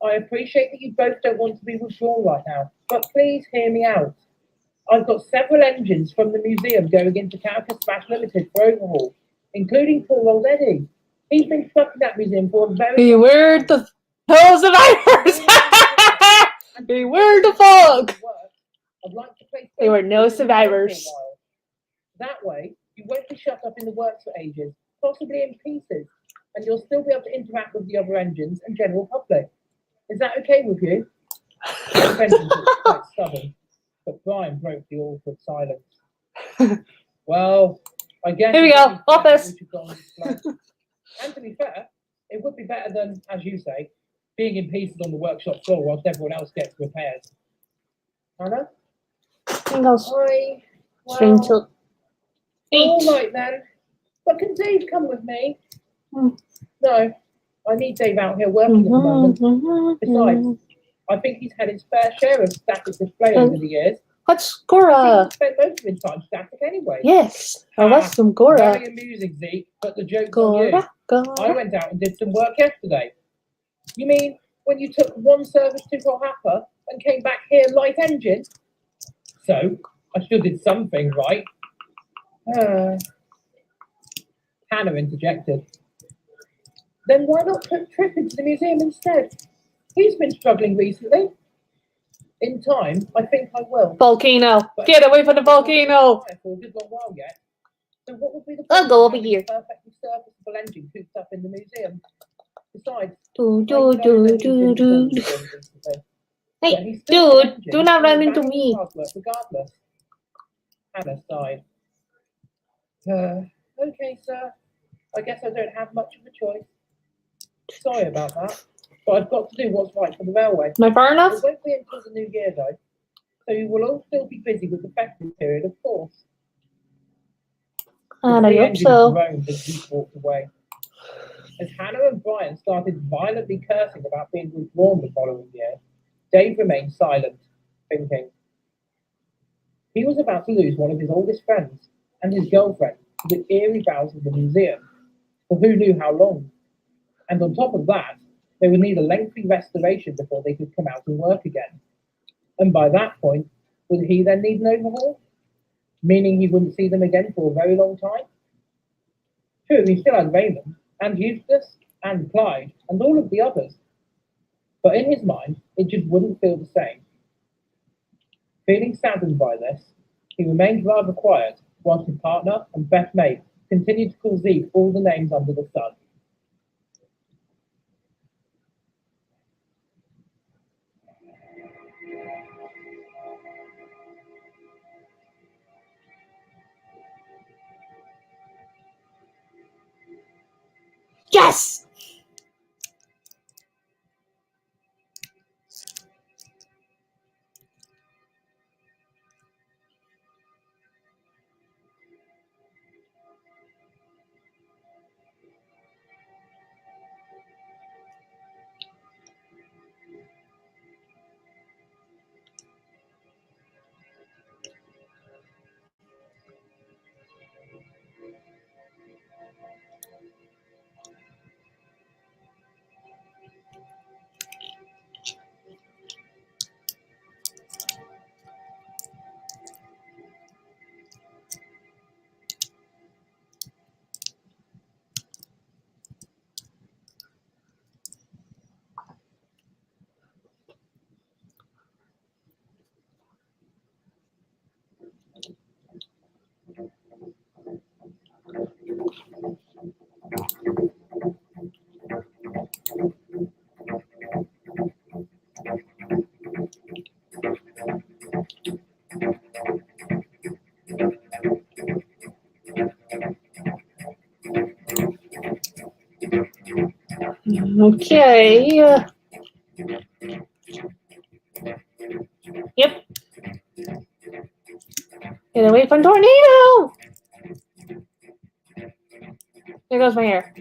I appreciate that you both don't want to be withdrawn right now, but please hear me out. I've got several engines from the museum going into Caracas Smash Limited for overhaul, including poor old Eddie. He's been stuck in that museum for a very
Beware the survivors! Beware the fog!
I'd like to place
There were no survivors.
That way, you won't be shut up in the works for ages, possibly in pieces, and you'll still be able to interact with the other engines and general public. Is that okay with you? Both engines looked quite stubborn, but Brian broke the awkward silence. Well, I guess...
Here we go, office!
And to be fair, better than, as you say, being in pieces on the workshop floor whilst everyone else gets repairs. Hannah?
Anything else?
Well,
Till
all right then. But can Dave come with me? No, I need Dave out here working at the moment. Besides, I think he's had his fair share of static display over the years.
What's Gora?
He spent most of his time static anyway.
Yes, I was some Gora.
Very amusing, Zeke, but the joke's on you. I went out and did some work yesterday. You mean when you took one service to Colhapper and came back here light engine? So, I still did something right. Hannah interjected. Then why not put Trip into the museum instead? He's been struggling recently. In time, I think I will.
Volcano.
But
Get away from the volcano.
for a good long while yet. So what would be the
I'll go over here.
perfectly serviceable engine cooped up in the museum? Besides,
Hey, dude, do not run into me.
Regardless. Hannah sighed. Okay, sir. I guess I don't have much of a choice. Sorry about that, but I've got to do what's right for the railway.
Am I far enough?
It won't be until the new year, though, so you will all still be busy with the festive period, of course.
And I
The
hope
engine
so.
groaned as Zeke walked away. As Hannah and Brian started violently cursing about being withdrawn the following year, Dave remained silent, thinking. He was about to lose one of his oldest friends and his girlfriend to the eerie vows of the museum, for who knew how long. And on top of that, they would need a lengthy restoration before they could come out and work again. And by that point, would he then need an overhaul? Meaning he wouldn't see them again for a very long time? True, he still had Raymond, and Eustace, and Clyde, and all of the others. But in his mind, it just wouldn't feel the same. Feeling saddened by this, he remained rather quiet, whilst his partner and best mate continued to call Zeke all the names under the sun.
Yes! Okay. Yep. Get away from tornado! There goes my hair.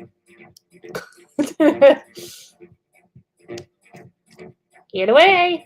Get away!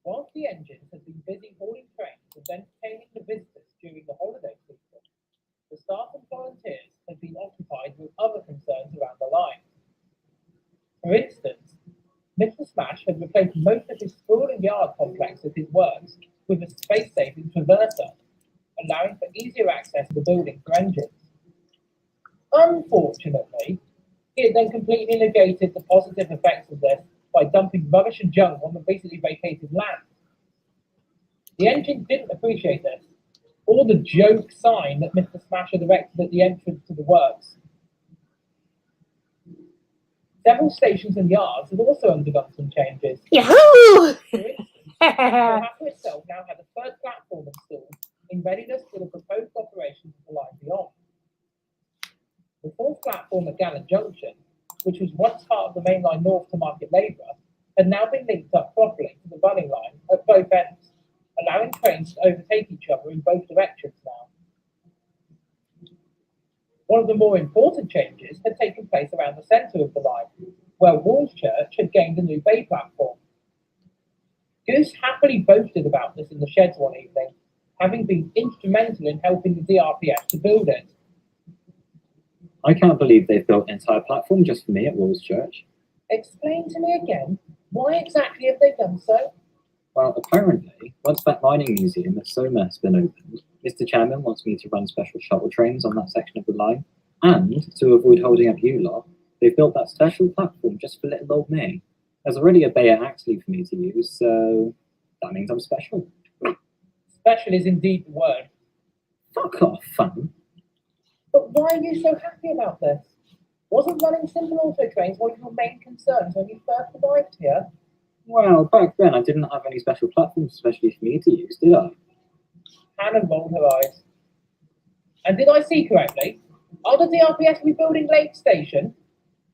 Whilst the engines had been busy hauling trains and entertaining the visitors during the holiday season, the staff and volunteers had been occupied with other concerns around the line. For instance, Mr. Smash had replaced most of his school and yard complex of his works with a space-saving traverser, allowing for easier access to the building for engines. Unfortunately, he had then completely negated the positive effects of this by dumping rubbish and junk on the recently vacated land. The engine didn't appreciate this, or the joke sign that Mr. Smash had erected at the entrance to the works. Several stations and yards have also undergone some changes.
Yahoo!
For instance, Kohaku itself now had a third platform installed in readiness for the proposed operations of the line beyond. The fourth platform at Gallant Junction, which was once part of the main line north to Market Labour, had now been linked up properly to the running line at both ends, allowing trains to overtake each other in both directions now. One of the more important changes had taken place around the centre of the line, where Wallschurch had gained a new bay platform. Goose happily boasted about this in the sheds one evening, having been instrumental in helping the DRPS to build it.
I can't believe they've built an entire platform just for me at Wolves Church.
Explain to me again, why exactly have they done so?
Well, apparently, once that mining museum at Soma has been opened, Mr. Chairman wants me to run special shuttle trains on that section of the line, and to avoid holding up you lot, they've built that special platform just for little old me. There's already a bay at Axley for me to use, so that means I'm special.
Special is indeed the word.
Fuck off, fun.
But why are you so happy about this? Wasn't running simple auto trains one of your main concerns when you first arrived here?
Well, back then I didn't have any special platforms especially for me to use, did I?
Hannah rolled her eyes. And did I see correctly? Are the DRPS rebuilding Lake Station?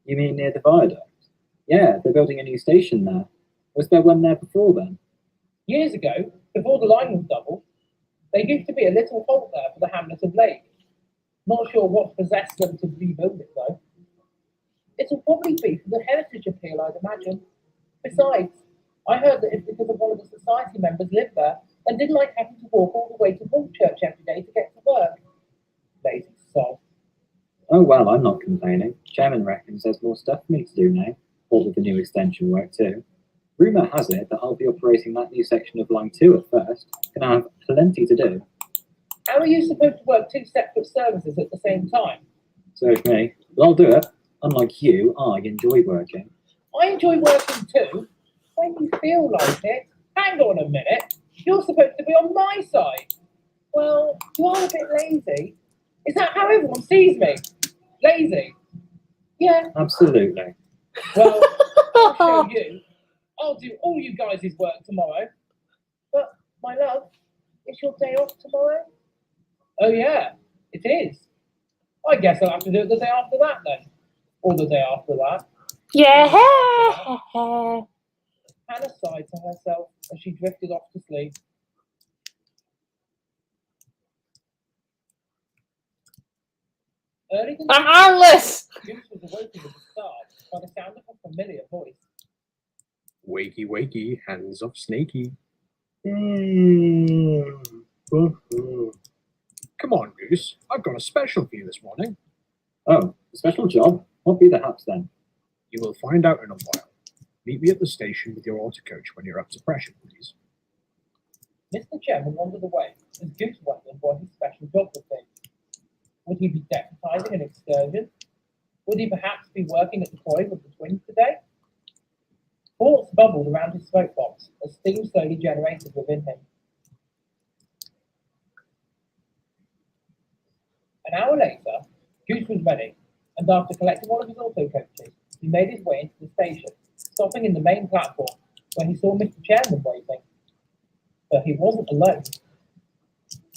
You mean near the viaduct? Yeah, they're building a new station there. Was there one there before then?
Years ago, before the line was doubled, there used to be a little halt there for the hamlet of Lake. Not sure what possessed them to rebuild it though. It'll probably be for the heritage appeal, I'd imagine. Besides, I heard that it's because of one of the society members lived there and didn't like having to walk all the way to Woolchurch every day to get to work. Lazy sod.
Oh well, I'm not complaining. Chairman reckons there's more stuff for me to do now, all with the new extension work too. Rumour has it that I'll be operating that new section of Line 2 at first, and I have plenty to do.
How are you supposed to work two separate services at the same time?
So is me. But I'll do it. Unlike you, I enjoy working.
I enjoy working too, when you feel like it. Hang on a minute. You're supposed to be on my side. Well, you are a bit lazy. Is that how everyone sees me? Lazy? Yeah.
Absolutely.
Well, I'll show you. I'll do all you guys' work tomorrow. But, my love, is your day off tomorrow? Oh, yeah, it is. I guess I'll have to do it the day after that then. Or the day after that.
Yeah.
Hannah sighed to herself as she drifted off to sleep. Early the
I'm armless!
Goose was awoken with a start by the sound of a familiar voice.
Wakey, wakey, hands off Snakey. Come on, Goose. I've got a special for you this morning.
Oh, a special job? What be the haps then?
You will find out in a while. Meet me at the station with your auto coach when you're up to pressure, please.
Mr. Chairman wandered away as Goose wondered what his special job would be. Would he be deputising an excursion? Would he perhaps be working at the quarry with the twins today? Thoughts bubbled around his smoke box as steam slowly generated within him. An hour later, Goose was ready, and after collecting one of his auto coaches, he made his way into the station, stopping in the main platform, where he saw Mr. Chairman waiting. But he wasn't alone.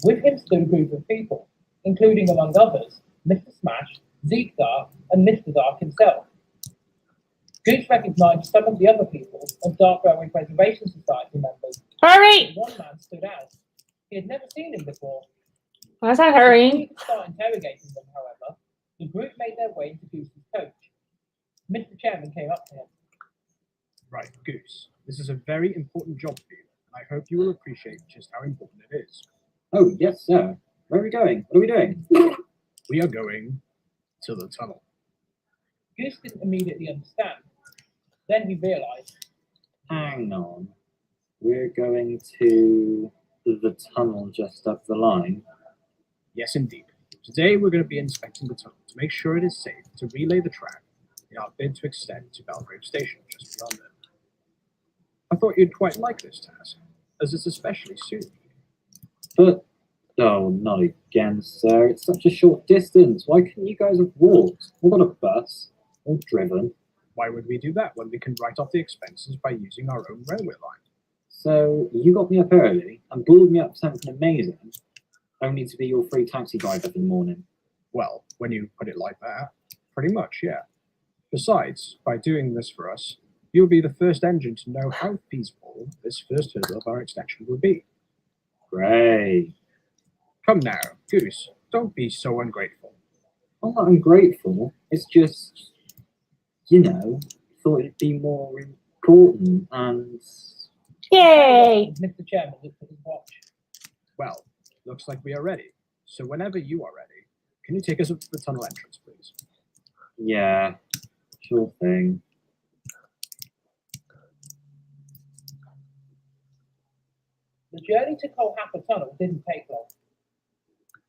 With him stood a group of people, including, among others, Mr. Smash, Zeke Dark, and Mr. Dark himself. Goose recognised some of the other people as Dark Railway Preservation Society members.
Hurry!
One man stood out. He had never seen him before.
Why's that
Before
hurrying?
he could start interrogating them, however, the group made their way into Goose's coach. Mr. Chairman came up to him.
Right, Goose. This is a very important job for you, and I hope you will appreciate just how important it is.
Oh, yes, sir. Where are we going? What are we doing?
We are going to the tunnel.
Goose didn't immediately understand. Then he realised.
Hang on. We're going to the tunnel just up the line.
Yes, indeed. Today we're going to be inspecting the tunnel to make sure it is safe to relay the track in our bid to extend to Belgrave Station just beyond it. I thought you'd quite like this task.
as it's especially suited.
But, oh, not again, sir. It's such a short distance. Why couldn't you guys have walked? Or got a bus? Or driven?
Why would we do that when we can write off the expenses by using our own railway line?
So, you got me up early and bulled me up for something amazing, only to be your free taxi driver for the morning.
Well, when you put it like that, pretty much, yeah. Besides, by doing this for us, you'll be the first engine to know how feasible this first hurdle of our extension will be.
Great.
Come now, Goose, don't be so ungrateful.
I'm not ungrateful. It's just, you know, thought it'd be more important and...
Yay!
Mr. Chairman looked at his watch.
Well, looks like we are ready. So whenever you are ready, can you take us up to the tunnel entrance, please?
Yeah, sure thing.
The journey to Colhapper Tunnel didn't take long.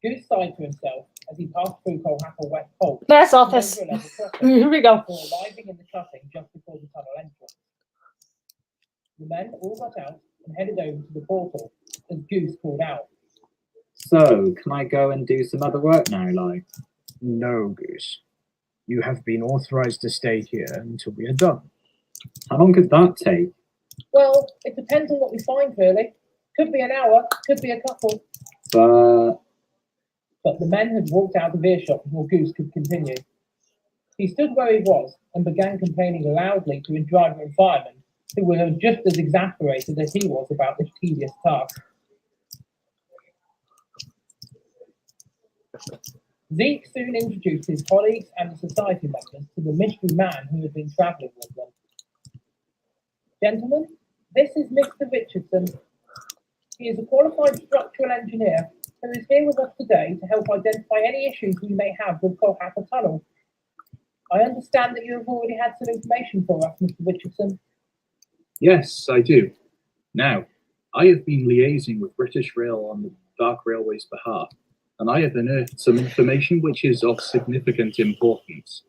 Goose sighed to himself as he passed through Colhapper West Pole.
Best office. Here we go.
Before arriving in the cutting just before the tunnel entrance. The men all got out and headed over to the portal as Goose called out.
So, can I go and do some other work now, like?
No, Goose. You have been authorized to stay here until we are done.
How long could that take?
Well, it depends on what we find, really. Could be an hour, could be a couple. But the men had walked out of earshot before Goose could continue. He stood where he was and began complaining loudly to his driver and fireman, who were just as exasperated as he was about this tedious task. Zeke soon introduced his colleagues and the society members to the mystery man who had been travelling with them. Gentlemen, this is Mr. Richardson. He is a qualified structural engineer who is here with us today to help identify any issues we may have with Colhapper Tunnel. I understand that you have already had some information for us, Mr. Richardson.
Yes, I do. Now, I have been liaising with British Rail on the Dark Railway's behalf, and I have unearthed some information which is of significant importance.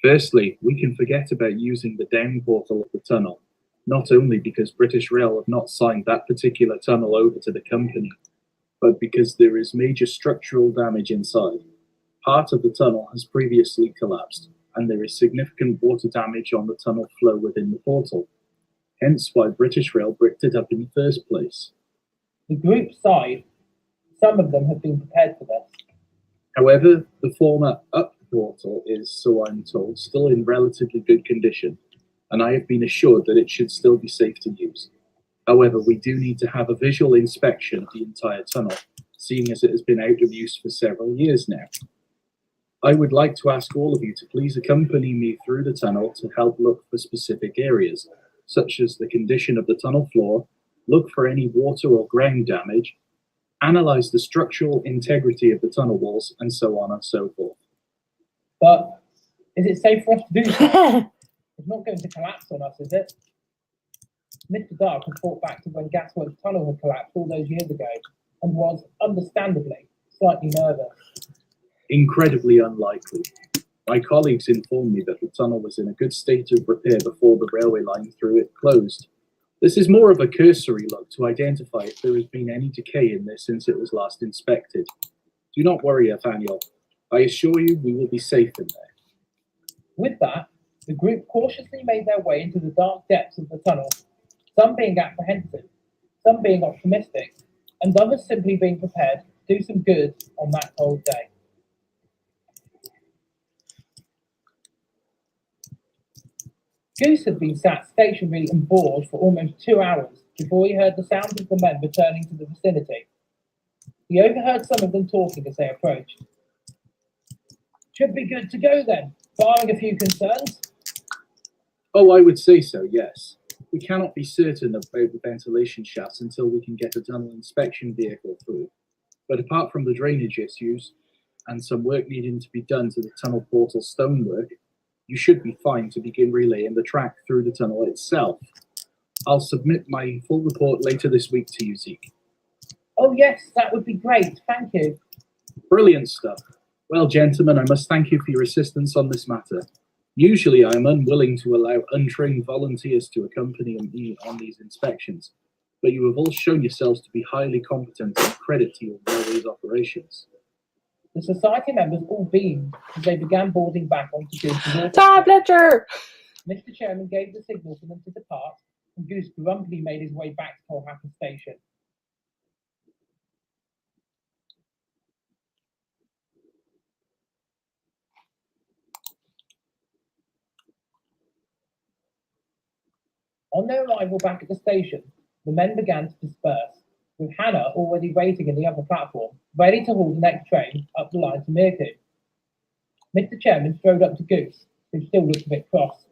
Firstly, we can forget about using the down portal of the tunnel, not only because British Rail have not signed that particular tunnel over to the company, but because there is major structural damage inside. Part of the tunnel has previously collapsed, and there is significant water damage on the tunnel flow within the portal. Hence why British Rail bricked it up in the first place.
The group sighed. Some of them have been prepared for this.
However, the former up portal is, so I'm told, still in relatively good condition, and I have been assured that it should still be safe to use. However, we do need to have a visual inspection of the entire tunnel, seeing as it has been out of use for several years now. I would like to ask all of you to please accompany me through the tunnel to help look for specific areas, such as the condition of the tunnel floor, look for any water or ground damage, analyze the structural integrity of the tunnel walls, and so on and so forth.
But is it safe for us to do so? It's not going to collapse on us, is it? Mr. Dark had thought back to when Gasworks Tunnel had collapsed all those years ago and was, understandably, slightly nervous.
Incredibly unlikely. My colleagues informed me that the tunnel was in a good state of repair before the railway line through it closed. This is more of a cursory look to identify if there has been any decay in this since it was last inspected. Do not worry, Nathaniel. I assure you we will be safe in there.
With that, the group cautiously made their way into the dark depths of the tunnel, some being apprehensive, some being optimistic, and others simply being prepared to do some good on that cold day. Goose had been sat stationary and bored for almost 2 hours before he heard the sounds of the men returning to the vicinity. He overheard some of them talking as they approached. Should be good to go then, barring a few concerns.
Oh, I would say so, yes. We cannot be certain about the ventilation shafts until we can get a tunnel inspection vehicle through. But apart from the drainage issues and some work needing to be done to the tunnel portal stonework, you should be fine to begin relaying the track through the tunnel itself. I'll submit my full report later this week to you, Zeke.
Oh yes, that would be great, thank you.
Brilliant stuff. Well, gentlemen, I must thank you for your assistance on this matter. Usually I am unwilling to allow untrained volunteers to accompany me on these inspections, but you have all shown yourselves to be highly competent and credit to your railway's operations.
The society members all beamed as they began boarding back onto Goose's order.
Time ledger!
Mr. Chairman gave the signal for them to depart, and Goose grumpily made his way back to Colhapper Station. On their arrival back at the station, the men began to disperse, with Hannah already waiting in the other platform, ready to haul the next train up the line to Mirku. Mr. Chairman strode up to Goose, who still looked a bit cross.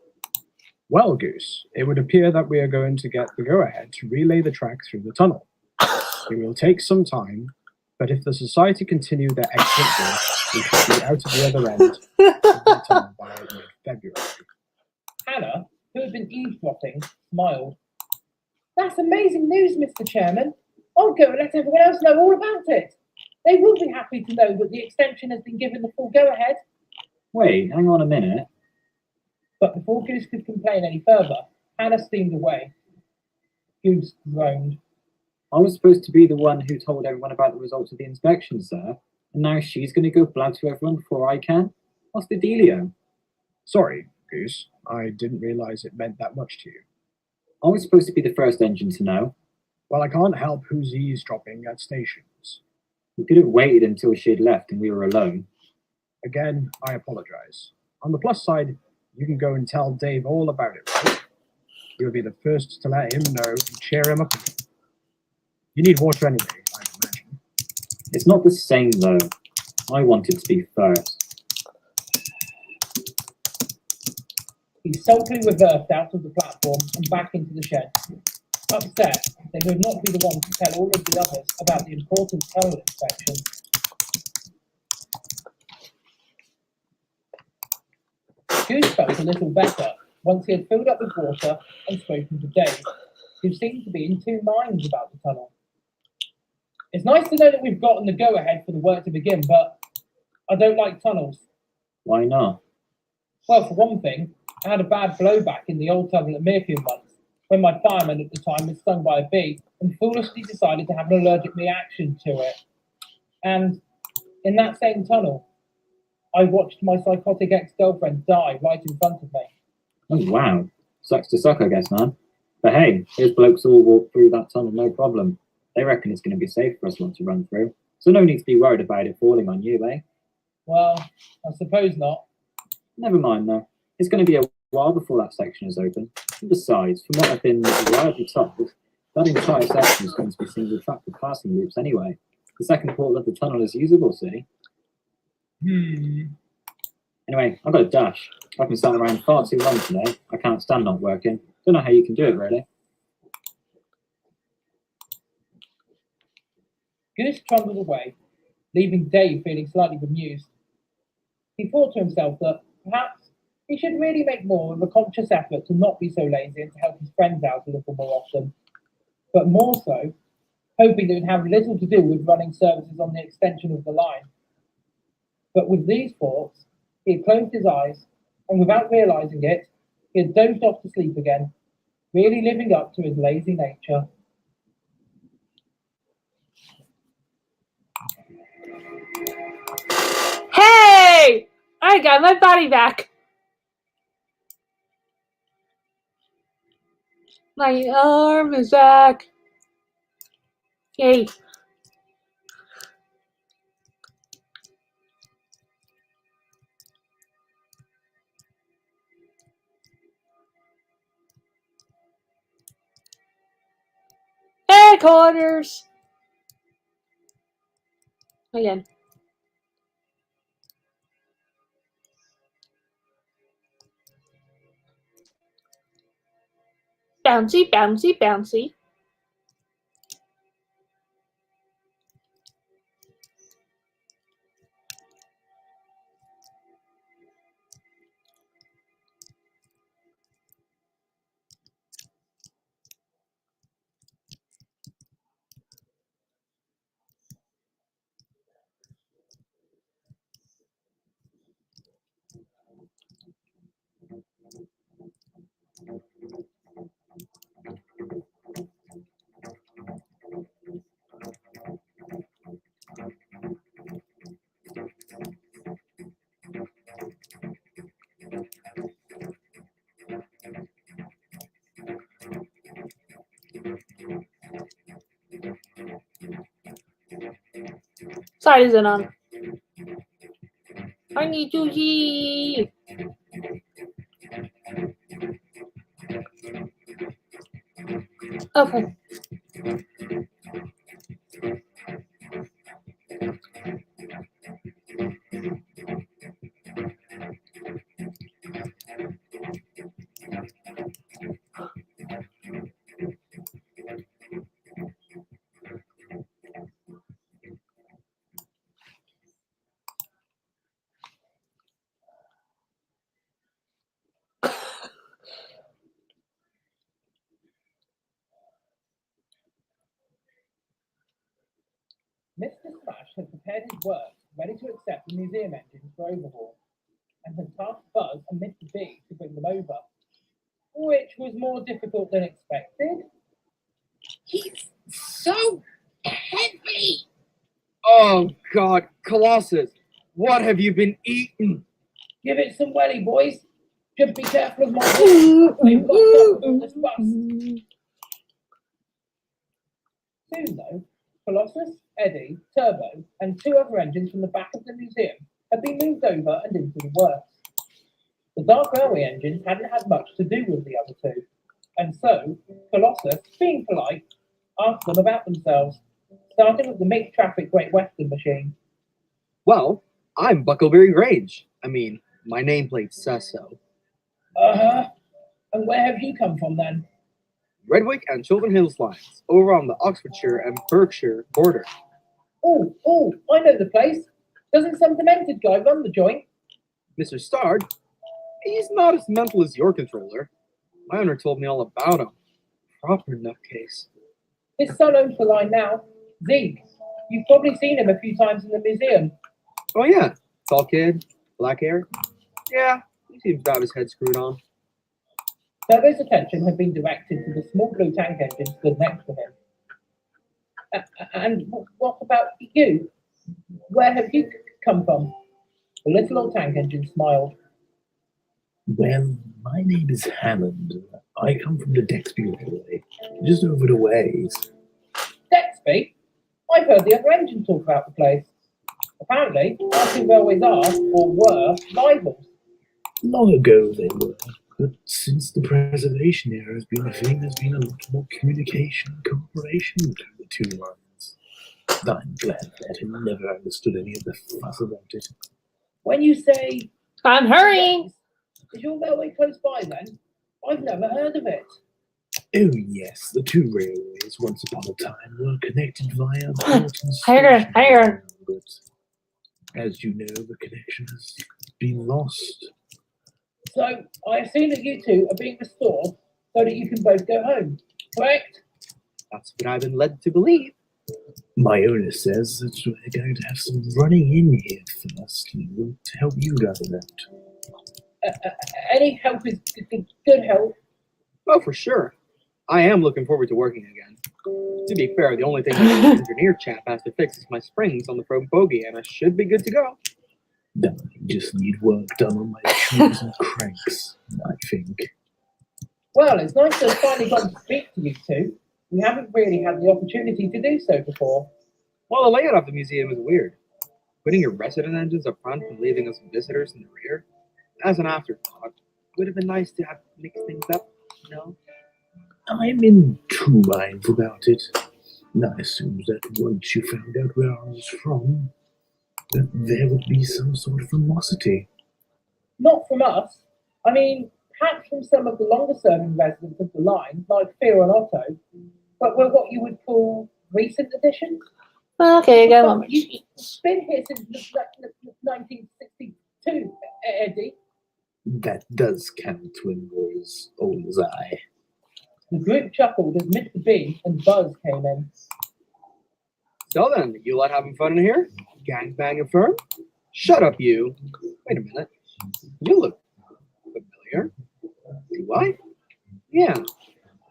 Well, Goose, it would appear that we are going to get the go-ahead to relay the track through the tunnel. It will take some time, but if the society continue their excellent work, we should be out of the other end of the tunnel by mid-February.
Hannah, who had been eavesdropping, smiled. That's amazing news, Mr. Chairman. I'll go and let everyone else know all about it. They will be happy to know that the extension has been given the full go-ahead.
Wait, hang on a minute.
But before Goose could complain any further, Hannah steamed away. Goose groaned.
I was supposed to be the one who told everyone about the results of the inspection, sir. And now she's going to go blab to everyone before I can? What's the dealio?
Sorry, Goose. I didn't realize it meant that much to you.
I was supposed to be the first engine to know.
Well, I can't help who's eavesdropping at stations.
We could have waited until she had left and we were alone.
Again, I apologize. On the plus side, you can go and tell Dave all about it, right? You'll be the first to let him know and cheer him up. You need water anyway, I imagine.
It's not the same, though. I wanted to be first.
He sulkily reversed out of the platform and back into the shed. Upset, they would not be the ones to tell all of the others about the important tunnel inspection. Goose felt a little better once he had filled up with water and spoken to Dave, who seemed to be in two minds about the tunnel. It's nice to know that we've gotten the go-ahead for the work to begin, but I don't like tunnels.
Why not?
Well, for one thing, I had a bad blowback in the old tunnel at Mirfield once, when my fireman at the time was stung by a bee and foolishly decided to have an allergic reaction to it. And in that same tunnel, I watched my psychotic ex-girlfriend die right in front of me.
Oh, wow. Sucks to suck, I guess, man. But hey, here's blokes all walk through that tunnel, no problem. They reckon it's going to be safe for us not to run through. So no need to be worried about it falling on you, eh?
Well, I suppose not.
Never mind, though. It's going to be a while before that section is open. And besides, from what I've been reliably told, that entire section is going to be single track with passing loops anyway. The second portal of the tunnel is usable, see? Anyway, I've got a dash. I've been sat around far too long today. I can't stand not working. Don't know how you can do it, really.
Goose trundled away, leaving Dave feeling slightly bemused. He thought to himself that perhaps he should really make more of a conscious effort to not be so lazy and to help his friends out a little more often. But more so, hoping it would have little to do with running services on the extension of the line. But with these thoughts, he had closed his eyes, and without realizing it, he had dozed off to sleep again, really living up to his lazy nature.
Hey! I got my body back. My arm is back. Yay. Headquarters. Again. Bouncy, bouncy, bouncy. side is it on? I need to see. Okay.
Mr. Smash had prepared his work, ready to accept the museum engines for overhaul, and had tasked Buzz and Mr. B to bring them over, which was more difficult than expected.
He's so heavy! Oh god, Colossus, what have you been eating?
Give it some welly, boys. Just be careful of my horse. They've locked up on this bus. Soon, though, Colossus, Eddie, Turbo, and 2 other engines from the back of the museum had been moved over and into the works. The Dark Railway engines hadn't had much to do with the other 2, and so Colossus, being polite, asked them about themselves, starting with the mixed traffic Great Western machine.
Well, I'm Buckleberry Grange. I mean, my nameplate says so.
Uh-huh. And where have you come from then?
Redwick and Chiltern Hills lines, over on the Oxfordshire and Berkshire border.
Oh, I know the place. Doesn't some demented guy run the joint?
Mr. Stard? He's not as mental as your controller. My owner told me all about him. Proper nutcase.
His son owns the line now, Zeke. You've probably seen him a few times in the museum.
Oh yeah, tall kid, black hair. Yeah, he seems to have his head screwed on.
Turbo's attention had been directed to the small blue tank engine stood next to him. And what about you? Where have you come from? The little old tank engine smiled.
Well, my name is Hammond. I come from the Dexby Railway, just over the ways.
Dexby? I've heard the other engine talk about the place. Apparently, our 2 railways are, or were, rivals.
Long ago they were, but since the preservation era has been a thing, there's been a lot more communication and cooperation between the 2 lines. I'm glad that I never understood any of the fuss about it.
When you say...
I'm hurrying!
Is your railway close by then? I've never heard of it.
Oh yes, the 2 railways once upon a time were connected via Portland
Hang on.
but as you know, the connection has been lost.
So, I assume that you 2 are being restored so that you can both go home, correct?
That's what I've been led to believe.
My owner says that we're going to have some running in here first to help you guys out.
Any help is good help.
Oh, for sure. I am looking forward to working again. To be fair, the only thing that the engineer chap has to fix is my springs on the probe bogey, and I should be good to go.
I just need work done on my tubes and cranks, I think.
Well, it's nice to have finally got to speak to you 2. We haven't really had the opportunity to do so before.
Well, the layout of the museum is weird. Putting your resident engines up front and leaving us visitors in the rear. As an afterthought, would have been nice to have mixed things up, you know?
I'm in 2 minds about it. I assumed that once you found out where I was from, that there would be some sort of animosity.
Not from us. I mean, perhaps from some of the longer-serving residents of the line, like Theo and Otto, but we're what you would call recent additions.
Okay, I got one.
You've been here since 1962, Eddie.
That does count when you're as old as I.
The group chuckled as Mr. B and Buzz came in.
So then, you lot having fun in here? Gangbang firm? Shut up, you. Wait a minute. You look familiar. Do I? Yeah.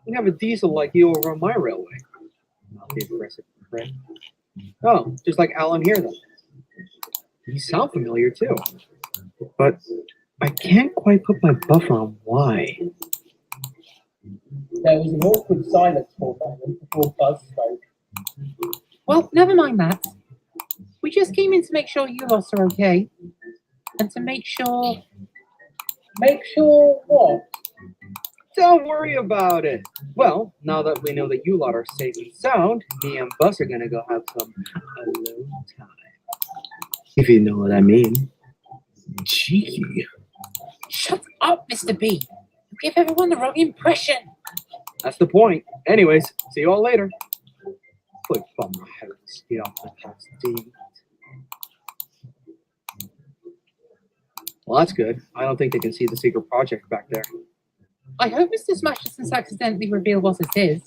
We have a diesel like you over on my railway. Not the aggressive friend. Oh, just like Alan here then. You sound familiar too. But I can't quite put my buffer on why.
There was an awkward silence for a moment before Buzz spoke.
Well, never mind that. We
just came in to make sure you lot are okay. And to make sure...
Make sure what?
Don't worry about it. Well, now that we know that you lot are safe and sound, me and Bus are gonna go have some alone time. If you know what I mean.
Cheeky.
Shut up, Mr. B. You give everyone the wrong impression.
That's the point. Anyways, see you all later. Quick bum my house, get off the past date. Well, that's good. I don't think they can see the secret project back there.
I hope Mr. Smash doesn't accidentally reveal what it is.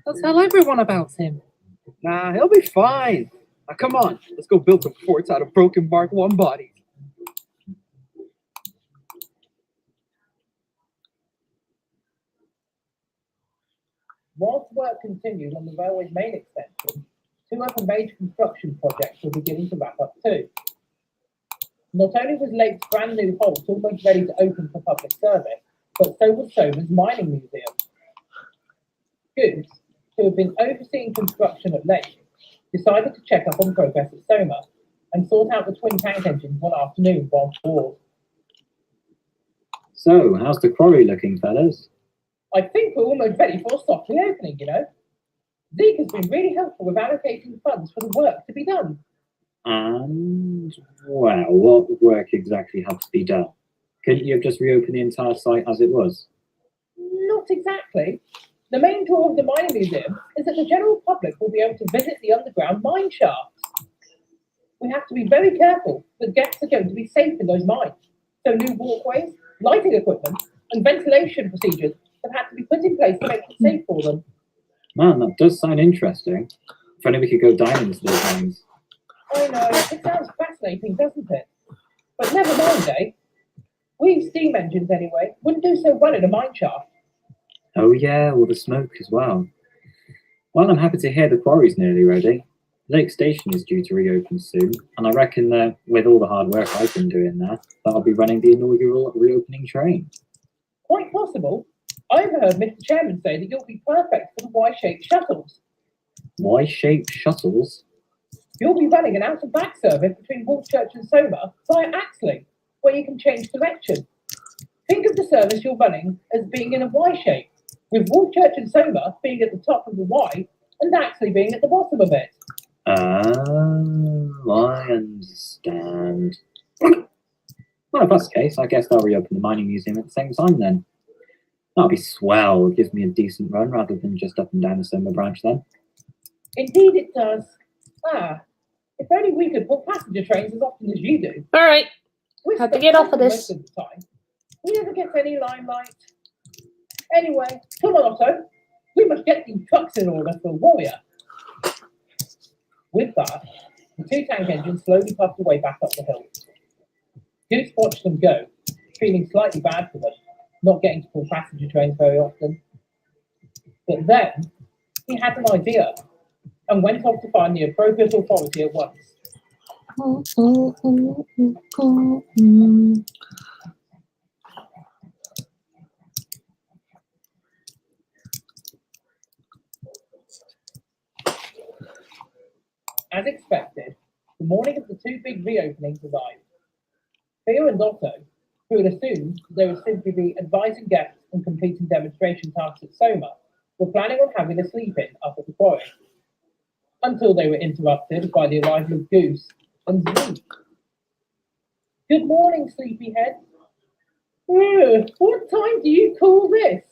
They'll tell everyone about him.
Nah, he'll be fine. Now come on, let's go build some forts out of broken Mark 1 bodies.
Whilst work continues on the railway's main extension, 2 other major construction projects were beginning to wrap up too. Not only was Lake's brand new halt almost ready to open for public service, but so was Soma's mining museum. Goose, who had been overseeing construction at Lake, decided to check up on progress at Soma and sort out the twin tank engines one afternoon while bored.
So, how's the quarry looking, fellas?
I think we're almost ready for a soft reopening, you know. Zeke has been really helpful with allocating funds for the work to be done.
And, well, what work exactly has to be done? Couldn't you have just reopened the entire site as it was?
Not exactly. The main draw of the mining museum is that the general public will be able to visit the underground mine shafts. We have to be very careful that guests are going to be safe in those mines. So new walkways, lighting equipment, and ventilation procedures have had to be put in place to make it safe for them.
Man, that does sound interesting. If only we could go down into those mines.
I know, it sounds fascinating, doesn't it? But never mind, eh? We steam engines, anyway, wouldn't do so well in a mine shaft.
Oh yeah, all the smoke as well. Well, I'm happy to hear the quarry's nearly ready. Lake Station is due to reopen soon, and I reckon that with all the hard work I've been doing there, that I'll be running the inaugural reopening train.
Quite possible. I overheard Mr. Chairman say that you'll be perfect for the Y-shaped shuttles.
Y-shaped shuttles?
You'll be running an out-and-back service between Woolchurch and Soma via Axley, where you can change direction. Think of the service you're running as being in a Y-shape, with Woolchurch and Soma being at the top of the Y and Axley being at the bottom of it.
Oh, I understand. Well, if that's the case, I guess I'll reopen the mining museum at the same time then. That'll be swell. It gives me a decent run rather than just up and down the Soma branch then.
Indeed it does. If only we could book passenger trains as often as you do.
All right.
We're
Have to get off of this.
most of the time. We never get any limelight. Anyway, come on, Otto. We must get these trucks in order for Warrior. With that, the 2 tank engines slowly puffed away back up the hill. Goose watched them go, feeling slightly bad for them, not getting to pull passenger trains very often. But then, he had an idea, and went off to find the appropriate authority at once. As expected, the morning of the 2 big reopenings arrived. Theo and Otto, who had assumed they would simply be advising guests and completing demonstration tasks at Soma, were planning on having a sleep-in up at the quarry. Until they were interrupted by the arrival of Goose and Zeke. Good morning, sleepyhead. What time do you call this?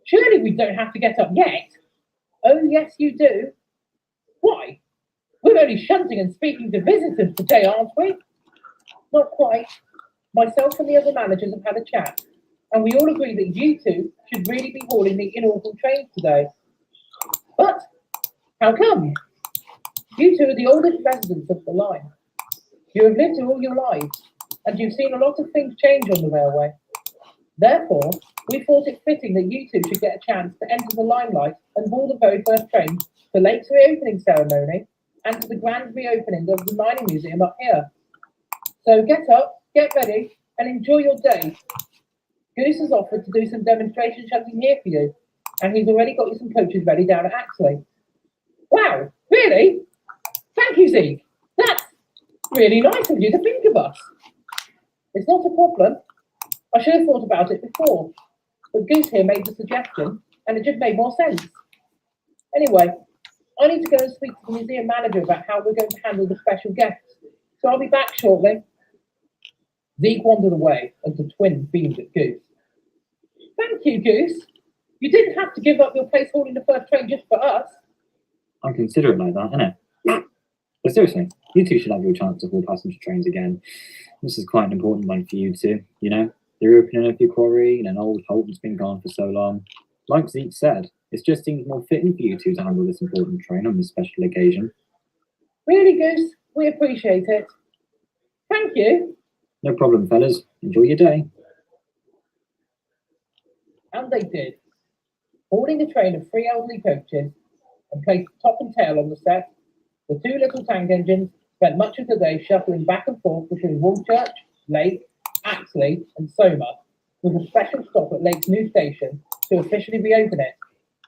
Surely we don't have to get up yet. Oh, yes, you do. Why? We're only shunting and speaking to visitors today, aren't we? Not quite. Myself and the other managers have had a chat, and we all agree that you 2 should really be hauling the inaugural trains today. But how come? You 2 are the oldest residents of the line. You have lived here all your lives, and you've seen a lot of things change on the railway. Therefore, we thought it fitting that you 2 should get a chance to enter the limelight and board the very first train for Lake's reopening ceremony and to the grand reopening of the mining museum up here. So get up, get ready, and enjoy your day. Goose has offered to do some demonstration shunting here for you, and he's already got you some coaches ready down at Axley. Wow, really? Thank you, Zeke. That's really nice of you to think of us. It's not a problem. I should have thought about it before, but Goose here made the suggestion, and it just made more sense. Anyway, I need to go and speak to the museum manager about how we're going to handle the special guests, so I'll be back shortly. Zeke wandered away as the twins beamed at Goose. Thank you, Goose. You didn't have to give up your place holding the first train just for us.
I consider it like that, innit? But seriously, you two should have your chance to haul passenger trains again. This is quite an important one for you two, you know? The reopening of your quarry, and an old Holton's been gone for so long. Like Zeke said, it just seems more fitting for you two to handle this important train on this special occasion.
Really, Goose? We appreciate it. Thank you.
No problem, fellas. Enjoy your day.
And they did. Boarding a train of 3 elderly coaches and placed top and tail on the set, the 2 little tank engines spent much of the day shuttling back and forth between Woolchurch, Lake, Axley, and Soma, with a special stop at Lake's new station to officially reopen it,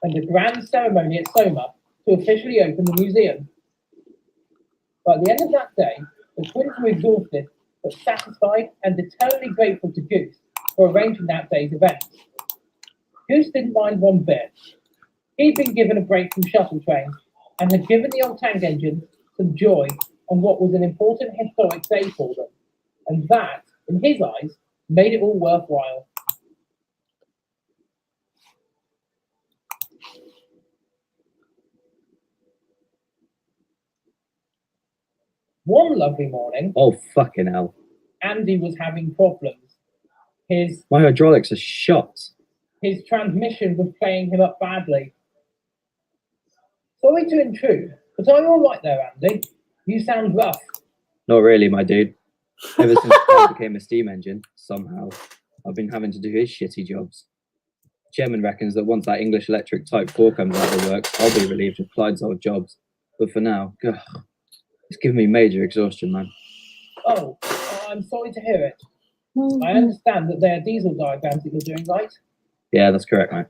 and a grand ceremony at Soma to officially open the museum. By the end of that day, the twins were exhausted, but satisfied and eternally grateful to Goose for arranging that day's event. Goose didn't mind one bit. He'd been given a break from shuttle trains and had given the old tank engines some joy on what was an important historic day for them, and that, in his eyes, made it all worthwhile. One lovely morning,
Oh, fucking hell.
Andy was having problems. His
My hydraulics are shot.
transmission was playing him up badly. Sorry to intrude, but are you all right there, Andy? You sound rough.
Not really, my dude. Ever since I became a steam engine, somehow, I've been having to do his shitty jobs. Chairman reckons that once that English Electric Type 4 comes out of the works, I'll be relieved of Clyde's old jobs. But for now, it's giving me major exhaustion, man.
Oh, I'm sorry to hear it. I understand that they are diesel diagrams that you're doing, right?
Yeah, that's correct, mate.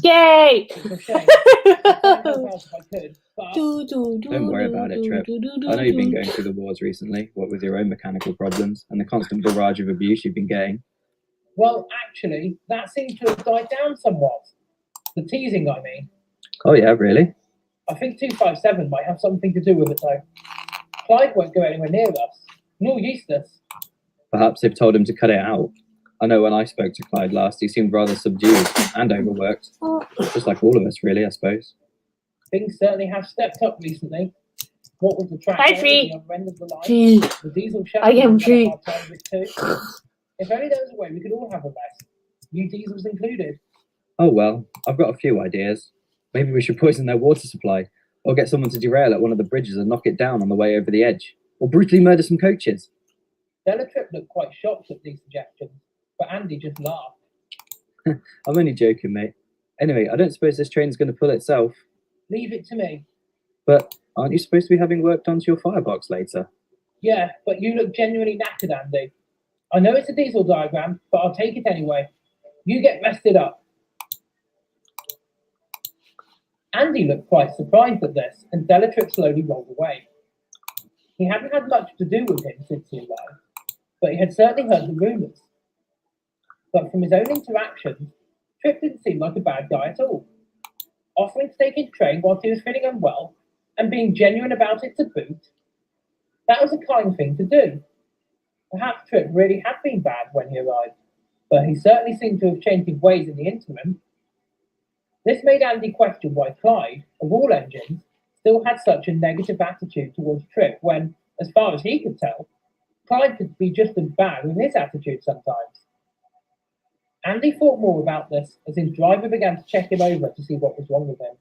Yay!
It's a shame. I'd help out if I could, but
Don't worry about it, Trev. I know you've been going through the wars recently, what with your own mechanical problems and the constant barrage of abuse you've been getting.
well, actually, that seems to have died down somewhat. The teasing, I mean.
Oh yeah, really?
I think 257 might have something to do with it, though. Clyde won't go anywhere near us, nor Eustace.
Perhaps they've told him to cut it out. I know when I spoke to Clyde last, he seemed rather subdued and overworked. Just like all of us, really, I suppose.
Things certainly have stepped up recently. What was the track
Hi,
there at
Free.
the other end of the line?
Free.
The diesel shuttle
I am
had a
free.
hard time with it too. If only there was a way we could all have a rest, you diesels included.
Oh well, I've got a few ideas. Maybe we should poison their water supply, or get someone to derail at one of the bridges and knock it down on the way over the edge, or brutally murder some coaches.
Delatrip looked quite shocked at these suggestions, but Andy just laughed.
I'm only joking, mate. Anyway, I don't suppose this train's going to pull itself.
Leave it to me.
But aren't you supposed to be having work done to your firebox later?
Yeah, but you look genuinely knackered, Andy. I know it's a diesel diagram, but I'll take it anyway. You get rested up. Andy looked quite surprised at this, and Delatrip slowly rolled away. He hadn't had much to do with him since he arrived, but he had certainly heard the rumours. But from his own interactions, Trip didn't seem like a bad guy at all. Offering to take his train whilst he was feeling unwell, and being genuine about it to boot, that was a kind thing to do. Perhaps Trip really had been bad when he arrived, but he certainly seemed to have changed his ways in the interim. This made Andy question why Clyde, of all engines, still had such a negative attitude towards Trip when, as far as he could tell, Clyde could be just as bad with his attitude sometimes. Andy thought more about this as his driver began to check him over to see what was wrong with him.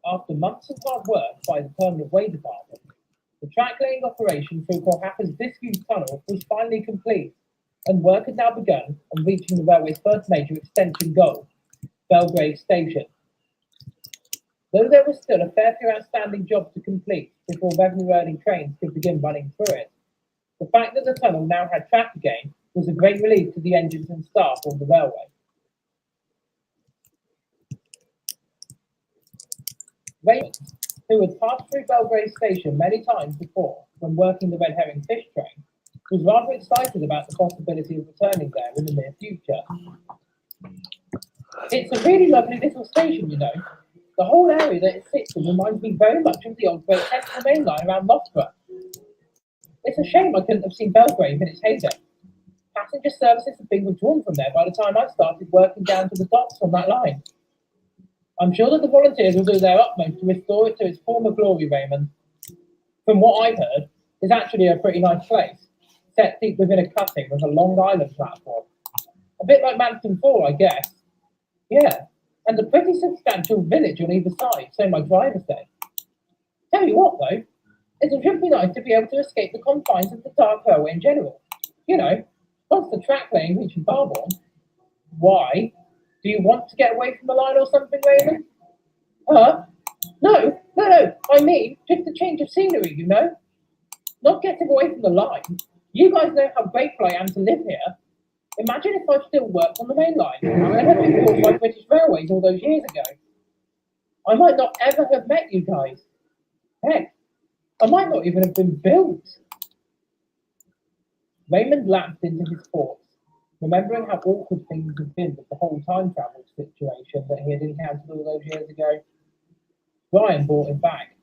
After months of hard work by the Permanent Way Department, the track laying operation through Colhappen's disused tunnel was finally complete, and work had now begun on reaching the railway's first major extension goal, Belgrave Station. Though there was still a fair few outstanding jobs to complete before revenue-earning trains could begin running through it, the fact that the tunnel now had track again was a great relief to the engines and staff on the railway. Raymond, who had passed through Belgrave Station many times before when working the Red Herring fish train, was rather excited about the possibility of returning there in the near future. It's a really lovely little station, you know. The whole area that it sits in reminds me very much of the old Great Central Main Line around Loughborough. It's a shame I couldn't have seen Belgrave in its heyday. Passenger services have been withdrawn from there by the time I started working down to the docks on that line. I'm sure that the volunteers will do their utmost to restore it to its former glory, Raymond. From what I've heard, it's actually a pretty nice place, set deep within a cutting with a Long Island platform. A bit like Manston Fall, I guess. Yeah, and a pretty substantial village on either side, so my driver said. Tell you what, though, it would be nice to be able to escape the confines of the Dark Railway in general. You know, once the track laying reaches Barbourne. Why? Do you want to get away from the line or something, Raymond? Huh? No. I mean, just a change of scenery, you know? Not getting away from the line. You guys know how grateful I am to live here. Imagine if I still worked on the main line and had been bought by British Railways all those years ago. I might not ever have met you guys. Heck, I might not even have been built. Raymond lapsed into his thoughts, remembering how awkward things had been with the whole time travel situation that he had encountered all those years ago. Brian brought him back.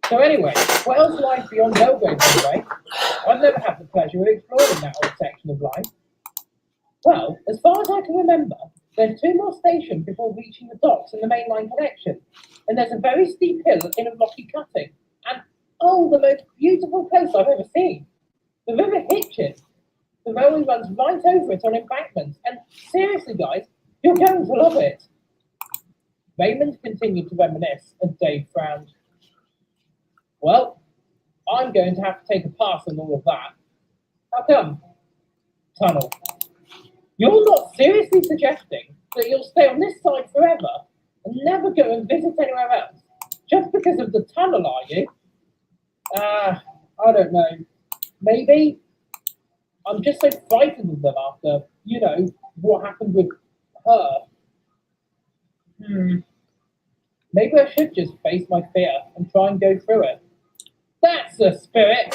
So anyway, what else lies beyond Belgrave anyway? I've never had the pleasure of exploring that old section of line. Well, as far as I can remember, there's 2 more stations before reaching the docks and the main line connection, and there's a very steep hill in a rocky cutting, and oh, the most beautiful place I've ever seen. The River Hitchin. The railway runs right over it on embankments, and seriously, guys, you're going to love it. Raymond continued to reminisce, and Dave frowned. Well, I'm going to have to take a pass on all of that. How come? Tunnel. You're not seriously suggesting that you'll stay on this side forever and never go and visit anywhere else just because of the tunnel, are you? I don't know. Maybe. I'm just so frightened of them after, you know, what happened with her. Maybe I should just face my fear and try and go through it. That's the spirit.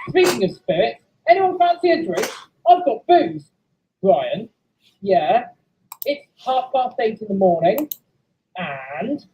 Speaking of spirit, anyone fancy a drink? I've got booze. Brian, yeah, it's 8:30 in the morning, and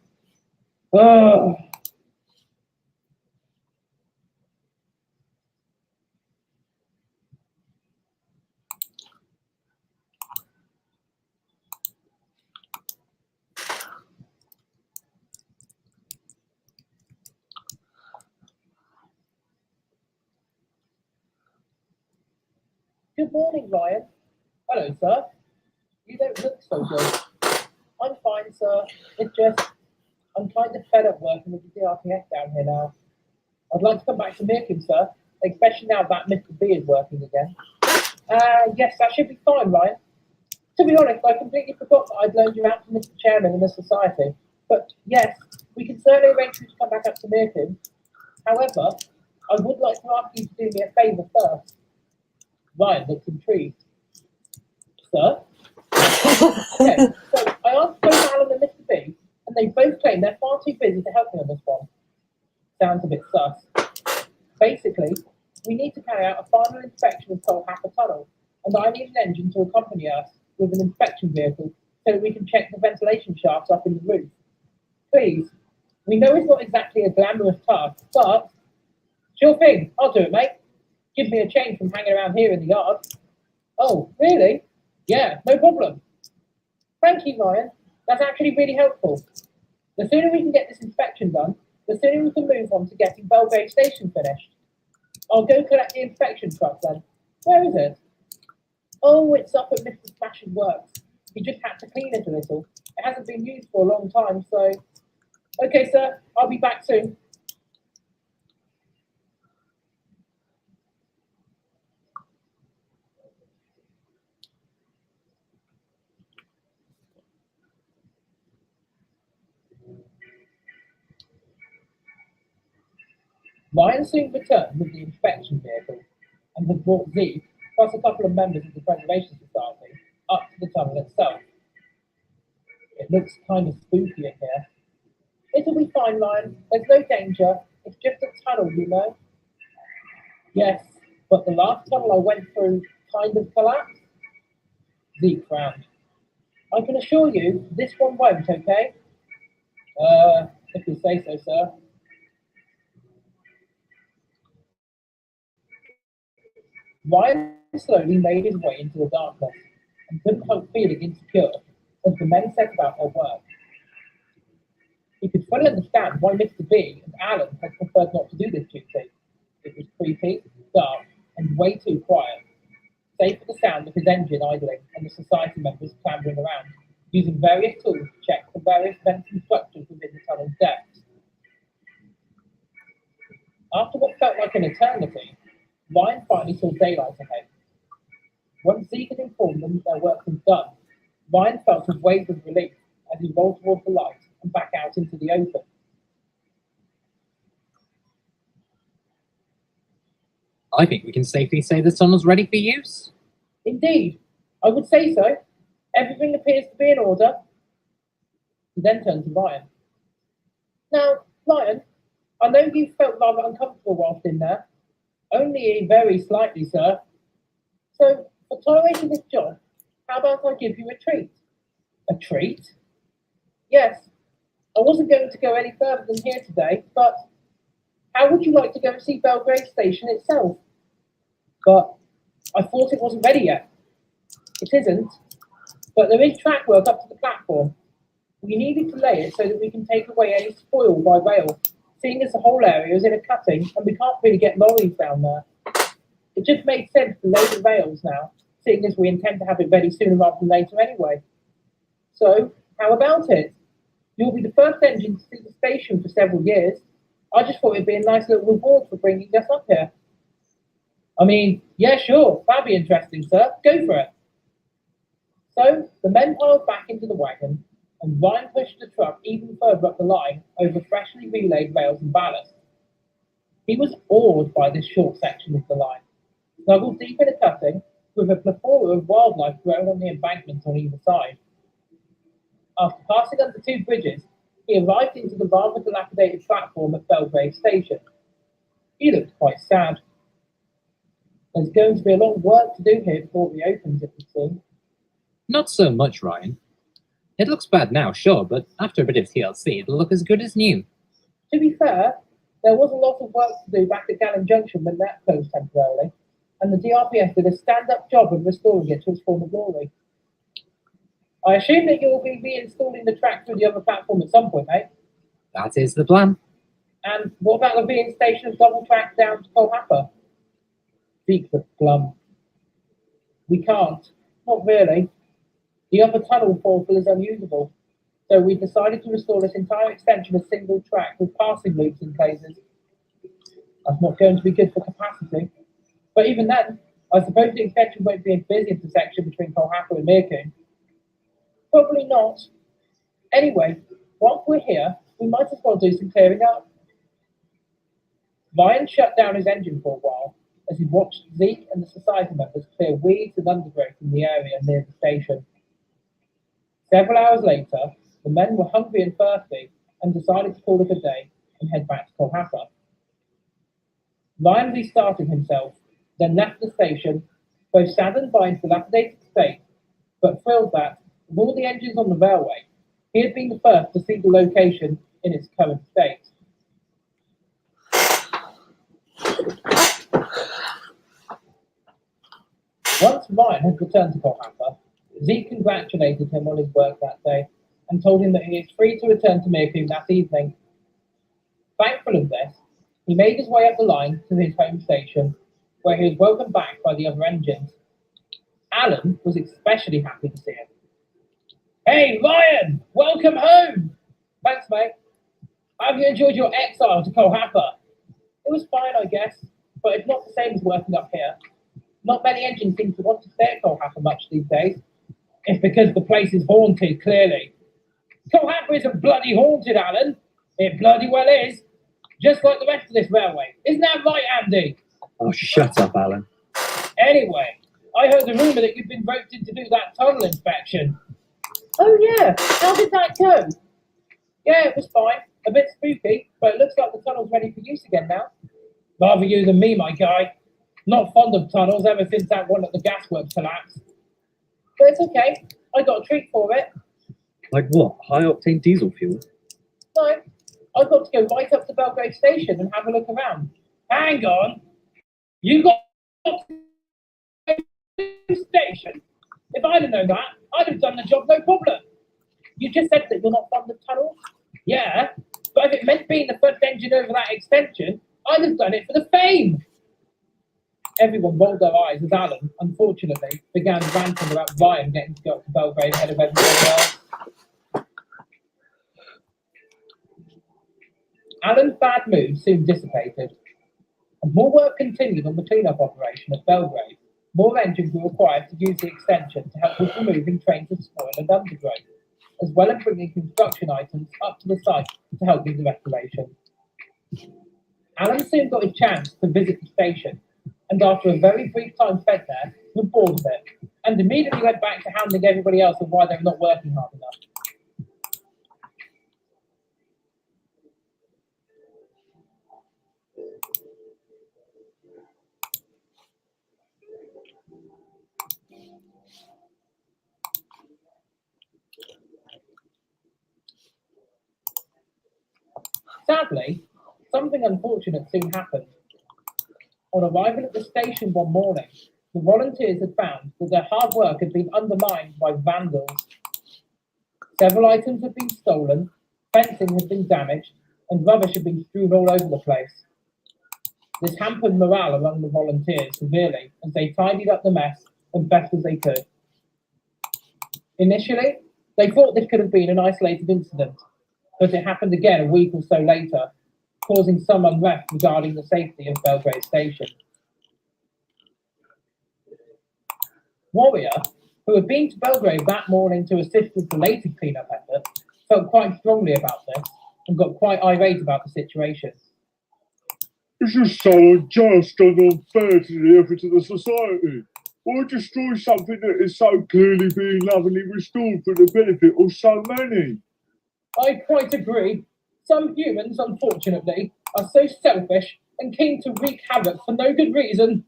Good morning, Ryan. Hello, sir. You don't look so good. I'm fine, sir. It's just, I'm kind of fed up working with the DRPF down here now. I'd like to come back to Mirkin, sir, especially now that Mr. B is working again. Yes, that should be fine, Ryan. To be honest, I completely forgot that I'd loaned you out to Mr. Chairman in the society. But yes, we can certainly arrange for you to come back up to Mirkin. However, I would like to ask you to do me a favour first. Ryan looked intrigued. Sir? Okay, so I asked both Alan and Mr. B, and they both claim they're far too busy to help me on this one. Sounds a bit sus. Basically, we need to carry out a final inspection of Colhapper Tunnel, and I need an engine to accompany us with an inspection vehicle so that we can check the ventilation shafts up in the roof. Please, we know it's not exactly a glamorous task, but sure thing, I'll do it, mate. Give me a change from hanging around here in the yard. Oh, really? Yeah, no problem. Thank you, Ryan. That's actually really helpful. The sooner we can get this inspection done, the sooner we can move on to getting Belgrave Station finished. I'll go collect the inspection truck then. Where is it? Oh, it's up at Mr. Smash's works. He just had to clean it a little. It hasn't been used for a long time, so... Okay, sir. I'll be back soon. Ryan soon returned with the inspection vehicle and had brought Zeke, plus a couple of members of the Preservation Society, up to the tunnel itself. It looks kind of spooky in here. It'll be fine, Ryan. There's no danger. It's just a tunnel, you know. Yes, but the last tunnel I went through kind of collapsed. Zeke frowned. I can assure you, this one won't, okay? If you say so, sir. Ryan slowly made his way into the darkness and couldn't help feeling insecure as the men set about their work. He could fully understand why Mr. B and Alan had preferred not to do this duty. It was creepy, dark, and way too quiet, save for the sound of his engine idling and the society members clambering around, using various tools to check for various vents and structures within the tunnel's depths. After what felt like an eternity, Ryan finally saw daylight ahead. Once Zeke had informed them that their work was done, Ryan felt a wave of relief as he rolled towards the light and back out into the open.
I think we can safely say the tunnel's ready for use.
Indeed, I would say so. Everything appears to be in order. He then turned to Ryan. Now, Ryan, I know you felt rather uncomfortable whilst in there. Only very slightly, sir. So, for tolerating this job, how about I give you a treat? A treat? Yes. I wasn't going to go any further than here today, but how would you like to go and see Belgrave Station itself? But I thought it wasn't ready yet. It isn't, but there is track work up to the platform. We needed to lay it so that we can take away any spoil by rail, seeing as the whole area is in a cutting and we can't really get lorries down there. It just made sense to lay the rails now, seeing as we intend to have it ready sooner rather than later anyway. So, how about it? You'll be the first engine to see the station for several years. I just thought it'd be a nice little reward for bringing us up here. I mean, yeah, sure, that'd be interesting, sir. Go for it. So, the men piled back into the wagon, and Ryan pushed the truck even further up the line over freshly relayed rails and ballast. He was awed by this short section of the line, snuggled deep in a cutting, with a plethora of wildlife growing on the embankment on either side. After passing under two bridges, he arrived into the rather dilapidated platform at Belgrave Station. He looked quite sad. There's going to be a lot of work to do here before it reopens, it would seem.
Not so much, Ryan. It looks bad now, sure, but after a bit of TLC, it'll look as good as new.
To be fair, there was a lot of work to do back at Gallen Junction when that closed temporarily, and the DRPS did a stand-up job of restoring it to its former glory. I assume that you'll be reinstalling the track through the other platform at some point, eh?
That is the plan.
And what about the reinstation of double track down to Colhapper? Zeke looked glum. We can't. Not really. The upper tunnel portal is unusable, so we decided to restore this entire extension as single track with passing loops in places. That's not going to be good for capacity. But even then, I suppose the extension won't be a busy intersection between Colhapper and Meercoon. Probably not. Anyway, whilst we're here, we might as well do some clearing up. Ryan shut down his engine for a while as he watched Zeke and the society members clear weeds and undergrowth in the area near the station. Several hours later, the men were hungry and thirsty and decided to call it a day and head back to Colhapper. Ryan restarted himself, then left the station, both saddened by his dilapidated state, but thrilled that, of all the engines on the railway, he had been the first to see the location in its current state. Once Ryan had returned to Colhapper, Zeke congratulated him on his work that day and told him that he is free to return to Mirfield that evening. Thankful of this, he made his way up the line to his home station, where he was welcomed back by the other engines. Alan was especially happy to see him. "Hey, Ryan! Welcome home!" "Thanks, mate. How have you enjoyed your exile to Colhapper?" "It was fine, I guess, but it's not the same as working up here. Not many engines seem to want to stay at Colhapper much these days. It's because the place is haunted, clearly." "Colhapper isn't bloody haunted, Alan. It bloody well is. Just like the rest of this railway. Isn't that right, Andy?"
Oh, shut up, Alan.
"Anyway, I heard a rumour that you've been roped in to do that tunnel inspection." "Oh yeah, how did that go?" "Yeah, it was fine. A bit spooky, but it looks like the tunnel's ready for use again now." "Rather you than me, my guy. Not fond of tunnels ever since that one at the gasworks collapsed. But it's okay. I got a treat for it."
Like what? High-octane diesel fuel?
"No, I got to go right up to Belgrave Station and have a look around." "Hang on. You got to the station? If I'd have known that, I'd have done the job no problem." "You just said that you're not fond of tunnels." "Yeah, but if it meant being the first engine over that extension, I'd have done it for the fame." Everyone rolled their eyes as Alan, unfortunately, began ranting about Ryan getting to go up to Belgrave ahead of everyone else. Alan's bad mood soon dissipated, and more work continued on the clean-up operation at Belgrave. More engines were required to use the extension to help with removing trains of spoil and undergrowth, as well as bringing construction items up to the site to help with the restoration. Alan soon got his chance to visit the station, and after a very brief time spent there, was bored of it, and immediately went back to hounding everybody else on why they were not working hard enough. Sadly, something unfortunate soon happened. On arrival at the station one morning, the volunteers had found that their hard work had been undermined by vandals. Several items had been stolen, fencing had been damaged, and rubbish had been strewn all over the place. This hampered morale among the volunteers severely as they tidied up the mess as best as they could. Initially, they thought this could have been an isolated incident, but it happened again a week or so later, causing some unrest regarding the safety of Belgrave Station. Warrior, who had been to Belgrave that morning to assist with the latest clean-up effort, felt quite strongly about this and got quite irate about the situation.
"This is so unjust and unfair to the efforts of the society. Why destroy something that is so clearly being lovingly restored for the benefit of so many?"
"I quite agree. Some humans, unfortunately, are so selfish and keen to wreak havoc for no good reason.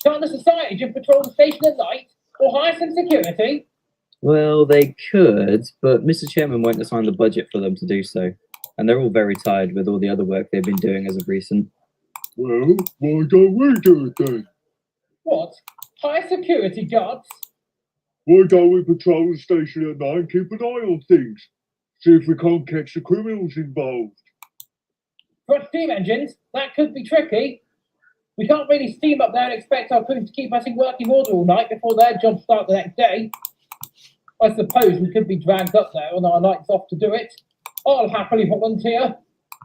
Can't the society just patrol the station at night or hire some security?"
Well, they could, but Mr. Chairman won't assign the budget for them to do so. And they're all very tired with all the other work they've been doing as of recent.
"Well, why don't we do it then?
"What? Hire security guards?"
Why don't we patrol the station at night and keep an eye on things? See if we can't catch the criminals involved."
"For steam engines, that could be tricky. We can't really steam up there and expect our crews to keep us in working order all night before their jobs start the next day. I suppose we could be dragged up there on our nights off to do it. I'll happily volunteer.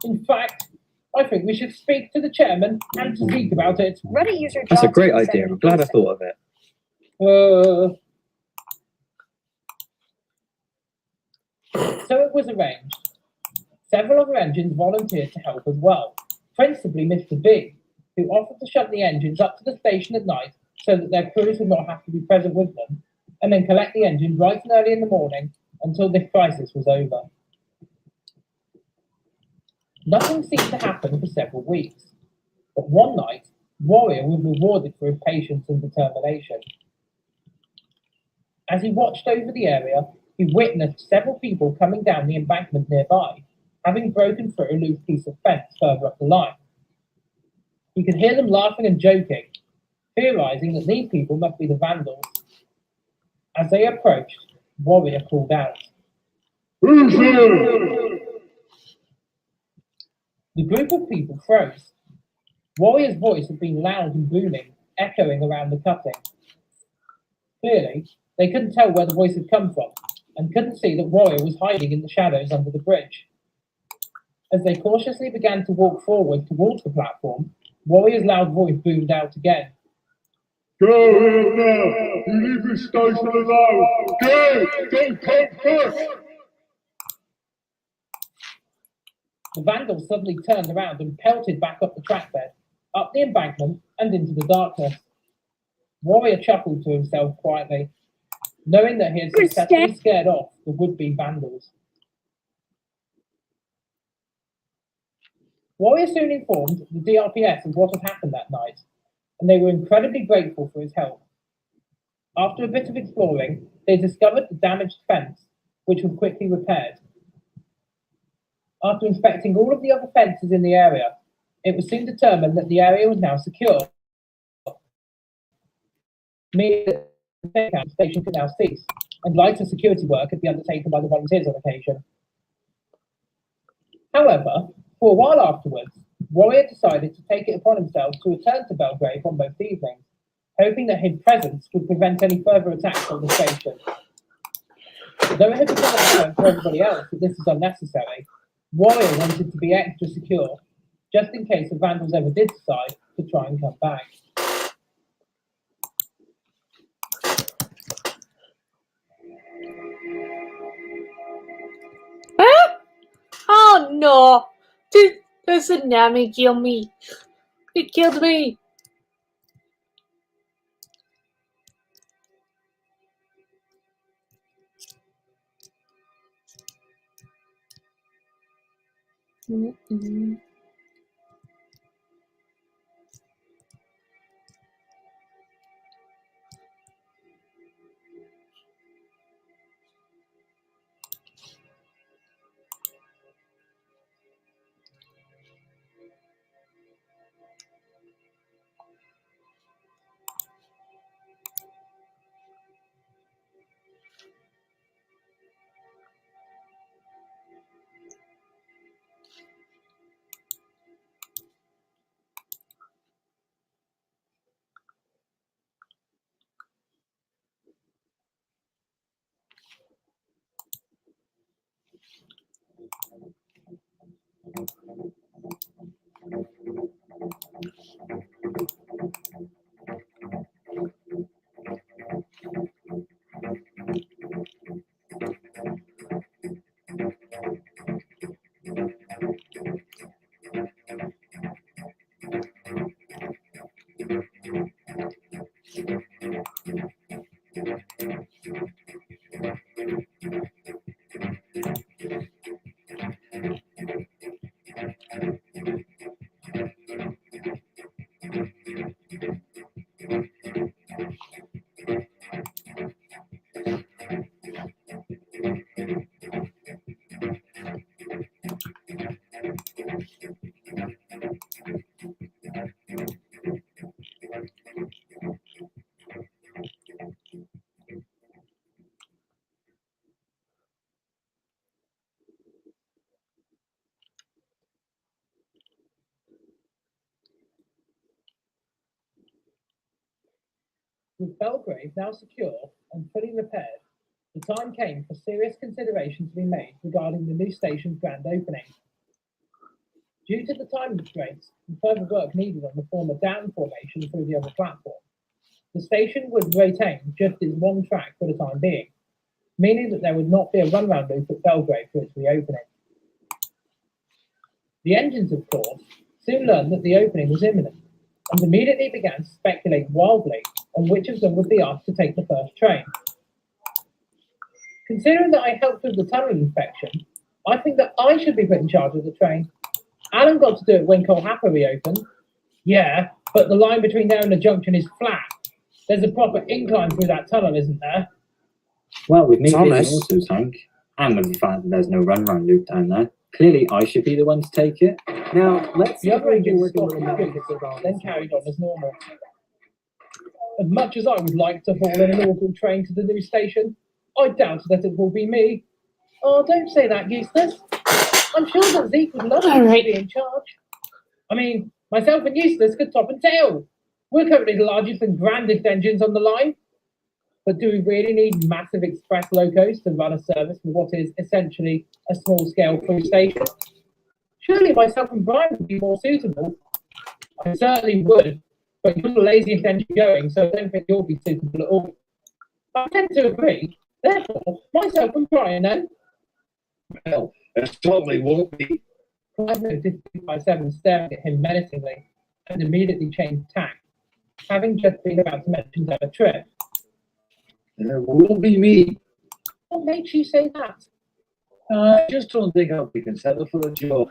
In fact, I think we should speak to the chairman and to Zeke about it."
Ready user
That's a great idea. I'm glad I thought of it.
So it was arranged. Several other engines volunteered to help as well, principally Mr. B, who offered to shut the engines up to the station at night so that their crews would not have to be present with them, and then collect the engine bright and early in the morning until this crisis was over. Nothing seemed to happen for several weeks, but one night, Warrior was rewarded for his patience and determination. As he watched over the area, he witnessed several people coming down the embankment nearby, having broken through a loose piece of fence further up the line. He could hear them laughing and joking, theorizing that these people must be the Vandals. As they approached, Warrior called out.
Who's there?
The group of people froze. Warrior's voice had been loud and booming, echoing around the cutting. Clearly, they couldn't tell where the voice had come from, and couldn't see that Warrior was hiding in the shadows under the bridge. As they cautiously began to walk forward towards the platform, Warrior's loud voice boomed out again.
Go here now! You leave this station alone! Go! Don't come first!
The Vandals suddenly turned around and pelted back up the trackbed, up the embankment, and into the darkness. Warrior chuckled to himself quietly, knowing that he had successfully scared off the would-be Vandals. Warrior soon informed the DRPS of what had happened that night, and they were incredibly grateful for his help. After a bit of exploring, they discovered the damaged fence, which was quickly repaired. After inspecting all of the other fences in the area, it was soon determined that the area was now secure, meaning that the station could now cease, and lighter security work could be undertaken by the volunteers on occasion. However, for a while afterwards, Warrior decided to take it upon himself to return to Belgrave on most evenings, hoping that his presence would prevent any further attacks on the station. Though it had become apparent to everybody else that this was unnecessary, Warrior wanted to be extra secure, just in case the Vandals ever did decide to try and come back.
Huh? Oh no! The tsunami killed me. It killed me. Mm-mm.
With Belgrave now secure and fully repaired, the time came for serious consideration to be made regarding the new station's grand opening. Due to the time constraints and further work needed on the former dam formation through the other platform, the station would retain just its one track for the time being, meaning that there would not be a run-round loop at Belgrave for its reopening. The engines, of course, soon learned that the opening was imminent, and immediately began to speculate wildly on which of them would be asked to take the first train. Considering that I helped with the tunnel inspection, I think that I should be put in charge of the train. Alan got to do it when Colhapper reopened. Yeah, but the line between there and the junction is flat. There's a proper incline through that tunnel, isn't there?
Well, with me being an
Thomas.
auto tank, and with the fact that there's no run-round loop down there, clearly I should be the one to take it. Now, let's see
The
if
other
we can
engines
work a
stopped
little
and
magic
then carried on as normal. As much as I would like to haul an inaugural train to the new station, I doubt that it will be me. Oh, don't say that, Eustace. I'm sure that Zeke would love you to be in charge. I mean, myself and Eustace could top and tail. We're currently the largest and grandest engines on the line. But do we really need massive express locos to run a service for what is essentially a small-scale through station? Surely myself and Brian would be more suitable. I certainly would, but you're the laziest engine going, so I don't think you'll be suitable at all. I tend to agree. Therefore, myself and Brian, then.
Well, it certainly won't be.
Clive noticed 257 staring at him menacingly and immediately changed tack, having just been about to mention their trip.
It won't be me.
What makes you say that?
I just don't think I'll be considered for the job.